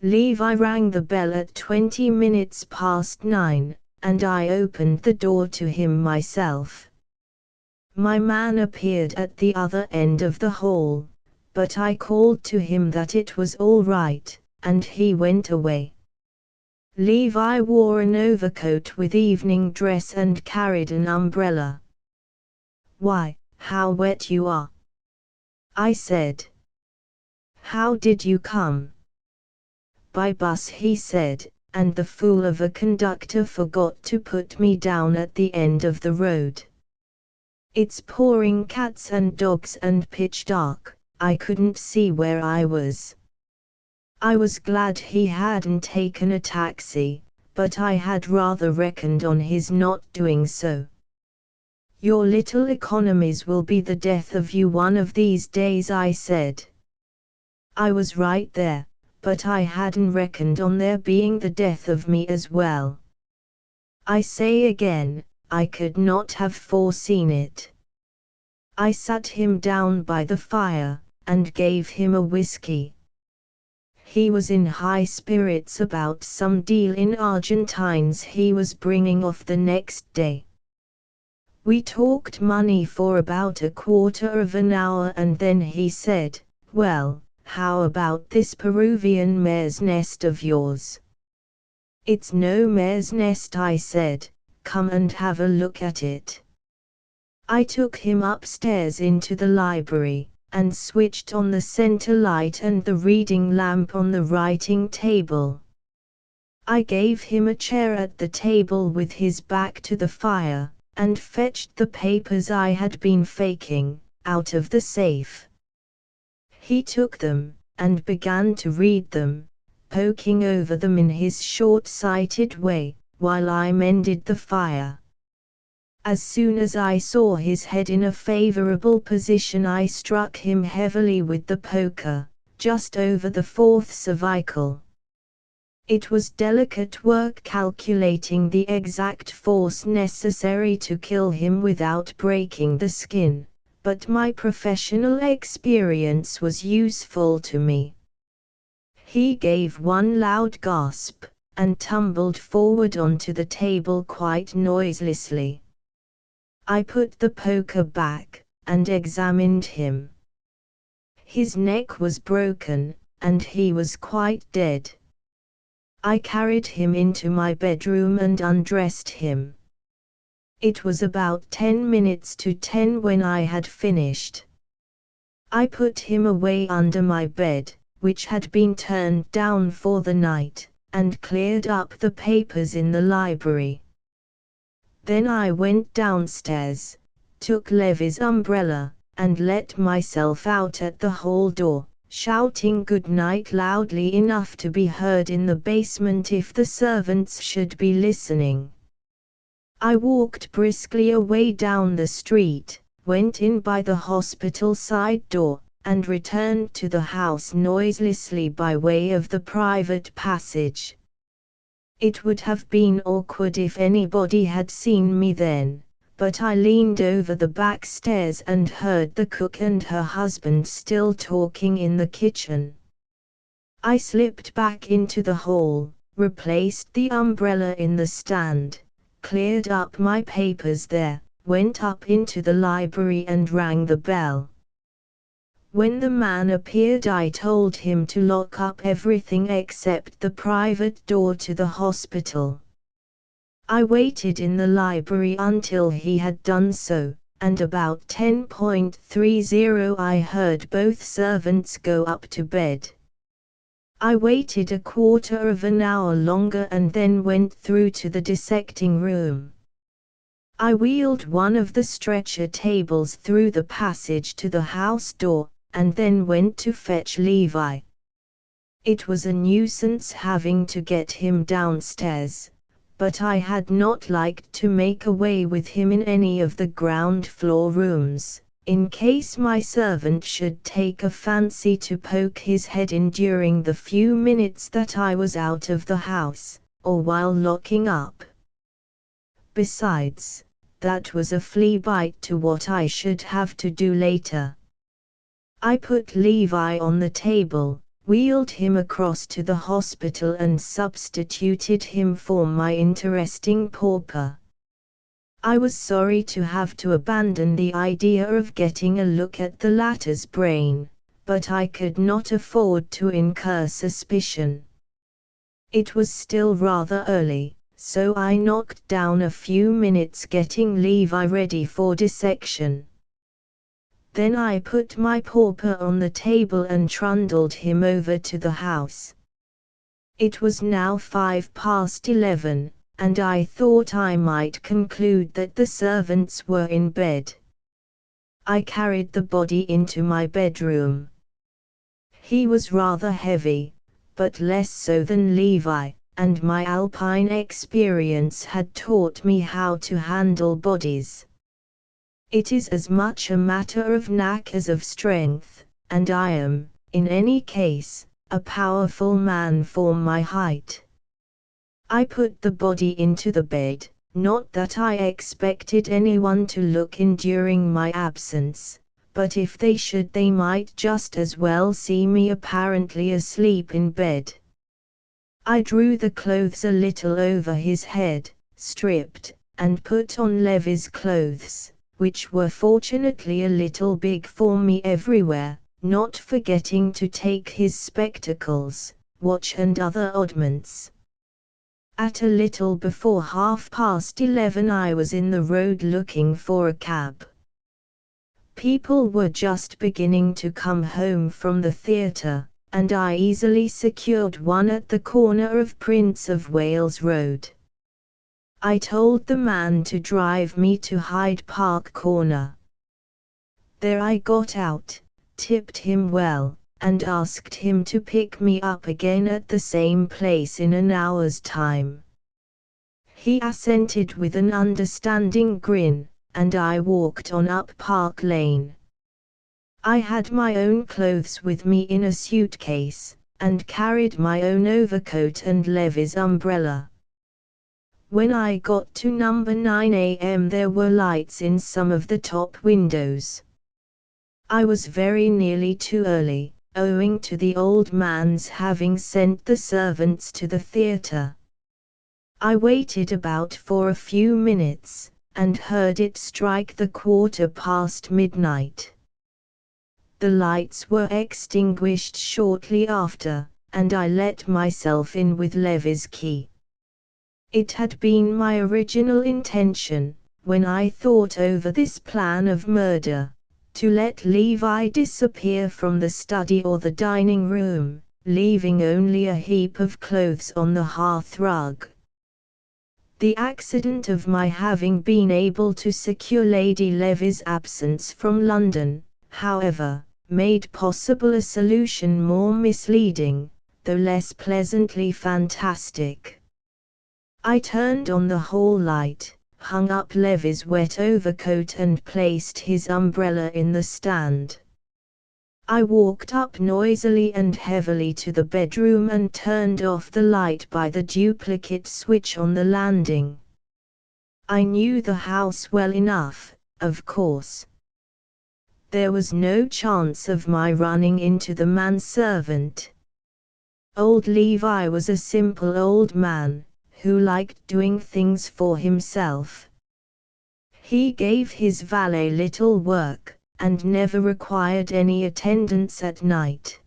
Levi rang the bell at 20 minutes past 9, and I opened the door to him myself. My man appeared at the other end of the hall, but I called to him that it was all right, and he went away. Levi wore an overcoat with evening dress and carried an umbrella. "Why, how wet you are!" I said. "How did you come?" "By bus," he said, "and the fool of a conductor forgot to put me down at the end of the road. It's pouring cats and dogs and pitch dark, I couldn't see where I was." I was glad he hadn't taken a taxi, but I had rather reckoned on his not doing so. "Your little economies will be the death of you one of these days," I said. I was right there, but I hadn't reckoned on their being the death of me as well. I say again, I could not have foreseen it. I sat him down by the fire, and gave him a whiskey. He was in high spirits about some deal in Argentines he was bringing off the next day. We talked money for about 1/4 hour, and then he said, "Well, how about this Peruvian mare's nest of yours?" "It's no mare's nest," I said, "come and have a look at it." I took him upstairs into the library, and switched on the center light and the reading lamp on the writing table. I gave him a chair at the table with his back to the fire, and fetched the papers I had been faking out of the safe. He took them, and began to read them, poking over them in his short-sighted way, while I mended the fire. As soon as I saw his head in a favorable position, I struck him heavily with the poker, just over the 4th cervical. It was delicate work calculating the exact force necessary to kill him without breaking the skin, but my professional experience was useful to me. He gave one loud gasp, and tumbled forward onto the table quite noiselessly. I put the poker back, and examined him. His neck was broken, and he was quite dead. I carried him into my bedroom and undressed him. It was about 10 minutes to 10 when I had finished. I put him away under my bed, which had been turned down for the night, and cleared up the papers in the library. Then I went downstairs, took Levy's umbrella, and let myself out at the hall door, shouting good night loudly enough to be heard in the basement if the servants should be listening. I walked briskly away down the street, went in by the hospital side door, and returned to the house noiselessly by way of the private passage. It would have been awkward if anybody had seen me then, but I leaned over the back stairs and heard the cook and her husband still talking in the kitchen. I slipped back into the hall, replaced the umbrella in the stand, cleared up my papers there, went up into the library and rang the bell. When the man appeared, I told him to lock up everything except the private door to the hospital. I waited in the library until he had done so, and about 10:30 I heard both servants go up to bed. I waited a quarter of an hour longer and then went through to the dissecting room. I wheeled one of the stretcher tables through the passage to the house door, and then went to fetch Levi. It was a nuisance having to get him downstairs, but I had not liked to make away with him in any of the ground floor rooms, in case my servant should take a fancy to poke his head in during the few minutes that I was out of the house, or while locking up. Besides, that was a flea bite to what I should have to do later. I put Levi on the table, wheeled him across to the hospital and substituted him for my interesting pauper. I was sorry to have to abandon the idea of getting a look at the latter's brain, but I could not afford to incur suspicion. It was still rather early, so I knocked down a few minutes getting Levi ready for dissection. Then I put my pauper on the table and trundled him over to the house. It was now 11:05, and I thought I might conclude that the servants were in bed. I carried the body into my bedroom. He was rather heavy, but less so than Levi, and my Alpine experience had taught me how to handle bodies. It is as much a matter of knack as of strength, and I am, in any case, a powerful man for my height. I put the body into the bed, not that I expected anyone to look in during my absence, but if they should they might just as well see me apparently asleep in bed. I drew the clothes a little over his head, stripped, and put on Levy's clothes, which were fortunately a little big for me everywhere, not forgetting to take his spectacles, watch and other oddments. At a little before 11:30 I was in the road looking for a cab. People were just beginning to come home from the theatre, and I easily secured one at the corner of Prince of Wales Road. I told the man to drive me to Hyde Park Corner. There I got out, tipped him well, and asked him to pick me up again at the same place in an hour's time. He assented with an understanding grin, and I walked on up Park Lane. I had my own clothes with me in a suitcase, and carried my own overcoat and Levy's umbrella. When I got to number 9 a.m. there were lights in some of the top windows. I was very nearly too early, owing to the old man's having sent the servants to the theatre. I waited about for a few minutes, and heard it strike the midnight. The lights were extinguished shortly after, and I let myself in with Levy's key. It had been my original intention, when I thought over this plan of murder, to let Levi disappear from the study or the dining room, leaving only a heap of clothes on the hearth rug. The accident of my having been able to secure Lady Levy's absence from London, however, made possible a solution more misleading, though less pleasantly fantastic. I turned on the hall light, hung up Levy's wet overcoat and placed his umbrella in the stand. I walked up noisily and heavily to the bedroom and turned off the light by the duplicate switch on the landing. I knew the house well enough, of course. There was no chance of my running into the manservant. Old Levi was a simple old man, who liked doing things for himself. He gave his valet little work, and never required any attendance at night.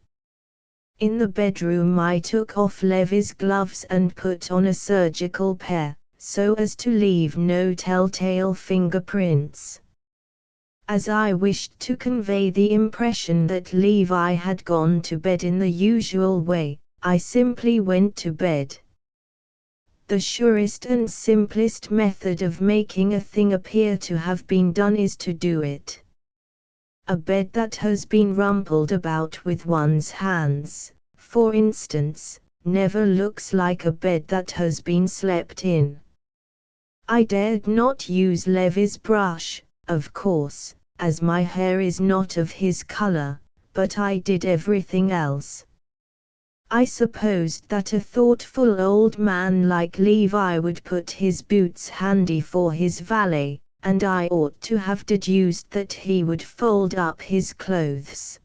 In the bedroom I took off Levy's gloves and put on a surgical pair, so as to leave no telltale fingerprints. As I wished to convey the impression that Levi had gone to bed in the usual way, I simply went to bed. The surest and simplest method of making a thing appear to have been done is to do it. A bed that has been rumpled about with one's hands, for instance, never looks like a bed that has been slept in. I dared not use Levy's brush, of course, as my hair is not of his color, but I did everything else. I supposed that a thoughtful old man like Levi would put his boots handy for his valet, and I ought to have deduced that he would fold up his clothes.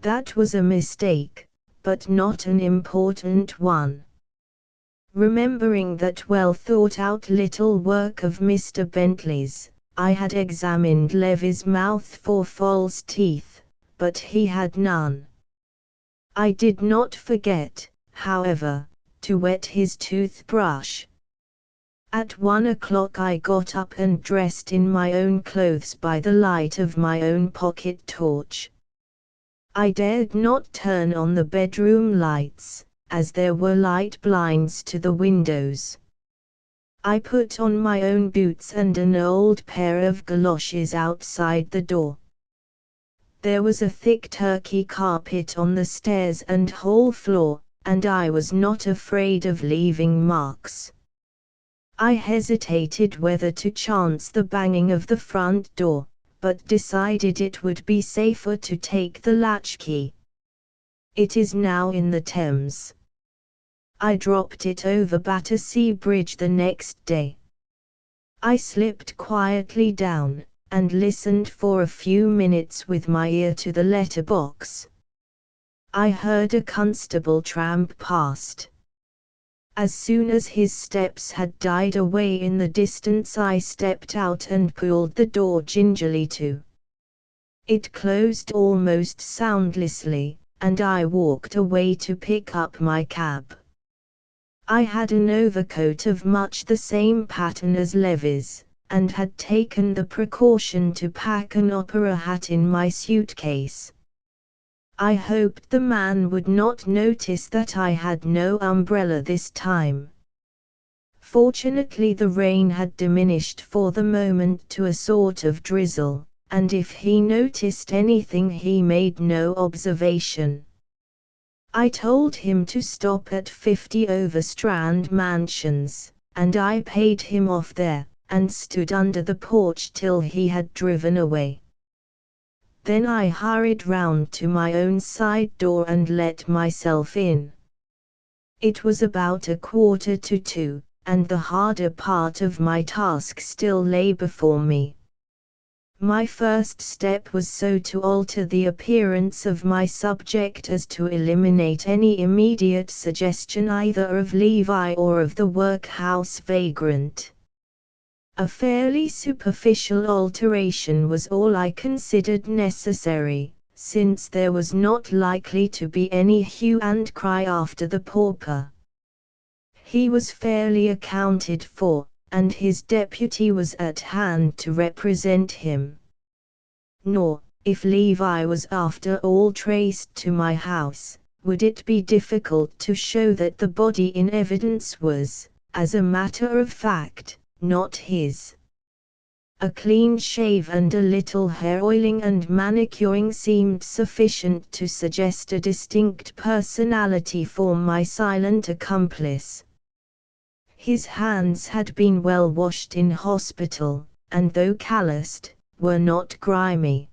That was a mistake, but not an important one. Remembering that well-thought-out little work of Mr. Bentley's, I had examined Levy's mouth for false teeth, but he had none. I did not forget, however, to wet his toothbrush. At 1 o'clock I got up and dressed in my own clothes by the light of my own pocket torch. I dared not turn on the bedroom lights, as there were light blinds to the windows. I put on my own boots and an old pair of galoshes outside the door. There was a thick Turkey carpet on the stairs and hall floor, and I was not afraid of leaving marks. I hesitated whether to chance the banging of the front door, but decided it would be safer to take the latchkey. It is now in the Thames. I dropped it over Battersea Bridge the next day. I slipped quietly down, and listened for a few minutes with my ear to the letterbox. I heard a constable tramp past. As soon as his steps had died away in the distance I stepped out and pulled the door gingerly to. It closed almost soundlessly, and I walked away to pick up my cab. I had an overcoat of much the same pattern as Levy's, and had taken the precaution to pack an opera hat in my suitcase. I hoped the man would not notice that I had no umbrella this time. Fortunately the rain had diminished for the moment to a sort of drizzle, and if he noticed anything he made no observation. I told him to stop at 50 Overstrand Mansions, and I paid him off there, and stood under the porch till he had driven away. Then I hurried round to my own side door and let myself in. It was about 1:45, and the harder part of my task still lay before me. My first step was so to alter the appearance of my subject as to eliminate any immediate suggestion either of Levi or of the workhouse vagrant. A fairly superficial alteration was all I considered necessary, since there was not likely to be any hue and cry after the pauper. He was fairly accounted for, and his deputy was at hand to represent him. Nor, if Levi was after all traced to my house, would it be difficult to show that the body in evidence was, as a matter of fact, not his. A clean shave and a little hair oiling and manicuring seemed sufficient to suggest a distinct personality for my silent accomplice. His hands had been well washed in hospital, and though calloused, were not grimy.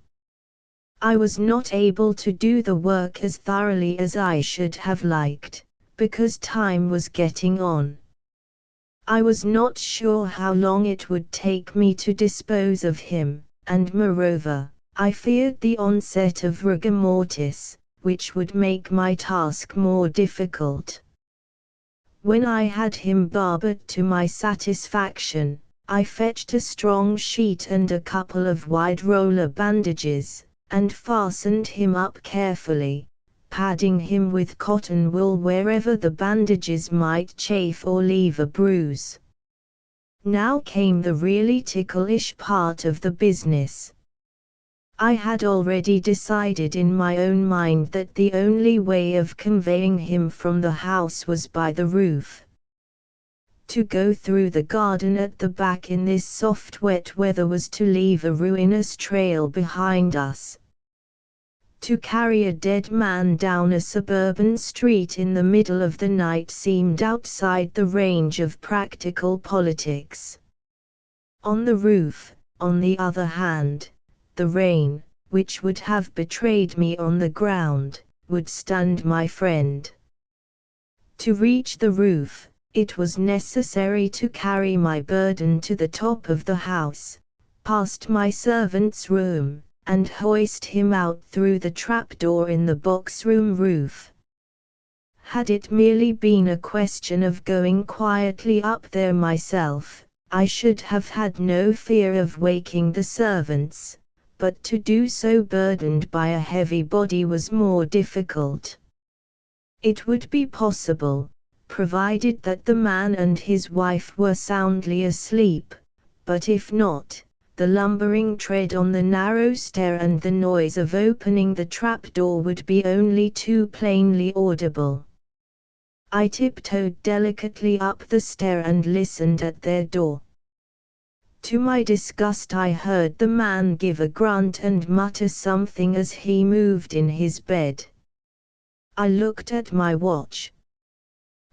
I was not able to do the work as thoroughly as I should have liked, because time was getting on. I was not sure how long it would take me to dispose of him, and moreover, I feared the onset of rigor mortis, which would make my task more difficult. When I had him barbered to my satisfaction, I fetched a strong sheet and a couple of wide roller bandages, and fastened him up carefully, padding him with cotton wool wherever the bandages might chafe or leave a bruise. Now came the really ticklish part of the business. I had already decided in my own mind that the only way of conveying him from the house was by the roof. To go through the garden at the back in this soft wet weather was to leave a ruinous trail behind us. To carry a dead man down a suburban street in the middle of the night seemed outside the range of practical politics. On the roof, on the other hand, the rain, which would have betrayed me on the ground, would stand my friend. To reach the roof, it was necessary to carry my burden to the top of the house, past my servant's room, and hoist him out through the trapdoor in the box-room roof. Had it merely been a question of going quietly up there myself, I should have had no fear of waking the servants, but to do so burdened by a heavy body was more difficult. It would be possible, provided that the man and his wife were soundly asleep, but if not, the lumbering tread on the narrow stair and the noise of opening the trapdoor would be only too plainly audible. I tiptoed delicately up the stair and listened at their door. To my disgust I heard the man give a grunt and mutter something as he moved in his bed. I looked at my watch.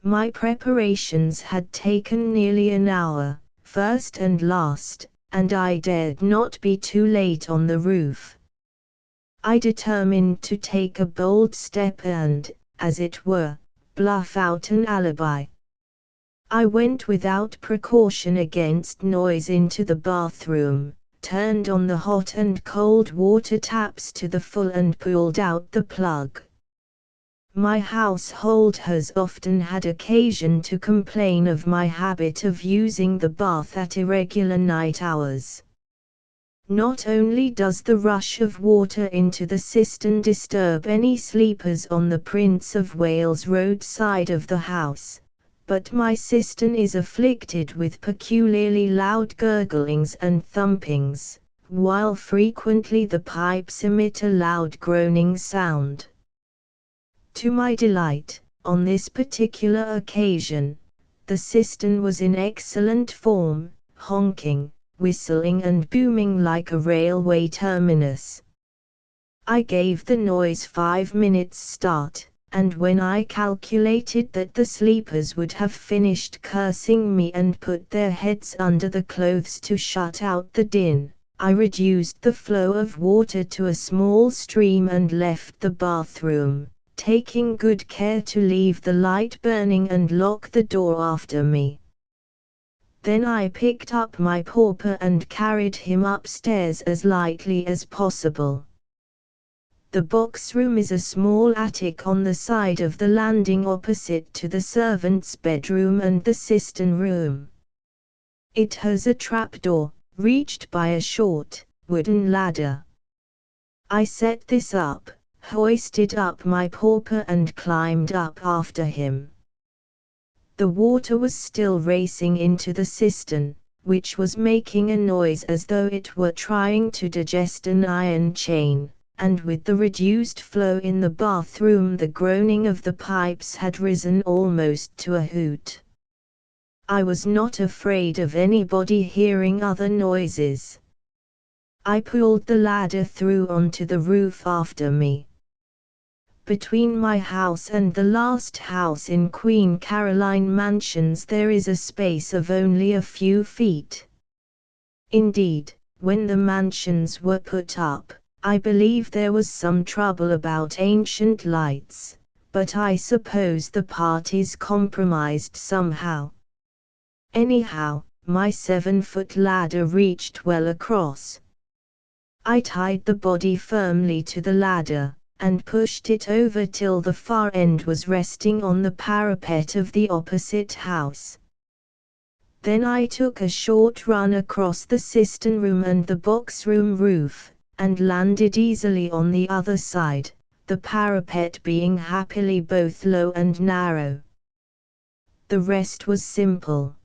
My preparations had taken nearly an hour, first and last, and I dared not be too late on the roof. I determined to take a bold step and, as it were, bluff out an alibi. I went without precaution against noise into the bathroom, turned on the hot and cold water taps to the full and pulled out the plug. My household has often had occasion to complain of my habit of using the bath at irregular night hours. Not only does the rush of water into the cistern disturb any sleepers on the Prince of Wales Road side of the house, but my cistern is afflicted with peculiarly loud gurglings and thumpings, while frequently the pipes emit a loud groaning sound. To my delight, on this particular occasion, the cistern was in excellent form, honking, whistling and booming like a railway terminus. I gave the noise 5 minutes start, and when I calculated that the sleepers would have finished cursing me and put their heads under the clothes to shut out the din, I reduced the flow of water to a small stream and left the bathroom, taking good care to leave the light burning and lock the door after me. Then I picked up my pauper and carried him upstairs as lightly as possible. The box room is a small attic on the side of the landing opposite to the servant's bedroom and the cistern room. It has a trapdoor, reached by a short, wooden ladder. I set this up, hoisted up my pauper and climbed up after him. The water was still racing into the cistern, which was making a noise as though it were trying to digest an iron chain, and with the reduced flow in the bathroom the groaning of the pipes had risen almost to a hoot. I was not afraid of anybody hearing other noises. I pulled the ladder through onto the roof after me. Between my house and the last house in Queen Caroline Mansions there is a space of only a few feet. Indeed, when the mansions were put up, I believe there was some trouble about ancient lights, but I suppose the parties compromised somehow. Anyhow, my 7-foot ladder reached well across. I tied the body firmly to the ladder, and pushed it over till the far end was resting on the parapet of the opposite house. Then I took a short run across the cistern room and the box room roof, and landed easily on the other side, the parapet being happily both low and narrow. The rest was simple.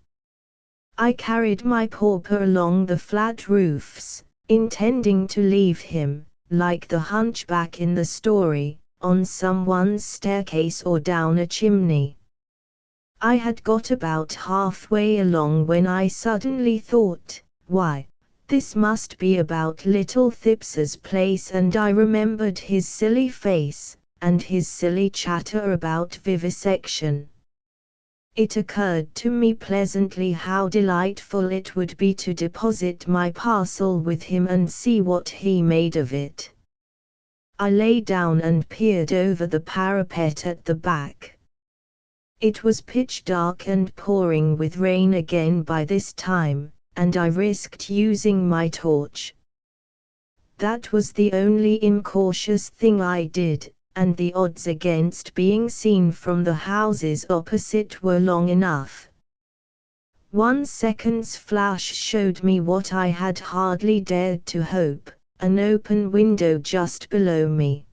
I carried my pauper along the flat roofs, intending to leave him, like the hunchback in the story, on someone's staircase or down a chimney. I had got about halfway along when I suddenly thought, why, this must be about little Thipps's place, and I remembered his silly face, and his silly chatter about vivisection. It occurred to me pleasantly how delightful it would be to deposit my parcel with him and see what he made of it. I lay down and peered over the parapet at the back. It was pitch dark and pouring with rain again by this time, and I risked using my torch. That was the only incautious thing I did, and the odds against being seen from the houses opposite were long enough. 1 second's flash showed me what I had hardly dared to hope, an open window just below me.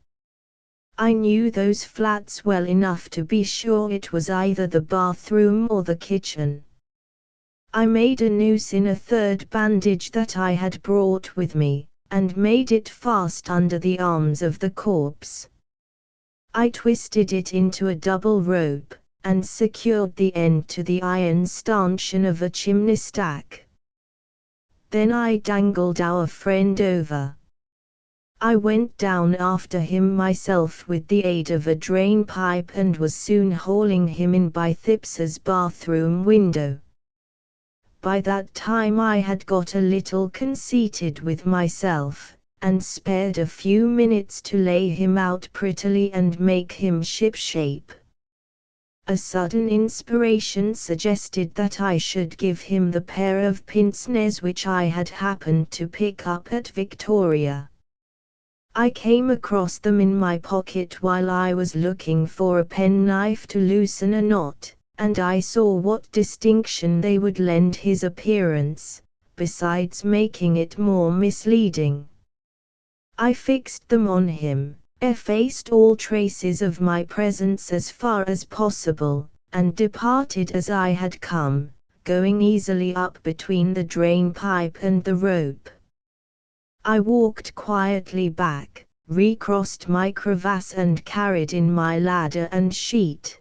I knew those flats well enough to be sure it was either the bathroom or the kitchen. I made a noose in a third bandage that I had brought with me, and made it fast under the arms of the corpse. I twisted it into a double rope, and secured the end to the iron stanchion of a chimney stack. Then I dangled our friend over. I went down after him myself with the aid of a drain pipe and was soon hauling him in by Thipps's bathroom window. By that time I had got a little conceited with myself, and spared a few minutes to lay him out prettily and make him shipshape. A sudden inspiration suggested that I should give him the pair of pince-nez which I had happened to pick up at Victoria. I came across them in my pocket while I was looking for a penknife to loosen a knot, and I saw what distinction they would lend his appearance, besides making it more misleading. I fixed them on him, effaced all traces of my presence as far as possible, and departed as I had come, going easily up between the drain pipe and the rope. I walked quietly back, recrossed my crevasse and carried in my ladder and sheet.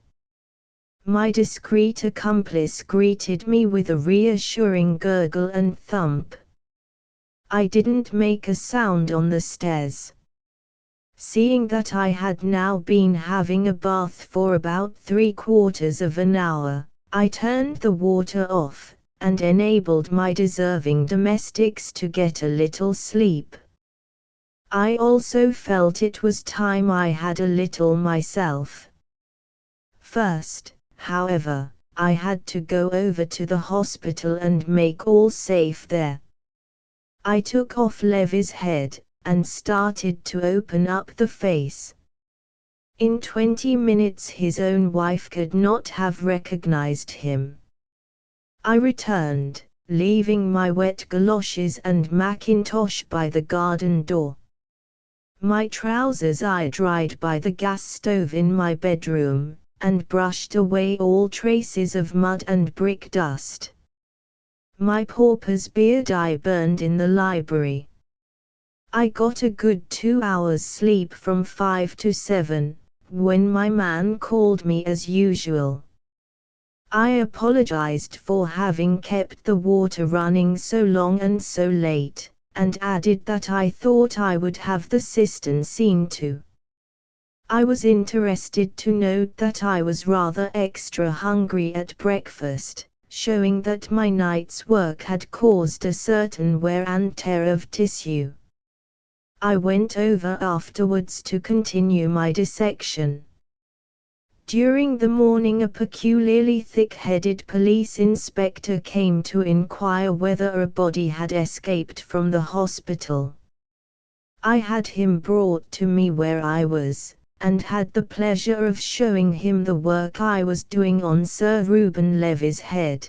My discreet accomplice greeted me with a reassuring gurgle and thump. I didn't make a sound on the stairs. Seeing that I had now been having a bath for about 3/4 of an hour, I turned the water off, and enabled my deserving domestics to get a little sleep. I also felt it was time I had a little myself. First, however, I had to go over to the hospital and make all safe there. I took off Levy's head, and started to open up the face. In 20 minutes his own wife could not have recognized him. I returned, leaving my wet galoshes and mackintosh by the garden door. My trousers I dried by the gas stove in my bedroom, and brushed away all traces of mud and brick dust. My pauper's beard I burned in the library. I got a good 2 hours sleep from 5 to 7, when my man called me as usual. I apologized for having kept the water running so long and so late, and added that I thought I would have the cistern seen to. I was interested to note that I was rather extra hungry at breakfast, showing that my night's work had caused a certain wear and tear of tissue. I went over afterwards to continue my dissection. During the morning a peculiarly thick-headed police inspector came to inquire whether a body had escaped from the hospital. I had him brought to me where I was, and had the pleasure of showing him the work I was doing on Sir Reuben Levy's head.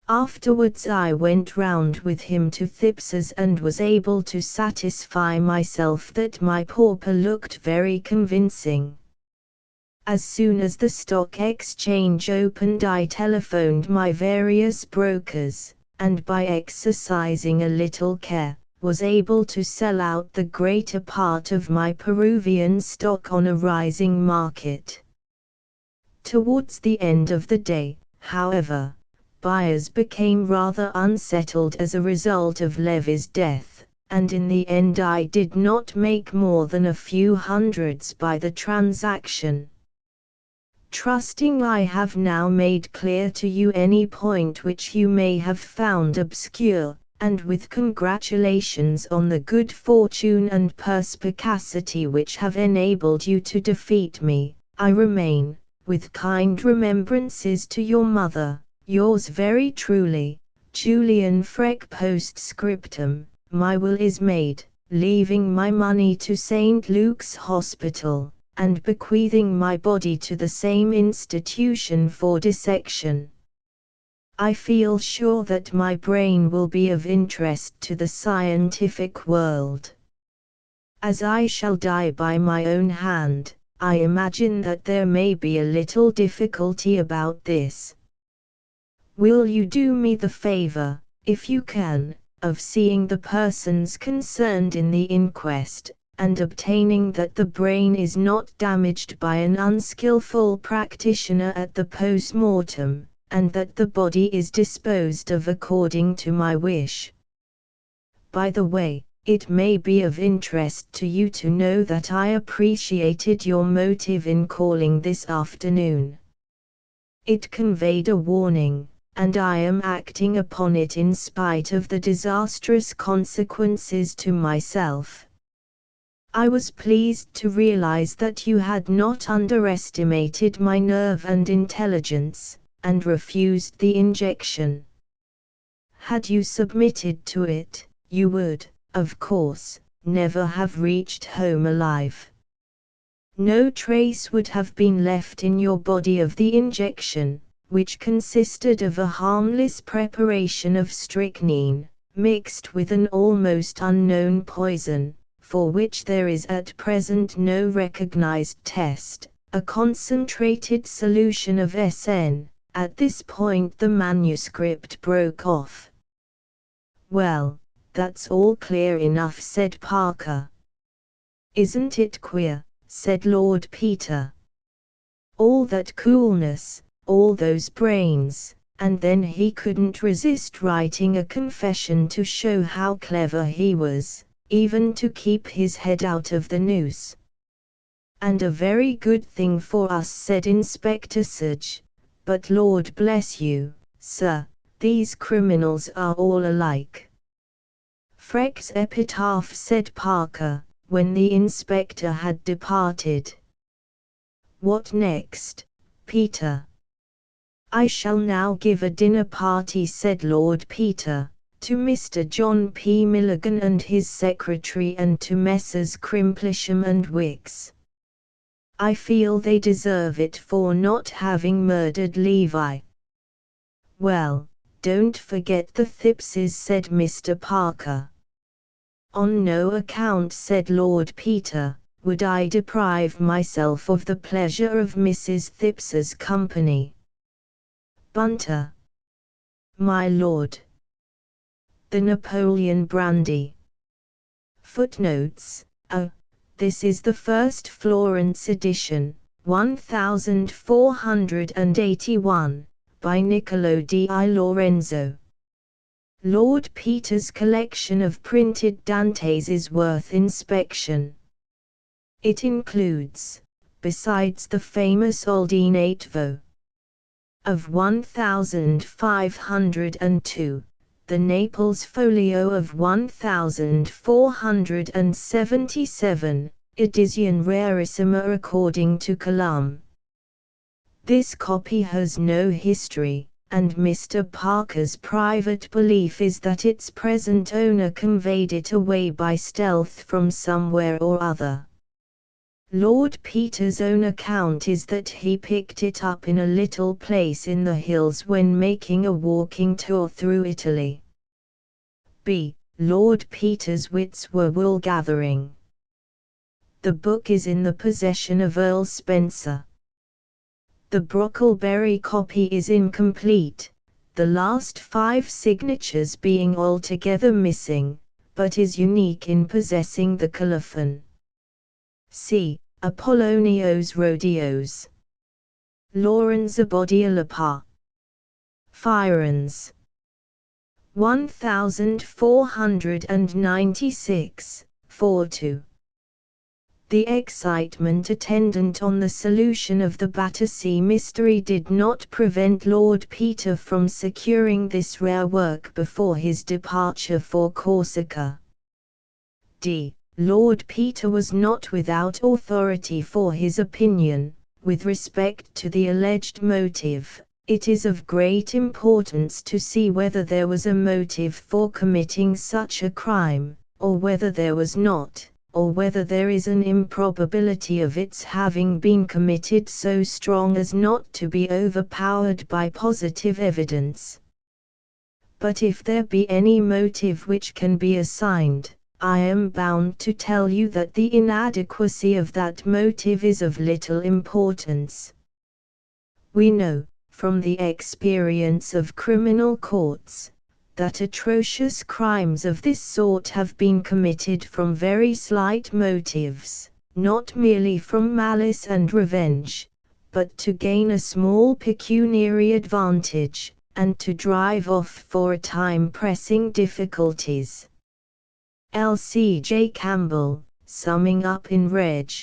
Afterwards I went round with him to Thipps's and was able to satisfy myself that my pauper looked very convincing. As soon as the stock exchange opened, I telephoned my various brokers, and by exercising a little care, was able to sell out the greater part of my Peruvian stock on a rising market. Towards the end of the day, however, buyers became rather unsettled as a result of Levy's death, and in the end I did not make more than a few hundreds by the transaction. Trusting I have now made clear to you any point which you may have found obscure, and with congratulations on the good fortune and perspicacity which have enabled you to defeat me, I remain, with kind remembrances to your mother, yours very truly, Julian Freck. Postscriptum. My will is made, leaving my money to St. Luke's Hospital, and bequeathing my body to the same institution for dissection. I feel sure that my brain will be of interest to the scientific world. As I shall die by my own hand, I imagine that there may be a little difficulty about this. Will you do me the favor, if you can, of seeing the persons concerned in the inquest, and obtaining that the brain is not damaged by an unskillful practitioner at the post-mortem, and that the body is disposed of according to my wish? By the way, it may be of interest to you to know that I appreciated your motive in calling this afternoon. It conveyed a warning, and I am acting upon it in spite of the disastrous consequences to myself. I was pleased to realize that you had not underestimated my nerve and intelligence, and refused the injection. Had you submitted to it, you would, of course, never have reached home alive. No trace would have been left in your body of the injection, which consisted of a harmless preparation of strychnine, mixed with an almost unknown poison, for which there is at present no recognized test, a concentrated solution of SN. At this point the manuscript broke off. Well, that's all clear enough, said Parker. Isn't it queer, said Lord Peter. All that coolness, all those brains, and then he couldn't resist writing a confession to show how clever he was, even to keep his head out of the noose. And a very good thing for us, said Inspector Sudge, but Lord bless you, sir, these criminals are all alike. Freck's epitaph, said Parker, when the inspector had departed. What next, Peter? I shall now give a dinner party, said Lord Peter, to Mr. John P. Milligan and his secretary and to Messrs. Crimplisham and Wicks. I feel they deserve it for not having murdered Levi. Well, don't forget the Thippses, said Mr. Parker. On no account, said Lord Peter, would I deprive myself of the pleasure of Mrs. Thipps's company. Bunter. My lord. The Napoleon brandy. Footnotes. This is the first Florence edition, 1481, by Niccolo di Lorenzo. Lord Peter's collection of printed Dantes is worth inspection. It includes, besides the famous Oldine Eighvo of 1502, the Naples Folio of 1477, edition rarissima according to Column. This copy has no history, and Mr. Parker's private belief is that its present owner conveyed it away by stealth from somewhere or other. Lord Peter's own account is that he picked it up in a little place in the hills when making a walking tour through Italy. B. Lord Peter's wits were wool gathering. The book is in the possession of Earl Spencer. The Brockleberry copy is incomplete, the last 5 signatures being altogether missing, but is unique in possessing the colophon. C. Apollonios Rhodios. Laurens Abodialapa. Firens. 1496, 4-2. The excitement attendant on the solution of the Battersea mystery did not prevent Lord Peter from securing this rare work before his departure for Corsica. D. Lord Peter was not without authority for his opinion. With respect to the alleged motive, it is of great importance to see whether there was a motive for committing such a crime, or whether there was not, or whether there is an improbability of its having been committed so strong as not to be overpowered by positive evidence. But if there be any motive which can be assigned, I am bound to tell you that the inadequacy of that motive is of little importance. We know, from the experience of criminal courts, that atrocious crimes of this sort have been committed from very slight motives, not merely from malice and revenge, but to gain a small pecuniary advantage, and to drive off for a time pressing difficulties. L. C. J. Campbell, summing up in Reg.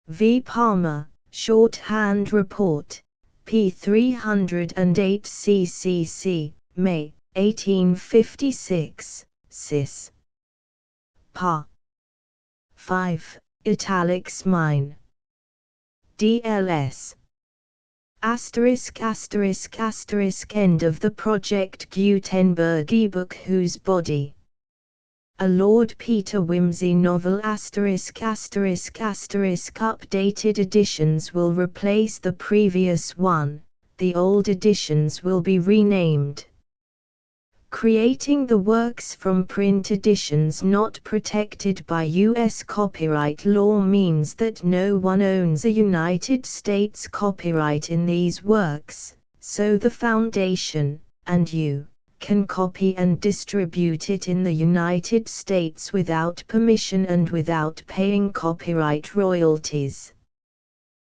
V. Palmer, Shorthand Report, p. 308 CCC, May, 1856, Sis. Pa. 5, italics mine. DLS. ***** End of the Project Gutenberg ebook whose body. A Lord Peter Wimsey novel *****. Updated editions will replace the previous one, the old editions will be renamed. Creating the works from print editions not protected by U.S. copyright law means that no one owns a United States copyright in these works, so the Foundation, and you, can copy and distribute it in the United States without permission and without paying copyright royalties.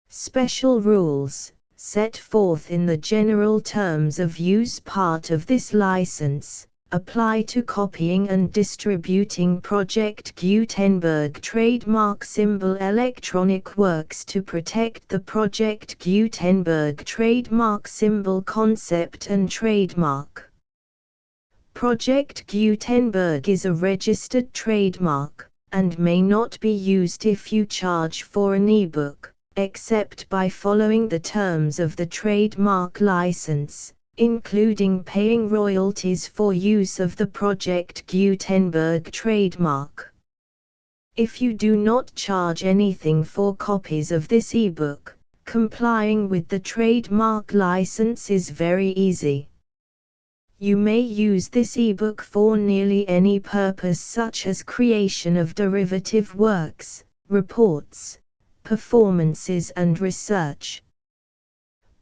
Special rules, set forth in the general terms of use part of this license, apply to copying and distributing Project Gutenberg trademark symbol electronic works to protect the Project Gutenberg trademark symbol concept and trademark. Project Gutenberg is a registered trademark, and may not be used if you charge for an ebook, except by following the terms of the trademark license, including paying royalties for use of the Project Gutenberg trademark. If you do not charge anything for copies of this ebook, complying with the trademark license is very easy. You may use this ebook for nearly any purpose such as creation of derivative works, reports, performances and research.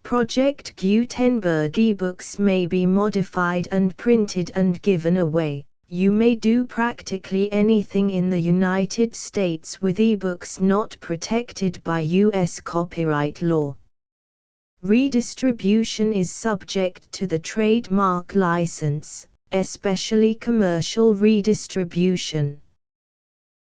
Project Gutenberg ebooks may be modified and printed and given away. You may do practically anything in the United States with ebooks not protected by U.S. copyright law. Redistribution is subject to the trademark license, especially commercial redistribution.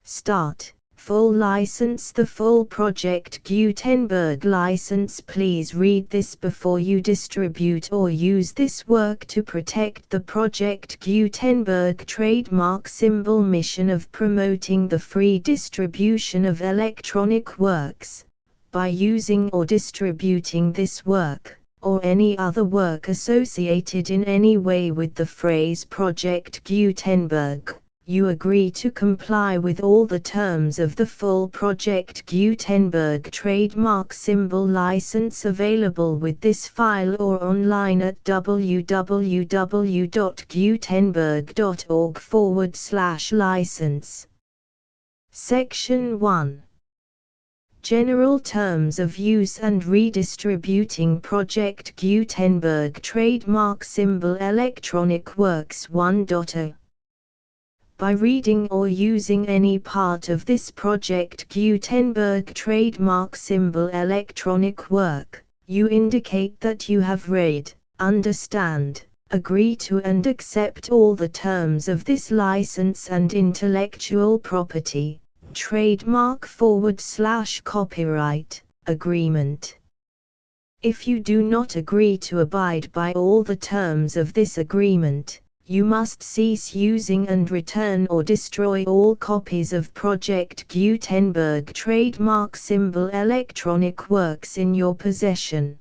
Start. Full license. The full Project Gutenberg license. Please read this before you distribute or use this work to protect the Project Gutenberg trademark symbol mission of promoting the free distribution of electronic works. By using or distributing this work, or any other work associated in any way with the phrase Project Gutenberg, you agree to comply with all the terms of the full Project Gutenberg trademark symbol license available with this file or online at www.gutenberg.org/license. Section 1. General terms of use and redistributing Project Gutenberg trademark symbol electronic works 1.0. By reading or using any part of this Project Gutenberg trademark symbol electronic work, you indicate that you have read, understand, agree to and accept all the terms of this license and intellectual property, trademark/copyright, agreement. If you do not agree to abide by all the terms of this agreement, you must cease using and return or destroy all copies of Project Gutenberg trademark symbol electronic works in your possession.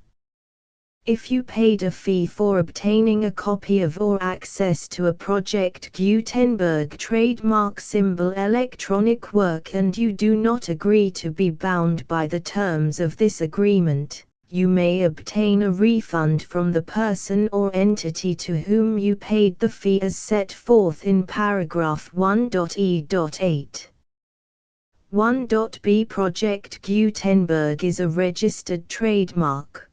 If you paid a fee for obtaining a copy of or access to a Project Gutenberg trademark symbol electronic work and you do not agree to be bound by the terms of this agreement, you may obtain a refund from the person or entity to whom you paid the fee as set forth in paragraph 1.e.8. 1.b Project Gutenberg is a registered trademark.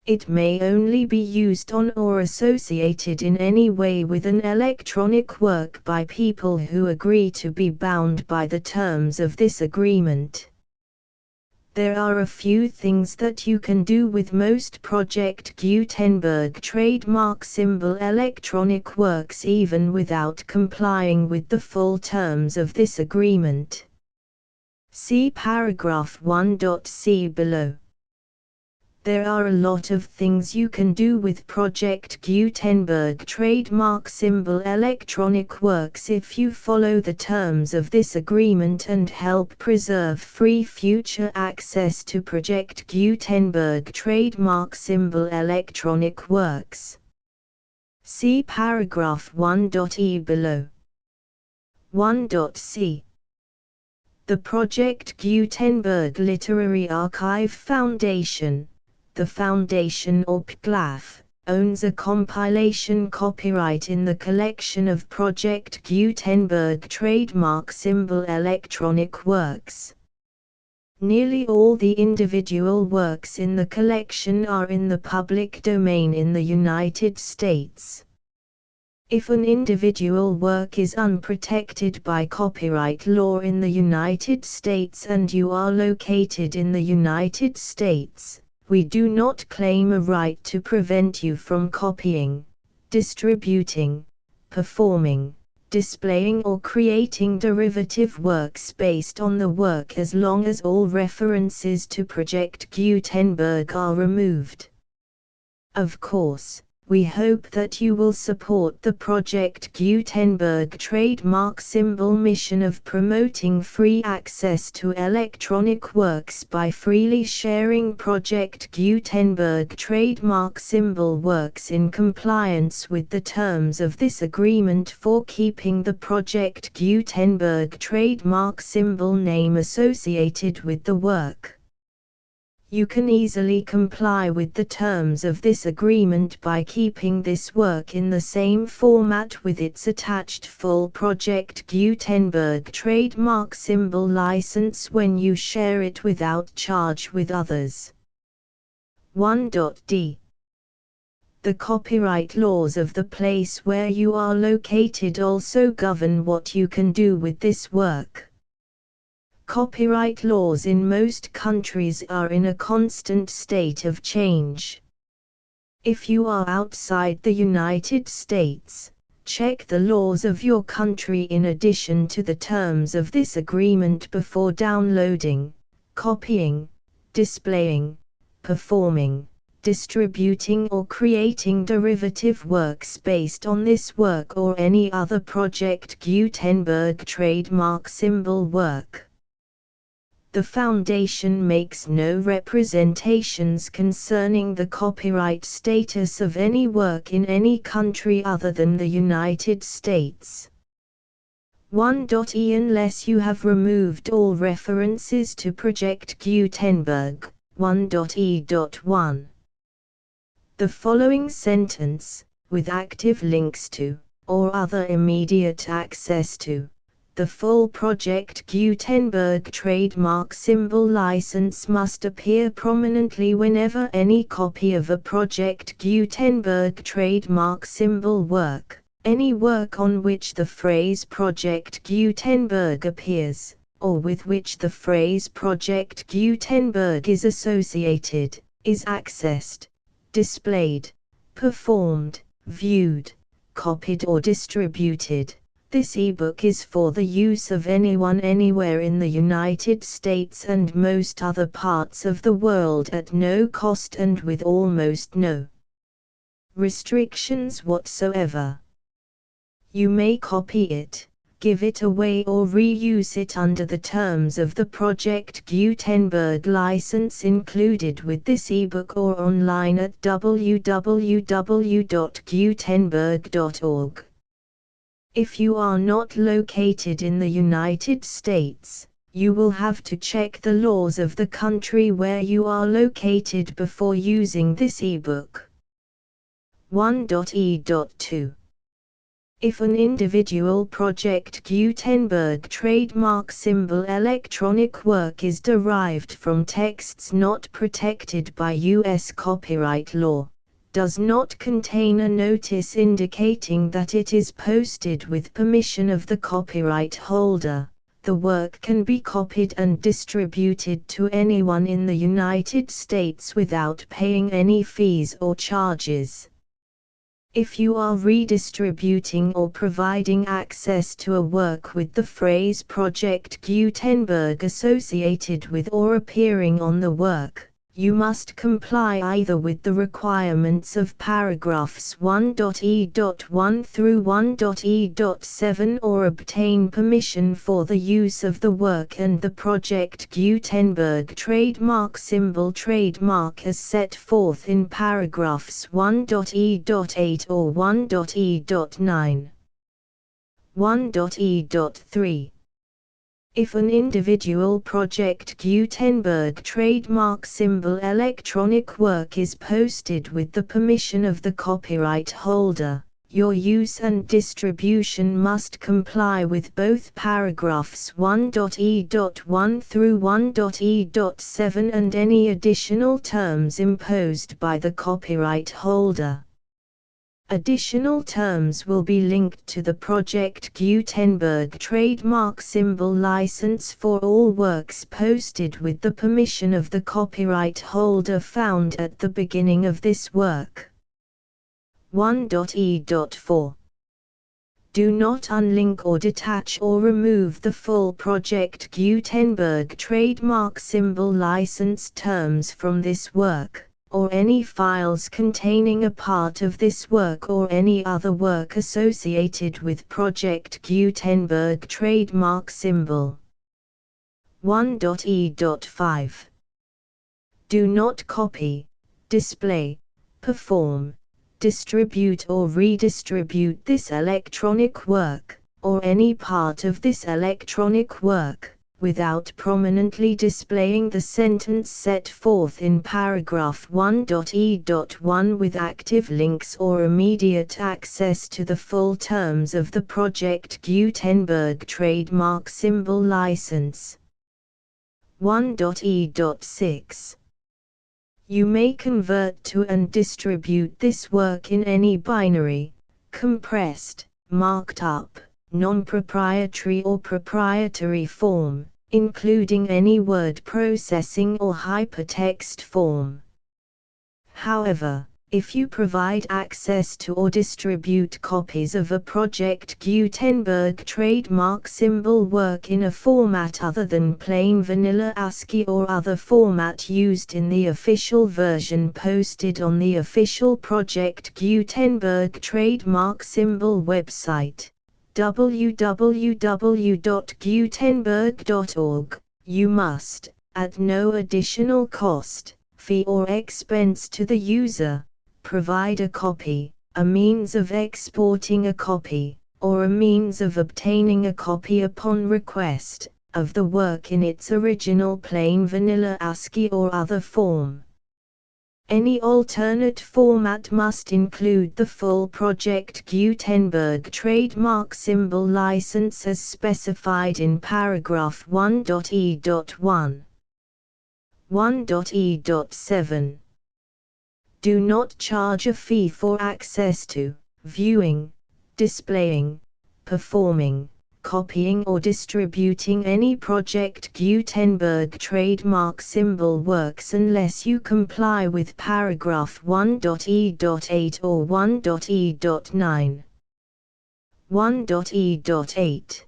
It may only be used on or associated in any way with an electronic work by people who agree to be bound by the terms of this agreement. There are a few things that you can do with most Project Gutenberg trademark symbol electronic works even without complying with the full terms of this agreement. See paragraph 1.c below. There are a lot of things you can do with Project Gutenberg trademark symbol electronic works if you follow the terms of this agreement and help preserve free future access to Project Gutenberg trademark symbol electronic works. See paragraph 1.e below. 1.c. The Project Gutenberg Literary Archive Foundation, the Foundation or PGLAF, owns a compilation copyright in the collection of Project Gutenberg trademark symbol electronic works. Nearly all the individual works in the collection are in the public domain in the United States. If an individual work is unprotected by copyright law in the United States and you are located in the United States, we do not claim a right to prevent you from copying, distributing, performing, displaying or creating derivative works based on the work as long as all references to Project Gutenberg are removed. Of course, we hope that you will support the Project Gutenberg trademark symbol mission of promoting free access to electronic works by freely sharing Project Gutenberg trademark symbol works in compliance with the terms of this agreement for keeping the Project Gutenberg trademark symbol name associated with the work. You can easily comply with the terms of this agreement by keeping this work in the same format with its attached full Project Gutenberg trademark symbol license when you share it without charge with others. 1.d. The copyright laws of the place where you are located also govern what you can do with this work. Copyright laws in most countries are in a constant state of change. If you are outside the United States, check the laws of your country in addition to the terms of this agreement before downloading, copying, displaying, performing, distributing or creating derivative works based on this work or any other Project Gutenberg trademark symbol work. The Foundation makes no representations concerning the copyright status of any work in any country other than the United States. 1.e Unless you have removed all references to Project Gutenberg, 1.e.1. The following sentence, with active links to, or other immediate access to, The full Project Gutenberg trademark symbol license must appear prominently whenever any copy of a Project Gutenberg trademark symbol work, any work on which the phrase Project Gutenberg appears, or with which the phrase Project Gutenberg is associated, is accessed, displayed, performed, viewed, copied or distributed. This ebook is for the use of anyone anywhere in the United States and most other parts of the world at no cost and with almost no restrictions whatsoever. You may copy it, give it away or reuse it under the terms of the Project Gutenberg license included with this ebook or online at www.gutenberg.org. If you are not located in the United States, you will have to check the laws of the country where you are located before using this ebook. 1.e.2 If an individual Project Gutenberg trademark symbol electronic work is derived from texts not protected by U.S. copyright law, does not contain a notice indicating that it is posted with permission of the copyright holder, the work can be copied and distributed to anyone in the United States without paying any fees or charges. If you are redistributing or providing access to a work with the phrase Project Gutenberg associated with or appearing on the work, you must comply either with the requirements of paragraphs 1.e.1 through 1.e.7 or obtain permission for the use of the work and the Project Gutenberg trademark symbol trademark as set forth in paragraphs 1.e.8 or 1.e.9. 1.e.3 If an individual Project Gutenberg trademark symbol electronic work is posted with the permission of the copyright holder, your use and distribution must comply with both paragraphs 1.e.1 through 1.e.7 and any additional terms imposed by the copyright holder. Additional terms will be linked to the Project Gutenberg trademark symbol license for all works posted with the permission of the copyright holder found at the beginning of this work. 1.e.4 Do not unlink or detach or remove the full Project Gutenberg trademark symbol license terms from this work, or any files containing a part of this work or any other work associated with Project Gutenberg trademark symbol. 1.e.5 Do not copy, display, perform, distribute or redistribute this electronic work, or any part of this electronic work, without prominently displaying the sentence set forth in paragraph 1.e.1 with active links or immediate access to the full terms of the Project Gutenberg trademark symbol license. 1.e.6 You may convert to and distribute this work in any binary, compressed, marked up, non-proprietary or proprietary form, including any word processing or hypertext form. However, if you provide access to or distribute copies of a Project Gutenberg trademark symbol work in a format other than plain vanilla ASCII or other format used in the official version posted on the official Project Gutenberg trademark symbol website, www.gutenberg.org, you must, at no additional cost, fee or expense to the user, provide a copy, a means of exporting a copy, or a means of obtaining a copy upon request, of the work in its original plain vanilla ASCII or other form. Any alternate format must include the full Project Gutenberg trademark symbol license as specified in paragraph 1.e.1. 1.e.7. Do not charge a fee for access to, viewing, displaying, performing, copying or distributing any Project Gutenberg trademark symbol works unless you comply with paragraph 1.e.8 or 1.e.9. 1.e.8.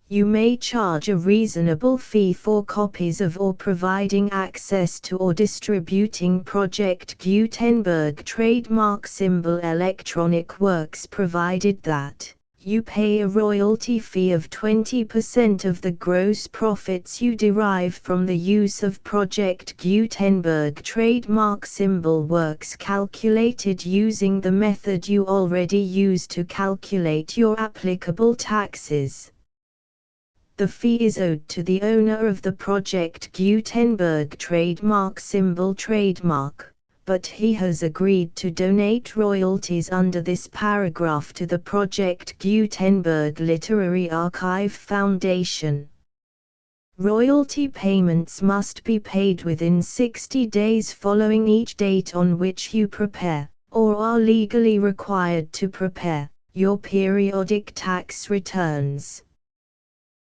You may charge a reasonable fee for copies of or providing access to or distributing Project Gutenberg trademark symbol electronic works provided that you pay a royalty fee of 20% of the gross profits you derive from the use of Project Gutenberg trademark symbol works calculated using the method you already use to calculate your applicable taxes. The fee is owed to the owner of the Project Gutenberg trademark symbol trademark, but he has agreed to donate royalties under this paragraph to the Project Gutenberg Literary Archive Foundation. Royalty payments must be paid within 60 days following each date on which you prepare, or are legally required to prepare, your periodic tax returns.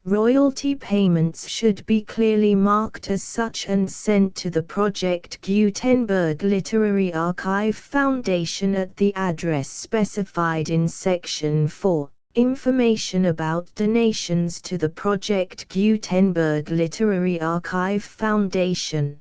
Royalty payments should be clearly marked as such and sent to the Project Gutenberg Literary Archive Foundation at the address specified in Section 4, Information about donations to the Project Gutenberg Literary Archive Foundation.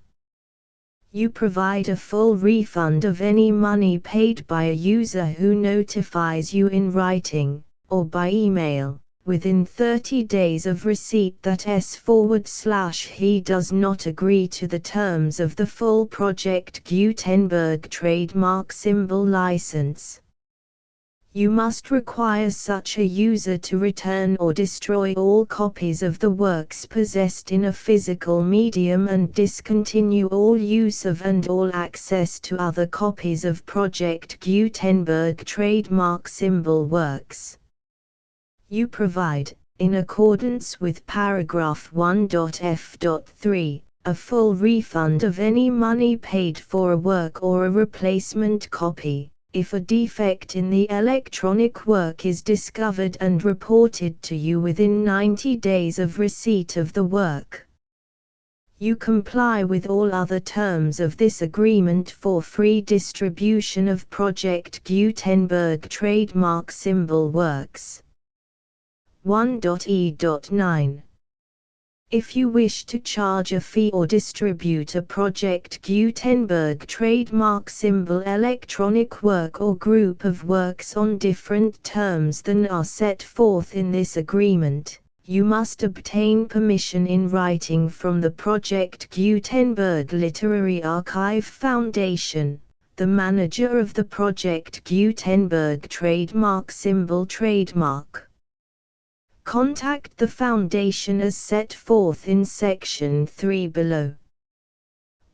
You provide a full refund of any money paid by a user who notifies you in writing, or by email, within 30 days of receipt that he does not agree to the terms of the full Project Gutenberg trademark symbol license. You must require such a user to return or destroy all copies of the works possessed in a physical medium and discontinue all use of and all access to other copies of Project Gutenberg trademark symbol works. You provide, in accordance with paragraph 1.f.3, a full refund of any money paid for a work or a replacement copy, if a defect in the electronic work is discovered and reported to you within 90 days of receipt of the work. You comply with all other terms of this agreement for free distribution of Project Gutenberg trademark symbol works. 1.e.9. If you wish to charge a fee or distribute a Project Gutenberg trademark symbol electronic work or group of works on different terms than are set forth in this agreement, you must obtain permission in writing from the Project Gutenberg Literary Archive Foundation, the manager of the Project Gutenberg trademark symbol trademark. Contact the Foundation as set forth in Section 3 below.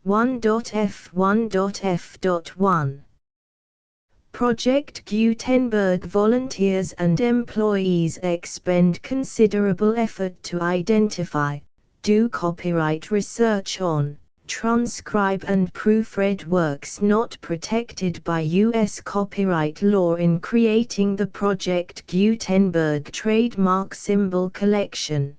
1.f1.f.1. Project Gutenberg volunteers and employees expend considerable effort to identify, do copyright research on, transcribe and proofread works not protected by U.S. copyright law in creating the Project Gutenberg trademark symbol collection.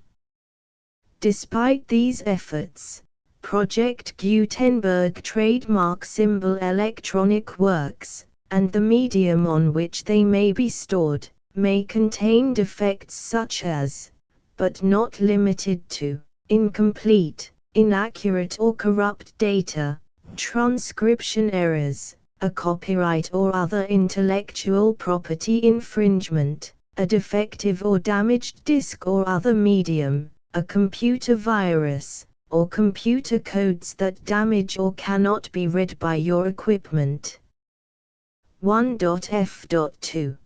Despite these efforts, Project Gutenberg trademark symbol electronic works, and the medium on which they may be stored, may contain defects such as, but not limited to, incomplete, inaccurate or corrupt data, transcription errors, a copyright or other intellectual property infringement, a defective or damaged disk or other medium, a computer virus, or computer codes that damage or cannot be read by your equipment. 1.f.2.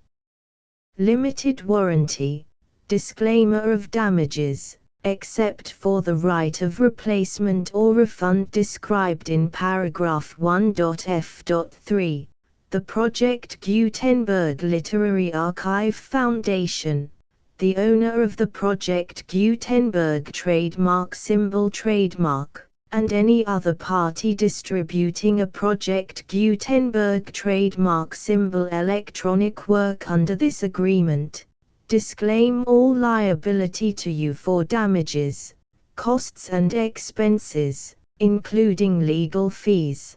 Limited warranty, disclaimer of damages. except for the right of replacement or refund described in paragraph 1.f.3, the Project Gutenberg Literary Archive Foundation, the owner of the Project Gutenberg trademark symbol trademark, and any other party distributing a Project Gutenberg trademark symbol electronic work under this agreement, disclaim all liability to you for damages, costs and expenses, including legal fees.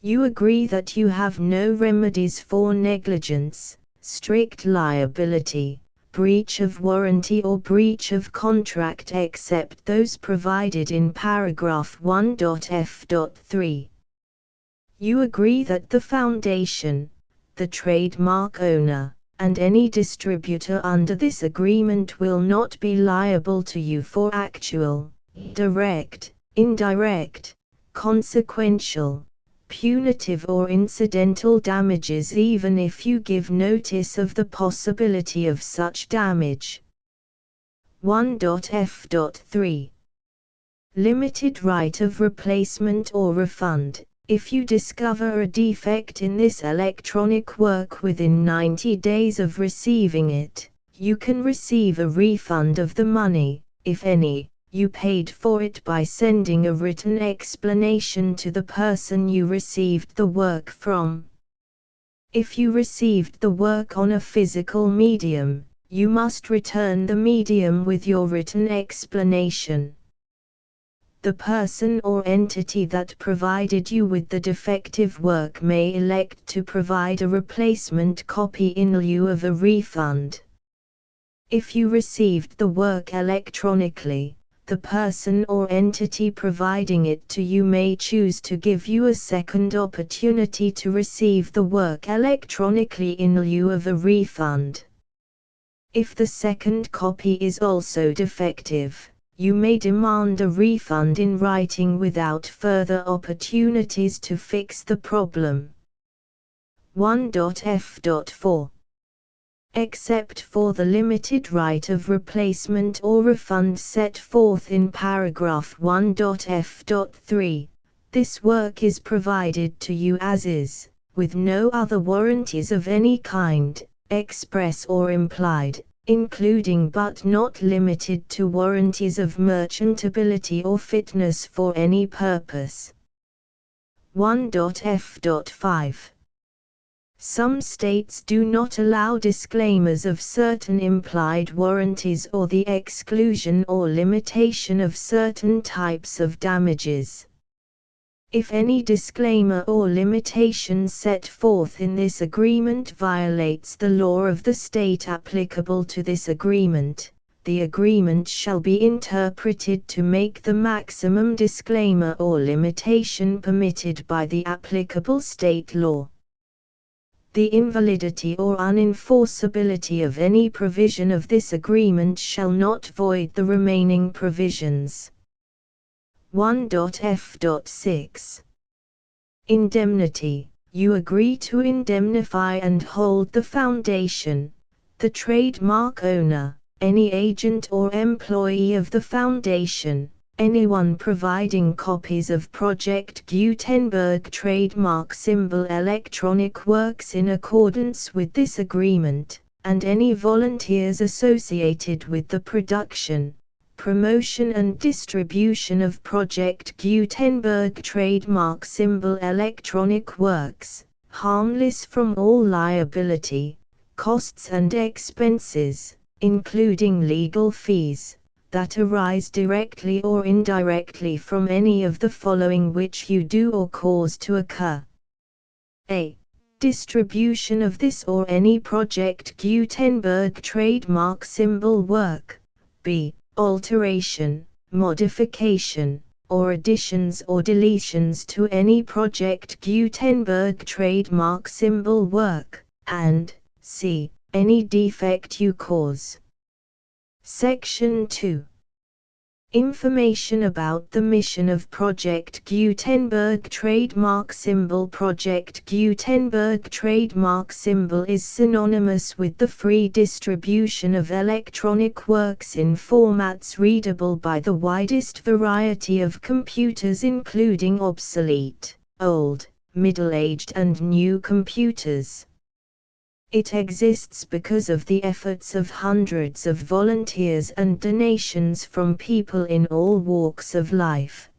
You agree that you have no remedies for negligence, strict liability, breach of warranty or breach of contract except those provided in paragraph 1.f.3. You agree that the Foundation, the trademark owner, and any distributor under this agreement will not be liable to you for actual, direct, indirect, consequential, punitive or incidental damages even if you give notice of the possibility of such damage. 1.f.3. Limited right of replacement or refund. If you discover a defect in this electronic work within 90 days of receiving it, you can receive a refund of the money, if any, you paid for it by sending a written explanation to the person you received the work from. If you received the work on a physical medium, you must return the medium with your written explanation. The person or entity that provided you with the defective work may elect to provide a replacement copy in lieu of a refund. If you received the work electronically, the person or entity providing it to you may choose to give you a second opportunity to receive the work electronically in lieu of a refund. If the second copy is also defective, you may demand a refund in writing without further opportunities to fix the problem. 1.f.4. Except for the limited right of replacement or refund set forth in paragraph 1.f.3, this work is provided to you as is, with no other warranties of any kind, express or implied, including but not limited to warranties of merchantability or fitness for any purpose. 1.f.5. Some states do not allow disclaimers of certain implied warranties or the exclusion or limitation of certain types of damages. If any disclaimer or limitation set forth in this agreement violates the law of the state applicable to this agreement, the agreement shall be interpreted to make the maximum disclaimer or limitation permitted by the applicable state law. The invalidity or unenforceability of any provision of this agreement shall not void the remaining provisions. 1.f.6. Indemnity. You agree to indemnify and hold the Foundation, the trademark owner, any agent or employee of the Foundation, anyone providing copies of Project Gutenberg trademark symbol electronic works in accordance with this agreement, and any volunteers associated with the production, promotion and distribution of Project Gutenberg trademark symbol electronic works, harmless from all liability, costs and expenses, including legal fees, that arise directly or indirectly from any of the following which you do or cause to occur. A. Distribution of this or any Project Gutenberg trademark symbol work. B. Alteration, modification, or additions or deletions to any Project Gutenberg trademark symbol work, and C. Any defect you cause. Section 2. Information about the mission of Project Gutenberg trademark symbol. Project Gutenberg trademark symbol is synonymous with the free distribution of electronic works in formats readable by the widest variety of computers, including obsolete, old, middle-aged and new computers. It exists because of the efforts of hundreds of volunteers and donations from people in all walks of life.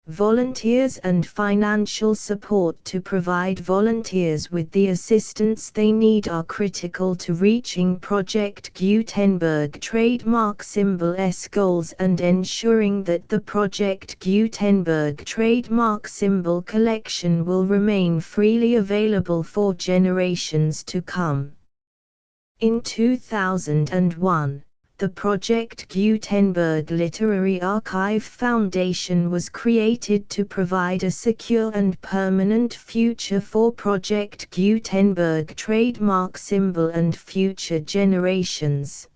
Volunteers and financial support to provide volunteers with the assistance they need are critical to reaching Project Gutenberg trademark symbol's goals and ensuring that the Project Gutenberg trademark symbol collection will remain freely available for generations to come. In 2001, the Project Gutenberg Literary Archive Foundation was created to provide a secure and permanent future for Project Gutenberg trademark symbol and future generations.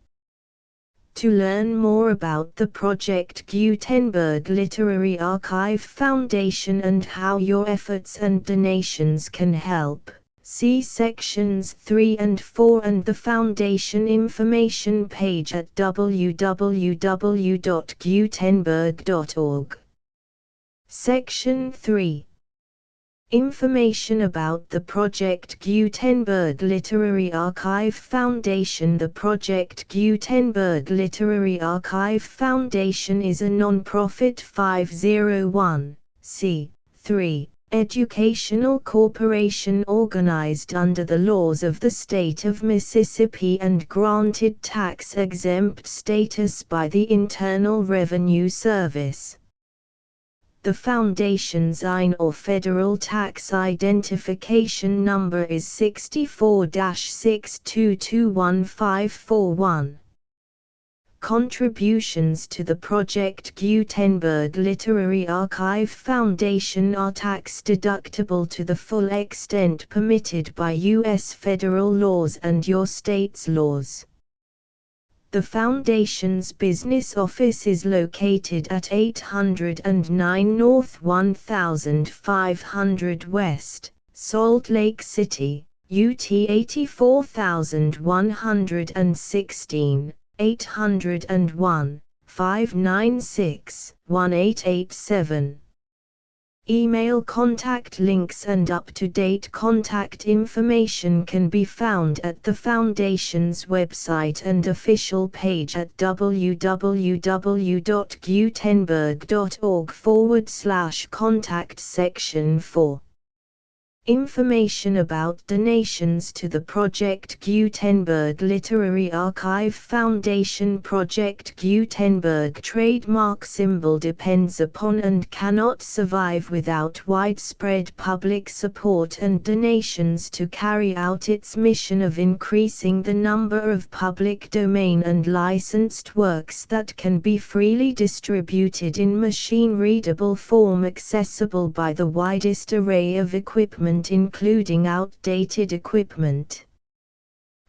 To learn more about the Project Gutenberg Literary Archive Foundation and how your efforts and donations can help, see sections 3 and 4 and the Foundation information page at www.gutenberg.org. Section 3. Information about the Project Gutenberg Literary Archive Foundation. The Project Gutenberg Literary Archive Foundation is a non-profit 501(c)(3) educational corporation organized under the laws of the state of Mississippi and granted tax-exempt status by the Internal Revenue Service. The Foundation's IN or Federal Tax Identification Number is 64-6221541. Contributions to the Project Gutenberg Literary Archive Foundation are tax-deductible to the full extent permitted by U.S. federal laws and your state's laws. The Foundation's business office is located at 809 North 1500 West, Salt Lake City, UT 84116. 801-596-1887. Email contact links and up-to-date contact information can be found at the Foundation's website and official page at www.gutenberg.org/contact section 4. Information about donations to the Project Gutenberg Literary Archive Foundation. Project Gutenberg trademark symbol depends upon and cannot survive without widespread public support and donations to carry out its mission of increasing the number of public domain and licensed works that can be freely distributed in machine-readable form accessible by the widest array of equipment, including outdated equipment.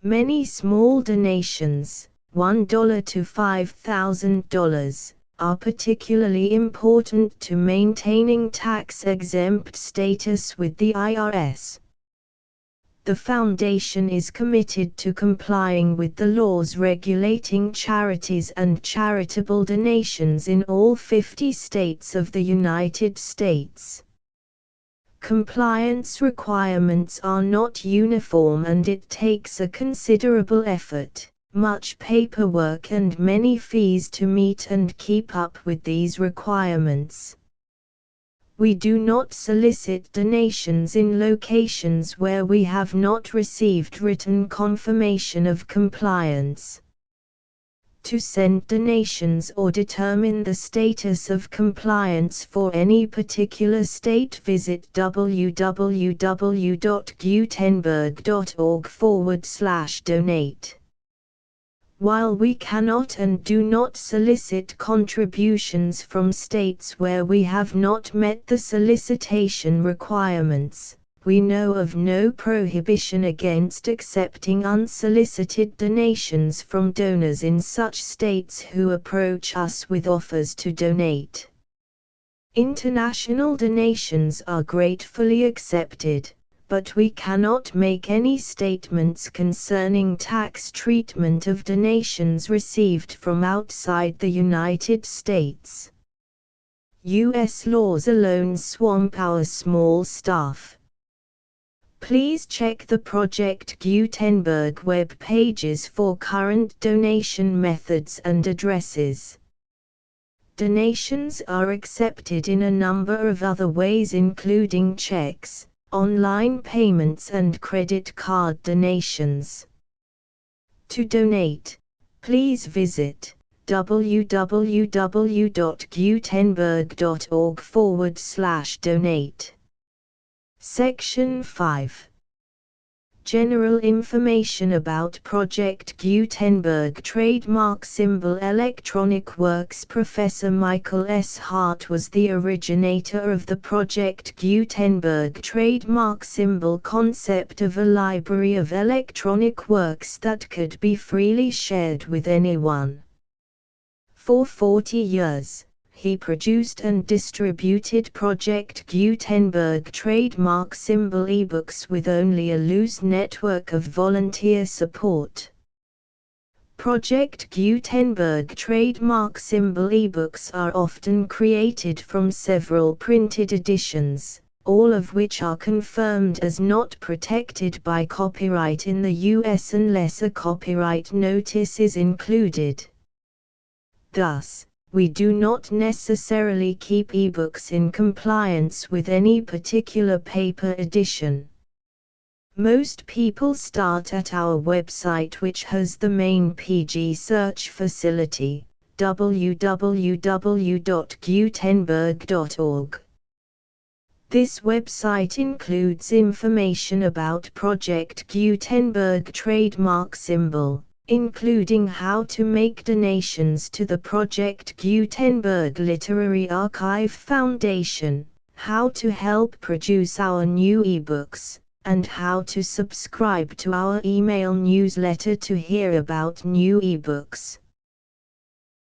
Many small donations, $1 to $5,000, are particularly important to maintaining tax-exempt status with the IRS. The Foundation is committed to complying with the laws regulating charities and charitable donations in all 50 states of the United States. Compliance requirements are not uniform and it takes a considerable effort, much paperwork and many fees to meet and keep up with these requirements. We do not solicit donations in locations where we have not received written confirmation of compliance. To send donations or determine the status of compliance for any particular state, visit www.gutenberg.org/donate. While we cannot and do not solicit contributions from states where we have not met the solicitation requirements, we know of no prohibition against accepting unsolicited donations from donors in such states who approach us with offers to donate. International donations are gratefully accepted, but we cannot make any statements concerning tax treatment of donations received from outside the United States. U.S. laws alone swamp our small staff. Please check the Project Gutenberg web pages for current donation methods and addresses. Donations are accepted in a number of other ways, including checks, online payments, and credit card donations. To donate, please visit www.gutenberg.org/donate. Section 5. General information about Project Gutenberg Trademark Symbol Electronic Works. Professor Michael S. Hart was the originator of the Project Gutenberg trademark symbol concept of a library of electronic works that could be freely shared with anyone. For 40 years, he produced and distributed Project Gutenberg trademark symbol ebooks with only a loose network of volunteer support. Project Gutenberg trademark symbol ebooks are often created from several printed editions, all of which are confirmed as not protected by copyright in the US unless a copyright notice is included. Thus, we do not necessarily keep ebooks in compliance with any particular paper edition. Most people start at our website, which has the main PG search facility, www.gutenberg.org. This website includes information about Project Gutenberg trademark symbol, including how to make donations to the Project Gutenberg Literary Archive Foundation, how to help produce our new ebooks, and how to subscribe to our email newsletter to hear about new ebooks.